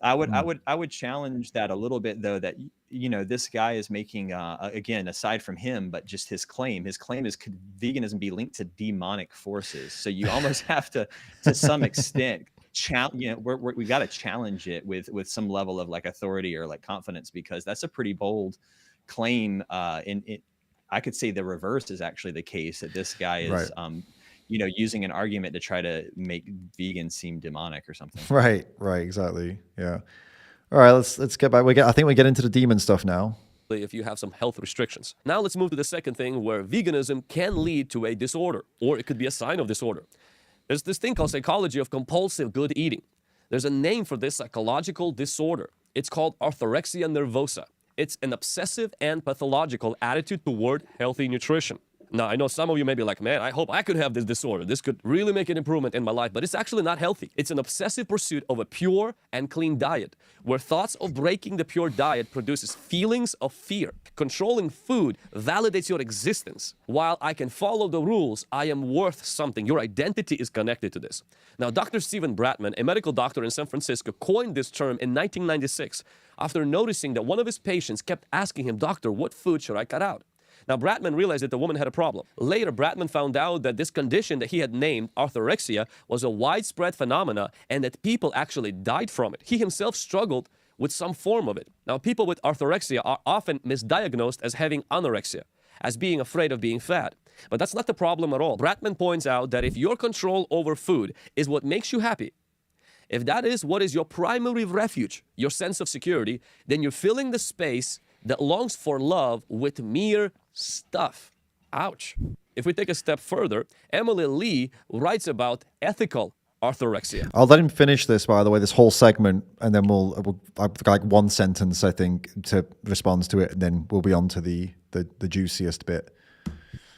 H: I would challenge that a little bit, though, that, you know, this guy is making, again, aside from him, but just his claim is, could veganism be linked to demonic forces? So you almost have to some extent, we got to challenge it with some level of like authority or like confidence, because that's a pretty bold claim. I could say the reverse is actually the case, that this guy is, you know, using an argument to try to make vegans seem demonic or something.
A: Right, exactly. Yeah. All right, let's get back. I think we get into the demon stuff now.
L: If you have some health restrictions. Now let's move to the second thing, where veganism can lead to a disorder, or it could be a sign of disorder. There's this thing called psychology of compulsive good eating. There's a name for this psychological disorder. It's called orthorexia nervosa. It's an obsessive and pathological attitude toward healthy nutrition. Now, I know some of you may be like, man, I hope I could have this disorder. This could really make an improvement in my life, but it's actually not healthy. It's an obsessive pursuit of a pure and clean diet, where thoughts of breaking the pure diet produces feelings of fear. Controlling food validates your existence. While I can follow the rules, I am worth something. Your identity is connected to this. Now, Dr. Stephen Bratman, a medical doctor in San Francisco, coined this term in 1996 after noticing that one of his patients kept asking him, "Doctor, what food should I cut out?" Now, Bratman realized that the woman had a problem. Later, Bratman found out that this condition that he had named orthorexia was a widespread phenomena and that people actually died from it. He himself struggled with some form of it. Now, people with orthorexia are often misdiagnosed as having anorexia, as being afraid of being fat. But that's not the problem at all. Bratman points out that if your control over food is what makes you happy, if that is what is your primary refuge, your sense of security, then you're filling the space that longs for love with mere stuff. Ouch. If we take a step further, Emily Lee writes about ethical orthorexia.
A: I'll let him finish this, by the way, this whole segment, and then I've got like one sentence, I think, to respond to it, and then we'll be on to the juiciest bit.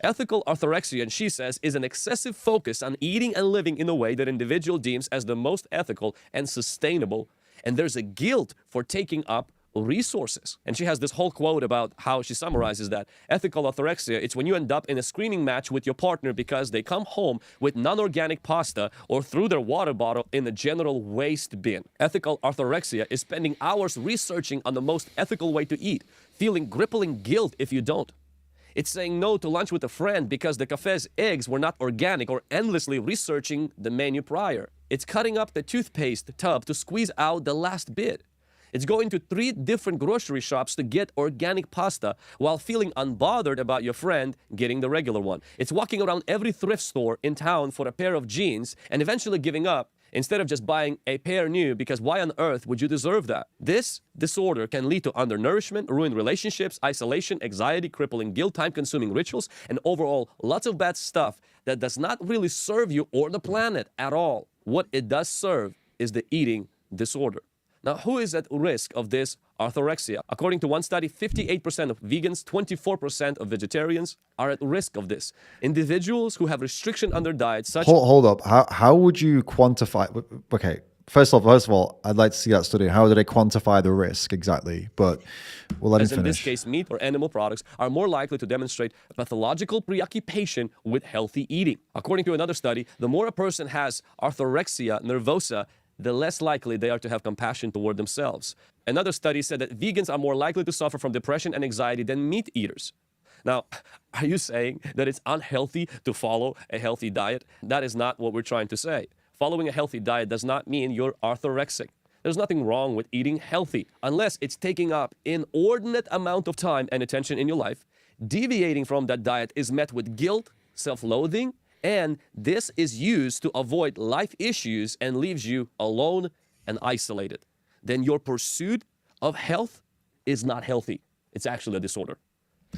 L: Ethical orthorexia, and she says, is an excessive focus on eating and living in a way that individual deems as the most ethical and sustainable, and there's a guilt for taking up resources. And she has this whole quote about how she summarizes that ethical orthorexia. It's when you end up in a screaming match with your partner because they come home with non-organic pasta or threw their water bottle in the general waste bin. Ethical orthorexia is spending hours researching on the most ethical way to eat, feeling crippling guilt if you don't. It's saying no to lunch with a friend because the cafe's eggs were not organic, or endlessly researching the menu prior. It's cutting up the toothpaste tub to squeeze out the last bit. It's going to 3 different grocery shops to get organic pasta while feeling unbothered about your friend getting the regular one. It's walking around every thrift store in town for a pair of jeans and eventually giving up instead of just buying a pair new, because why on earth would you deserve that? This disorder can lead to undernourishment, ruined relationships, isolation, anxiety, crippling guilt, time-consuming rituals, and overall lots of bad stuff that does not really serve you or the planet at all. What it does serve is the eating disorder. Now, who is at risk of this orthorexia? According to one study, 58% of vegans, 24% of vegetarians are at risk of this. Individuals who have restriction on their diet, such...
A: Hold up. How would you quantify... Okay, first of all, I'd like to see that study. How do they quantify the risk exactly? But we'll let him finish.
L: In this case, meat or animal products are more likely to demonstrate a pathological preoccupation with healthy eating. According to another study, the more a person has orthorexia nervosa, the less likely they are to have compassion toward themselves. Another study said that vegans are more likely to suffer from depression and anxiety than meat eaters. Now, are you saying that it's unhealthy to follow a healthy diet? That is not what we're trying to say. Following a healthy diet does not mean you're orthorexic. There's nothing wrong with eating healthy, unless it's taking up inordinate amount of time and attention in your life. Deviating from that diet is met with guilt, self-loathing, and this is used to avoid life issues and leaves you alone and isolated. Then your pursuit of health is not healthy. It's actually a disorder.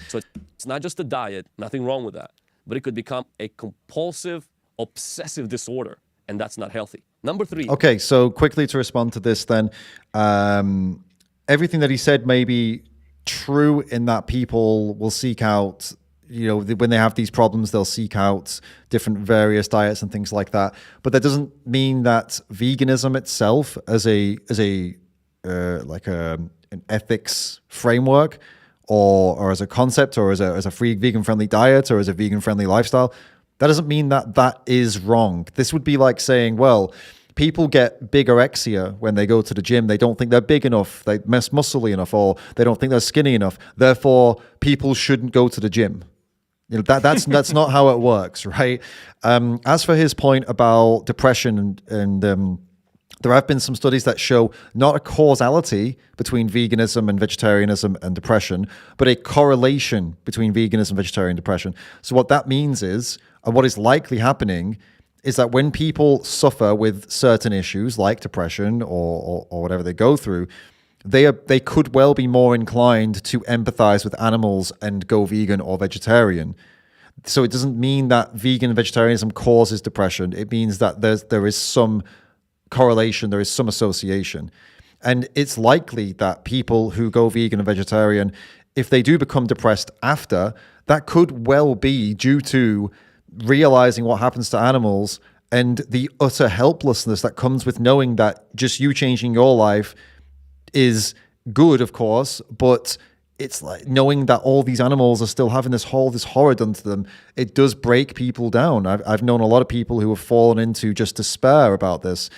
L: So it's not just a diet, nothing wrong with that. but it could become a compulsive, obsessive disorder, and that's not healthy. Number 3.
A: Okay, so quickly to respond to this then, everything that he said may be true in that people will seek out, when they have these problems, they'll seek out different various diets and things like that. But that doesn't mean that veganism itself as an ethics framework or as a concept or as a free vegan friendly diet or as a vegan friendly lifestyle, that doesn't mean that that is wrong. This would be like saying, well, people get bigorexia when they go to the gym. They don't think they're big enough, they're muscly enough, or they don't think they're skinny enough. Therefore, people shouldn't go to the gym. That's not how it works, right? As for his point about depression and there have been some studies that show not a causality between veganism and vegetarianism and depression, but a correlation between veganism, vegetarian, and depression. So what that means is, and what is likely happening, is that when people suffer with certain issues like depression or whatever they go through, they could well be more inclined to empathize with animals and go vegan or vegetarian. So it doesn't mean that vegan and vegetarianism causes depression. It means that there is some correlation, there is some association. And it's likely that people who go vegan and vegetarian, if they do become depressed after, that could well be due to realizing what happens to animals and the utter helplessness that comes with knowing that just you changing your life is good, of course, but it's like knowing that all these animals are still having this horror done to them. It does break people down. I've known a lot of people who have fallen into just despair about this.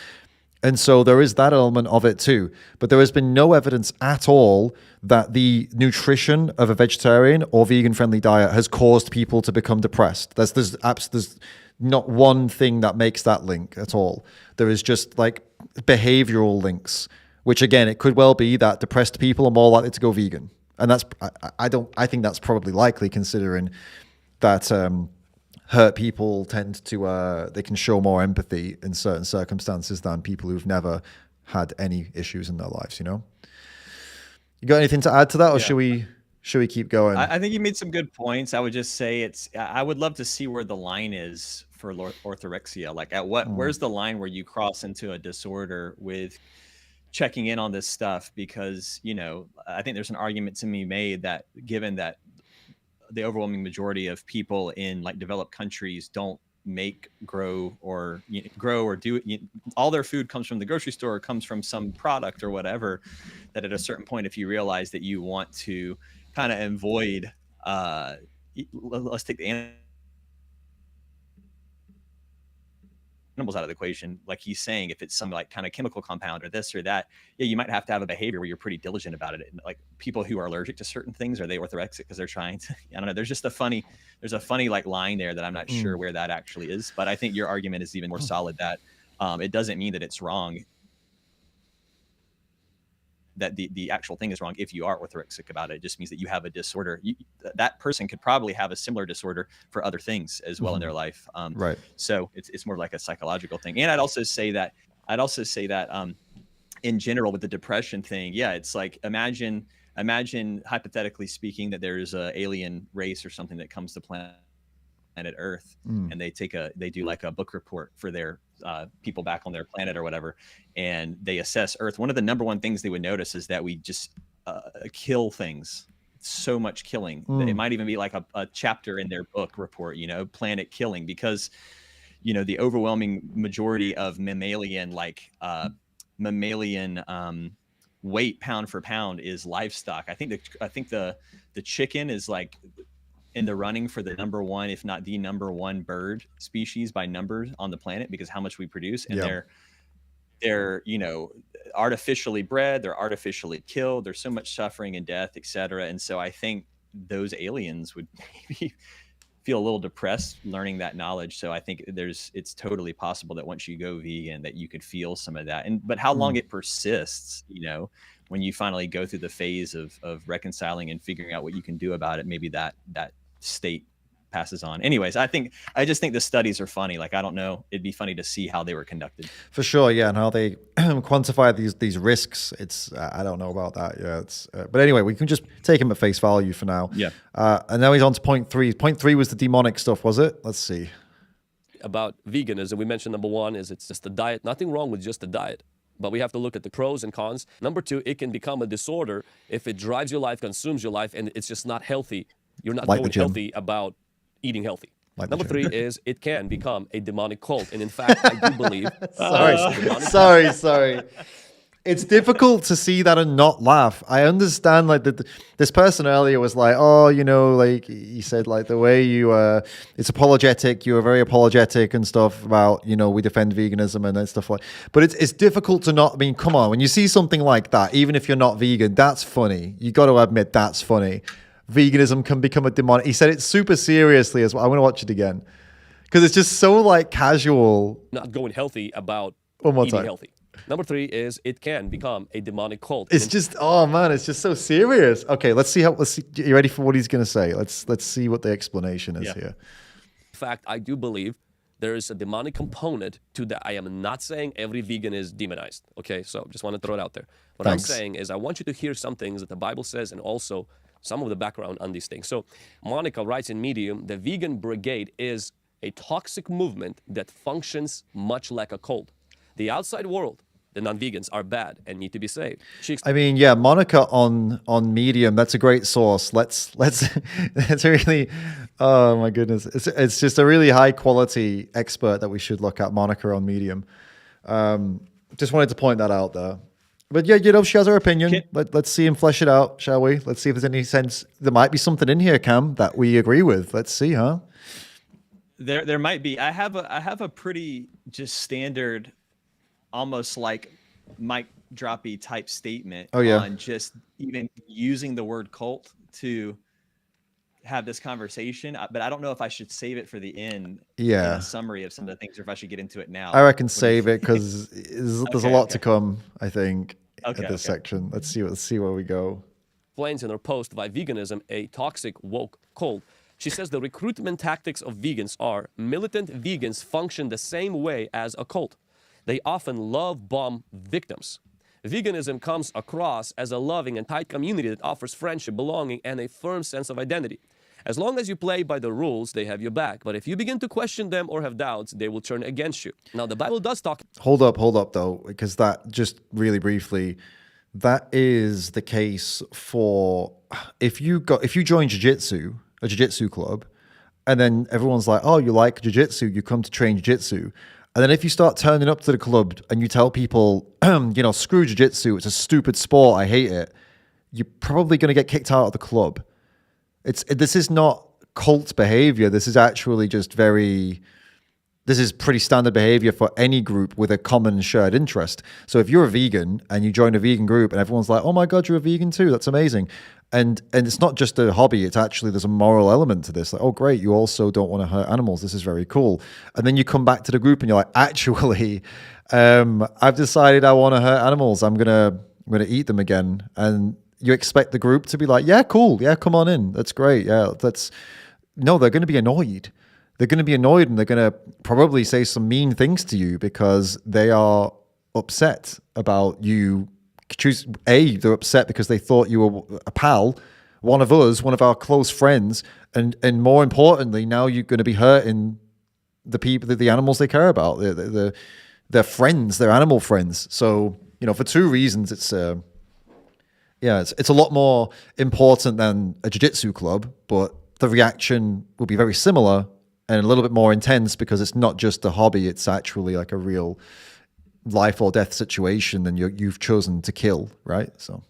A: And so there is that element of it too. But there has been no evidence at all that the nutrition of a vegetarian or vegan friendly diet has caused people to become depressed. There's not one thing that makes that link at all. There is just like behavioral links, which again, it could well be that depressed people are more likely to go vegan. And I think that's probably likely, considering that hurt people tend to they can show more empathy in certain circumstances than people who've never had any issues in their lives. You got anything to add to that, or should we keep going?
H: I think you made some good points. I would just say I would love to see where the line is for orthorexia. Like where's the line where you cross into a disorder with checking in on this stuff? Because, I think there's an argument to be made that given that the overwhelming majority of people in like developed countries don't grow or do all their food comes from the grocery store or comes from some product or whatever, that at a certain point, if you realize that you want to kind of avoid let's take the animals out of the equation, like he's saying, if it's some like kind of chemical compound or this or that, you might have to have a behavior where you're pretty diligent about it. And like people who are allergic to certain things, are they orthorexic because they're trying to, I don't know. There's a funny like line there that I'm not sure where that actually is, but I think your argument is even more solid that it doesn't mean that it's wrong, that the actual thing is wrong if you are orthorexic about it. It just means that you have a disorder. That person could probably have a similar disorder for other things as well in their life.
A: Right.
H: So it's more like a psychological thing. And I'd also say that in general with the depression thing, it's like imagine hypothetically speaking that there's a alien race or something that comes to planet Earth, and they do like a book report for their people back on their planet or whatever, and they assess Earth. One of the number one things they would notice is that we just kill things, so much killing. It might even be like a chapter in their book report, planet killing, because the overwhelming majority of mammalian weight pound for pound is livestock. I think the chicken is like in the running for the number one, if not the number one bird species by numbers on the planet, because how much we produce. And they're artificially bred, they're artificially killed, there's so much suffering and death, etc. And so I think those aliens would maybe feel a little depressed learning that knowledge. So I think it's totally possible that once you go vegan that you could feel some of that. But how long it persists, when you finally go through the phase of reconciling and figuring out what you can do about it, maybe that state passes on. Anyways, I just think the studies are funny. Like, I don't know, it'd be funny to see how they were conducted.
A: For sure, yeah, and how they quantify these risks. It's I don't know about that. Yeah, it's but anyway, we can just take him at face value for now.
H: Yeah.
A: And now he's on to point 3. Point 3 was the demonic stuff, was it? Let's see.
L: About veganism, we mentioned number 1 is it's just a diet. Nothing wrong with just a diet, but we have to look at the pros and cons. Number 2, it can become a disorder if it drives your life, consumes your life, and it's just not healthy. You're not
A: Like
L: going healthy about eating healthy.
A: Like
L: Number 3 is it can become a demonic cult. And in fact, I do believe...
A: Sorry. It's difficult to see that and not laugh. I understand, like, this person earlier was like, oh, you know, like, he said, like, the way you, it's apologetic, you are very apologetic and stuff about, you know, we defend veganism and that stuff like, but it's difficult to not, I mean, come on, when you see something like that, even if you're not vegan, that's funny. You got to admit that's funny. Veganism can become a demonic. He said it super seriously as well. I'm going to watch it again because it's just so, like, casual.
L: Not going healthy about
A: One more
L: eating
A: time.
L: healthy. Number 3 is it can become a demonic cult.
A: It's just, oh man, it's just so serious. Okay, let's see. You ready for what he's going to say? Let's see what the explanation is here.
L: In fact, I do believe there is a demonic component to that. I am not saying every vegan is demonized. Okay, so just want to throw it out there. What I'm saying is I want you to hear some things that the Bible says and also some of the background on these things. So Monica writes in Medium, the vegan brigade is a toxic movement that functions much like a cult. The outside world, the non-vegans, are bad and need to be saved.
A: I mean, yeah, Monica on Medium, that's a great source. Let's that's really, oh my goodness, it's just a really high quality expert that we should look at. Monica on Medium. Just wanted to point that out there. But yeah, you know, she has her opinion. Let's see him flesh it out, shall we? Let's see if there's any sense. There might be something in here, Cam, that we agree with. Let's see, huh?
H: There might be. I have a pretty just standard, almost like mic droppy type statement on just even using the word cult to have this conversation, but I don't know if I should save it for the end.
A: Yeah.
H: In a summary of some of the things, or if I should get into it now.
A: I reckon save it because there's a lot to come, I think, at this
L: Okay.
A: section. Let's see where we go.
L: Explains in her post why veganism a toxic woke cult. She says the recruitment tactics of vegans are militant vegans function the same way as a cult. They often love bomb victims. Veganism comes across as a loving and tight community that offers friendship, belonging, and a firm sense of identity. As long as you play by the rules, they have your back. But if you begin to question them or have doubts, they will turn against you. Now, the Bible does talk...
A: Hold up though, because that, just really briefly, that is the case for if you join jiu-jitsu, a jiu-jitsu club, and then everyone's like, oh, you like jiu-jitsu, you come to train jiu-jitsu. And then if you start turning up to the club and you tell people, you know, screw jiu-jitsu, it's a stupid sport, I hate it, you're probably going to get kicked out of the club. This is not cult behavior. This is actually just this is pretty standard behavior for any group with a common shared interest. So if you're a vegan and you join a vegan group and everyone's like, oh my God, you're a vegan too, that's amazing. And it's not just a hobby, it's actually, there's a moral element to this. Like, oh great, you also don't want to hurt animals. This is very cool. And then you come back to the group and you're like, actually, I've decided I want to hurt animals. I'm gonna eat them again. And you expect the group to be like, yeah, cool. Yeah, come on in. That's great. Yeah, no, they're going to be annoyed. They're going to be annoyed and they're going to probably say some mean things to you because they are upset about you. They're upset because they thought you were a pal, one of us, one of our close friends. And more importantly, now you're going to be hurting the people, the animals they care about, their friends, their animal friends. So, you know, for two reasons, it's a lot more important than a jiu-jitsu club, but the reaction will be very similar and a little bit more intense because it's not just a hobby, it's actually like a real life or death situation and you've chosen to kill, right? So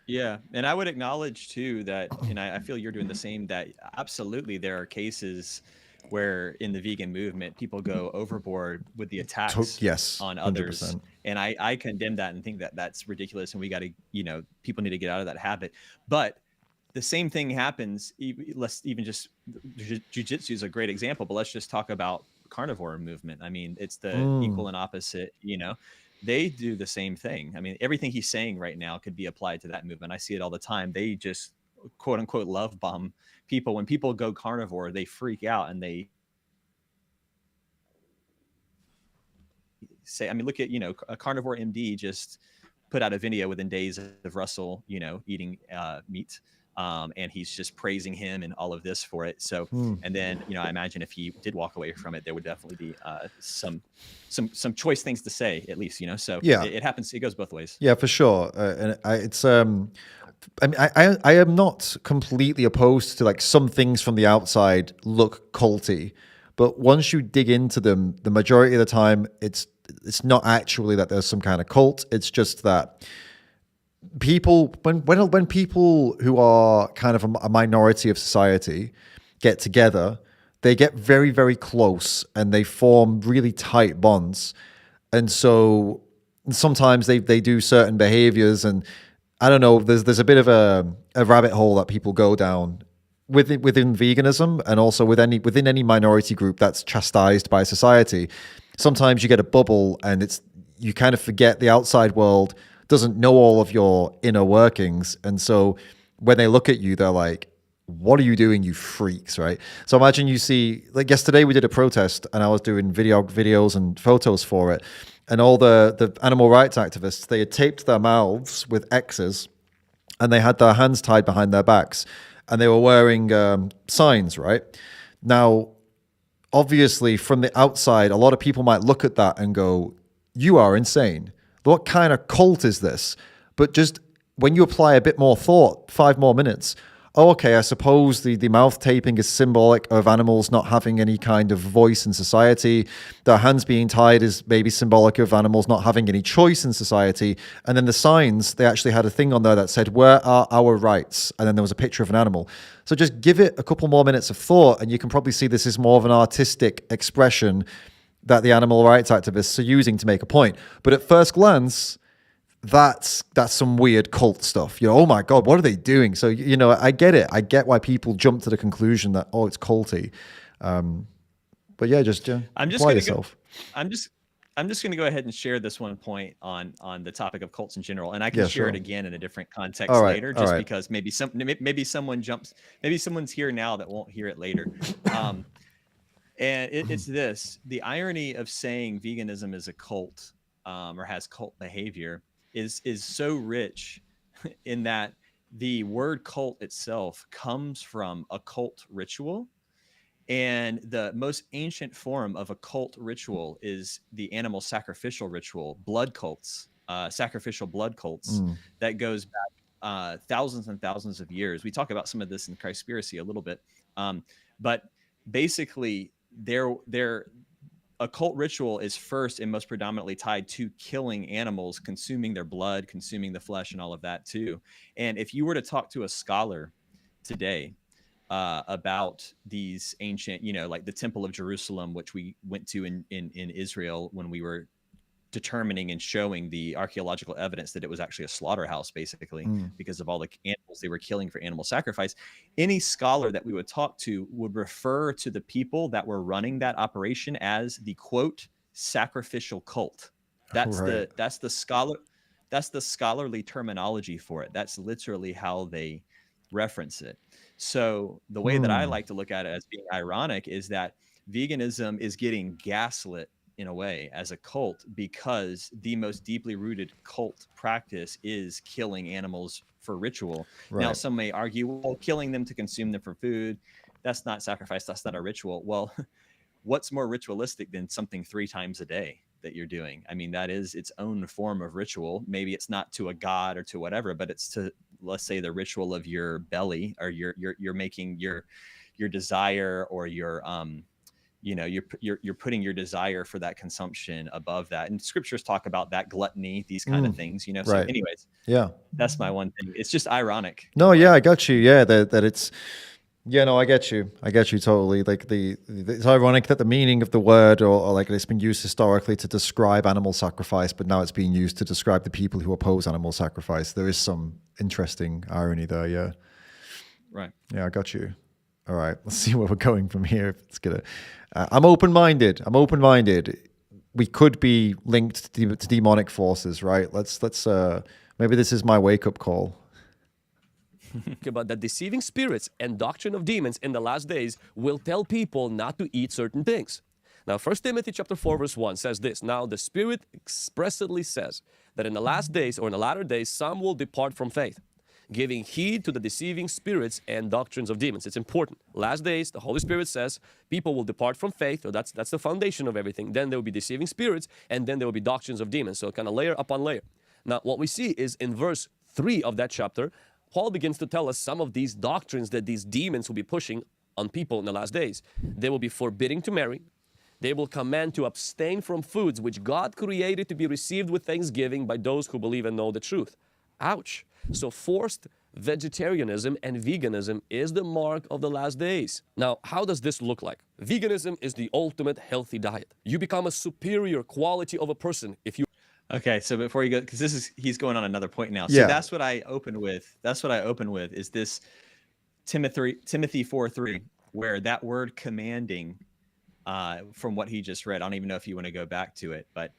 H: yeah, and I would acknowledge too that, and I feel you're doing the same, that absolutely there are cases where in the vegan movement people go overboard with the attacks on others.
A: 100%.
H: And I condemn that and think that that's ridiculous and we got to, you know, people need to get out of that habit. But the same thing happens, let's even just, jiu-jitsu is a great example, but let's just talk about carnivore movement. I mean, it's the equal and opposite, you know, they do the same thing. I mean, everything he's saying right now could be applied to that movement. I see it all the time. They just quote unquote love bomb people. When people go carnivore, they freak out and they say, I mean, look at, a Carnivore MD just put out a video within days of Russell, eating meat. And he's just praising him and all of this for it. So, and then, I imagine if he did walk away from it, there would definitely be some choice things to say, at least, so
A: yeah,
H: it happens. It goes both ways.
A: Yeah, for sure. And I am not completely opposed to, like, some things from the outside look culty, but once you dig into them, the majority of the time, it's not actually that there's some kind of cult. It's just that people, when people who are kind of a minority of society get together, they get very, very close and they form really tight bonds. And so sometimes they do certain behaviors, and I don't know, there's a bit of a rabbit hole that people go down within veganism, and also within any minority group that's chastised by society. Sometimes you get a bubble and you kind of forget the outside world doesn't know all of your inner workings. And so when they look at you, they're like, what are you doing, you freaks, right? So imagine you see, like yesterday we did a protest and I was doing videos and photos for it. And all the animal rights activists, they had taped their mouths with X's and they had their hands tied behind their backs and they were wearing signs, right? Now, obviously from the outside, a lot of people might look at that and go, you are insane. What kind of cult is this? But just when you apply a bit more thought, 5 more minutes, oh, okay, I suppose the mouth taping is symbolic of animals not having any kind of voice in society. Their hands being tied is maybe symbolic of animals not having any choice in society. And then the signs, they actually had a thing on there that said, where are our rights? And then there was a picture of an animal. So just give it a couple more minutes of thought and you can probably see this is more of an artistic expression that the animal rights activists are using to make a point. But at first glance, that's some weird cult stuff. Oh my God, what are they doing? So, I get it. I get why people jump to the conclusion that, oh, it's culty. But yeah, just apply yourself.
H: I'm just going to go ahead and share this one point on the topic of cults in general, and I can share it again in a different context later, just because maybe someone's here now that won't hear it later. And it's this: the irony of saying veganism is a cult or has cult behavior is so rich in that the word cult itself comes from a cult ritual. And the most ancient form of a cult ritual is the animal sacrificial ritual, blood cults, sacrificial blood cults that goes back thousands and thousands of years. We talk about some of this in Cowspiracy a little bit. But basically, a cult ritual is first and most predominantly tied to killing animals, consuming their blood, consuming the flesh, and all of that too. And if you were to talk to a scholar today about these ancient, like the Temple of Jerusalem, which we went to in Israel when we were determining and showing the archaeological evidence that it was actually a slaughterhouse, basically, because of all the animals they were killing for animal sacrifice. Any scholar that we would talk to would refer to the people that were running that operation as the quote sacrificial cult. That's the scholarly terminology for it. That's literally how they reference it. So the way that I like to look at it as being ironic is that veganism is getting gaslit in a way as a cult because the most deeply rooted cult practice is killing animals for ritual. Now, some may argue, well, killing them to consume them for food, that's not sacrifice, that's not a ritual. Well, what's more ritualistic than something 3 times a day that you're doing? I mean, that is its own form of ritual. Maybe it's not to a god or to whatever, but it's to, let's say, the ritual of your belly, or you're making your desire, or your you're putting your desire for that consumption above that. And scriptures talk about that, gluttony, these kind of things, So anyways, that's my one thing. It's just ironic.
A: No, yeah, I got you. Yeah, that it's, no, I get you totally. Like it's ironic that the meaning of the word, or like it's been used historically to describe animal sacrifice, but now it's being used to describe the people who oppose animal sacrifice. There is some interesting irony there. Yeah.
H: Right.
A: Yeah, I got you. All right, let's see where we're going from here. It's gonna. I'm open-minded. We could be linked to demonic forces, right? Let's. Maybe this is my wake-up call.
L: Okay, but the deceiving spirits and doctrine of demons in the last days will tell people not to eat certain things. Now, 1 Timothy chapter 4, verse 1 says this. Now, the Spirit expressly says that in the last days or in the latter days, some will depart from faith, giving heed to the deceiving spirits and doctrines of demons. It's important. Last days, the Holy Spirit says people will depart from faith. So that's the foundation of everything. Then there will be deceiving spirits, and then there will be doctrines of demons. So kind of layer upon layer. Now, what we see is in verse 3 of that chapter, Paul begins to tell us some of these doctrines that these demons will be pushing on people in the last days. They will be forbidding to marry. They will command to abstain from foods which God created to be received with thanksgiving by those who believe and know the truth. Ouch. So forced vegetarianism and veganism is the mark of the last days. Now, how does this look like? Veganism is the ultimate healthy diet. You become a superior quality of a person if you...
H: Okay, so before you go, because he's going on another point now. So
A: Yeah.
H: that's what I opened with. That's what I opened with is this Timothy 4:3, where that word commanding, from what he just read. I don't even know if you want to go back to it, but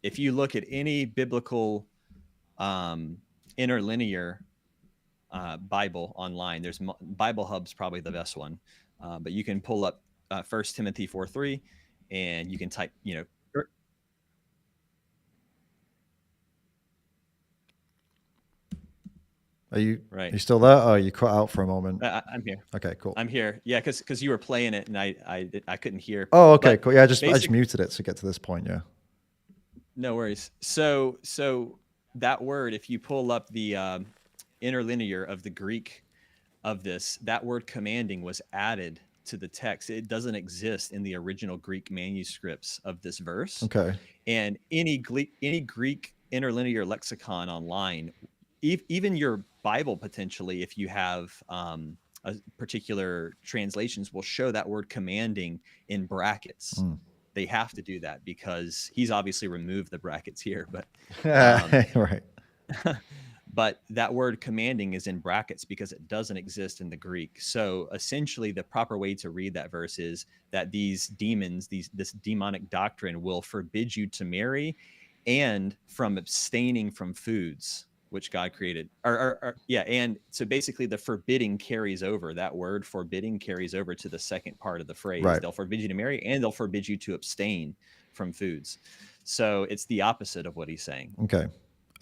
H: if you look at any biblical interlinear Bible online, there's Bible Hub's probably the best one, but you can pull up 1 Timothy 4:3, and you can type,
A: Are you
H: Right.
A: Are you still there? Oh, you cut out for a moment.
H: I'm here.
A: Okay, cool.
H: I'm here. Yeah, because you were playing it and I couldn't hear.
A: Oh, okay,
H: But
A: cool. Yeah, I just
H: basic-
A: muted it to get to this point. Yeah.
H: No worries. So that word, if you pull up the interlinear of the Greek of this, that word commanding was added to the text. It doesn't exist in the original Greek manuscripts of this verse.
A: Okay.
H: And any Greek interlinear lexicon online, even your Bible potentially, if you have a particular translations, will show that word commanding in brackets. They have to do that because he's obviously removed the brackets here, but
A: Right.
H: but that word commanding is in brackets because it doesn't exist in the Greek. So essentially the proper way to read that verse is that these demons, this demonic doctrine will forbid you to marry and from abstaining from foods which God created. And so basically the forbidding carries over. That word forbidding carries over to the second part of the phrase.
A: Right.
H: They'll forbid you to marry and they'll forbid you to abstain from foods. So it's the opposite of what he's saying.
A: Okay.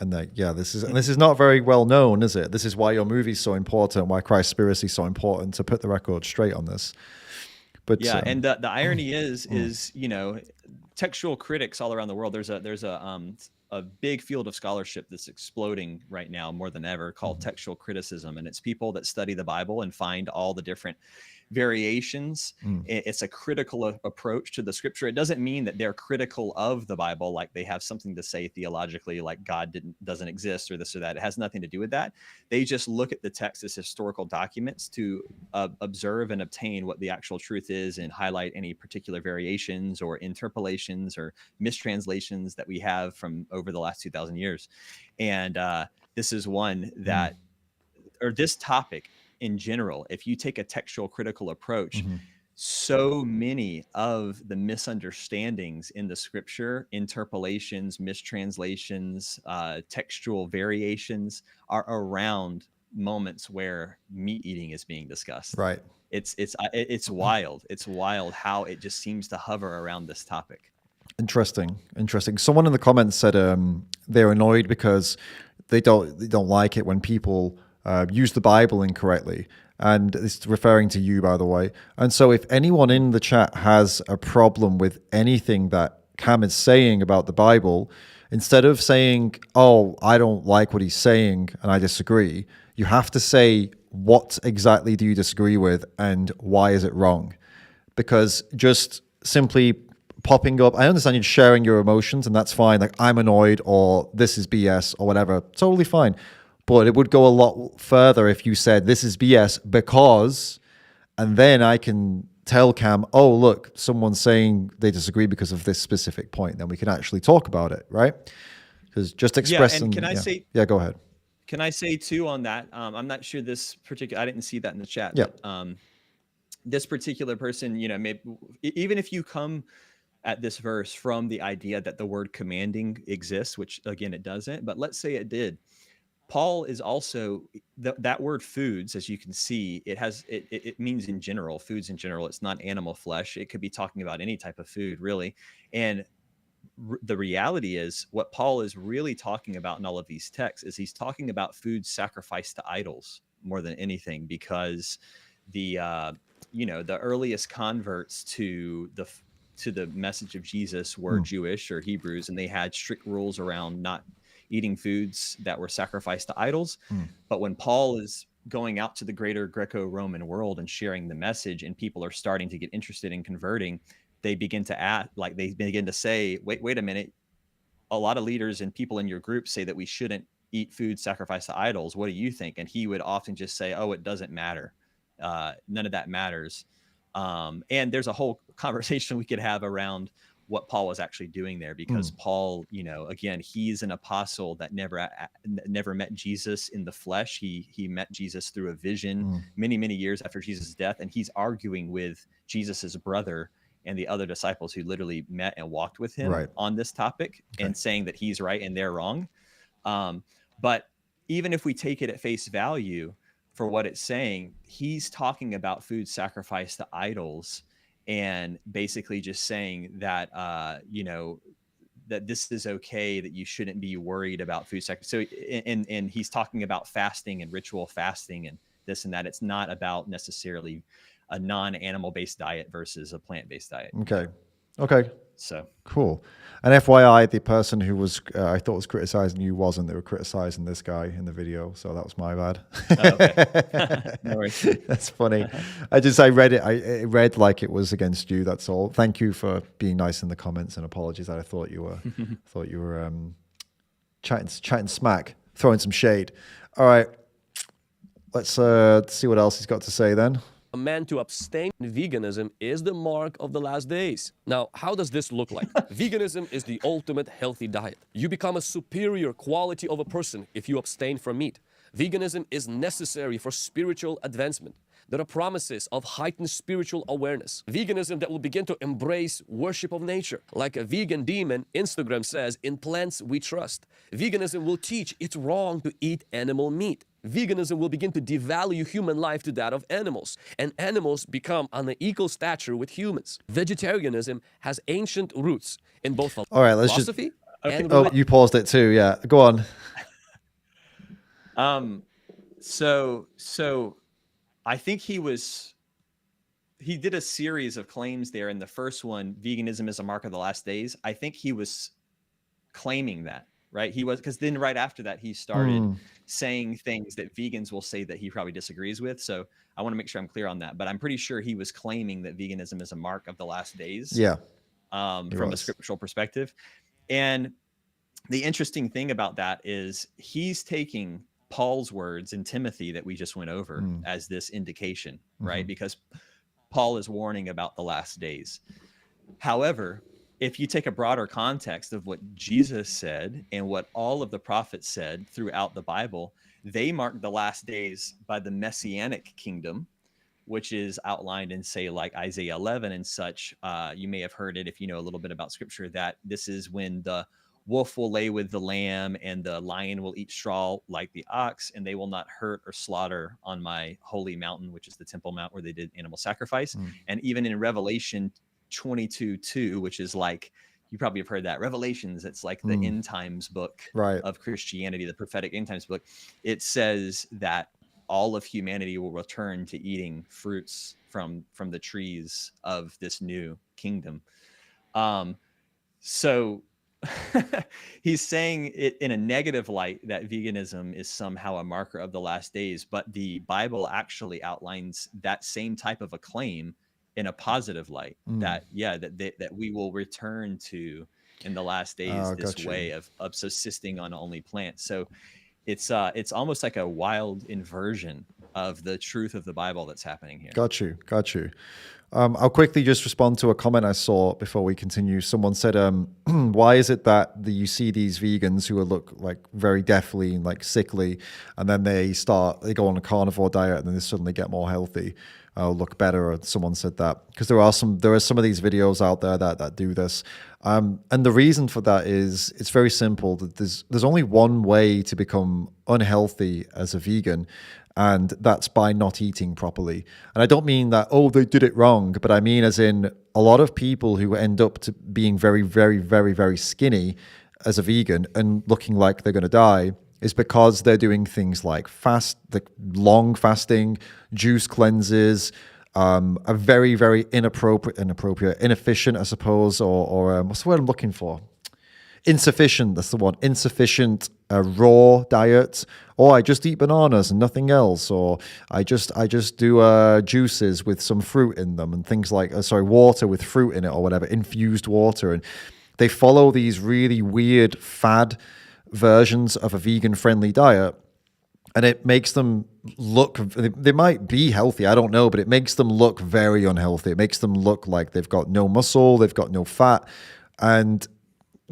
A: And this is not very well known, is it? This is why your movie's so important, why Cowspiracy is so important, to put the record straight on this. But
H: yeah, and the irony is textual critics all around the world. There's a big field of scholarship that's exploding right now more than ever called textual criticism, and it's people that study the Bible and find all the different variations. It's a critical approach to the scripture. It doesn't mean that they're critical of the Bible, like they have something to say theologically, like God doesn't exist or this or that. It has nothing to do with that. They just look at the text as historical documents to observe and obtain what the actual truth is and highlight any particular variations or interpolations or mistranslations that we have from over the last 2,000 years. And this is one that, or this topic in general, if you take a textual critical approach, so many of the misunderstandings in the scripture, interpolations, mistranslations, textual variations are around moments where meat eating is being discussed.
A: Right.
H: It's wild. It's wild how it just seems to hover around this topic. Interesting.
A: Someone in the comments said they're annoyed because they don't like it when people use the Bible incorrectly. And it's referring to you, by the way. And so if anyone in the chat has a problem with anything that Kam is saying about the Bible, instead of saying, oh, I don't like what he's saying and I disagree, you have to say, what exactly do you disagree with and why is it wrong? Because just simply popping up, I understand you're sharing your emotions and that's fine. Like, I'm annoyed or this is BS or whatever. Totally fine. But it would go a lot further if you said, this is BS because, and then I can tell Kam, oh, look, someone's saying they disagree because of this specific point. Then we can actually talk about it, right? Because just expressing.
H: Yeah, and can I say?
A: Yeah, go ahead.
H: Can I say too on that? I'm not sure this particular. I didn't see that in the chat.
A: Yeah.
H: But, this particular person, maybe even if you come at this verse from the idea that the word commanding exists, which again it doesn't, but let's say it did. Paul is also that word foods, as you can see, it means in general, foods in general. It's not animal flesh. It could be talking about any type of food, really. And the reality is, what Paul is really talking about in all of these texts is he's talking about food sacrificed to idols more than anything, because the earliest converts to the message of Jesus were Jewish or Hebrews, and they had strict rules around not eating foods that were sacrificed to idols. But when Paul is going out to the greater Greco-Roman world and sharing the message, and people are starting to get interested in converting, they begin to say, wait a minute, a lot of leaders and people in your group say that we shouldn't eat food sacrificed to idols. What do you think? And he would often just say, oh, it doesn't matter. None of that matters. And there's a whole conversation we could have around what Paul was actually doing there, because Paul, again, he's an apostle that never met Jesus in the flesh. He met Jesus through a vision many, many years after Jesus' death. And he's arguing with Jesus's brother and the other disciples who literally met and walked with him on this topic, and saying that he's right and they're wrong. But even if we take it at face value for what it's saying, he's talking about food sacrificed to idols, and basically just saying that, that this is okay, that you shouldn't be worried about food sacrifice. So, and he's talking about fasting and ritual fasting and this and that. It's not about necessarily a non-animal based diet versus a plant-based diet.
A: Okay.
H: So
A: cool. And FYI, the person who was I thought was criticizing you wasn't. They were criticizing this guy in the video, so that was my bad.
H: Okay. No worries.
A: That's funny. I read it. It read like it was against you. That's all. Thank you for being nice in the comments, and apologies that I thought you were chatting smack, throwing some shade. All right, let's see what else he's got to say then.
L: A man to abstain from veganism is the mark of the last days. Now, how does this look like? Veganism is the ultimate healthy diet. You become a superior quality of a person if you abstain from meat. Veganism is necessary for spiritual advancement. There are promises of heightened spiritual awareness. Veganism that will begin to embrace worship of nature. Like a vegan demon, Instagram says, in plants we trust. Veganism will teach it's wrong to eat animal meat. Veganism will begin to devalue human life to that of animals, and animals become on an equal stature with humans. Vegetarianism has ancient roots in both philosophy and
A: religion. Oh, you paused it too, yeah. Go on.
H: So I think he did a series of claims there. In the first one, veganism is a mark of the last days. I think he was claiming that, right? He was, because then right after that, he started saying things that vegans will say that he probably disagrees with. So I want to make sure I'm clear on that. But I'm pretty sure he was claiming that veganism is a mark of the last days.
A: Yeah.
H: From a scriptural perspective. And the interesting thing about that is he's taking Paul's words in Timothy that we just went over as this indication, right? Because Paul is warning about the last days. However, if you take a broader context of what Jesus said and what all of the prophets said throughout the Bible, they mark the last days by the messianic kingdom, which is outlined in, say, like Isaiah 11 and such. You may have heard it if you know a little bit about scripture, that this is when the wolf will lay with the lamb and the lion will eat straw like the ox, and they will not hurt or slaughter on my holy mountain, which is the Temple Mount where they did animal sacrifice. And even in Revelation 22:2, which is like, you probably have heard that, Revelations, it's like the end times book of Christianity, the prophetic end times book. It says that all of humanity will return to eating fruits from the trees of this new kingdom. So he's saying it in a negative light, that veganism is somehow a marker of the last days, but the Bible actually outlines that same type of a claim in a positive light, that we will return to in the last days this way of subsisting on only plants. So it's almost like a wild inversion of the truth of the Bible that's happening here.
A: Got you. I'll quickly just respond to a comment I saw before we continue. Someone said, why is it that you see these vegans who look like very deathly and like sickly, and then they go on a carnivore diet and then they suddenly get more healthy, look better? Or someone said that because there are some of these videos out there that do this. And the reason for that is it's very simple. That there's only one way to become unhealthy as a vegan, and that's by not eating properly. And I don't mean that, they did it wrong, but I mean as in a lot of people who end up to being very, very, very, very skinny as a vegan and looking like they're going to die is because they're doing things like long fasting, juice cleanses, a very, very inefficient, I suppose, or what's the word I'm looking for? Insufficient, that's the one. Insufficient raw diet, or I just eat bananas and nothing else, or I just do juices with some fruit in them and things like water with fruit in it or whatever, infused water. And they follow these really weird fad versions of a vegan friendly diet, and it makes them look, they might be healthy, I don't know, but it makes them look very unhealthy. It makes them look like they've got no muscle, they've got no fat. And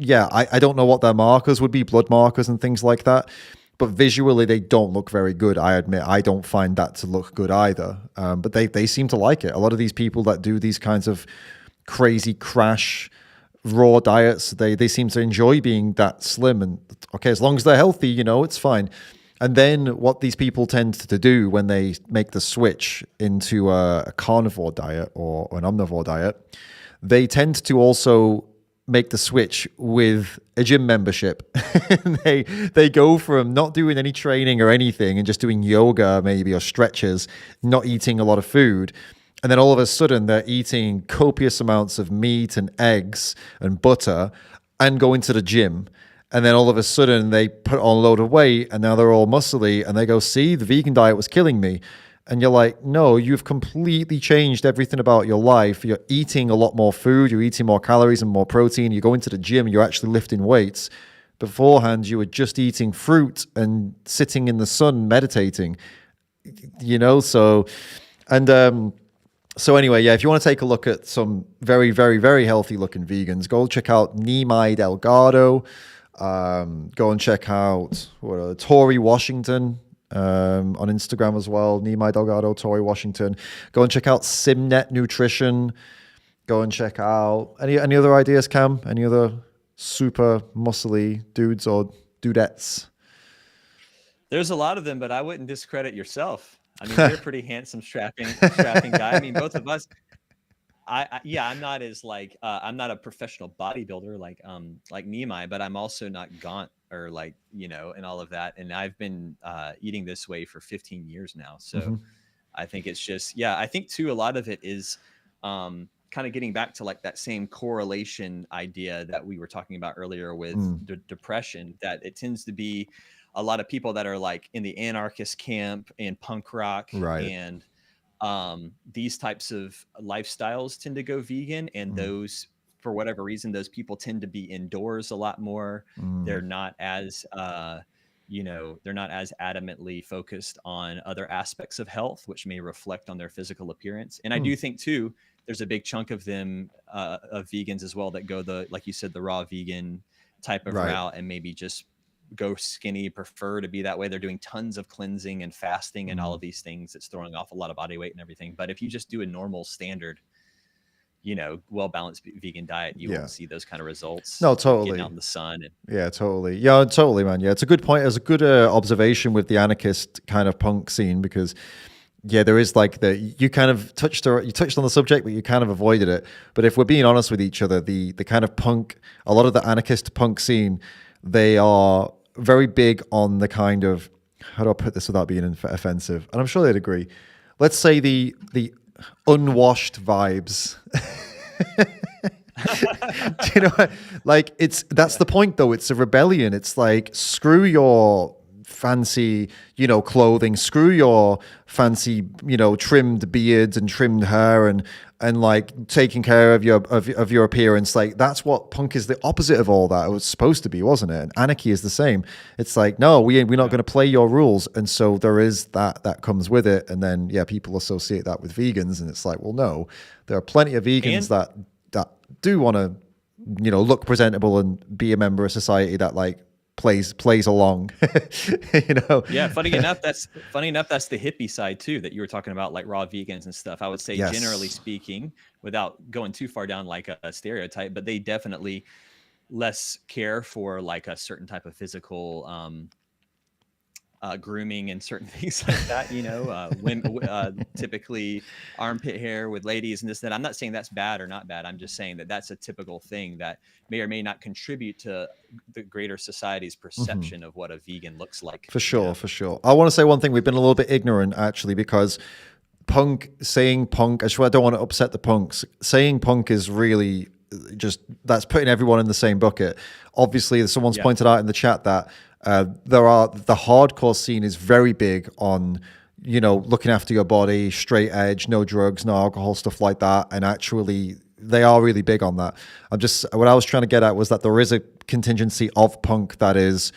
A: yeah, I don't know what their markers would be, blood markers and things like that, but visually they don't look very good. I admit I don't find that to look good either, but they seem to like it. A lot of these people that do these kinds of crazy crash raw diets, they seem to enjoy being that slim, and okay, as long as they're healthy, it's fine. And then what these people tend to do when they make the switch into a carnivore diet or an omnivore diet, they tend to also make the switch with a gym membership. they go from not doing any training or anything and just doing yoga maybe or stretches, not eating a lot of food, and then all of a sudden they're eating copious amounts of meat and eggs and butter and going to the gym. And then all of a sudden they put on a load of weight and now they're all muscly and they go, see, the vegan diet was killing me. And you're like, no, you've completely changed everything about your life. You're eating a lot more food. You're eating more calories and more protein. You go into the gym. You're actually lifting weights. Beforehand, you were just eating fruit and sitting in the sun meditating. So anyway, yeah, if you want to take a look at some very, very, very healthy looking vegans, go check out Nimai Delgado. Go and check out Tori Washington. On Instagram as well, Nimai Delgado, Tori Washington. Go and check out Simnet Nutrition. Go and check out any other ideas, Cam? Any other super muscly dudes or dudettes?
H: There's a lot of them, but I wouldn't discredit yourself. I mean, you're a pretty handsome, strapping guy. I mean, both of us. I'm not as I'm not a professional bodybuilder like Nimai, but I'm also not gaunt or and all of that. And I've been eating this way for 15 years now. So I think it's just, I think too, a lot of it is kind of getting back to that same correlation idea that we were talking about earlier with depression, that it tends to be a lot of people that are in the anarchist camp and punk rock, right, and these types of lifestyles tend to go vegan, and those, for whatever reason, those people tend to be indoors a lot more. They're not as they're not as adamantly focused on other aspects of health, which may reflect on their physical appearance. And I do think too, there's a big chunk of them of vegans as well that go like you said, the raw vegan type of route, and maybe just go skinny, prefer to be that way. They're doing tons of cleansing and fasting and all of these things that's throwing off a lot of body weight and everything. But if you just do a normal standard, well-balanced vegan diet, you won't see those kind of results.
A: No, totally.
H: Getting out in the sun.
A: Totally, man. Yeah, it's a good point. It's a good observation with the anarchist kind of punk scene, because there is you kind of touched on the subject, but you kind of avoided it. But if we're being honest with each other, the kind of punk, a lot of the anarchist punk scene, they are very big on the kind of, how do I put this without being offensive? And I'm sure they'd agree. Let's say the unwashed vibes. Do you know what? That's the point though. It's a rebellion. It's screw your fancy, clothing. Screw your fancy, trimmed beards and trimmed hair and like taking care of your appearance. Like that's what punk is, the opposite of all that. It was supposed to be, wasn't it? And anarchy is the same. It's like, no, we're not going to play your rules. And so there is that comes with it. And then, people associate that with vegans. And it's like, well, no, there are plenty of vegans that do want to, look presentable and be a member of society that like plays along.
H: Yeah, funny enough that's the hippie side too that you were talking about, like raw vegans and stuff. I would say generally speaking, without going too far down like a stereotype, but they definitely less care for like a certain type of physical grooming and certain things like that, when typically armpit hair with ladies and this, that. I'm not saying that's bad or not bad. I'm just saying that that's a typical thing that may or may not contribute to the greater society's perception of what a vegan looks like.
A: For sure. I want to say one thing. We've been a little bit ignorant actually, because saying punk, I don't want to upset the punks. Saying punk is really that's putting everyone in the same bucket. Obviously, someone's pointed out in the chat that the hardcore scene is very big on, looking after your body, straight edge, no drugs, no alcohol, stuff like that. And actually, they are really big on that. What I was trying to get at was that there is a contingency of punk that is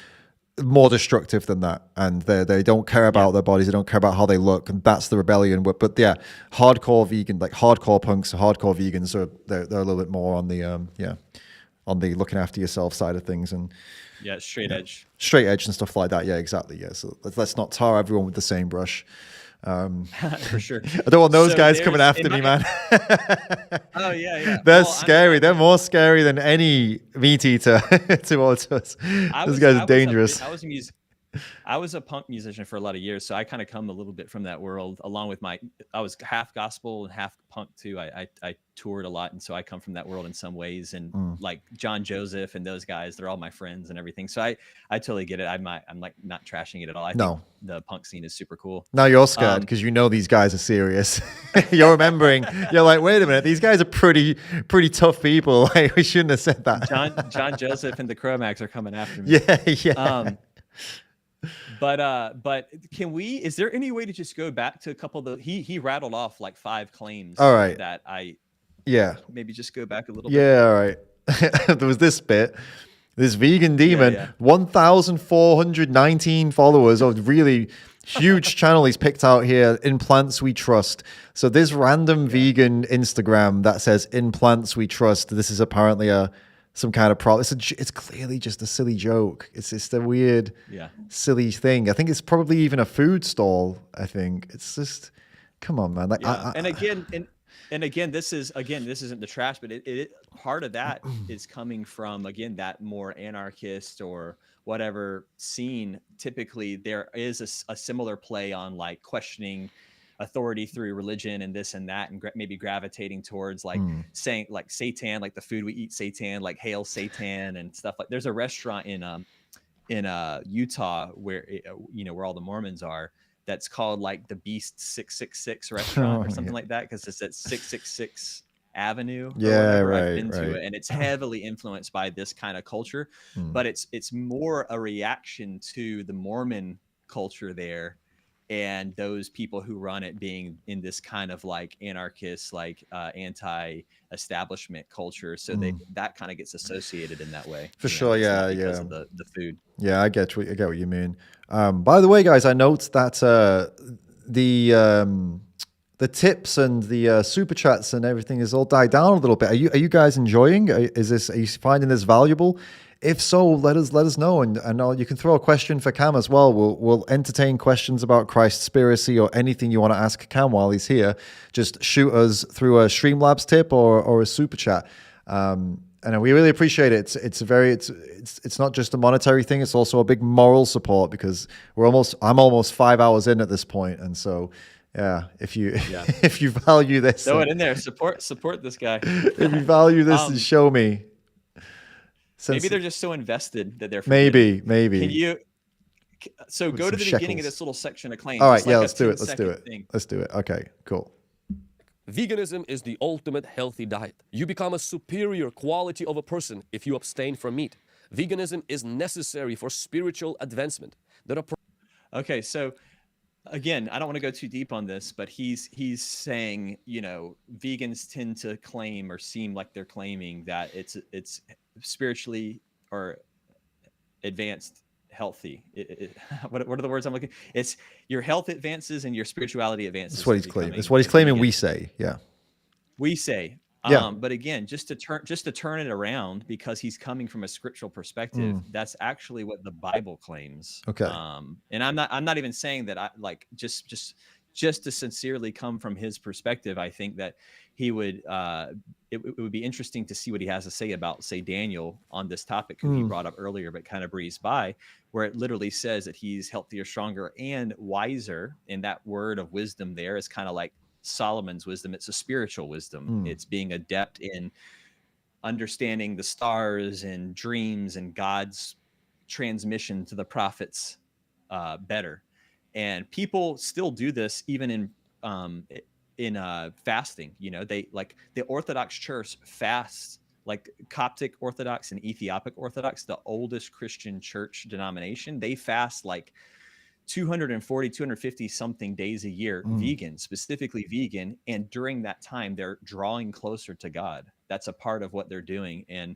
A: more destructive than that, and they don't care about their bodies, they don't care about how they look, and that's the rebellion. But hardcore vegan, like hardcore punks, hardcore vegans they're a little bit more on the on the looking after yourself side of things, and
H: straight edge
A: and stuff like that. Exactly. So let's not tar everyone with the same brush.
H: For sure.
A: I don't want those guys coming after me, man.
H: Oh yeah.
A: They're scary. They're more scary than any meat eater towards us. Those guys are dangerous.
H: I was a punk musician for a lot of years, so I kind of come a little bit from that world. Along with I was half gospel and half punk too. I toured a lot, and so I come from that world in some ways. And like John Joseph and those guys, they're all my friends and everything. So I totally get it. I'm like not trashing it at all. I think the punk scene is super cool.
A: Now you're scared because these guys are serious. You're remembering. You're like, wait a minute, these guys are pretty tough people. Like, we shouldn't have said that.
H: John Joseph and the Cro-Mags are coming after me.
A: Yeah.
H: But is there any way to just go back to a couple of he rattled off like 5 claims.
A: All right.
H: That maybe just go back a little bit.
A: Yeah, all right. There was this bit. This vegan demon, 1,419 followers of really huge channel he's picked out here, In Plants We Trust. So this random vegan Instagram that says In Plants We Trust, this is apparently some kind of problem. It's clearly just a silly joke. It's just a weird, silly thing. I think it's probably even a food stall. I think it's just, come on, man. Like,
H: and again, this isn't the trash, but it part of that is coming from that more anarchist or whatever scene. Typically, there is a similar play on like questioning authority through religion and this and that, and maybe gravitating towards like saying like Satan, like the food we eat, Satan, like hail Satan and stuff. Like there's a restaurant in Utah where where all the Mormons are, that's called like the Beast 666 restaurant or something like that, because it's at 666 Avenue. I've been to it, and it's heavily influenced by this kind of culture, but it's more a reaction to the Mormon culture there, and those people who run it being in this kind of like anarchist, like anti-establishment culture. So that kind of gets associated in that way.
A: For sure,
H: because of the food.
A: Yeah, I get what you mean. By the way, guys, I note that the tips and the super chats and everything has all died down a little bit. Are you guys enjoying? Are you finding this valuable? If so, let us know, and you can throw a question for Kam as well. We'll entertain questions about Cowspiracy or anything you want to ask Kam while he's here. Just shoot us through a Streamlabs tip or a super chat, and we really appreciate it. It's not just a monetary thing; it's also a big moral support, because I'm almost 5 hours in at this point, and so. Yeah, if you value this,
H: throw it in there. Support this guy.
A: If you value this, and show me.
H: Maybe they're just so invested that they're
A: maybe.
H: Can you? So go to the beginning of this little section of claims.
A: All right, let's do it. Let's do it. Okay, cool.
L: Veganism is the ultimate healthy diet. You become a superior quality of a person if you abstain from meat. Veganism is necessary for spiritual advancement.
H: Okay, so again, I don't want to go too deep on this, but he's saying, vegans tend to claim or seem like they're claiming that it's spiritually or advanced healthy. What are the words I'm looking? It's your health advances and your spirituality advances.
A: That's what he's claiming. That's what he's claiming. We say, yeah.
H: We say.
A: Yeah.
H: But again, just to turn it around, because he's coming from a scriptural perspective, that's actually what the Bible claims.
A: Okay.
H: And I'm not even saying that I like just to sincerely come from his perspective. I think that he would it would be interesting to see what he has to say about, say, Daniel on this topic, who he brought up earlier but kind of breezed by, where it literally says that he's healthier, stronger, and wiser. And that word of wisdom there is kind of like Solomon's wisdom. It's a spiritual wisdom. It's being adept in understanding the stars and dreams and God's transmission to the prophets better. And people still do this even in fasting. They, like, the Orthodox Church fasts, like Coptic Orthodox and Ethiopic Orthodox, the oldest Christian church denomination, they fast like 240, 250 something days a year, vegan, specifically vegan. And during that time, they're drawing closer to God. That's a part of what they're doing. And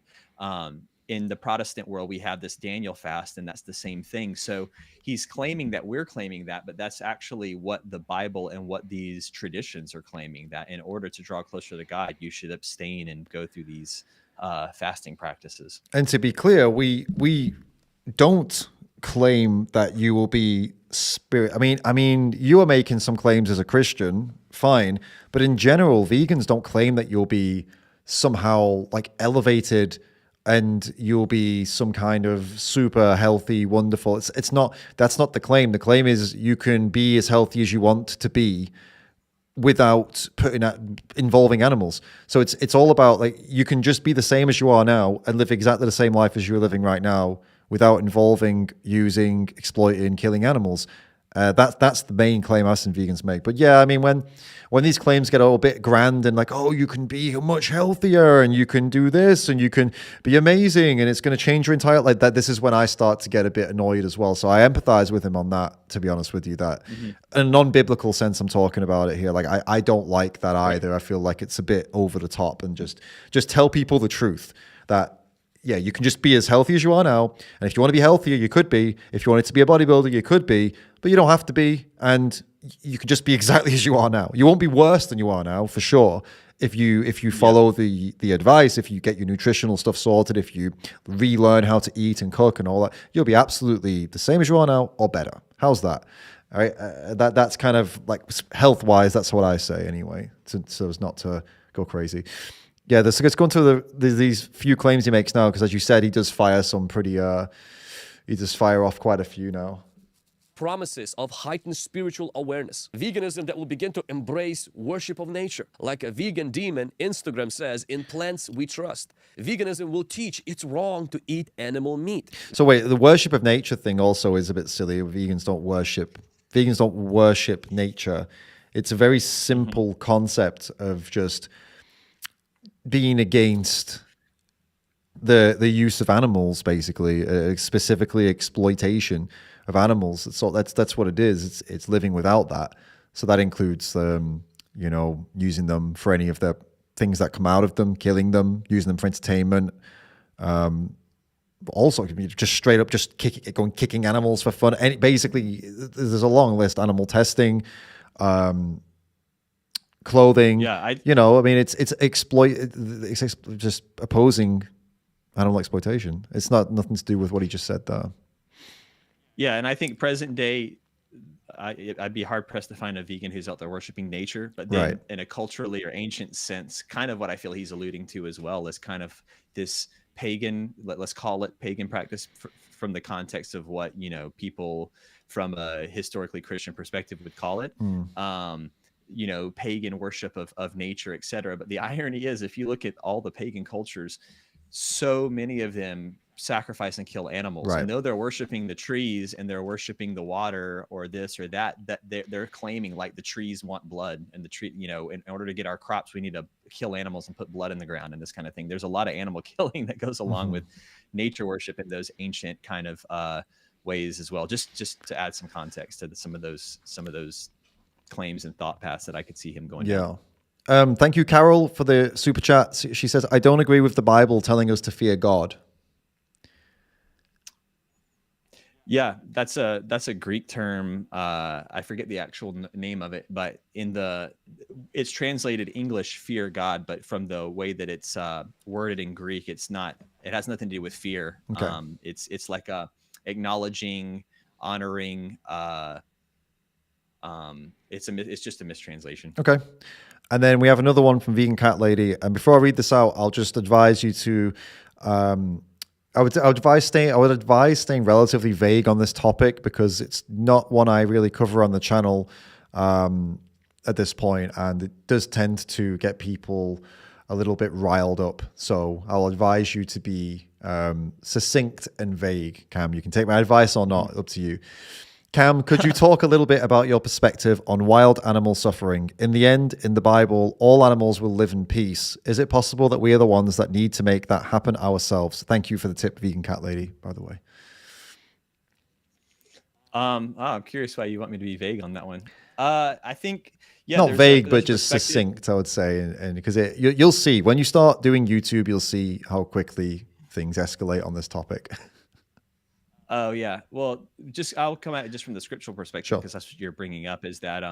H: in the Protestant world, we have this Daniel fast, and that's the same thing. So he's claiming that we're claiming that, but that's actually what the Bible and what these traditions are claiming, that in order to draw closer to God, you should abstain and go through these fasting practices.
A: And to be clear, we don't claim that you will be spirit. I mean, you are making some claims as a Christian, fine, but in general, vegans don't claim that you'll be somehow like elevated and you'll be some kind of super healthy, wonderful. It's not. That's not the claim. The claim is you can be as healthy as you want to be without involving animals. So it's all about, like, you can just be the same as you are now and live exactly the same life as you're living right now without involving, using, exploiting, killing animals. That's the main claim us and vegans make. But yeah, I mean, when these claims get a little bit grand and like, oh, you can be much healthier and you can do this and you can be amazing and it's going to change your entire life, that this is when I start to get a bit annoyed as well. So I empathize with him on that, to be honest with you, that in a non-biblical sense I'm talking about it here. Like I don't like that either. I feel like it's a bit over the top, and just tell people the truth that, yeah, you can just be as healthy as you are now. And if you want to be healthier, you could be. If you wanted to be a bodybuilder, you could be. But you don't have to be. And you can just be exactly as you are now. You won't be worse than you are now, for sure. If you follow the advice, if you get your nutritional stuff sorted, if you relearn how to eat and cook and all that, you'll be absolutely the same as you are now or better. How's that? All right. That's kind of like health-wise, that's what I say anyway, so as not to go crazy. Yeah, let's go into these few claims he makes now, because as you said, he does fire some pretty, he does fire off quite a few now.
L: Promises of heightened spiritual awareness. Veganism that will begin to embrace worship of nature. Like a vegan demon, Instagram says, in plants we trust. Veganism will teach it's wrong to eat animal meat.
A: So wait, the worship of nature thing also is a bit silly. Vegans don't worship nature. It's a very simple concept of just being against the use of animals, basically, specifically exploitation of animals. So that's what it is. It's living without that. So that includes using them for any of the things that come out of them, killing them, using them for entertainment. Also, just straight up just kicking animals for fun. And basically, there's a long list. Animal testing, clothing.
H: Yeah,
A: it's just opposing animal exploitation. It's nothing to do with what he just said there.
H: Yeah, and I think present day, I'd be hard pressed to find a vegan who's out there worshiping nature. But then, in a culturally or ancient sense, kind of what I feel he's alluding to as well is kind of this pagan, let's call it pagan practice from the context of what people from a historically Christian perspective would call it. Pagan worship of nature, etc. But the irony is, if you look at all the pagan cultures, so many of them sacrifice and kill animals. And though they're worshiping the trees and they're worshiping the water or this or that they're claiming like the trees want blood, and the tree, in order to get our crops, we need to kill animals and put blood in the ground and this kind of thing. There's a lot of animal killing that goes along with nature worship in those ancient kind of ways as well. Just to add some context to some of those claims and thought paths that I could see him going down.
A: Thank you, Carol, for the super chat. She says, I don't agree with the Bible telling us to fear God.
H: Yeah, that's a Greek term. I forget the actual name of it, but it's translated English fear God, but from the way that it's worded in Greek, it has nothing to do with fear.
A: Okay.
H: It's like acknowledging, honoring. It's just a mistranslation.
A: Okay. And then we have another one from Vegan Cat Lady. And before I read this out, I'll just advise you to, I would advise staying relatively vague on this topic because it's not one I really cover on the channel at this point, and it does tend to get people a little bit riled up. So I'll advise you to be succinct and vague. Cam, you can take my advice or not, up to you. Cam, could you talk a little bit about your perspective on wild animal suffering? In the end, in the Bible, all animals will live in peace. Is it possible that we are the ones that need to make that happen ourselves? Thank you for the tip, Vegan Cat Lady, by the way.
H: I'm curious why you want me to be vague on that one. I think,
A: not vague, but just succinct, I would say. And because you'll see, when you start doing YouTube, you'll see how quickly things escalate on this topic.
H: Oh yeah. Well, I'll come at it just from the scriptural perspective, because
A: Sure.
H: that's what you're bringing up, is that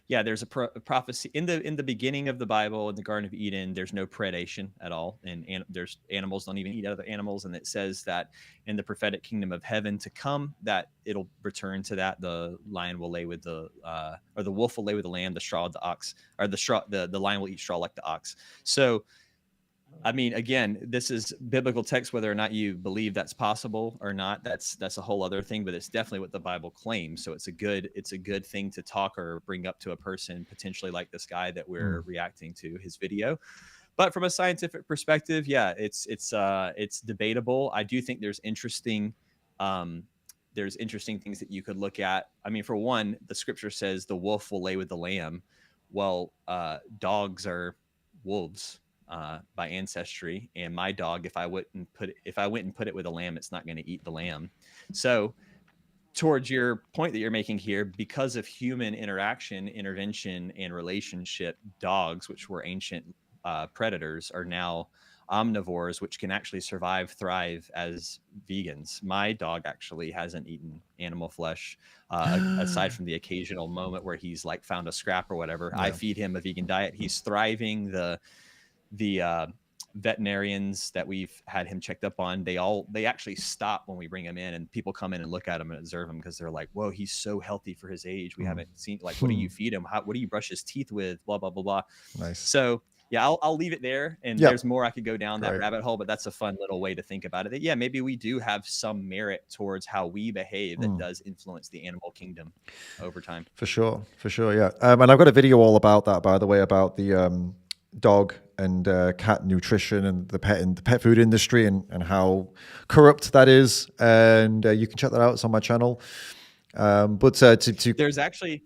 H: there's a prophecy in the beginning of the Bible, in the Garden of Eden. There's no predation at all, and there's animals don't even eat other animals. And it says that in the prophetic kingdom of heaven to come, that it'll return to that. The lion will lay with the wolf will lay with the lamb, the straw with the ox, or the lion will eat straw like the ox. So, I mean, again, this is biblical text. Whether or not you believe that's possible or not, that's a whole other thing. But it's definitely what the Bible claims. So it's a good thing to talk or bring up to a person potentially like this guy that we're reacting to his video. But from a scientific perspective, yeah, it's debatable. I do think there's interesting things that you could look at. I mean, for one, the scripture says the wolf will lay with the lamb. Well, dogs are wolves by ancestry, and my dog, if I went and put it with a lamb, it's not going to eat the lamb. So towards your point that you're making here, because of human interaction, intervention, and relationship, dogs, which were ancient predators, are now omnivores, which can actually thrive as vegans. My dog actually hasn't eaten animal flesh aside from the occasional moment where he's like found a scrap or whatever. Yeah. I feed him a vegan diet. He's thriving. The veterinarians that we've had him checked up on, they actually stop when we bring him in, and people come in and look at him and observe him because they're like, whoa, he's so healthy for his age. We haven't seen, like, what do you feed him? What do you brush his teeth with? Blah, blah, blah, blah.
A: Nice.
H: So yeah, I'll leave it there. And there's more I could go down that rabbit hole, but that's a fun little way to think about it. That, yeah, maybe we do have some merit towards how we behave that does influence the animal kingdom over time. For sure.
A: Yeah. And I've got a video all about that, by the way, about the dog and cat nutrition and the pet food industry and how corrupt that is. And you can check that out. It's on my channel. But
H: there's actually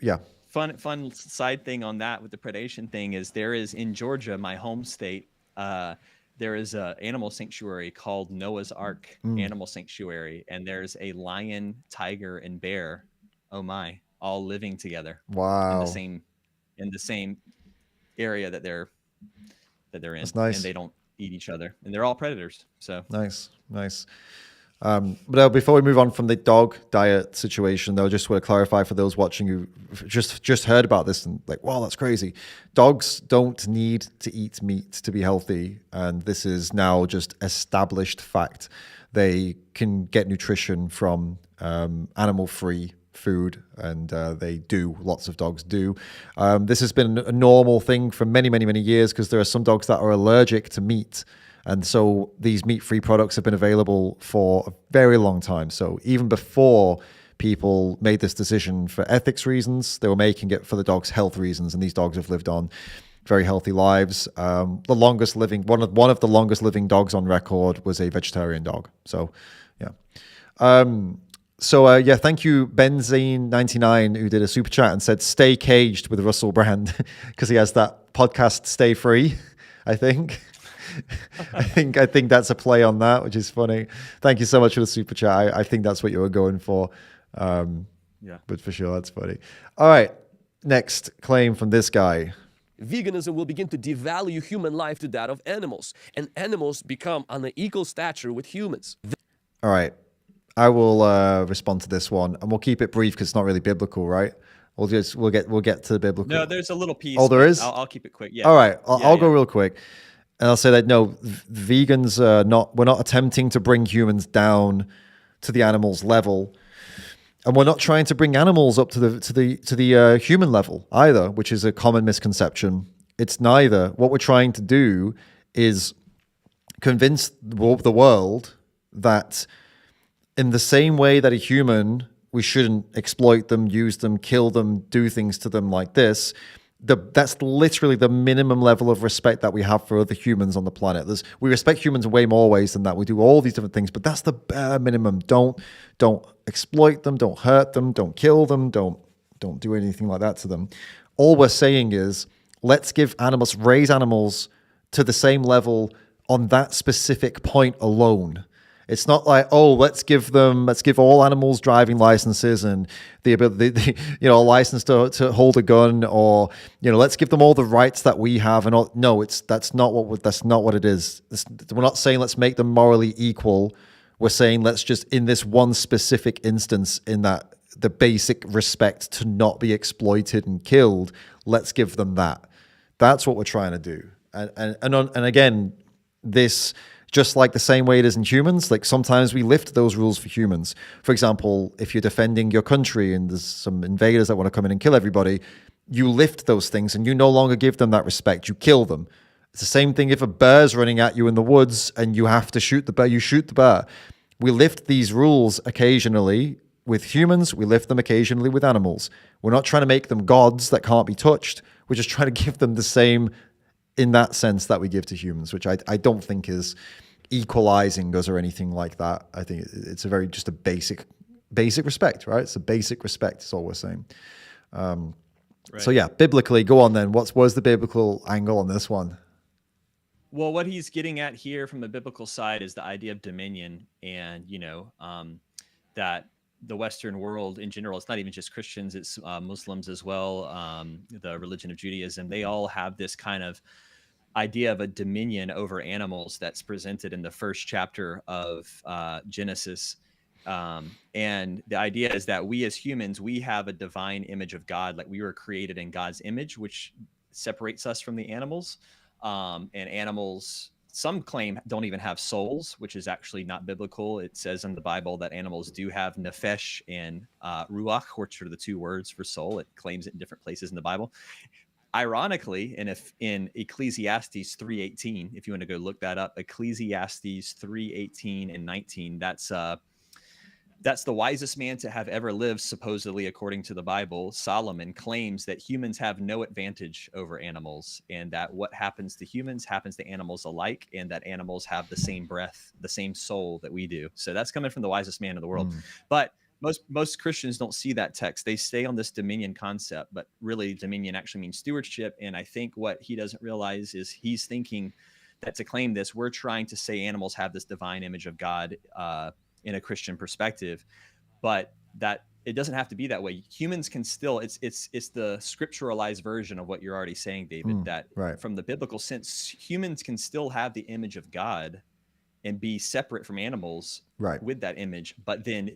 H: fun side thing on that with the predation thing is there is in Georgia, my home state, there is a animal sanctuary called Noah's Ark Animal Sanctuary, and there's a lion, tiger, and bear, oh my, all living together.
A: Wow.
H: In the same area that they're in.
A: That's nice.
H: And they don't eat each other, and they're all predators. So
A: nice. But before we move on from the dog diet situation, though, just want to clarify for those watching who just heard about this and like, wow, that's crazy. Dogs don't need to eat meat to be healthy, and this is now just established fact. They can get nutrition from animal-free food, and lots of dogs do. This has been a normal thing for many, many, many years because there are some dogs that are allergic to meat. And so these meat-free products have been available for a very long time. So even before people made this decision for ethics reasons, they were making it for the dog's health reasons. And these dogs have lived on very healthy lives. One of the longest living dogs on record was a vegetarian dog. So, yeah. Thank you, Benzane99, who did a super chat and said, stay caged with Russell Brand, because he has that podcast, Stay Free, I think. I think that's a play on that, which is funny. Thank you so much for the super chat. I think that's what you were going for.
H: Yeah.
A: But for sure, that's funny. All right. Next claim from this guy.
L: Veganism will begin to devalue human life to that of animals, and animals become on an equal stature with humans.
A: All right. I will respond to this one, and we'll keep it brief because it's not really biblical, right? We'll get to the biblical.
H: No, there's a little piece.
A: Oh, there is?
H: I'll keep it quick. Yeah.
A: All right. I'll go
H: yeah.
A: real quick. And I'll say that no, vegans we're not attempting to bring humans down to the animals level. And we're not trying to bring animals up to the human level either, which is a common misconception. It's neither. What we're trying to do is convince the world that in the same way that a human, we shouldn't exploit them, use them, kill them, do things to them like this. That's literally the minimum level of respect that we have for other humans on the planet. We respect humans in way more ways than that. We do all these different things, but that's the bare minimum. Don't exploit them, don't hurt them, don't kill them, don't do anything like that to them. All we're saying is let's raise animals to the same level on that specific point alone. It's not like, oh, let's give all animals driving licenses and the ability, a license to hold a gun, or let's give them all the rights that we have and all. No, that's not what it is. We're not saying let's make them morally equal. We're saying let's just, in this one specific instance, in that the basic respect to not be exploited and killed, let's give them that. That's what we're trying to do. And again, this. Just like the same way it is in humans, like sometimes we lift those rules for humans. For example, if you're defending your country and there's some invaders that want to come in and kill everybody, you lift those things and you no longer give them that respect. You kill them. It's the same thing if a bear's running at you in the woods and you have to shoot the bear, you shoot the bear. We lift these rules occasionally with humans. We lift them occasionally with animals. We're not trying to make them gods that can't be touched. We're just trying to give them the same in that sense that we give to humans, which I don't think is equalizing us or anything like that. I think it's just a basic respect, right? It's a basic respect. That's all we're saying. Right. So yeah, biblically, go on then. What's the biblical angle on this one?
H: Well, what he's getting at here from the biblical side is the idea of dominion, and that the Western world in general, it's not even just Christians, it's Muslims as well. The religion of Judaism, they all have this kind of idea of a dominion over animals that's presented in the first chapter of Genesis. And the idea is that we as humans, we have a divine image of God, like we were created in God's image, which separates us from the animals. And animals, some claim, don't even have souls, which is actually not biblical. It says in the Bible that animals do have nefesh and ruach, which are the two words for soul. It claims it in different places in the Bible. Ironically, and if in Ecclesiastes 3:18, if you want to go look that up, Ecclesiastes 3:18 and 19, that's the wisest man to have ever lived, supposedly, according to the Bible. Solomon claims that humans have no advantage over animals, and that what happens to humans happens to animals alike, and that animals have the same breath, the same soul that we do. So that's coming from the wisest man in the world. But most Christians don't see that text. They stay on this dominion concept, but really dominion actually means stewardship. And I think what he doesn't realize is he's thinking that to claim this, we're trying to say animals have this divine image of God in a Christian perspective, but that it doesn't have to be that way. Humans can still, it's the scripturalized version of what you're already saying, David, that
A: right.
H: From the biblical sense, humans can still have the image of God and be separate from animals with that image, but then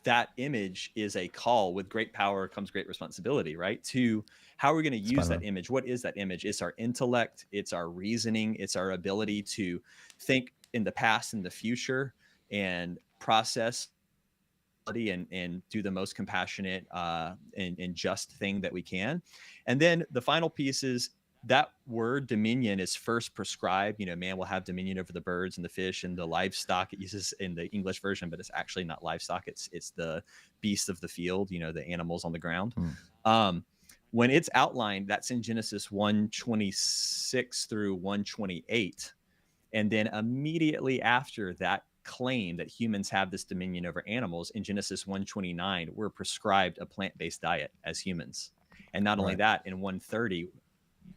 H: that image is a call. With great power comes great responsibility, right? To how are we going to use that image? What is that image? It's our intellect, it's our reasoning, it's our ability to think in the past and the future and process and do the most compassionate and just thing that we can. And then the final piece is that word dominion is first prescribed. Man will have dominion over the birds and the fish and the livestock. It uses in the English version, but it's actually not livestock. It's the beasts of the field, the animals on the ground. When it's outlined, that's in Genesis 1:26 through 1:28. And then immediately after that claim that humans have this dominion over animals, in Genesis 1:29, we're prescribed a plant-based diet as humans. And not only that, in 1:30,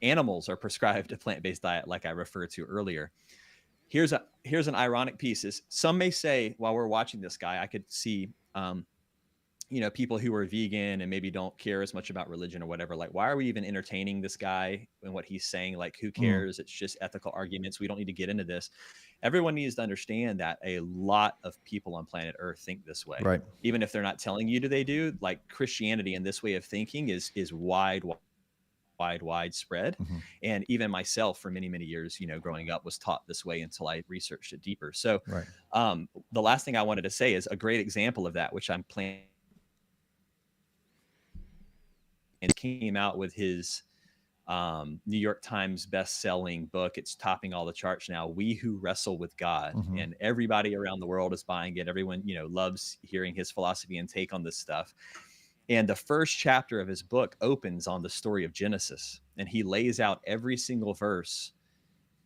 H: animals are prescribed a plant-based diet, like I referred to earlier. Here's an ironic piece. Is some may say, while we're watching this guy, I could see, people who are vegan and maybe don't care as much about religion or whatever, like, why are we even entertaining this guy and what he's saying? Like, who cares? It's just ethical arguments. We don't need to get into this. Everyone needs to understand that a lot of people on planet Earth think this way.
A: Right.
H: Even if they're not telling you they do. Like, Christianity and this way of thinking is widespread. And even myself, for many, many years, growing up, was taught this way until I researched it deeper. So the last thing I wanted to say is a great example of that, which I'm planning, and came out with his New York Times best-selling book. It's topping all the charts now, We Who Wrestle with God. And everybody around the world is buying it. Everyone, loves hearing his philosophy and take on this stuff. And the first chapter of his book opens on the story of Genesis. And he lays out every single verse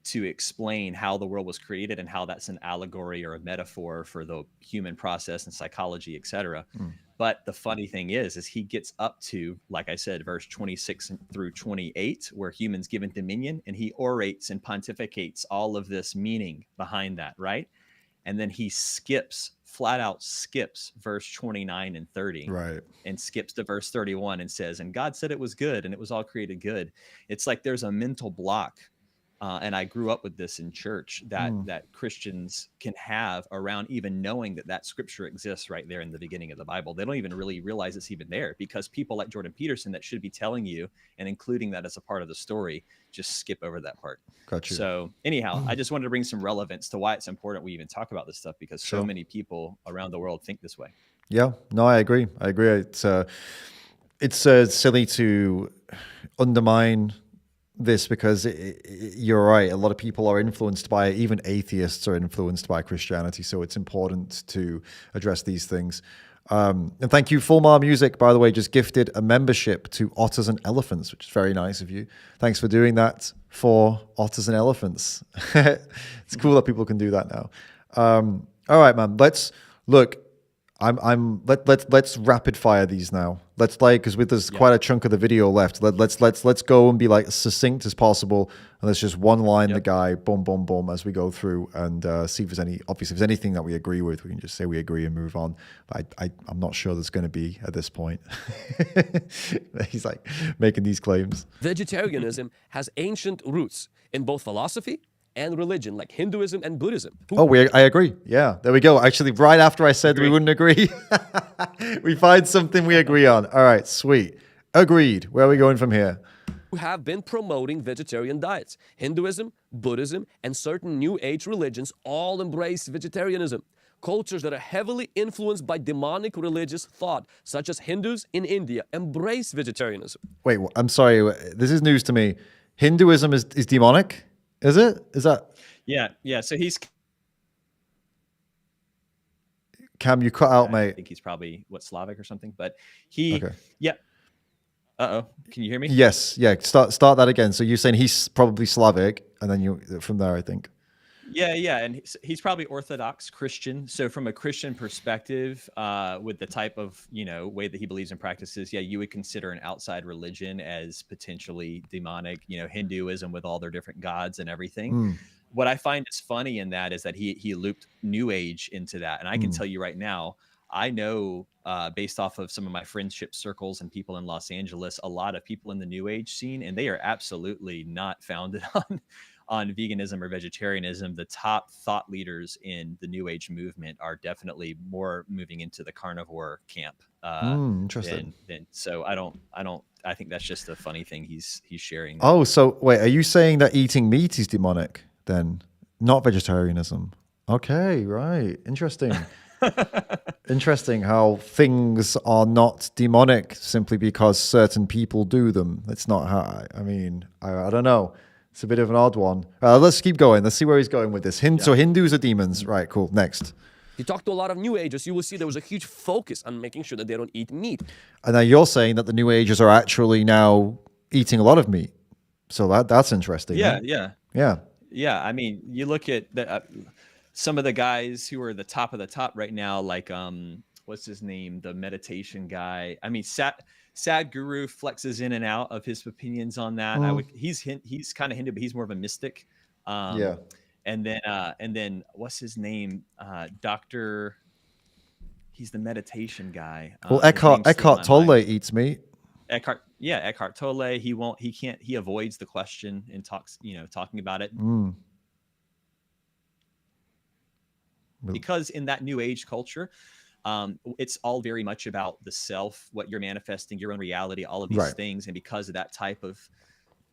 H: to explain how the world was created and how that's an allegory or a metaphor for the human process and psychology, etc. But the funny thing is he gets up to, like I said, verse 26 through 28, where humans given dominion, and he orates and pontificates all of this meaning behind that, right? And then he flat out skips verse 29 and 30,
A: right, and
H: skips to verse 31 and says, and God said it was good, and it was all created good. It's like there's a mental block. And I grew up with this in church that Christians can have around even knowing that scripture exists right there in the beginning of the Bible. They don't even really realize it's even there, because people like Jordan Peterson that should be telling you and including that as a part of the story just skip over that part.
A: Gotcha.
H: So anyhow, I just wanted to bring some relevance to why it's important we even talk about this stuff, because so many people around the world think this way.
A: Yeah, no, I agree. It's silly to undermine this, because you're right. A lot of people are influenced by it. Even atheists are influenced by Christianity. So it's important to address these things. And thank you, Fulmar Music, by the way, just gifted a membership to Otters and Elephants, which is very nice of you. Thanks for doing that for Otters and Elephants. It's cool that people can do that now. All right, man. Let's look. Let's rapid fire these now. Let's because there's quite a chunk of the video left. Let's go and be like succinct as possible, and let's just one line the guy, boom, boom, boom, as we go through, and see if there's anything that we agree with. We can just say we agree and move on. But I'm not sure there's going to be at this point. He's like making these claims.
L: Vegetarianism has ancient roots in both philosophy and religion, like Hinduism and Buddhism.
A: I agree. Yeah, there we go. Actually, right after I said we wouldn't agree, we find something we agree on. All right, sweet. Agreed. Where are we going from here?
L: Who have been promoting vegetarian diets. Hinduism, Buddhism, and certain New Age religions all embrace vegetarianism. Cultures that are heavily influenced by demonic religious thought, such as Hindus in India, embrace vegetarianism.
A: Wait, I'm sorry. This is news to me. Hinduism is demonic? Is it? Is that?
H: Yeah. So he's...
A: Cam, you cut out, mate.
H: I think he's probably, Slavic or something, but he... Okay. Yeah. Uh-oh. Can you hear me?
A: Yes. Yeah. Start that again. So you're saying he's probably Slavic, and then from there, I think.
H: Yeah. And he's probably Orthodox Christian. So from a Christian perspective, with the type of, way that he believes and practices, you would consider an outside religion as potentially demonic, Hinduism with all their different gods and everything. What I find is funny in that is that he looped New Age into that. And I can tell you right now, I know based off of some of my friendship circles and people in Los Angeles, a lot of people in the New Age scene, and they are absolutely not founded on veganism or vegetarianism. The top thought leaders in the New Age movement are definitely more moving into the carnivore camp.
A: Interesting.
H: So I think that's just a funny thing he's sharing.
A: Oh, so wait, are you saying that eating meat is demonic then? Not vegetarianism. Okay, right. Interesting. Interesting how things are not demonic simply because certain people do them. That's not how, I don't know. It's a bit of an odd one. Let's keep going. Let's see where he's going with this. So Hindus are demons. Right, cool. Next.
L: You talk to a lot of New Agers, you will see there was a huge focus on making sure that they don't eat meat.
A: And now you're saying that the New Agers are actually now eating a lot of meat. So that's interesting.
H: Yeah. Yeah, you look at some of the guys who are the top of the top right now, like what's his name, the meditation guy. I mean, Sad Guru flexes in and out of his opinions on that. He's kind of hinted, but he's more of a mystic.
A: Yeah.
H: And then what's his name? Dr. He's the meditation guy.
A: Well, Eckhart Tolle eats meat.
H: Eckhart Tolle. He avoids the question and talking about it. Because in that new age culture, it's all very much about the self, what you're manifesting, your own reality, all of these things. And because of that type of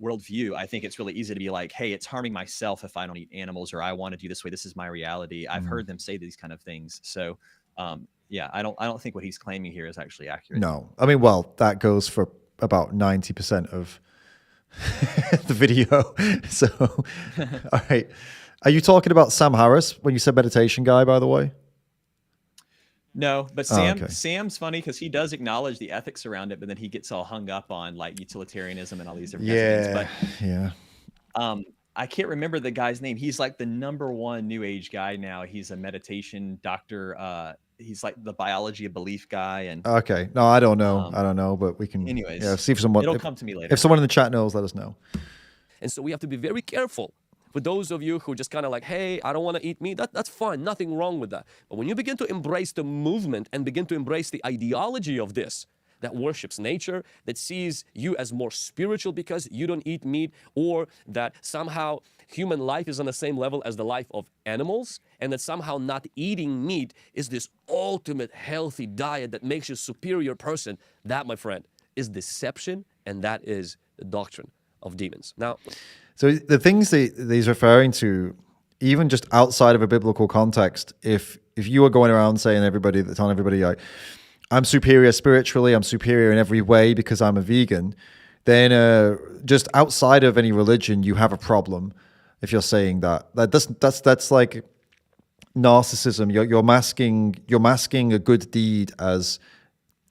H: worldview, I think it's really easy to be like, hey, it's harming myself if I don't eat animals, or I want to do this way. This is my reality. I've heard them say these kind of things. So, I don't think what he's claiming here is actually accurate.
A: No, I mean, well, that goes for about 90% of the video. So, all right. Are you talking about Sam Harris when you said meditation guy, by the way?
H: No, but Sam's funny because he does acknowledge the ethics around it, but then he gets all hung up on like utilitarianism and all these different things. But I can't remember the guy's name. He's like the #1 new age guy now. He's a meditation doctor. He's like the biology of belief guy. And
A: okay, no, I don't know. I don't know, but we can.
H: Anyways,
A: see if someone.
H: It'll come to me later.
A: If someone in the chat knows, let us know.
L: And so we have to be very careful. For those of you who just kind of like, hey, I don't want to eat meat, that's fine. Nothing wrong with that. But when you begin to embrace the movement and begin to embrace the ideology of this, that worships nature, that sees you as more spiritual because you don't eat meat, or that somehow human life is on the same level as the life of animals, and that somehow not eating meat is this ultimate healthy diet that makes you a superior person, that, my friend, is deception, and that is the doctrine of demons. Now,
A: so the things that he's referring to, even just outside of a biblical context, if you were going around telling everybody like, I'm superior spiritually, I'm superior in every way because I'm a vegan, then just outside of any religion, you have a problem. If you're saying that's like narcissism. You're masking a good deed as.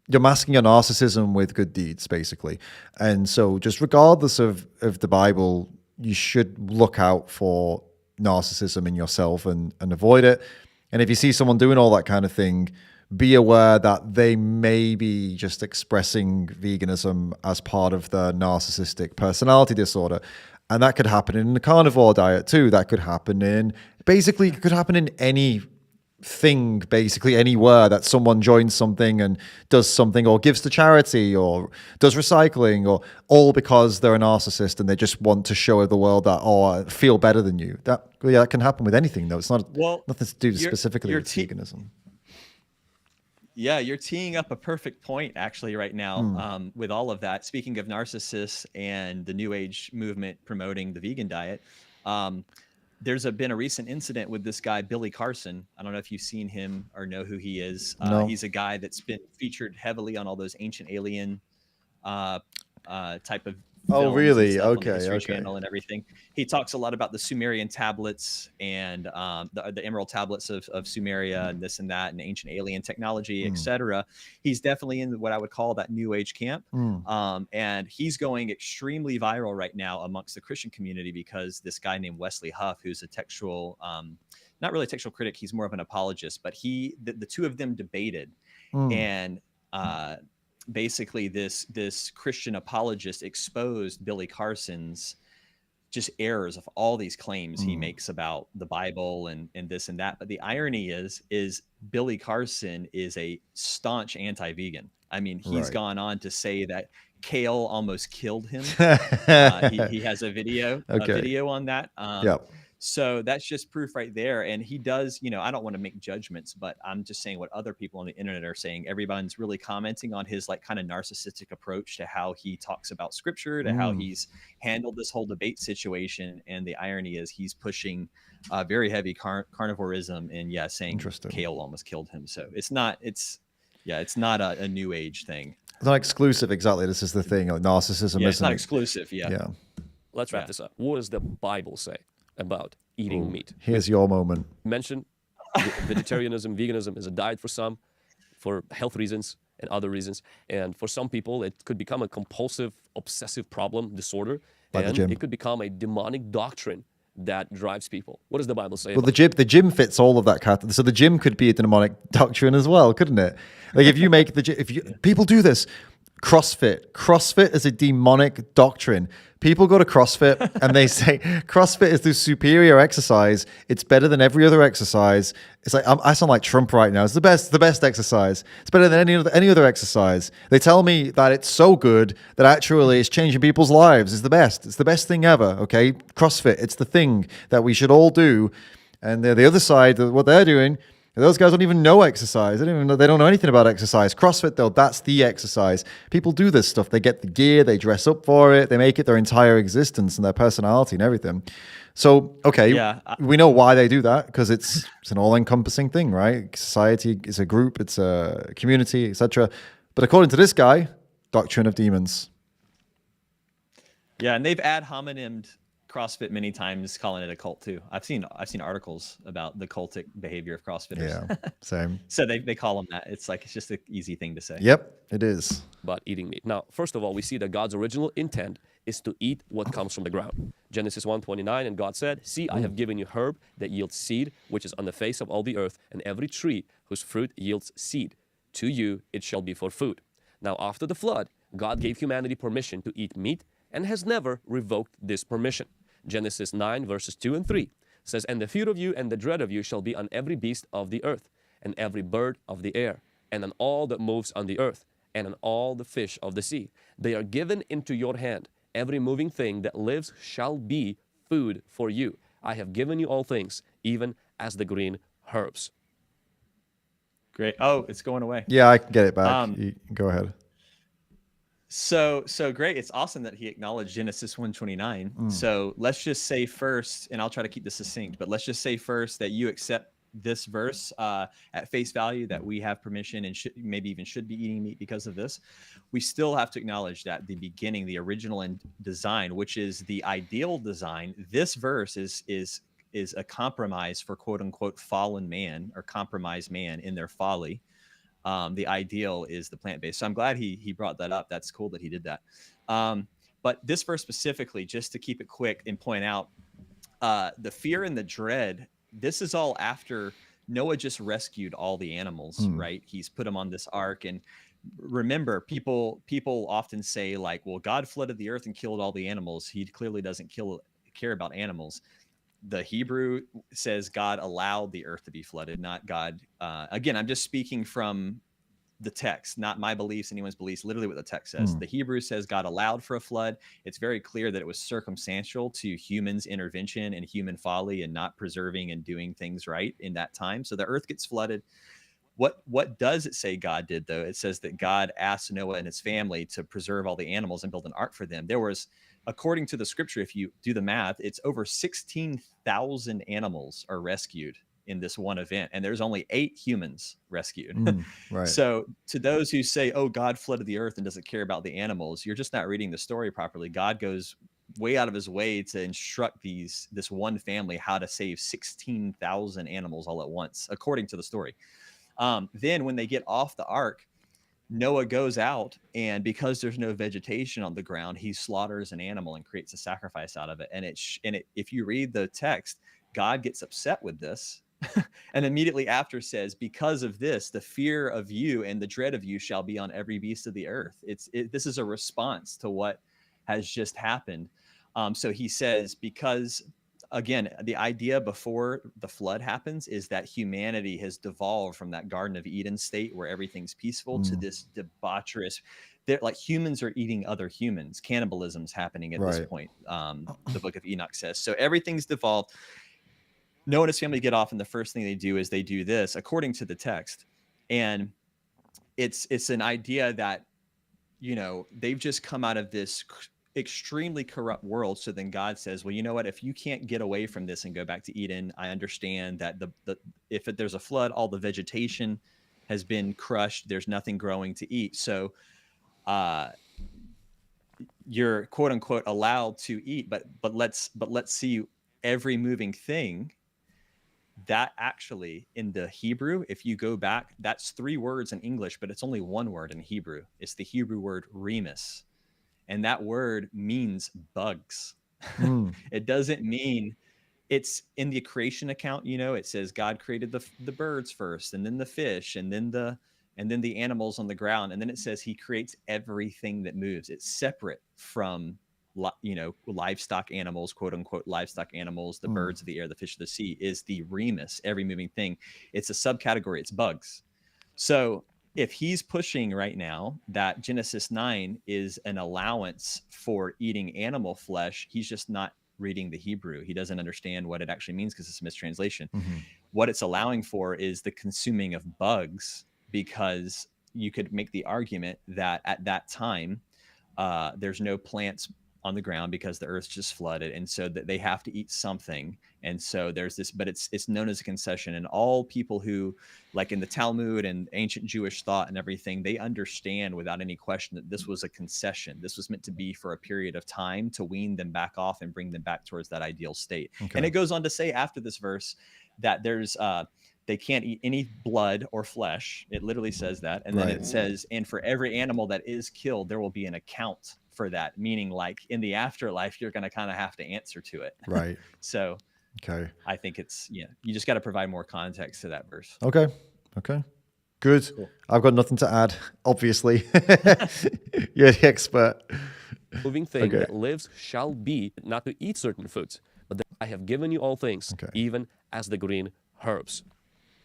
A: You're masking your narcissism with good deeds, basically. And so just regardless of the Bible, you should look out for narcissism in yourself and avoid it. And if you see someone doing all that kind of thing, be aware that they may be just expressing veganism as part of their narcissistic personality disorder. And that could happen in the carnivore diet too. That could happen in any thing, basically anywhere that someone joins something and does something or gives to charity or does recycling, or all because they're a narcissist and they just want to show the world that, I feel better than you. That can happen with anything though. It's not nothing to do specifically with veganism.
H: Yeah, you're teeing up a perfect point actually right now with all of that. Speaking of narcissists and the New Age movement promoting the vegan diet, there's been a recent incident with this guy, Billy Carson. I don't know if you've seen him or know who he is.
A: No.
H: He's a guy that's been featured heavily on all those Ancient Alien type of
A: Oh, really?
H: On the
A: Okay.
H: History Channel and everything. He talks a lot about the Sumerian tablets and the Emerald tablets of Sumeria and this and that and ancient alien technology, etc. He's definitely in what I would call that New Age camp. And he's going extremely viral right now amongst the Christian community because this guy named Wesley Huff, who's a textual, not really a textual critic, he's more of an apologist, but the two of them debated and basically this Christian apologist exposed Billy Carson's just errors of all these claims he makes about the Bible and this and that. But the irony is Billy Carson is a staunch anti-vegan. I mean, he's gone on to say that kale almost killed him. He has a video on that. So that's just proof right there. And he does, I don't want to make judgments, but I'm just saying what other people on the internet are saying. Everyone's really commenting on his like kind of narcissistic approach to how he talks about scripture, to how he's handled this whole debate situation. And the irony is he's pushing very heavy carnivorism and saying kale almost killed him. So it's not a new age thing.
A: It's not exclusive. Exactly. This is the thing. Like narcissism
H: it's not exclusive.
L: Let's wrap this up. What does the Bible say about eating meat?
A: Here's your moment.
L: Mention vegetarianism, veganism is a diet for some, for health reasons and other reasons. And for some people, it could become a compulsive, obsessive problem, disorder.
A: Like
L: and it could become a demonic doctrine that drives people. What does the Bible say?
A: Well, the gym fits all of that category. So the gym could be a demonic doctrine as well, couldn't it? Like if you make the gym, people do this. CrossFit is a demonic doctrine. People go to CrossFit and they say CrossFit is the superior exercise. It's better than every other exercise. It's like I sound like Trump right now. It's the best exercise. It's better than any other exercise. They tell me that it's so good that actually it's changing people's lives. It's the best. It's the best thing ever. Okay, CrossFit. It's the thing that we should all do. And the other side, what they're doing. Those guys don't even know exercise. They don't know anything about exercise. CrossFit, though, that's the exercise. People do this stuff. They get the gear, they dress up for it, they make it their entire existence and their personality and everything. So, okay, we know why they do that, because it's an all-encompassing thing, right? Society is a group, it's a community, etc. But according to this guy, doctrine of demons.
H: Yeah, and they've ad hominem CrossFit many times, calling it a cult too. I've seen articles about the cultic behavior of CrossFitters.
A: Yeah, same.
H: So they call them that. It's just an easy thing to say.
A: Yep, it is.
L: But eating meat. Now, first of all, we see that God's original intent is to eat what comes from the ground. Genesis 1:29, and God said, "See, I have given you herb that yields seed, which is on the face of all the earth, and every tree whose fruit yields seed. To you it shall be for food." Now, after the flood, God gave humanity permission to eat meat and has never revoked this permission. Genesis 9, verses 2 and 3 says, "And the fear of you and the dread of you shall be on every beast of the earth, and every bird of the air, and on all that moves on the earth, and on all the fish of the sea. They are given into your hand. Every moving thing that lives shall be food for you. I have given you all things, even as the green herbs."
H: Great. Oh, it's going away.
A: Yeah, I can get it back. Go ahead.
H: So great. It's awesome that he acknowledged Genesis 1:29. So let's just say first, and I'll try to keep this succinct, but let's just say first that you accept this verse at face value, that we have permission and maybe even should be eating meat because of this. We still have to acknowledge that the beginning, the original design, which is the ideal design, this verse is a compromise for quote unquote fallen man or compromised man in their folly. The ideal is the plant-based. So I'm glad he brought that up. That's cool that he did that. But this verse specifically, just to keep it quick and point out, the fear and the dread, this is all after Noah just rescued all the animals, right? He's put them on this ark. And remember, people often say like, well, God flooded the earth and killed all the animals. He clearly doesn't care about animals. The Hebrew says God allowed the earth to be flooded, not God. Again, I'm just speaking from the text, not my beliefs, anyone's beliefs, literally what the text says. The Hebrew says God allowed for a flood. It's very clear that it was circumstantial to humans' intervention and human folly and not preserving and doing things right in that time. So the earth gets flooded. What does it say God did, though? It says that God asked Noah and his family to preserve all the animals and build an ark for them. There was, according to the scripture, if you do the math, it's over 16,000 animals are rescued in this one event, and there's only 8 humans rescued.
A: Right.
H: So to those who say, oh, God flooded the earth and doesn't care about the animals, you're just not reading the story properly. God goes way out of his way to instruct this one family how to save 16,000 animals all at once, according to the story. Then when they get off the ark, Noah goes out, and because there's no vegetation on the ground, he slaughters an animal and creates a sacrifice out of it. And if you read the text, God gets upset with this and immediately after says, because of this, the fear of you and the dread of you shall be on every beast of the earth. This is a response to what has just happened. So he says, because again, the idea before the flood happens is that humanity has devolved from that Garden of Eden state where everything's peaceful to this debaucherous, like humans are eating other humans. Cannibalism's happening at this point. The book of Enoch says. So everything's devolved. Noah and his family get off, and the first thing they do is they do this, according to the text. And it's an idea that, they've just come out of this extremely corrupt world. So then God says, well, you know what, if you can't get away from this and go back to Eden, I understand that if there's a flood, all the vegetation has been crushed, there's nothing growing to eat. So you're quote unquote allowed to eat, but let's see every moving thing. That actually in the Hebrew, if you go back, that's 3 words in English, but it's only 1 word in Hebrew. It's the Hebrew word remus. And that word means bugs. It doesn't mean it's in the creation account, you know, it says God created the birds first, and then the fish, and then the animals on the ground, and then it says he creates everything that moves. It's separate from, you know, livestock animals, quote unquote livestock animals, the birds of the air, the fish of the sea, is the remus, every moving thing. It's a subcategory, it's bugs. So if he's pushing right now that Genesis 9 is an allowance for eating animal flesh, he's just not reading the Hebrew. He doesn't understand what it actually means because it's a mistranslation. What it's allowing for is the consuming of bugs, because you could make the argument that at that time, there's no plants on the ground because the earth's just flooded, and so that they have to eat something. And so there's this, but it's known as a concession. And all people who, like in the Talmud and ancient Jewish thought and everything, they understand without any question that this was a concession. This was meant to be for a period of time to wean them back off and bring them back towards that ideal state. And it goes on to say after this verse that there's they can't eat any blood or flesh. It literally says that. And then it says, and for every animal that is killed, there will be an account for that, meaning like in the afterlife, you're going to kind of have to answer to it.
A: Right.
H: So I think it's, you just got to provide more context to that verse.
A: Okay. Good. Cool. I've got nothing to add, obviously. You're the expert.
L: Moving thing that lives shall be not to eat certain foods, but that I have given you all things, even as the green herbs.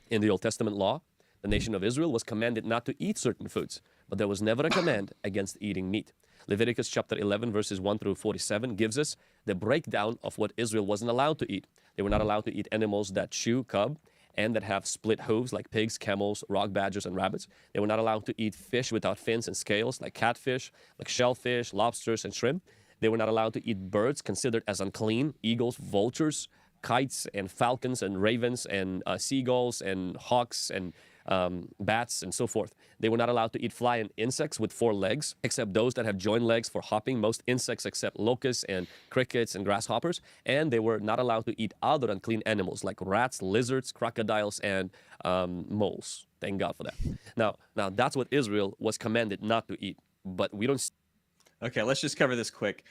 L: In the Old Testament law, the nation of Israel was commanded not to eat certain foods, but there was never a command against eating meat. Leviticus chapter 11, verses 1 through 47 gives us the breakdown of what Israel wasn't allowed to eat. They were not allowed to eat animals that chew cud and that have split hooves like pigs, camels, rock badgers, and rabbits. They were not allowed to eat fish without fins and scales like catfish, like shellfish, lobsters, and shrimp. They were not allowed to eat birds considered as unclean, eagles, vultures, kites, and falcons, and ravens, and seagulls, and hawks, and bats, and so forth. They were not allowed to eat flying insects with 4 legs, except those that have joined legs for hopping. Most insects except locusts and crickets and grasshoppers. And they were not allowed to eat other unclean animals like rats, lizards, crocodiles, and moles. Thank God for that. Now that's what Israel was commanded not to eat. But we don't.
H: Okay, let's just cover this quick.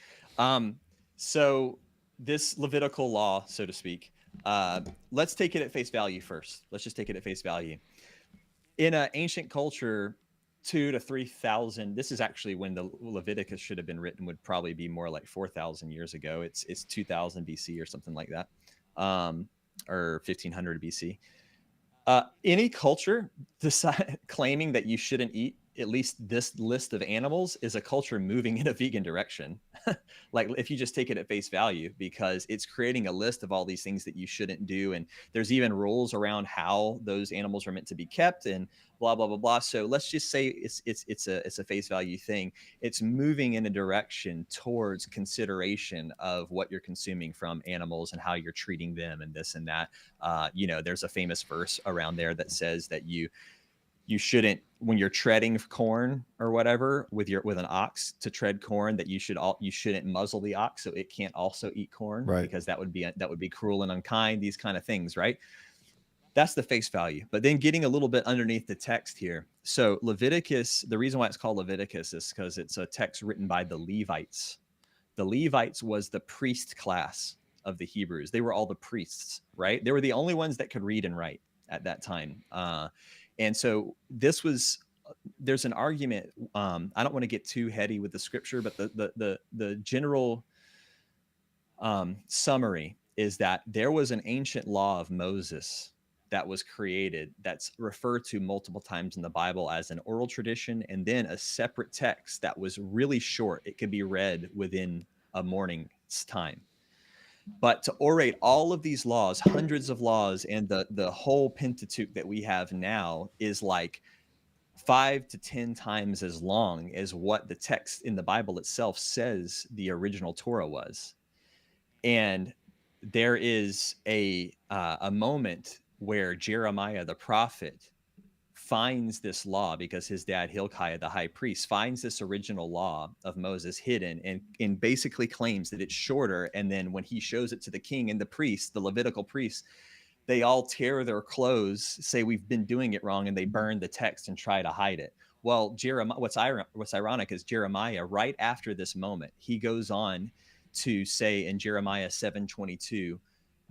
H: So this Levitical law, so to speak, let's take it at face value first. Let's just take it at face value. In an ancient culture, 2,000 to 3,000, this is actually when the Leviticus should have been written, would probably be more like 4,000 years ago. It's 2000 BC or something like that, or 1500 BC. Any culture claiming that you shouldn't eat at least this list of animals is a culture moving in a vegan direction. Like if you just take it at face value, because it's creating a list of all these things that you shouldn't do. And there's even rules around how those animals are meant to be kept and blah, blah, blah, blah. So let's just say it's a face value thing. It's moving in a direction towards consideration of what you're consuming from animals and how you're treating them and this and that. There's a famous verse around there that says that you shouldn't, when you're treading corn or whatever with an ox to tread corn, that you shouldn't muzzle the ox so it can't also eat corn, right? Because that would be cruel and unkind, these kind of things, right? That's the face value. But then getting a little bit underneath the text here. So Leviticus, the reason why it's called Leviticus is because it's a text written by the Levites. The Levites was the priest class of the Hebrews. They were all the priests, right? They were the only ones that could read and write at that time. And so there's an argument. I don't want to get too heady with the scripture, but the general summary is that there was an ancient law of Moses that was created that's referred to multiple times in the Bible as an oral tradition, and then a separate text that was really short. It could be read within a morning's time. But to orate all of these laws, hundreds of laws, and the whole Pentateuch that we have now is like 5 to 10 times as long as what the text in the Bible itself says the original Torah was. And there is a moment where Jeremiah the prophet finds this law, because his dad Hilkiah the high priest finds this original law of Moses hidden and basically claims that it's shorter. And then when he shows it to the king and the priests, the Levitical priests, they all tear their clothes, say we've been doing it wrong, and they burn the text and try to hide it. Well, Jeremiah, what's ironic is Jeremiah, right after this moment, he goes on to say in Jeremiah 7:22,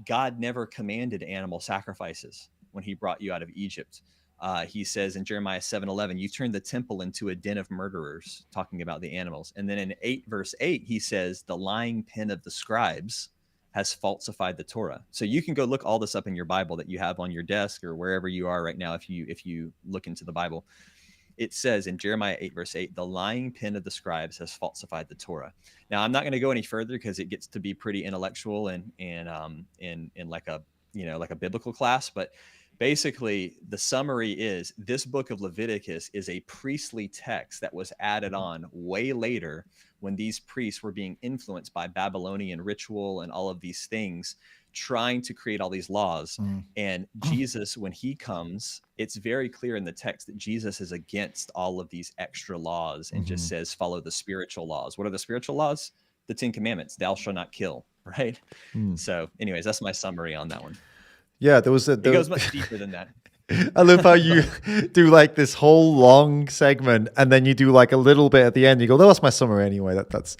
H: God never commanded animal sacrifices when he brought you out of Egypt. He says in Jeremiah 7:11, you turned the temple into a den of murderers, talking about the animals. And then in 8 verse 8, he says the lying pen of the scribes has falsified the Torah. So you can go look all this up in your Bible that you have on your desk or wherever you are right now. If you look into the Bible, it says in Jeremiah 8 verse 8, the lying pen of the scribes has falsified the Torah. Now I'm not going to go any further because it gets to be pretty intellectual and in like a, you know, like a biblical class, but basically the summary is this book of Leviticus is a priestly text that was added on way later when these priests were being influenced by Babylonian ritual and all of these things, trying to create all these laws. And Jesus, when he comes, it's very clear in the text that Jesus is against all of these extra laws and just says, follow the spiritual laws. What are the spiritual laws? The 10 Commandments, thou shalt not kill, right? So anyways, that's my summary on that one.
A: Yeah, it
H: goes much deeper than that.
A: I love how you do like this whole long segment and then you do like a little bit at the end. You go, "No, that's my summary anyway." That's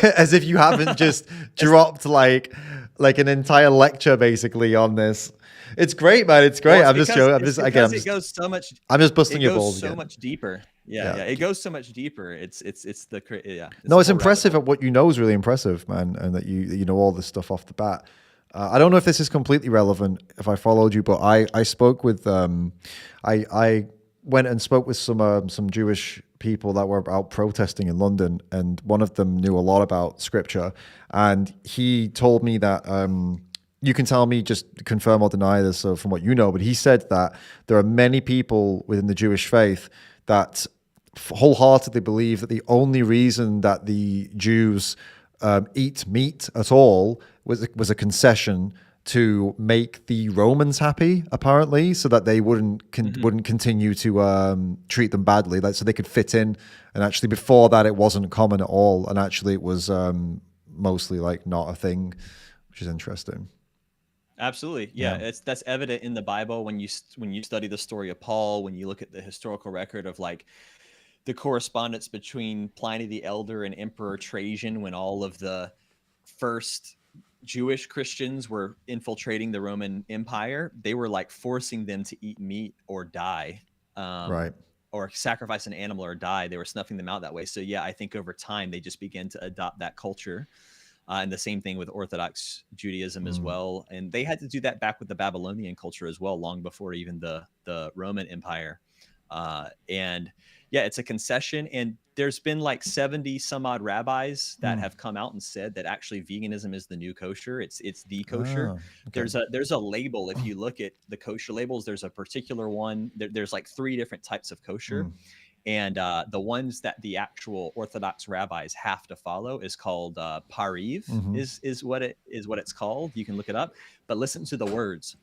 A: as if you haven't just dropped like an entire lecture basically on this. It's great, man. It's great.
H: Well,
A: I'm just joking.
H: It goes so much.
A: I'm just busting your balls.
H: It goes so much deeper. Yeah. It goes so much deeper. It's
A: impressive. At what you know is really impressive, man, and that you know all this stuff off the bat. I don't know if this is completely relevant if I followed you, but I spoke with I went and spoke with some Jewish people that were out protesting in London, and one of them knew a lot about scripture, and he told me that you can tell me, just confirm or deny this from what you know, but he said that there are many people within the Jewish faith that wholeheartedly believe that the only reason that the Jews eat meat at all was a concession to make the Romans happy, apparently, so that they wouldn't continue to treat them badly, like so they could fit in. And actually, before that, it wasn't common at all, and actually, it was mostly like not a thing, which is interesting.
H: Absolutely, yeah. That's evident in the Bible when you study the story of Paul, when you look at the historical record of like the correspondence between Pliny the Elder and Emperor Trajan when all of the first Jewish Christians were infiltrating the Roman Empire. They were like forcing them to eat meat or die,
A: right?
H: Or sacrifice an animal or die. They were snuffing them out that way. So yeah, I think over time they just began to adopt that culture. And the same thing with Orthodox Judaism as well. And they had to do that back with the Babylonian culture as well, long before even the Roman Empire. And yeah, it's a concession. And there's been like 70 some odd rabbis that have come out and said that actually veganism is the new kosher. It's the kosher. Okay. There's a label. If you look at the kosher labels, there's a particular one. There's like 3 different types of kosher. And the ones that the actual Orthodox rabbis have to follow is called pariv, is what it's called. You can look it up. But listen to the words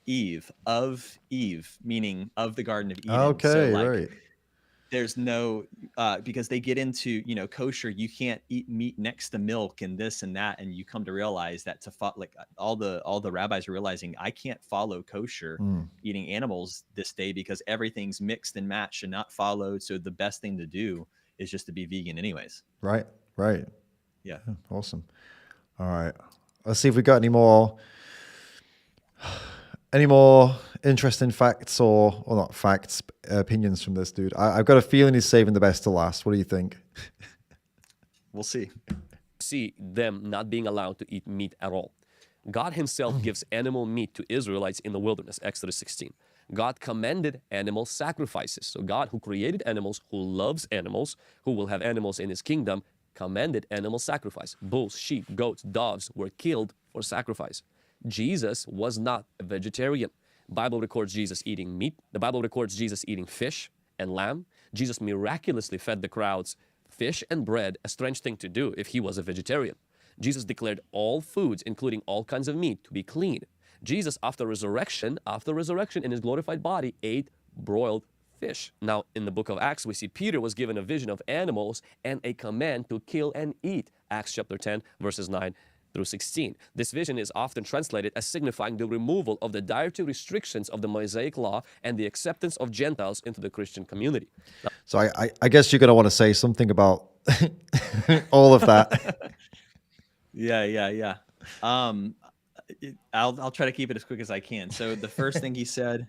H: Eve, of Eve, meaning of the Garden of Eden.
A: Okay,
H: so like,
A: right.
H: There's no because they get into kosher, you can't eat meat next to milk and this and that, and you come to realize that like all the rabbis are realizing I can't follow kosher eating animals this day because everything's mixed and matched and not followed. So the best thing to do is just to be vegan, anyways.
A: Right.
H: Yeah.
A: Awesome. All right. Let's see if we got any more interesting facts or not facts, opinions from this dude. I've got a feeling he's saving the best to last. What do you think?
H: We'll see.
L: See them not being allowed to eat meat at all. God himself gives animal meat to Israelites in the wilderness, Exodus 16. God commended animal sacrifices. So God, who created animals, who loves animals, who will have animals in his kingdom, commended animal sacrifice. Bulls, sheep, goats, doves were killed for sacrifice. Jesus was not a vegetarian. Bible records Jesus eating meat. The Bible records Jesus eating fish and lamb. Jesus miraculously fed the crowds fish and bread, a strange thing to do if he was a vegetarian. Jesus declared all foods, including all kinds of meat, to be clean. Jesus, after resurrection in his glorified body, ate broiled fish. Now, in the book of Acts, we see Peter was given a vision of animals and a command to kill and eat. Acts chapter 10, verses 9 through 16. This vision is often translated as signifying the removal of the dietary restrictions of the Mosaic law and the acceptance of Gentiles into the Christian community.
A: So I guess you're going to want to say something about all of that.
H: Yeah. I'll try to keep it as quick as I can. So the first thing he said,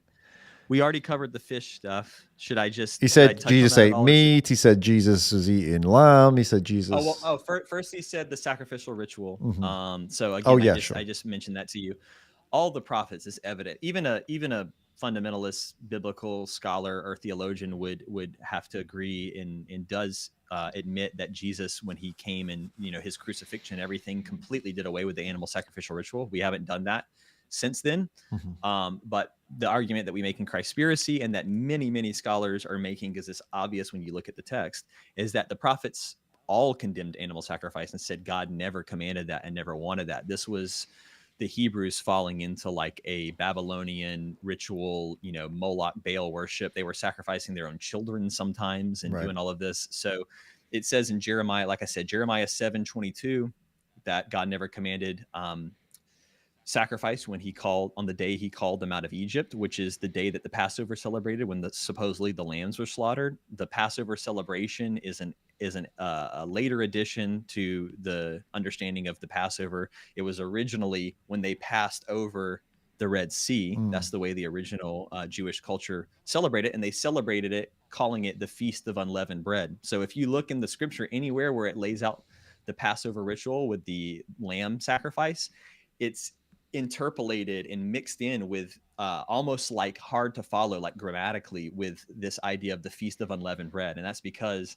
H: we already covered the fish stuff. Should I just?
A: He said
H: touch
A: Jesus
H: on that at
A: ate
H: all, or should-
A: meat. He said Jesus was eating lamb. He said Jesus.
H: First he said the sacrificial ritual.
A: Mhm.
H: So again,
A: yeah,
H: I just mentioned that to you. All the prophets is evident. Even a fundamentalist biblical scholar or theologian would have to agree and does admit that Jesus, when he came and his crucifixion, everything completely did away with the animal sacrificial ritual. We haven't done that since then. But the argument that we make in Conspiracy and that many scholars are making, because it's obvious when you look at the text, is that the prophets all condemned animal sacrifice and said God never commanded that and never wanted that. This was the Hebrews falling into like a Babylonian ritual, Moloch Baal worship. They were sacrificing their own children sometimes and doing all of this. So it says in Jeremiah, like I said, Jeremiah 7:22, that God never commanded sacrifice when on the day he called them out of Egypt, which is the day that the Passover celebrated, when supposedly the lambs were slaughtered. The Passover celebration is a later addition to the understanding of the Passover. It was originally when they passed over the Red Sea. That's the way the original Jewish culture celebrated, and they celebrated it calling it the Feast of Unleavened Bread. So if you look in the scripture anywhere where it lays out the Passover ritual with the lamb sacrifice, it's interpolated and mixed in with almost like hard to follow, like grammatically, with this idea of the Feast of Unleavened Bread. And that's because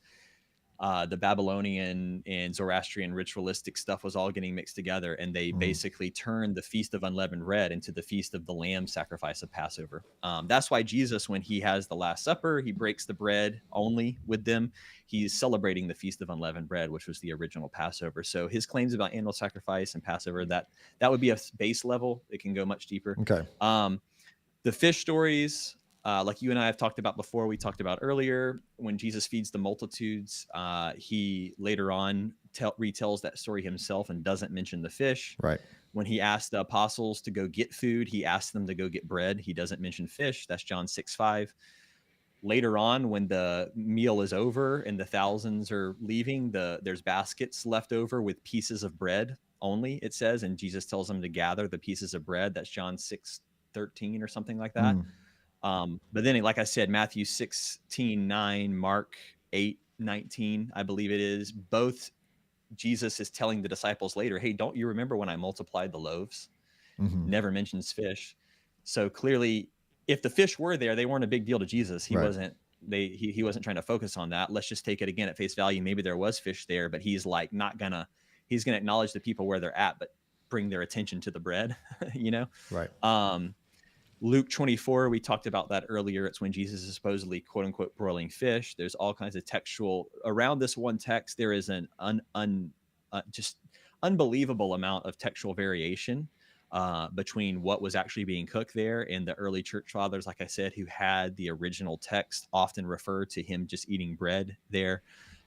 H: the Babylonian and Zoroastrian ritualistic stuff was all getting mixed together, and they basically turned the Feast of Unleavened Bread into the Feast of the Lamb sacrifice of Passover. That's why Jesus, when he has the Last Supper, he breaks the bread only with them. He's celebrating the Feast of Unleavened Bread, which was the original Passover. So his claims about animal sacrifice and Passover, that would be a base level. It can go much deeper.
A: Okay.
H: The fish stories, like you and I have talked about before, we talked about earlier, when Jesus feeds the multitudes, he later on retells that story himself and doesn't mention the fish.
A: Right.
H: When he asked the apostles to go get food, he asked them to go get bread. He doesn't mention fish. That's John 6:5. Later on, when the meal is over and the thousands are leaving, there's baskets left over with pieces of bread only, it says, and Jesus tells them to gather the pieces of bread. That's John 6:13 or something like that. But then, like I said, Matthew 16:9, Mark 8:19, I believe it is, both Jesus is telling the disciples later, hey, don't you remember when I multiplied the loaves? Never mentions fish. So clearly, if the fish were there, they weren't a big deal to Jesus. He wasn't trying to focus on that. Let's just take it again at face value. Maybe there was fish there, but he's like he's gonna acknowledge the people where they're at, but bring their attention to the bread, Right. Luke 24, we talked about that earlier. It's when Jesus is supposedly, quote unquote, broiling fish. There's all kinds of textual around this one text. There is an just unbelievable amount of textual variation between what was actually being cooked there, and the early church fathers, like I said, who had the original text, often refer to him just eating bread there.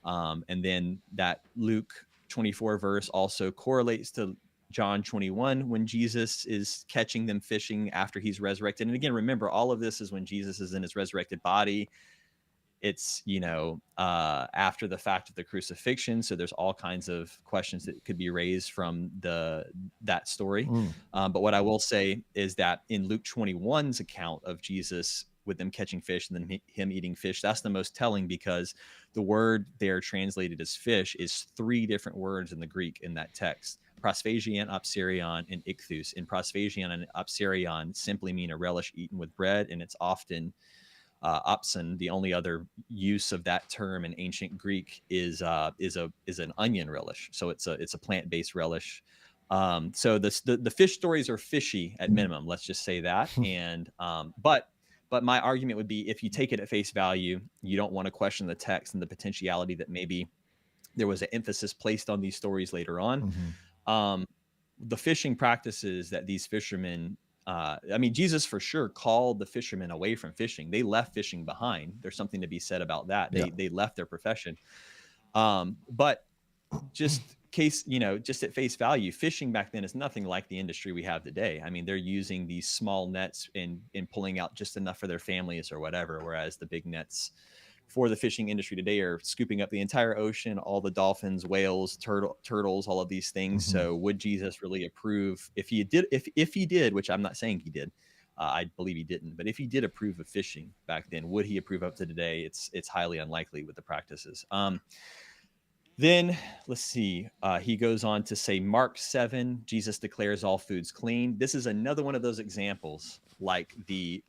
H: And then that Luke 24 verse also correlates to John 21 when Jesus is catching them fishing after he's resurrected. And again, remember, all of this is when Jesus is in his resurrected body. It's, after the fact of the crucifixion. So there's all kinds of questions that could be raised from that story. But what I will say is that in Luke 21's account of Jesus with them catching fish and then him eating fish, that's the most telling, because the word there translated as fish is 3 different words in the Greek in that text: prosphagion, opserion, and ichthus. And prosphagion and opserion simply mean a relish eaten with bread, and it's often opsin. The only other use of that term in ancient Greek is an onion relish. So it's a plant-based relish. So the fish stories are fishy at minimum. Let's just say that. And but my argument would be, if you take it at face value, you don't want to question the text and the potentiality that maybe there was an emphasis placed on these stories later on. The fishing practices that these fishermen, Jesus for sure called the fishermen away from fishing. They left fishing behind. There's something to be said about that. They left their profession. But just at face value, fishing back then is nothing like the industry we have today. I mean, they're using these small nets and pulling out just enough for their families or whatever, whereas the big nets for the fishing industry today are scooping up the entire ocean, all the dolphins, whales, turtles, all of these things. So would Jesus really approve if he did, which I'm not saying he did, I believe he didn't, but if he did approve of fishing back then, would he approve of it today? It's highly unlikely with the practices. Then let's see. He goes on to say, Mark 7, Jesus declares all foods clean. This is another one of those examples, like the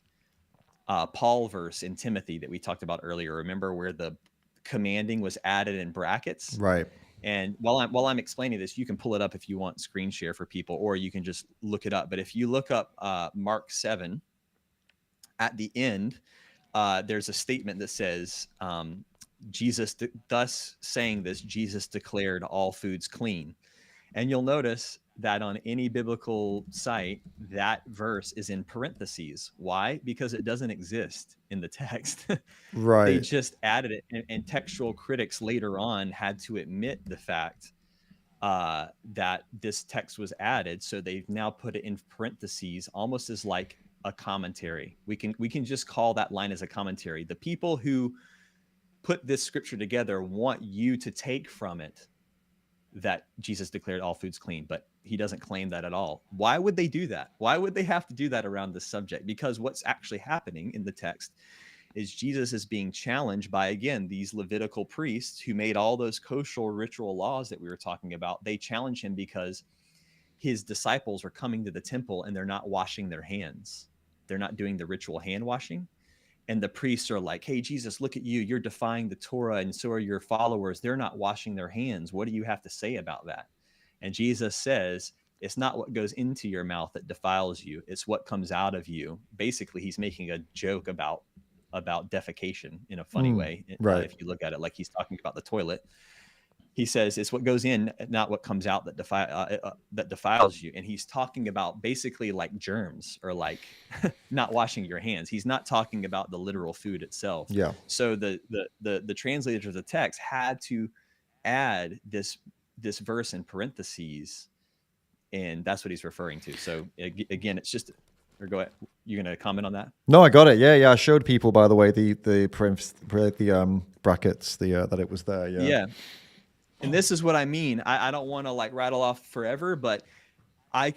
H: Paul verse in Timothy that we talked about earlier. Remember where the commanding was added in brackets?
A: Right.
H: And while I'm explaining this, you can pull it up if you want screen share for people, or you can just look it up. But if you look up Mark 7, at the end, there's a statement that says, thus saying this, Jesus declared all foods clean. And you'll notice that on any biblical site, that verse is in parentheses. Why? Because it doesn't exist in the text.
A: Right.
H: They just added it. And textual critics later on had to admit the fact that this text was added. So they've now put it in parentheses, almost as like a commentary. We can just call that line as a commentary. The people who put this scripture together want you to take from it that Jesus declared all foods clean, but he doesn't claim that at all. Why would they do that? Why would they have to do that around this subject? Because what's actually happening in the text is Jesus is being challenged by, again, these Levitical priests who made all those kosher ritual laws that we were talking about. They challenge him because his disciples are coming to the temple and they're not washing their hands. They're not doing the ritual hand washing. And the priests are like, hey, Jesus, look at you. You're defying the Torah, and so are your followers. They're not washing their hands. What do you have to say about that? And Jesus says, it's not what goes into your mouth that defiles you. It's what comes out of you. Basically, he's making a joke about defecation in a funny way.
A: Right.
H: If you look at it like he's talking about the toilet. He says it's what goes in, not what comes out that defiles you. And he's talking about basically like germs or like not washing your hands. He's not talking about the literal food itself.
A: Yeah.
H: So the translators of the text had to add this verse in parentheses, and that's what he's referring to. So again, it's just, or go ahead. You're going to comment on that?
A: No, I got it. Yeah. I showed people, by the way, the brackets, that it was there. Yeah.
H: Yeah. And this is what I mean. I don't want to like rattle off forever, but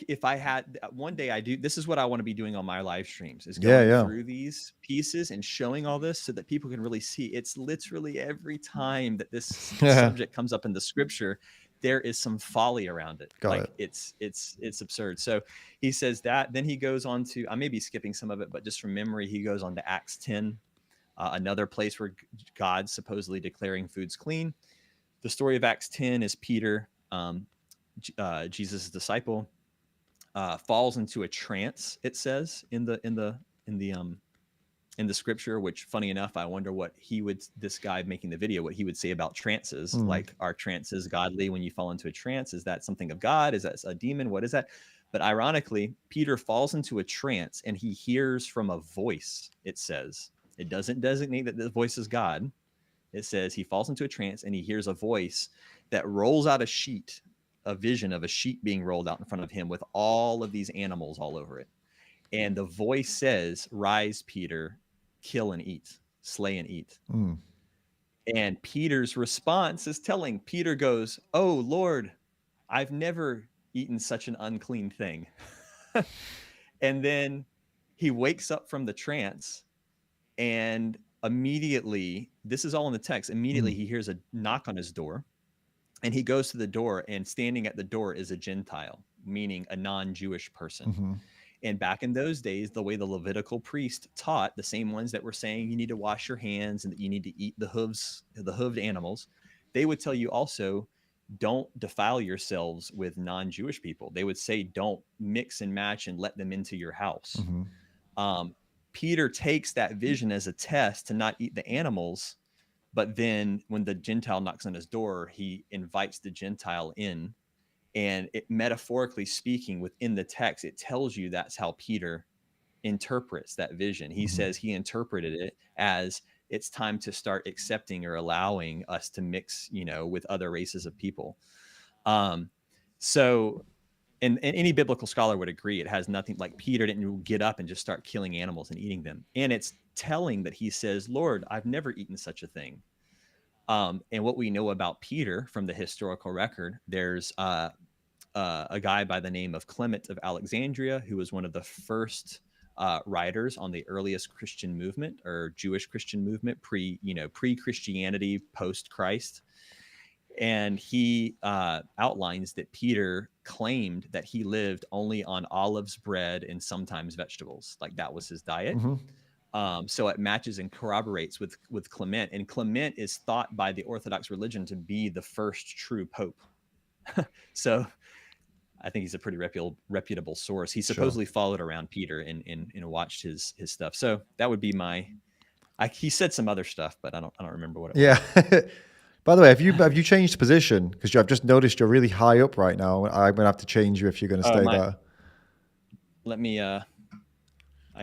H: if I had one day, this is what I want to be doing on my live streams, is going through these pieces and showing all this so that people can really see. It's literally every time that this subject comes up in the scripture, there is some folly around it. It's absurd. So he says that, then he goes on to, I may be skipping some of it, but just from memory, he goes on to Acts 10, another place where God's supposedly declaring foods clean. The story of Acts 10 is Peter, Jesus' disciple, falls into a trance. It says in the scripture. Which, funny enough, I wonder what this guy making the video, what he would say about trances. Like, are trances godly? When you fall into a trance, is that something of God? Is that a demon? What is that? But ironically, Peter falls into a trance and he hears from a voice. It says it doesn't designate that the voice is God. It says he falls into a trance and he hears a voice that rolls out a vision of a sheet being rolled out in front of him with all of these animals all over it. And the voice says, "Rise, Peter, kill and eat, slay and eat." And Peter's response is telling. Peter goes, "Oh, Lord, I've never eaten such an unclean thing." And then he wakes up from the trance, and immediately, this is all in the text, immediately he hears a knock on his door, and he goes to the door, and standing at the door is a Gentile, meaning a non-Jewish person. And back in those days, the way the Levitical priest taught, the same ones that were saying you need to wash your hands and that you need to eat the hooved animals, they would tell you also, don't defile yourselves with non-Jewish people. They would say, don't mix and match and let them into your house. Peter takes that vision as a test to not eat the animals, but then when the Gentile knocks on his door, he invites the Gentile in. And it, metaphorically speaking, within the text, it tells you that's how Peter interprets that vision. He says he interpreted it as it's time to start accepting or allowing us to mix, with other races of people. And any biblical scholar would agree, it has nothing, like Peter didn't get up and just start killing animals and eating them. And it's telling that he says, Lord, I've never eaten such a thing. And what we know about Peter from the historical record, there's a guy by the name of Clement of Alexandria, who was one of the first writers on the earliest Christian movement, or Jewish Christian movement, pre-Christianity, post-Christ. And he outlines that Peter claimed that he lived only on olives, bread, and sometimes vegetables. Like that was his diet. So it matches and corroborates with Clement. And Clement is thought by the Orthodox religion to be the first true pope. So I think he's a pretty reputable source. He supposedly followed around Peter and watched his stuff. So that would be he said some other stuff, but I don't remember what it was.
A: By the way, have you changed position? Because I've just noticed you're really high up right now. I'm gonna have to change you if you're gonna stay there.
H: Let me. I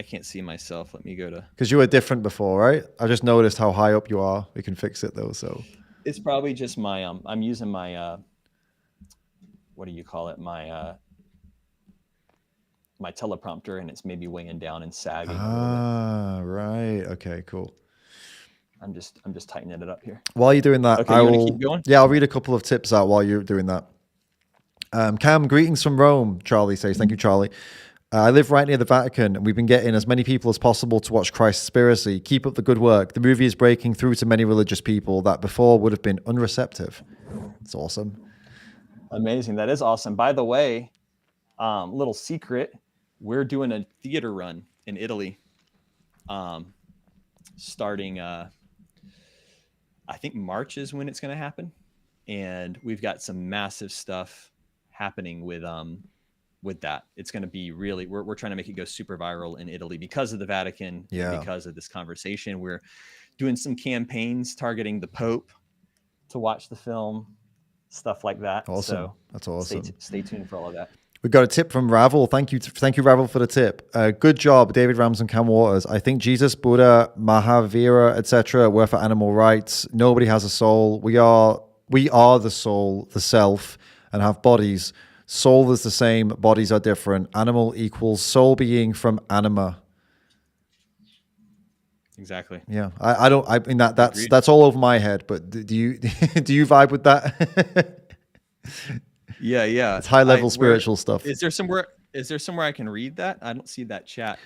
H: can't see myself. Let me go to.
A: Because you were different before, right? I just noticed how high up you are. We can fix it though. So
H: it's probably just my. I'm using my. What do you call it? My teleprompter, and it's maybe weighing down and sagging.
A: Right. Okay. Cool.
H: I'm just tightening it up here.
A: While you're doing that,
H: okay, I will keep going?
A: Yeah, I'll read a couple of tips out while you're doing that. Cam, greetings from Rome, Charlie says. Thank you, Charlie. I live right near the Vatican, and we've been getting as many people as possible to watch Conspiracy. Keep up the good work. The movie is breaking through to many religious people that before would have been unreceptive. It's awesome.
H: Amazing. That is awesome. By the way, little secret, we're doing a theater run in Italy starting... I think March is when it's going to happen, and we've got some massive stuff happening with that. It's going to be really, we're trying to make it go super viral in Italy because of the Vatican, because of this conversation. We're doing some campaigns targeting the Pope to watch the film, stuff like that.
A: Awesome.
H: So
A: that's awesome.
H: Stay tuned for all of that.
A: We got a tip from Ravel. Thank you, Ravel, for the tip. Good job, David Rams and Kam Waters. I think Jesus, Buddha, Mahavira, etc. were for animal rights. Nobody has a soul. We are the soul, the self, and have bodies. Soul is the same. Bodies are different. Animal equals soul being from anima.
H: Exactly.
A: Yeah, I mean that's all over my head. But do you do you vibe with that?
H: Yeah.
A: It's high level spiritual stuff.
H: Is there somewhere I can read that? I don't see that chat.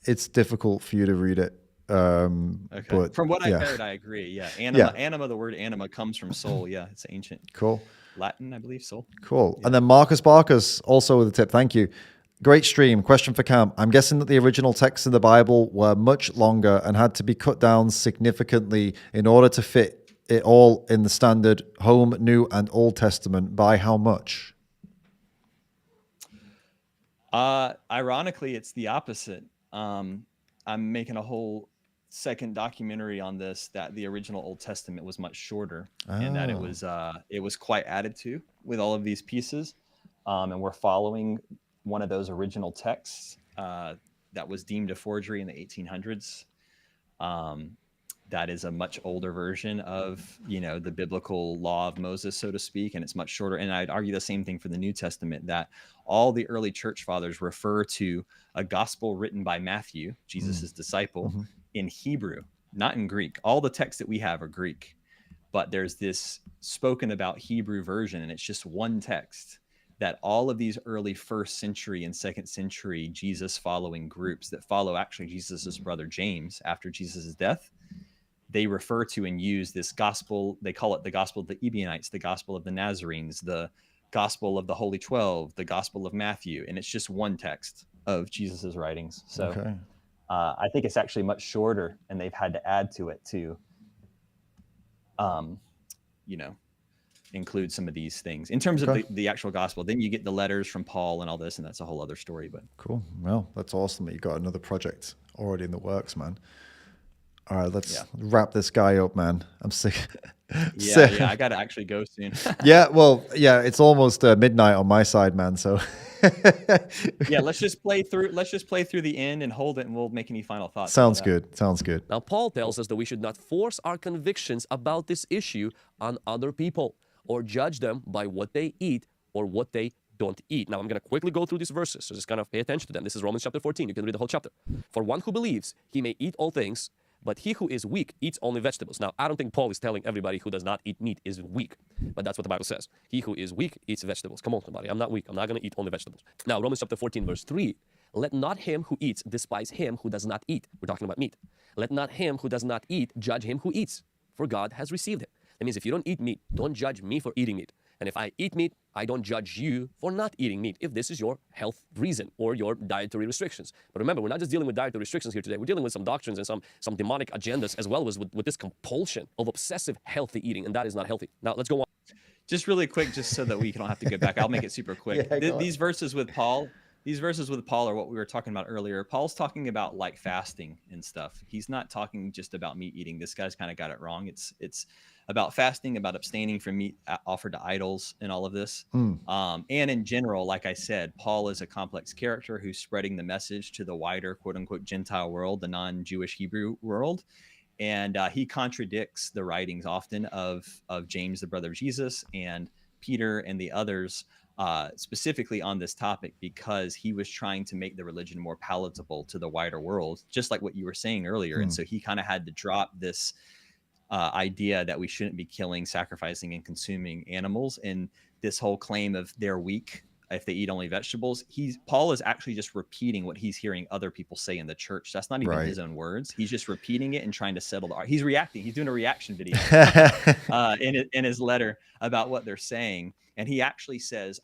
A: It's difficult for you to read it.
H: Okay.
A: But
H: from what I heard, I agree. Yeah. Anima, the word anima comes from soul. Yeah, it's ancient.
A: Cool.
H: Latin, I believe, soul.
A: Cool. Yeah. And then Marcus Barkus also with a tip. Thank you. Great stream. Question for Cam. I'm guessing that the original texts in the Bible were much longer and had to be cut down significantly in order to fit it all in the standard Home, New, and Old Testament. By how much?
H: Ironically, it's the opposite. I'm making a whole second documentary on this, that the original Old Testament was much shorter and that it was quite added to with all of these pieces. And we're following one of those original texts that was deemed a forgery in the 1800s. That is a much older version of, the biblical law of Moses, so to speak, and it's much shorter. And I'd argue the same thing for the New Testament, that all the early church fathers refer to a gospel written by Matthew, Jesus's disciple, in Hebrew, not in Greek. All the texts that we have are Greek, but there's this spoken about Hebrew version, and it's just one text that all of these early 1st century and 2nd century Jesus following groups that follow actually Jesus's brother James after Jesus's death, they refer to and use this gospel. They call it the gospel of the Ebionites, the gospel of the Nazarenes, the gospel of the Holy 12, the gospel of Matthew. And it's just one text of Jesus's writings. So I think it's actually much shorter, and they've had to add to it to, include some of these things in terms of the actual gospel. Then you get the letters from Paul and all this, and that's a whole other story. But
A: cool. Well, that's awesome that you got another project already in the works, man. All right, let's wrap this guy up, man. I'm sick.
H: Yeah, I got to actually go soon.
A: It's almost midnight on my side, man. So
H: let's just play through the end and hold it, and we'll make any final thoughts.
A: Sounds good.
L: Now, Paul tells us that we should not force our convictions about this issue on other people or judge them by what they eat or what they don't eat. Now, I'm going to quickly go through these verses, so just kind of pay attention to them. This is Romans chapter 14. You can read the whole chapter. For one who believes, he may eat all things, but he who is weak eats only vegetables. Now, I don't think Paul is telling everybody who does not eat meat is weak, but that's what the Bible says. He who is weak eats vegetables. Come on, somebody. I'm not weak. I'm not going to eat only vegetables. Now, Romans chapter 14, verse 3. Let not him who eats despise him who does not eat. We're talking about meat. Let not him who does not eat judge him who eats, for God has received him. That means if you don't eat meat, don't judge me for eating meat. And if I eat meat, I don't judge you for not eating meat, if this is your health reason or your dietary restrictions. But remember, we're not just dealing with dietary restrictions here today. We're dealing with some doctrines and some demonic agendas, as well as with this compulsion of obsessive healthy eating, and that is not healthy. Now, let's go on.
H: Just really quick, just so that we don't have to get back. I'll make it super quick. These verses with Paul are what we were talking about earlier. Paul's talking about like fasting and stuff. He's not talking just about meat eating. This guy's kind of got it wrong. It's about fasting, about abstaining from meat offered to idols and all of this. And in general, like I said, Paul is a complex character who's spreading the message to the wider quote unquote Gentile world, the non-Jewish Hebrew world. And he contradicts the writings often of James, the brother of Jesus, and Peter and the others, specifically on this topic, because he was trying to make the religion more palatable to the wider world, just like what you were saying earlier. And so he kind of had to drop this idea that we shouldn't be killing, sacrificing, and consuming animals, and this whole claim of they're weak if they eat only vegetables. Paul is actually just repeating what he's hearing other people say in the church. That's not even his own words. He's just repeating it and trying to settle the argument. He's reacting. He's doing a reaction video in his letter about what they're saying. And he actually says,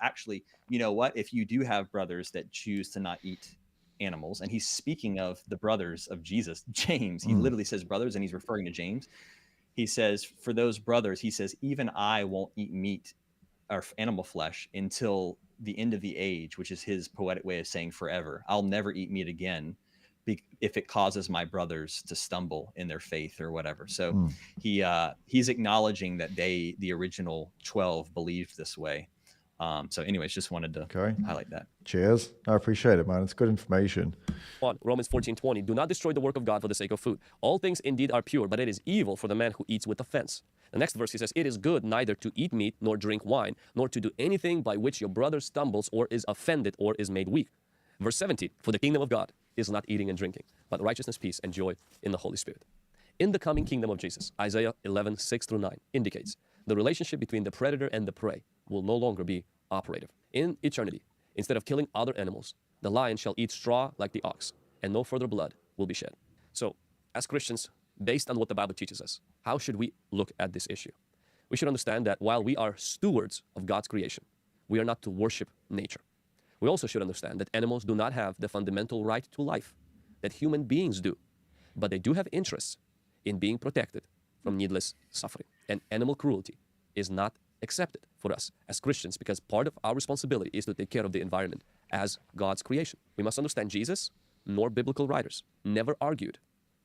H: you know what? If you do have brothers that choose to not eat animals, and he's speaking of the brothers of Jesus, James, he literally says brothers, and he's referring to James. He says, for those brothers, he says, even I won't eat meat or animal flesh until the end of the age, which is his poetic way of saying forever. I'll never eat meat again if it causes my brothers to stumble in their faith or whatever. So he's acknowledging that the original 12 believed this way. So anyways, just wanted to highlight that.
A: Cheers. I appreciate it, man. It's good information.
L: Romans 14:20. Do not destroy the work of God for the sake of food. All things indeed are pure, but it is evil for the man who eats with offense. The next verse, he says, it is good neither to eat meat nor drink wine, nor to do anything by which your brother stumbles or is offended or is made weak. Verse 17. For the kingdom of God is not eating and drinking, but righteousness, peace, and joy in the Holy Spirit. In the coming kingdom of Jesus, Isaiah 11:6-9 indicates the relationship between the predator and the prey will no longer be operative. In eternity, instead of killing other animals, the lion shall eat straw like the ox, and no further blood will be shed. So, as Christians, based on what the Bible teaches us, how should we look at this issue? We should understand that while we are stewards of God's creation, we are not to worship nature. We also should understand that animals do not have the fundamental right to life that human beings do, but they do have interests in being protected from needless suffering. And animal cruelty is not accepted for us as Christians, because part of our responsibility is to take care of the environment as God's creation. We must understand Jesus, nor biblical writers, never argued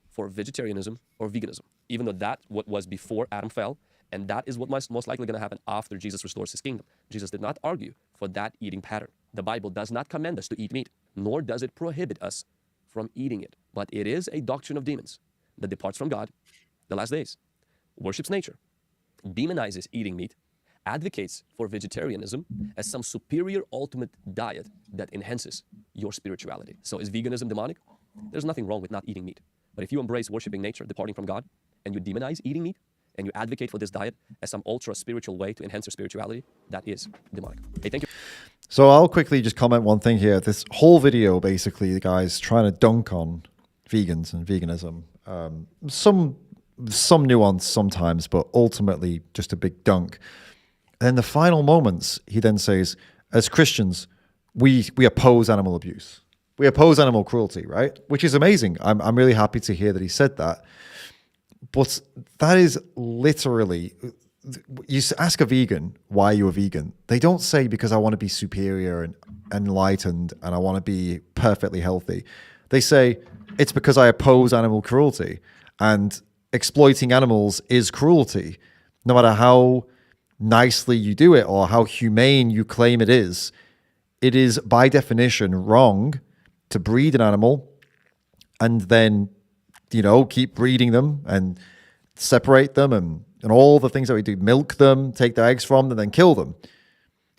L: for vegetarianism or veganism, even though that what was before Adam fell, and that is what most likely going to happen after Jesus restores his kingdom. Jesus did not argue for that eating pattern. The Bible does not command us to eat meat, nor does it prohibit us from eating it. But it is a doctrine of demons that departs from God, the last days, worships nature, demonizes eating meat, advocates for vegetarianism as some superior ultimate diet that enhances your spirituality. So is veganism demonic? There's nothing wrong with not eating meat. But if you embrace worshiping nature, departing from God, and you demonize eating meat, and you advocate for this diet as some ultra-spiritual way to enhance your spirituality, that is demonic. Hey, thank you.
A: So I'll quickly just comment one thing here. This whole video, basically, the guy's trying to dunk on vegans and veganism. Some nuance sometimes, but ultimately just a big dunk. And in the final moments, he then says, as Christians, we oppose animal abuse. We oppose animal cruelty, right? Which is amazing. I'm really happy to hear that he said that. But that is literally, you ask a vegan, why are you a vegan? They don't say because I want to be superior and enlightened and I want to be perfectly healthy. They say it's because I oppose animal cruelty, and exploiting animals is cruelty. No matter how nicely you do it or how humane you claim it is by definition wrong to breed an animal and then, keep breeding them and separate them and all the things that we do, milk them, take their eggs from them, and then kill them.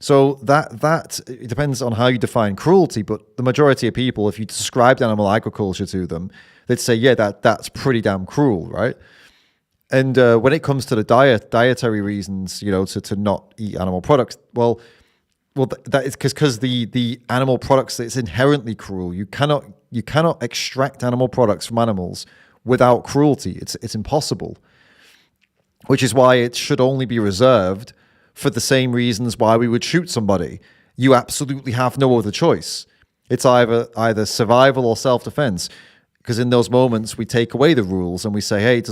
A: So that it depends on how you define cruelty, but the majority of people, if you described animal agriculture to them, they'd say, yeah, that's pretty damn cruel, right? And when it comes to the dietary reasons, to not eat animal products, well, that is because the animal products, it's inherently cruel. You cannot extract animal products from animals without cruelty. It's impossible. Which is why it should only be reserved for the same reasons why we would shoot somebody. You absolutely have no other choice. It's either survival or self-defense. Because in those moments, we take away the rules and we say, hey,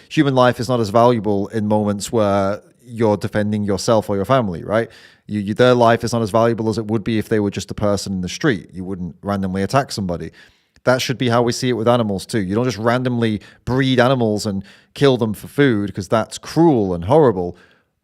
A: human life is not as valuable in moments where you're defending yourself or your family, right? Their life is not as valuable as it would be if they were just a person in the street. You wouldn't randomly attack somebody. That should be how we see it with animals too. You don't just randomly breed animals and kill them for food, because that's cruel and horrible.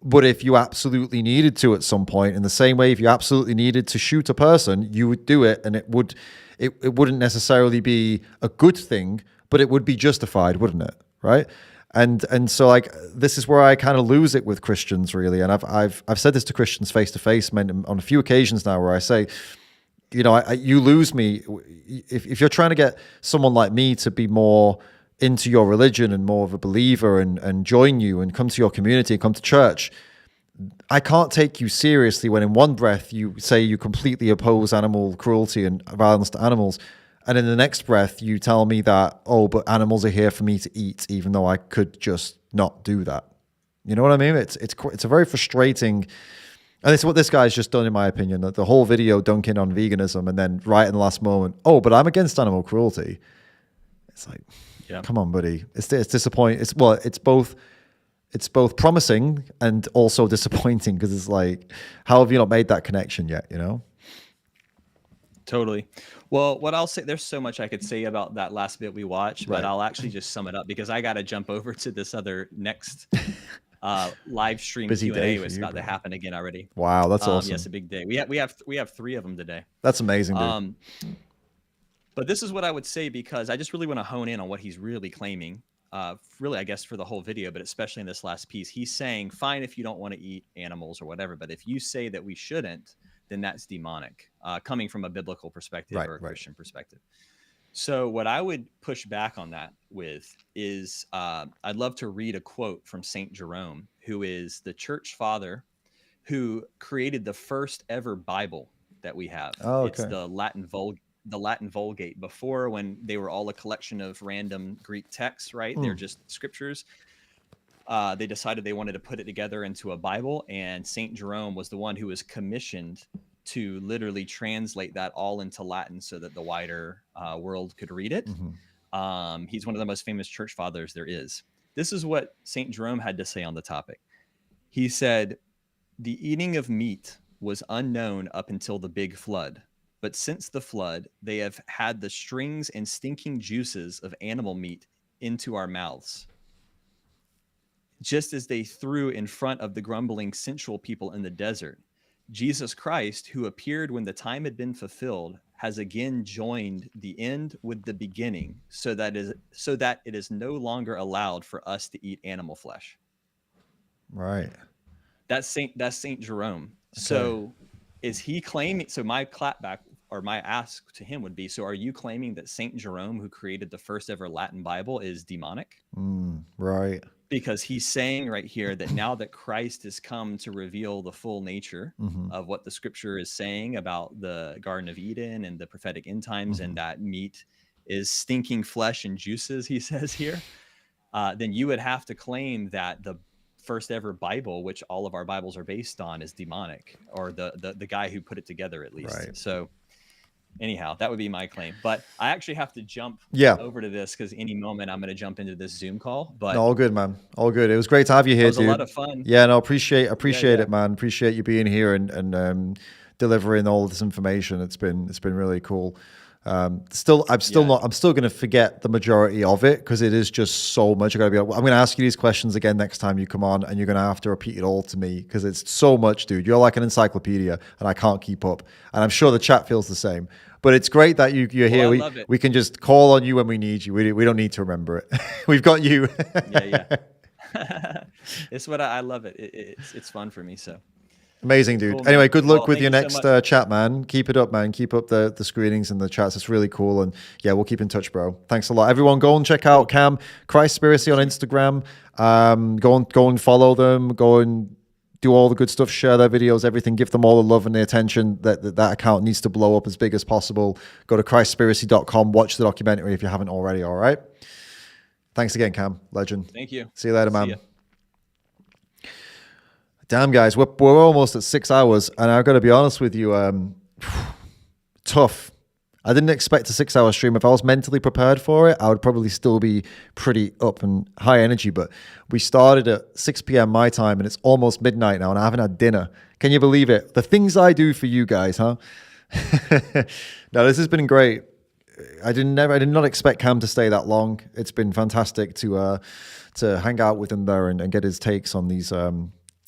A: But if you absolutely needed to at some point, in the same way, if you absolutely needed to shoot a person, you would do it, and it wouldn't necessarily be a good thing, but it would be justified, wouldn't it? Right? And so like this is where I kind of lose it with Christians, really. And I've said this to Christians face to face on a few occasions now, where I say, you lose me if you're trying to get someone like me to be more into your religion and more of a believer and join you and come to your community and come to church. I can't take you seriously when in one breath you say you completely oppose animal cruelty and violence to animals, and in the next breath you tell me that, oh, but animals are here for me to eat, even though I could just not do that. You know what I mean? It's a very frustrating. And it's what this guy's just done, in my opinion. The whole video dunking on veganism, and then right in the last moment, oh, but I'm against animal cruelty. It's like, come on, buddy. It's disappointing. It's both promising and also disappointing, because it's like, how have you not made that connection yet?
H: Totally. Well, what I'll say, there's so much I could say about that last bit we watched, but I'll actually just sum it up, because I got to jump over to this other next live stream Q&A was about to happen again already.
A: Wow, that's awesome.
H: Yes, a big day. We have 3 of them today.
A: That's amazing, dude.
H: But this is what I would say, because I just really want to hone in on what he's really claiming. Really, I guess for the whole video, but especially in this last piece, he's saying, fine if you don't want to eat animals or whatever, but if you say that we shouldn't, then that's demonic, coming from a biblical perspective or a Christian perspective. So what I would push back on that with is I'd love to read a quote from St. Jerome, who is the church father who created the first ever Bible that we have.
A: Oh, okay.
H: It's the Latin Vulgate. Before, when they were all a collection of random Greek texts, right? They're just scriptures. They decided they wanted to put it together into a Bible, and St. Jerome was the one who was commissioned to literally translate that all into Latin so that the wider world could read it. He's one of the most famous church fathers there is. This is what St. Jerome had to say on the topic. He said, "The eating of meat was unknown up until the big flood. But since the flood, they have had the strings and stinking juices of animal meat into our mouths, just as they threw in front of the grumbling sensual people in the desert. Jesus Christ, who appeared when the time had been fulfilled, has again joined the end with the beginning, so that it is no longer allowed for us to eat animal flesh."
A: Right.
H: That's Saint Jerome. Okay. So is he claiming? So my clapback or my ask to him would be: so are you claiming that Saint Jerome, who created the first ever Latin Bible, is demonic?
A: Right.
H: Because he's saying right here that now that Christ has come to reveal the full nature of what the scripture is saying about the Garden of Eden and the prophetic end times, and that meat is stinking flesh and juices, he says here, then you would have to claim that the first ever Bible, which all of our Bibles are based on, is demonic, or the guy who put it together, at least. Right. So anyhow, that would be my claim. But I actually have to jump over to this, because any moment I'm going to jump into this Zoom call. But
A: no, all good, man. All good. It was great to have you here, dude.
H: It was a lot of fun.
A: Yeah, no, appreciate it, man. Appreciate you being here and delivering all this information. It's been really cool. I'm still going to forget the majority of it, because it is just so much. I'm going to ask you these questions again next time you come on, and you're going to have to repeat it all to me, because it's so much, dude. You're like an encyclopedia, and I can't keep up. And I'm sure the chat feels the same. But it's great that you're here.
H: I love it.
A: We can just call on you when we need you. We don't need to remember it. We've got you.
H: Yeah. It's what I love it. It's fun for me. So,
A: Amazing, dude.
H: Cool, man.
A: Anyway, good luck
H: Well,
A: with
H: thank
A: your
H: you so
A: next
H: much.
A: chat, man. Keep it up, man. Keep up the screenings and the chats. It's really cool. And yeah, we'll keep in touch, bro. Thanks a lot. Everyone, go and check out Cam, Cowspiracy on Instagram. Go and follow them. Go and do all the good stuff. Share their videos, everything. Give them all the love and the attention that account needs to blow up as big as possible. Go to Cowspiracy.com. Watch the documentary if you haven't already, all right? Thanks again, Cam. Legend.
H: Thank you.
A: See you later,
H: See
A: man.
H: ya.
A: Damn, guys, we're almost at 6 hours, and I've got to be honest with you, tough. I didn't expect a 6-hour stream. If I was mentally prepared for it, I would probably still be pretty up and high energy, but we started at 6 p.m. my time, and it's almost midnight now, and I haven't had dinner. Can you believe it? The things I do for you guys, huh? No, this has been great. I did not expect Cam to stay that long. It's been fantastic to hang out with him there and get his takes on these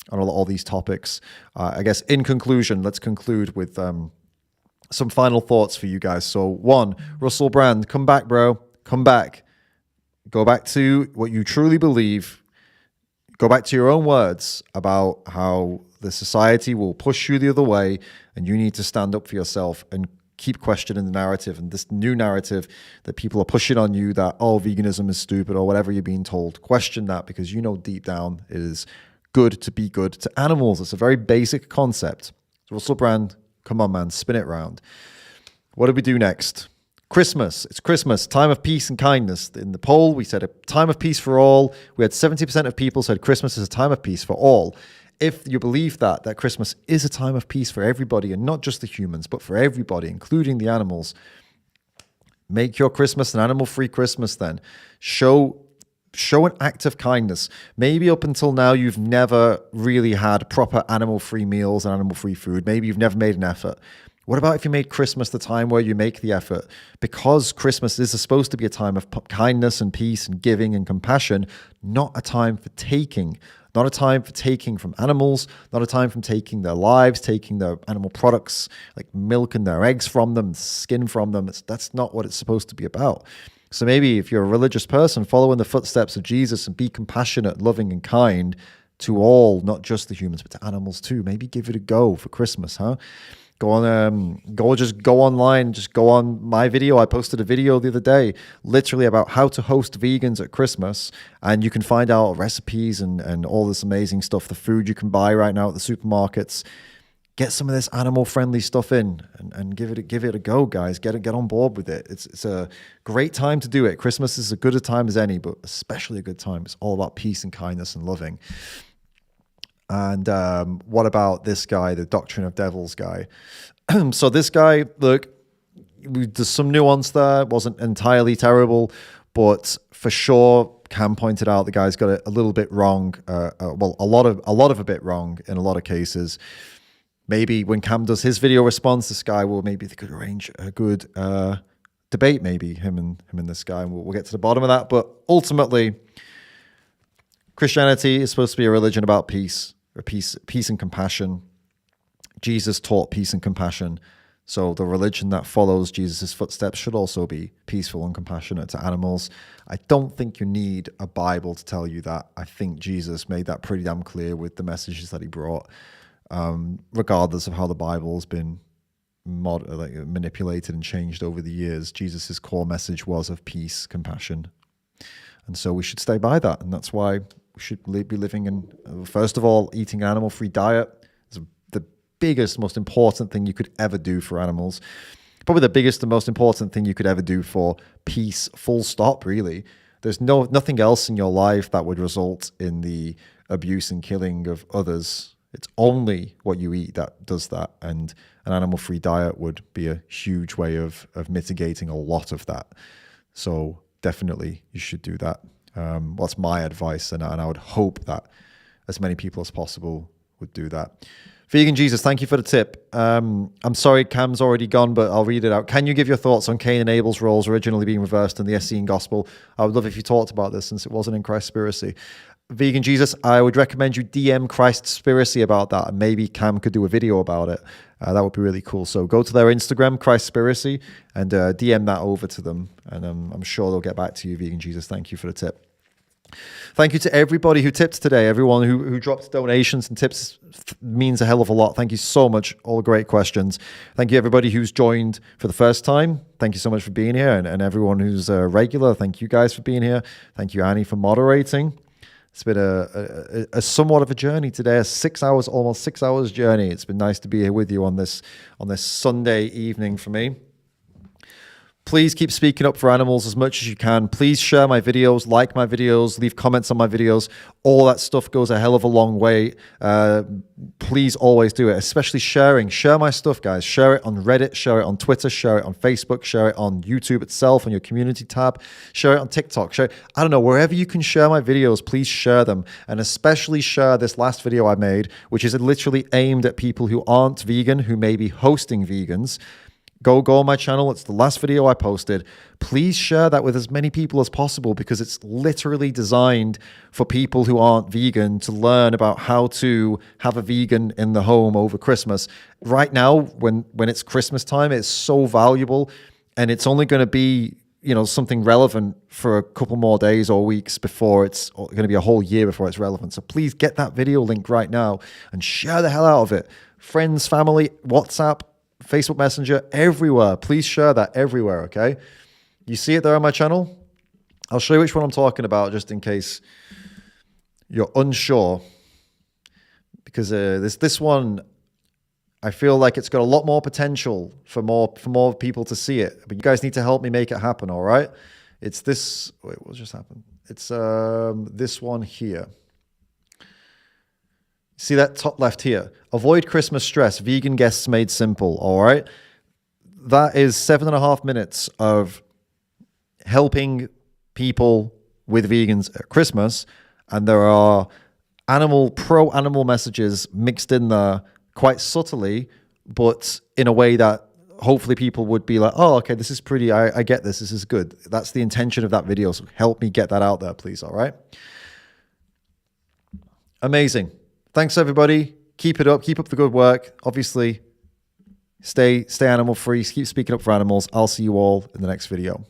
A: on all these topics. I guess in conclusion, let's conclude with some final thoughts for you guys. So 1, Russell Brand, come back, bro. Come back. Go back to what you truly believe. Go back to your own words about how the society will push you the other way and you need to stand up for yourself and keep questioning the narrative and this new narrative that people are pushing on you that, oh, veganism is stupid or whatever you're being told. Question that, because you know deep down it is good to be good to animals. It's a very basic concept. Russell Brand, come on, man, spin it round. What do we do next? Christmas. It's Christmas, time of peace and kindness. In the poll, we said a time of peace for all. We had 70% of people said Christmas is a time of peace for all. If you believe that Christmas is a time of peace for everybody, and not just the humans, but for everybody, including the animals, make your Christmas an animal-free Christmas then. Show an act of kindness. Maybe up until now, you've never really had proper animal-free meals and animal-free food. Maybe you've never made an effort. What about if you made Christmas the time where you make the effort? Because Christmas is supposed to be a time of kindness and peace and giving and compassion, not a time for taking. Not a time for taking from animals, not a time for taking their lives, taking their animal products, like milk and their eggs from them, skin from them. That's not what it's supposed to be about. So maybe if you're a religious person, follow in the footsteps of Jesus and be compassionate, loving, and kind to all, not just the humans, but to animals too. Maybe give it a go for Christmas, huh? Go on, go online, just go on my video. I posted a video the other day, literally about how to host vegans at Christmas, and you can find out recipes and all this amazing stuff, the food you can buy right now at the supermarkets. Get some of this animal-friendly stuff in and give it a go, guys. Get on board with it. It's a great time to do it. Christmas is as good a time as any, but especially a good time. It's all about peace and kindness and loving. And what about this guy, the Doctrine of Devils guy? So this guy, look, there's some nuance there. It wasn't entirely terrible, but for sure, Cam pointed out the guy's got it a little bit wrong. Well, a lot of a bit wrong in a lot of cases. Maybe when Cam does his video response, this guy will maybe they could arrange a good debate. Maybe him and this guy, and we'll get to the bottom of that. But ultimately, Christianity is supposed to be a religion about peace. Peace and compassion. Jesus taught peace and compassion. So the religion that follows Jesus' footsteps should also be peaceful and compassionate to animals. I don't think you need a Bible to tell you that. I think Jesus made that pretty damn clear with the messages that he brought, regardless of how the Bible has been manipulated and changed over the years. Jesus' core message was of peace, compassion. And so we should stay by that. And that's why we should be living in, first of all, eating an animal-free diet is the biggest, most important thing you could ever do for animals. Probably the biggest and most important thing you could ever do for peace, full stop, really. There's nothing else in your life that would result in the abuse and killing of others. It's only what you eat that does that. And an animal-free diet would be a huge way of mitigating a lot of that. So definitely you should do that. That's my advice, and I would hope that as many people as possible would do that. Vegan Jesus, thank you for the tip. I'm sorry Cam's already gone, but I'll read it out. Can you give your thoughts on Cain and Abel's roles originally being reversed in the Essene Gospel? I would love if you talked about this since it wasn't in Cowspiracy. Vegan Jesus, I would recommend you DM Cowspiracy about that, and maybe Cam could do a video about it. That would be really cool. So go to their Instagram, Cowspiracy, and DM that over to them, and I'm sure they'll get back to you, Vegan Jesus. Thank you for the tip. Thank you to everybody who tipped today. Everyone who dropped donations and tips means a hell of a lot. Thank you so much. All great questions. Thank you everybody who's joined for the first time. Thank you so much for being here. And everyone who's regular, thank you guys for being here. Thank you, Annie, for moderating. It's been a somewhat of a journey today, almost 6 hours journey. It's been nice to be here with you on this Sunday evening for me. Please keep speaking up for animals as much as you can. Please share my videos, like my videos, leave comments on my videos. All that stuff goes a hell of a long way. Please always do it, especially sharing. Share my stuff, guys. Share it on Reddit, share it on Twitter, share it on Facebook, share it on YouTube itself, on your community tab. Share it on TikTok. Share it, I don't know, wherever you can share my videos, please share them. And especially share this last video I made, which is literally aimed at people who aren't vegan, who may be hosting vegans. Go on my channel. It's the last video I posted. Please share that with as many people as possible because it's literally designed for people who aren't vegan to learn about how to have a vegan in the home over Christmas. Right now, when it's Christmas time, it's so valuable, and it's only going to be, you know, something relevant for a couple more days or weeks before it's going to be a whole year before it's relevant. So please get that video link right now and share the hell out of it. Friends, family, WhatsApp, Facebook Messenger, everywhere. Please share that everywhere, okay? You see it there on my channel? I'll show you which one I'm talking about just in case you're unsure. Because this one, I feel like it's got a lot more potential for more people to see it. But you guys need to help me make it happen, all right? It's this... Wait, what just happened? It's this one here. See that top left here? Avoid Christmas stress. Vegan guests made simple. All right. That is 7.5 minutes of helping people with vegans at Christmas. And there are pro-animal messages mixed in there quite subtly, but in a way that hopefully people would be like, oh, okay, this is pretty, I get this. This is good. That's the intention of that video. So help me get that out there, please. All right. Amazing. Thanks, everybody. Keep it up. Keep up the good work. Obviously, stay animal free. Keep speaking up for animals. I'll see you all in the next video.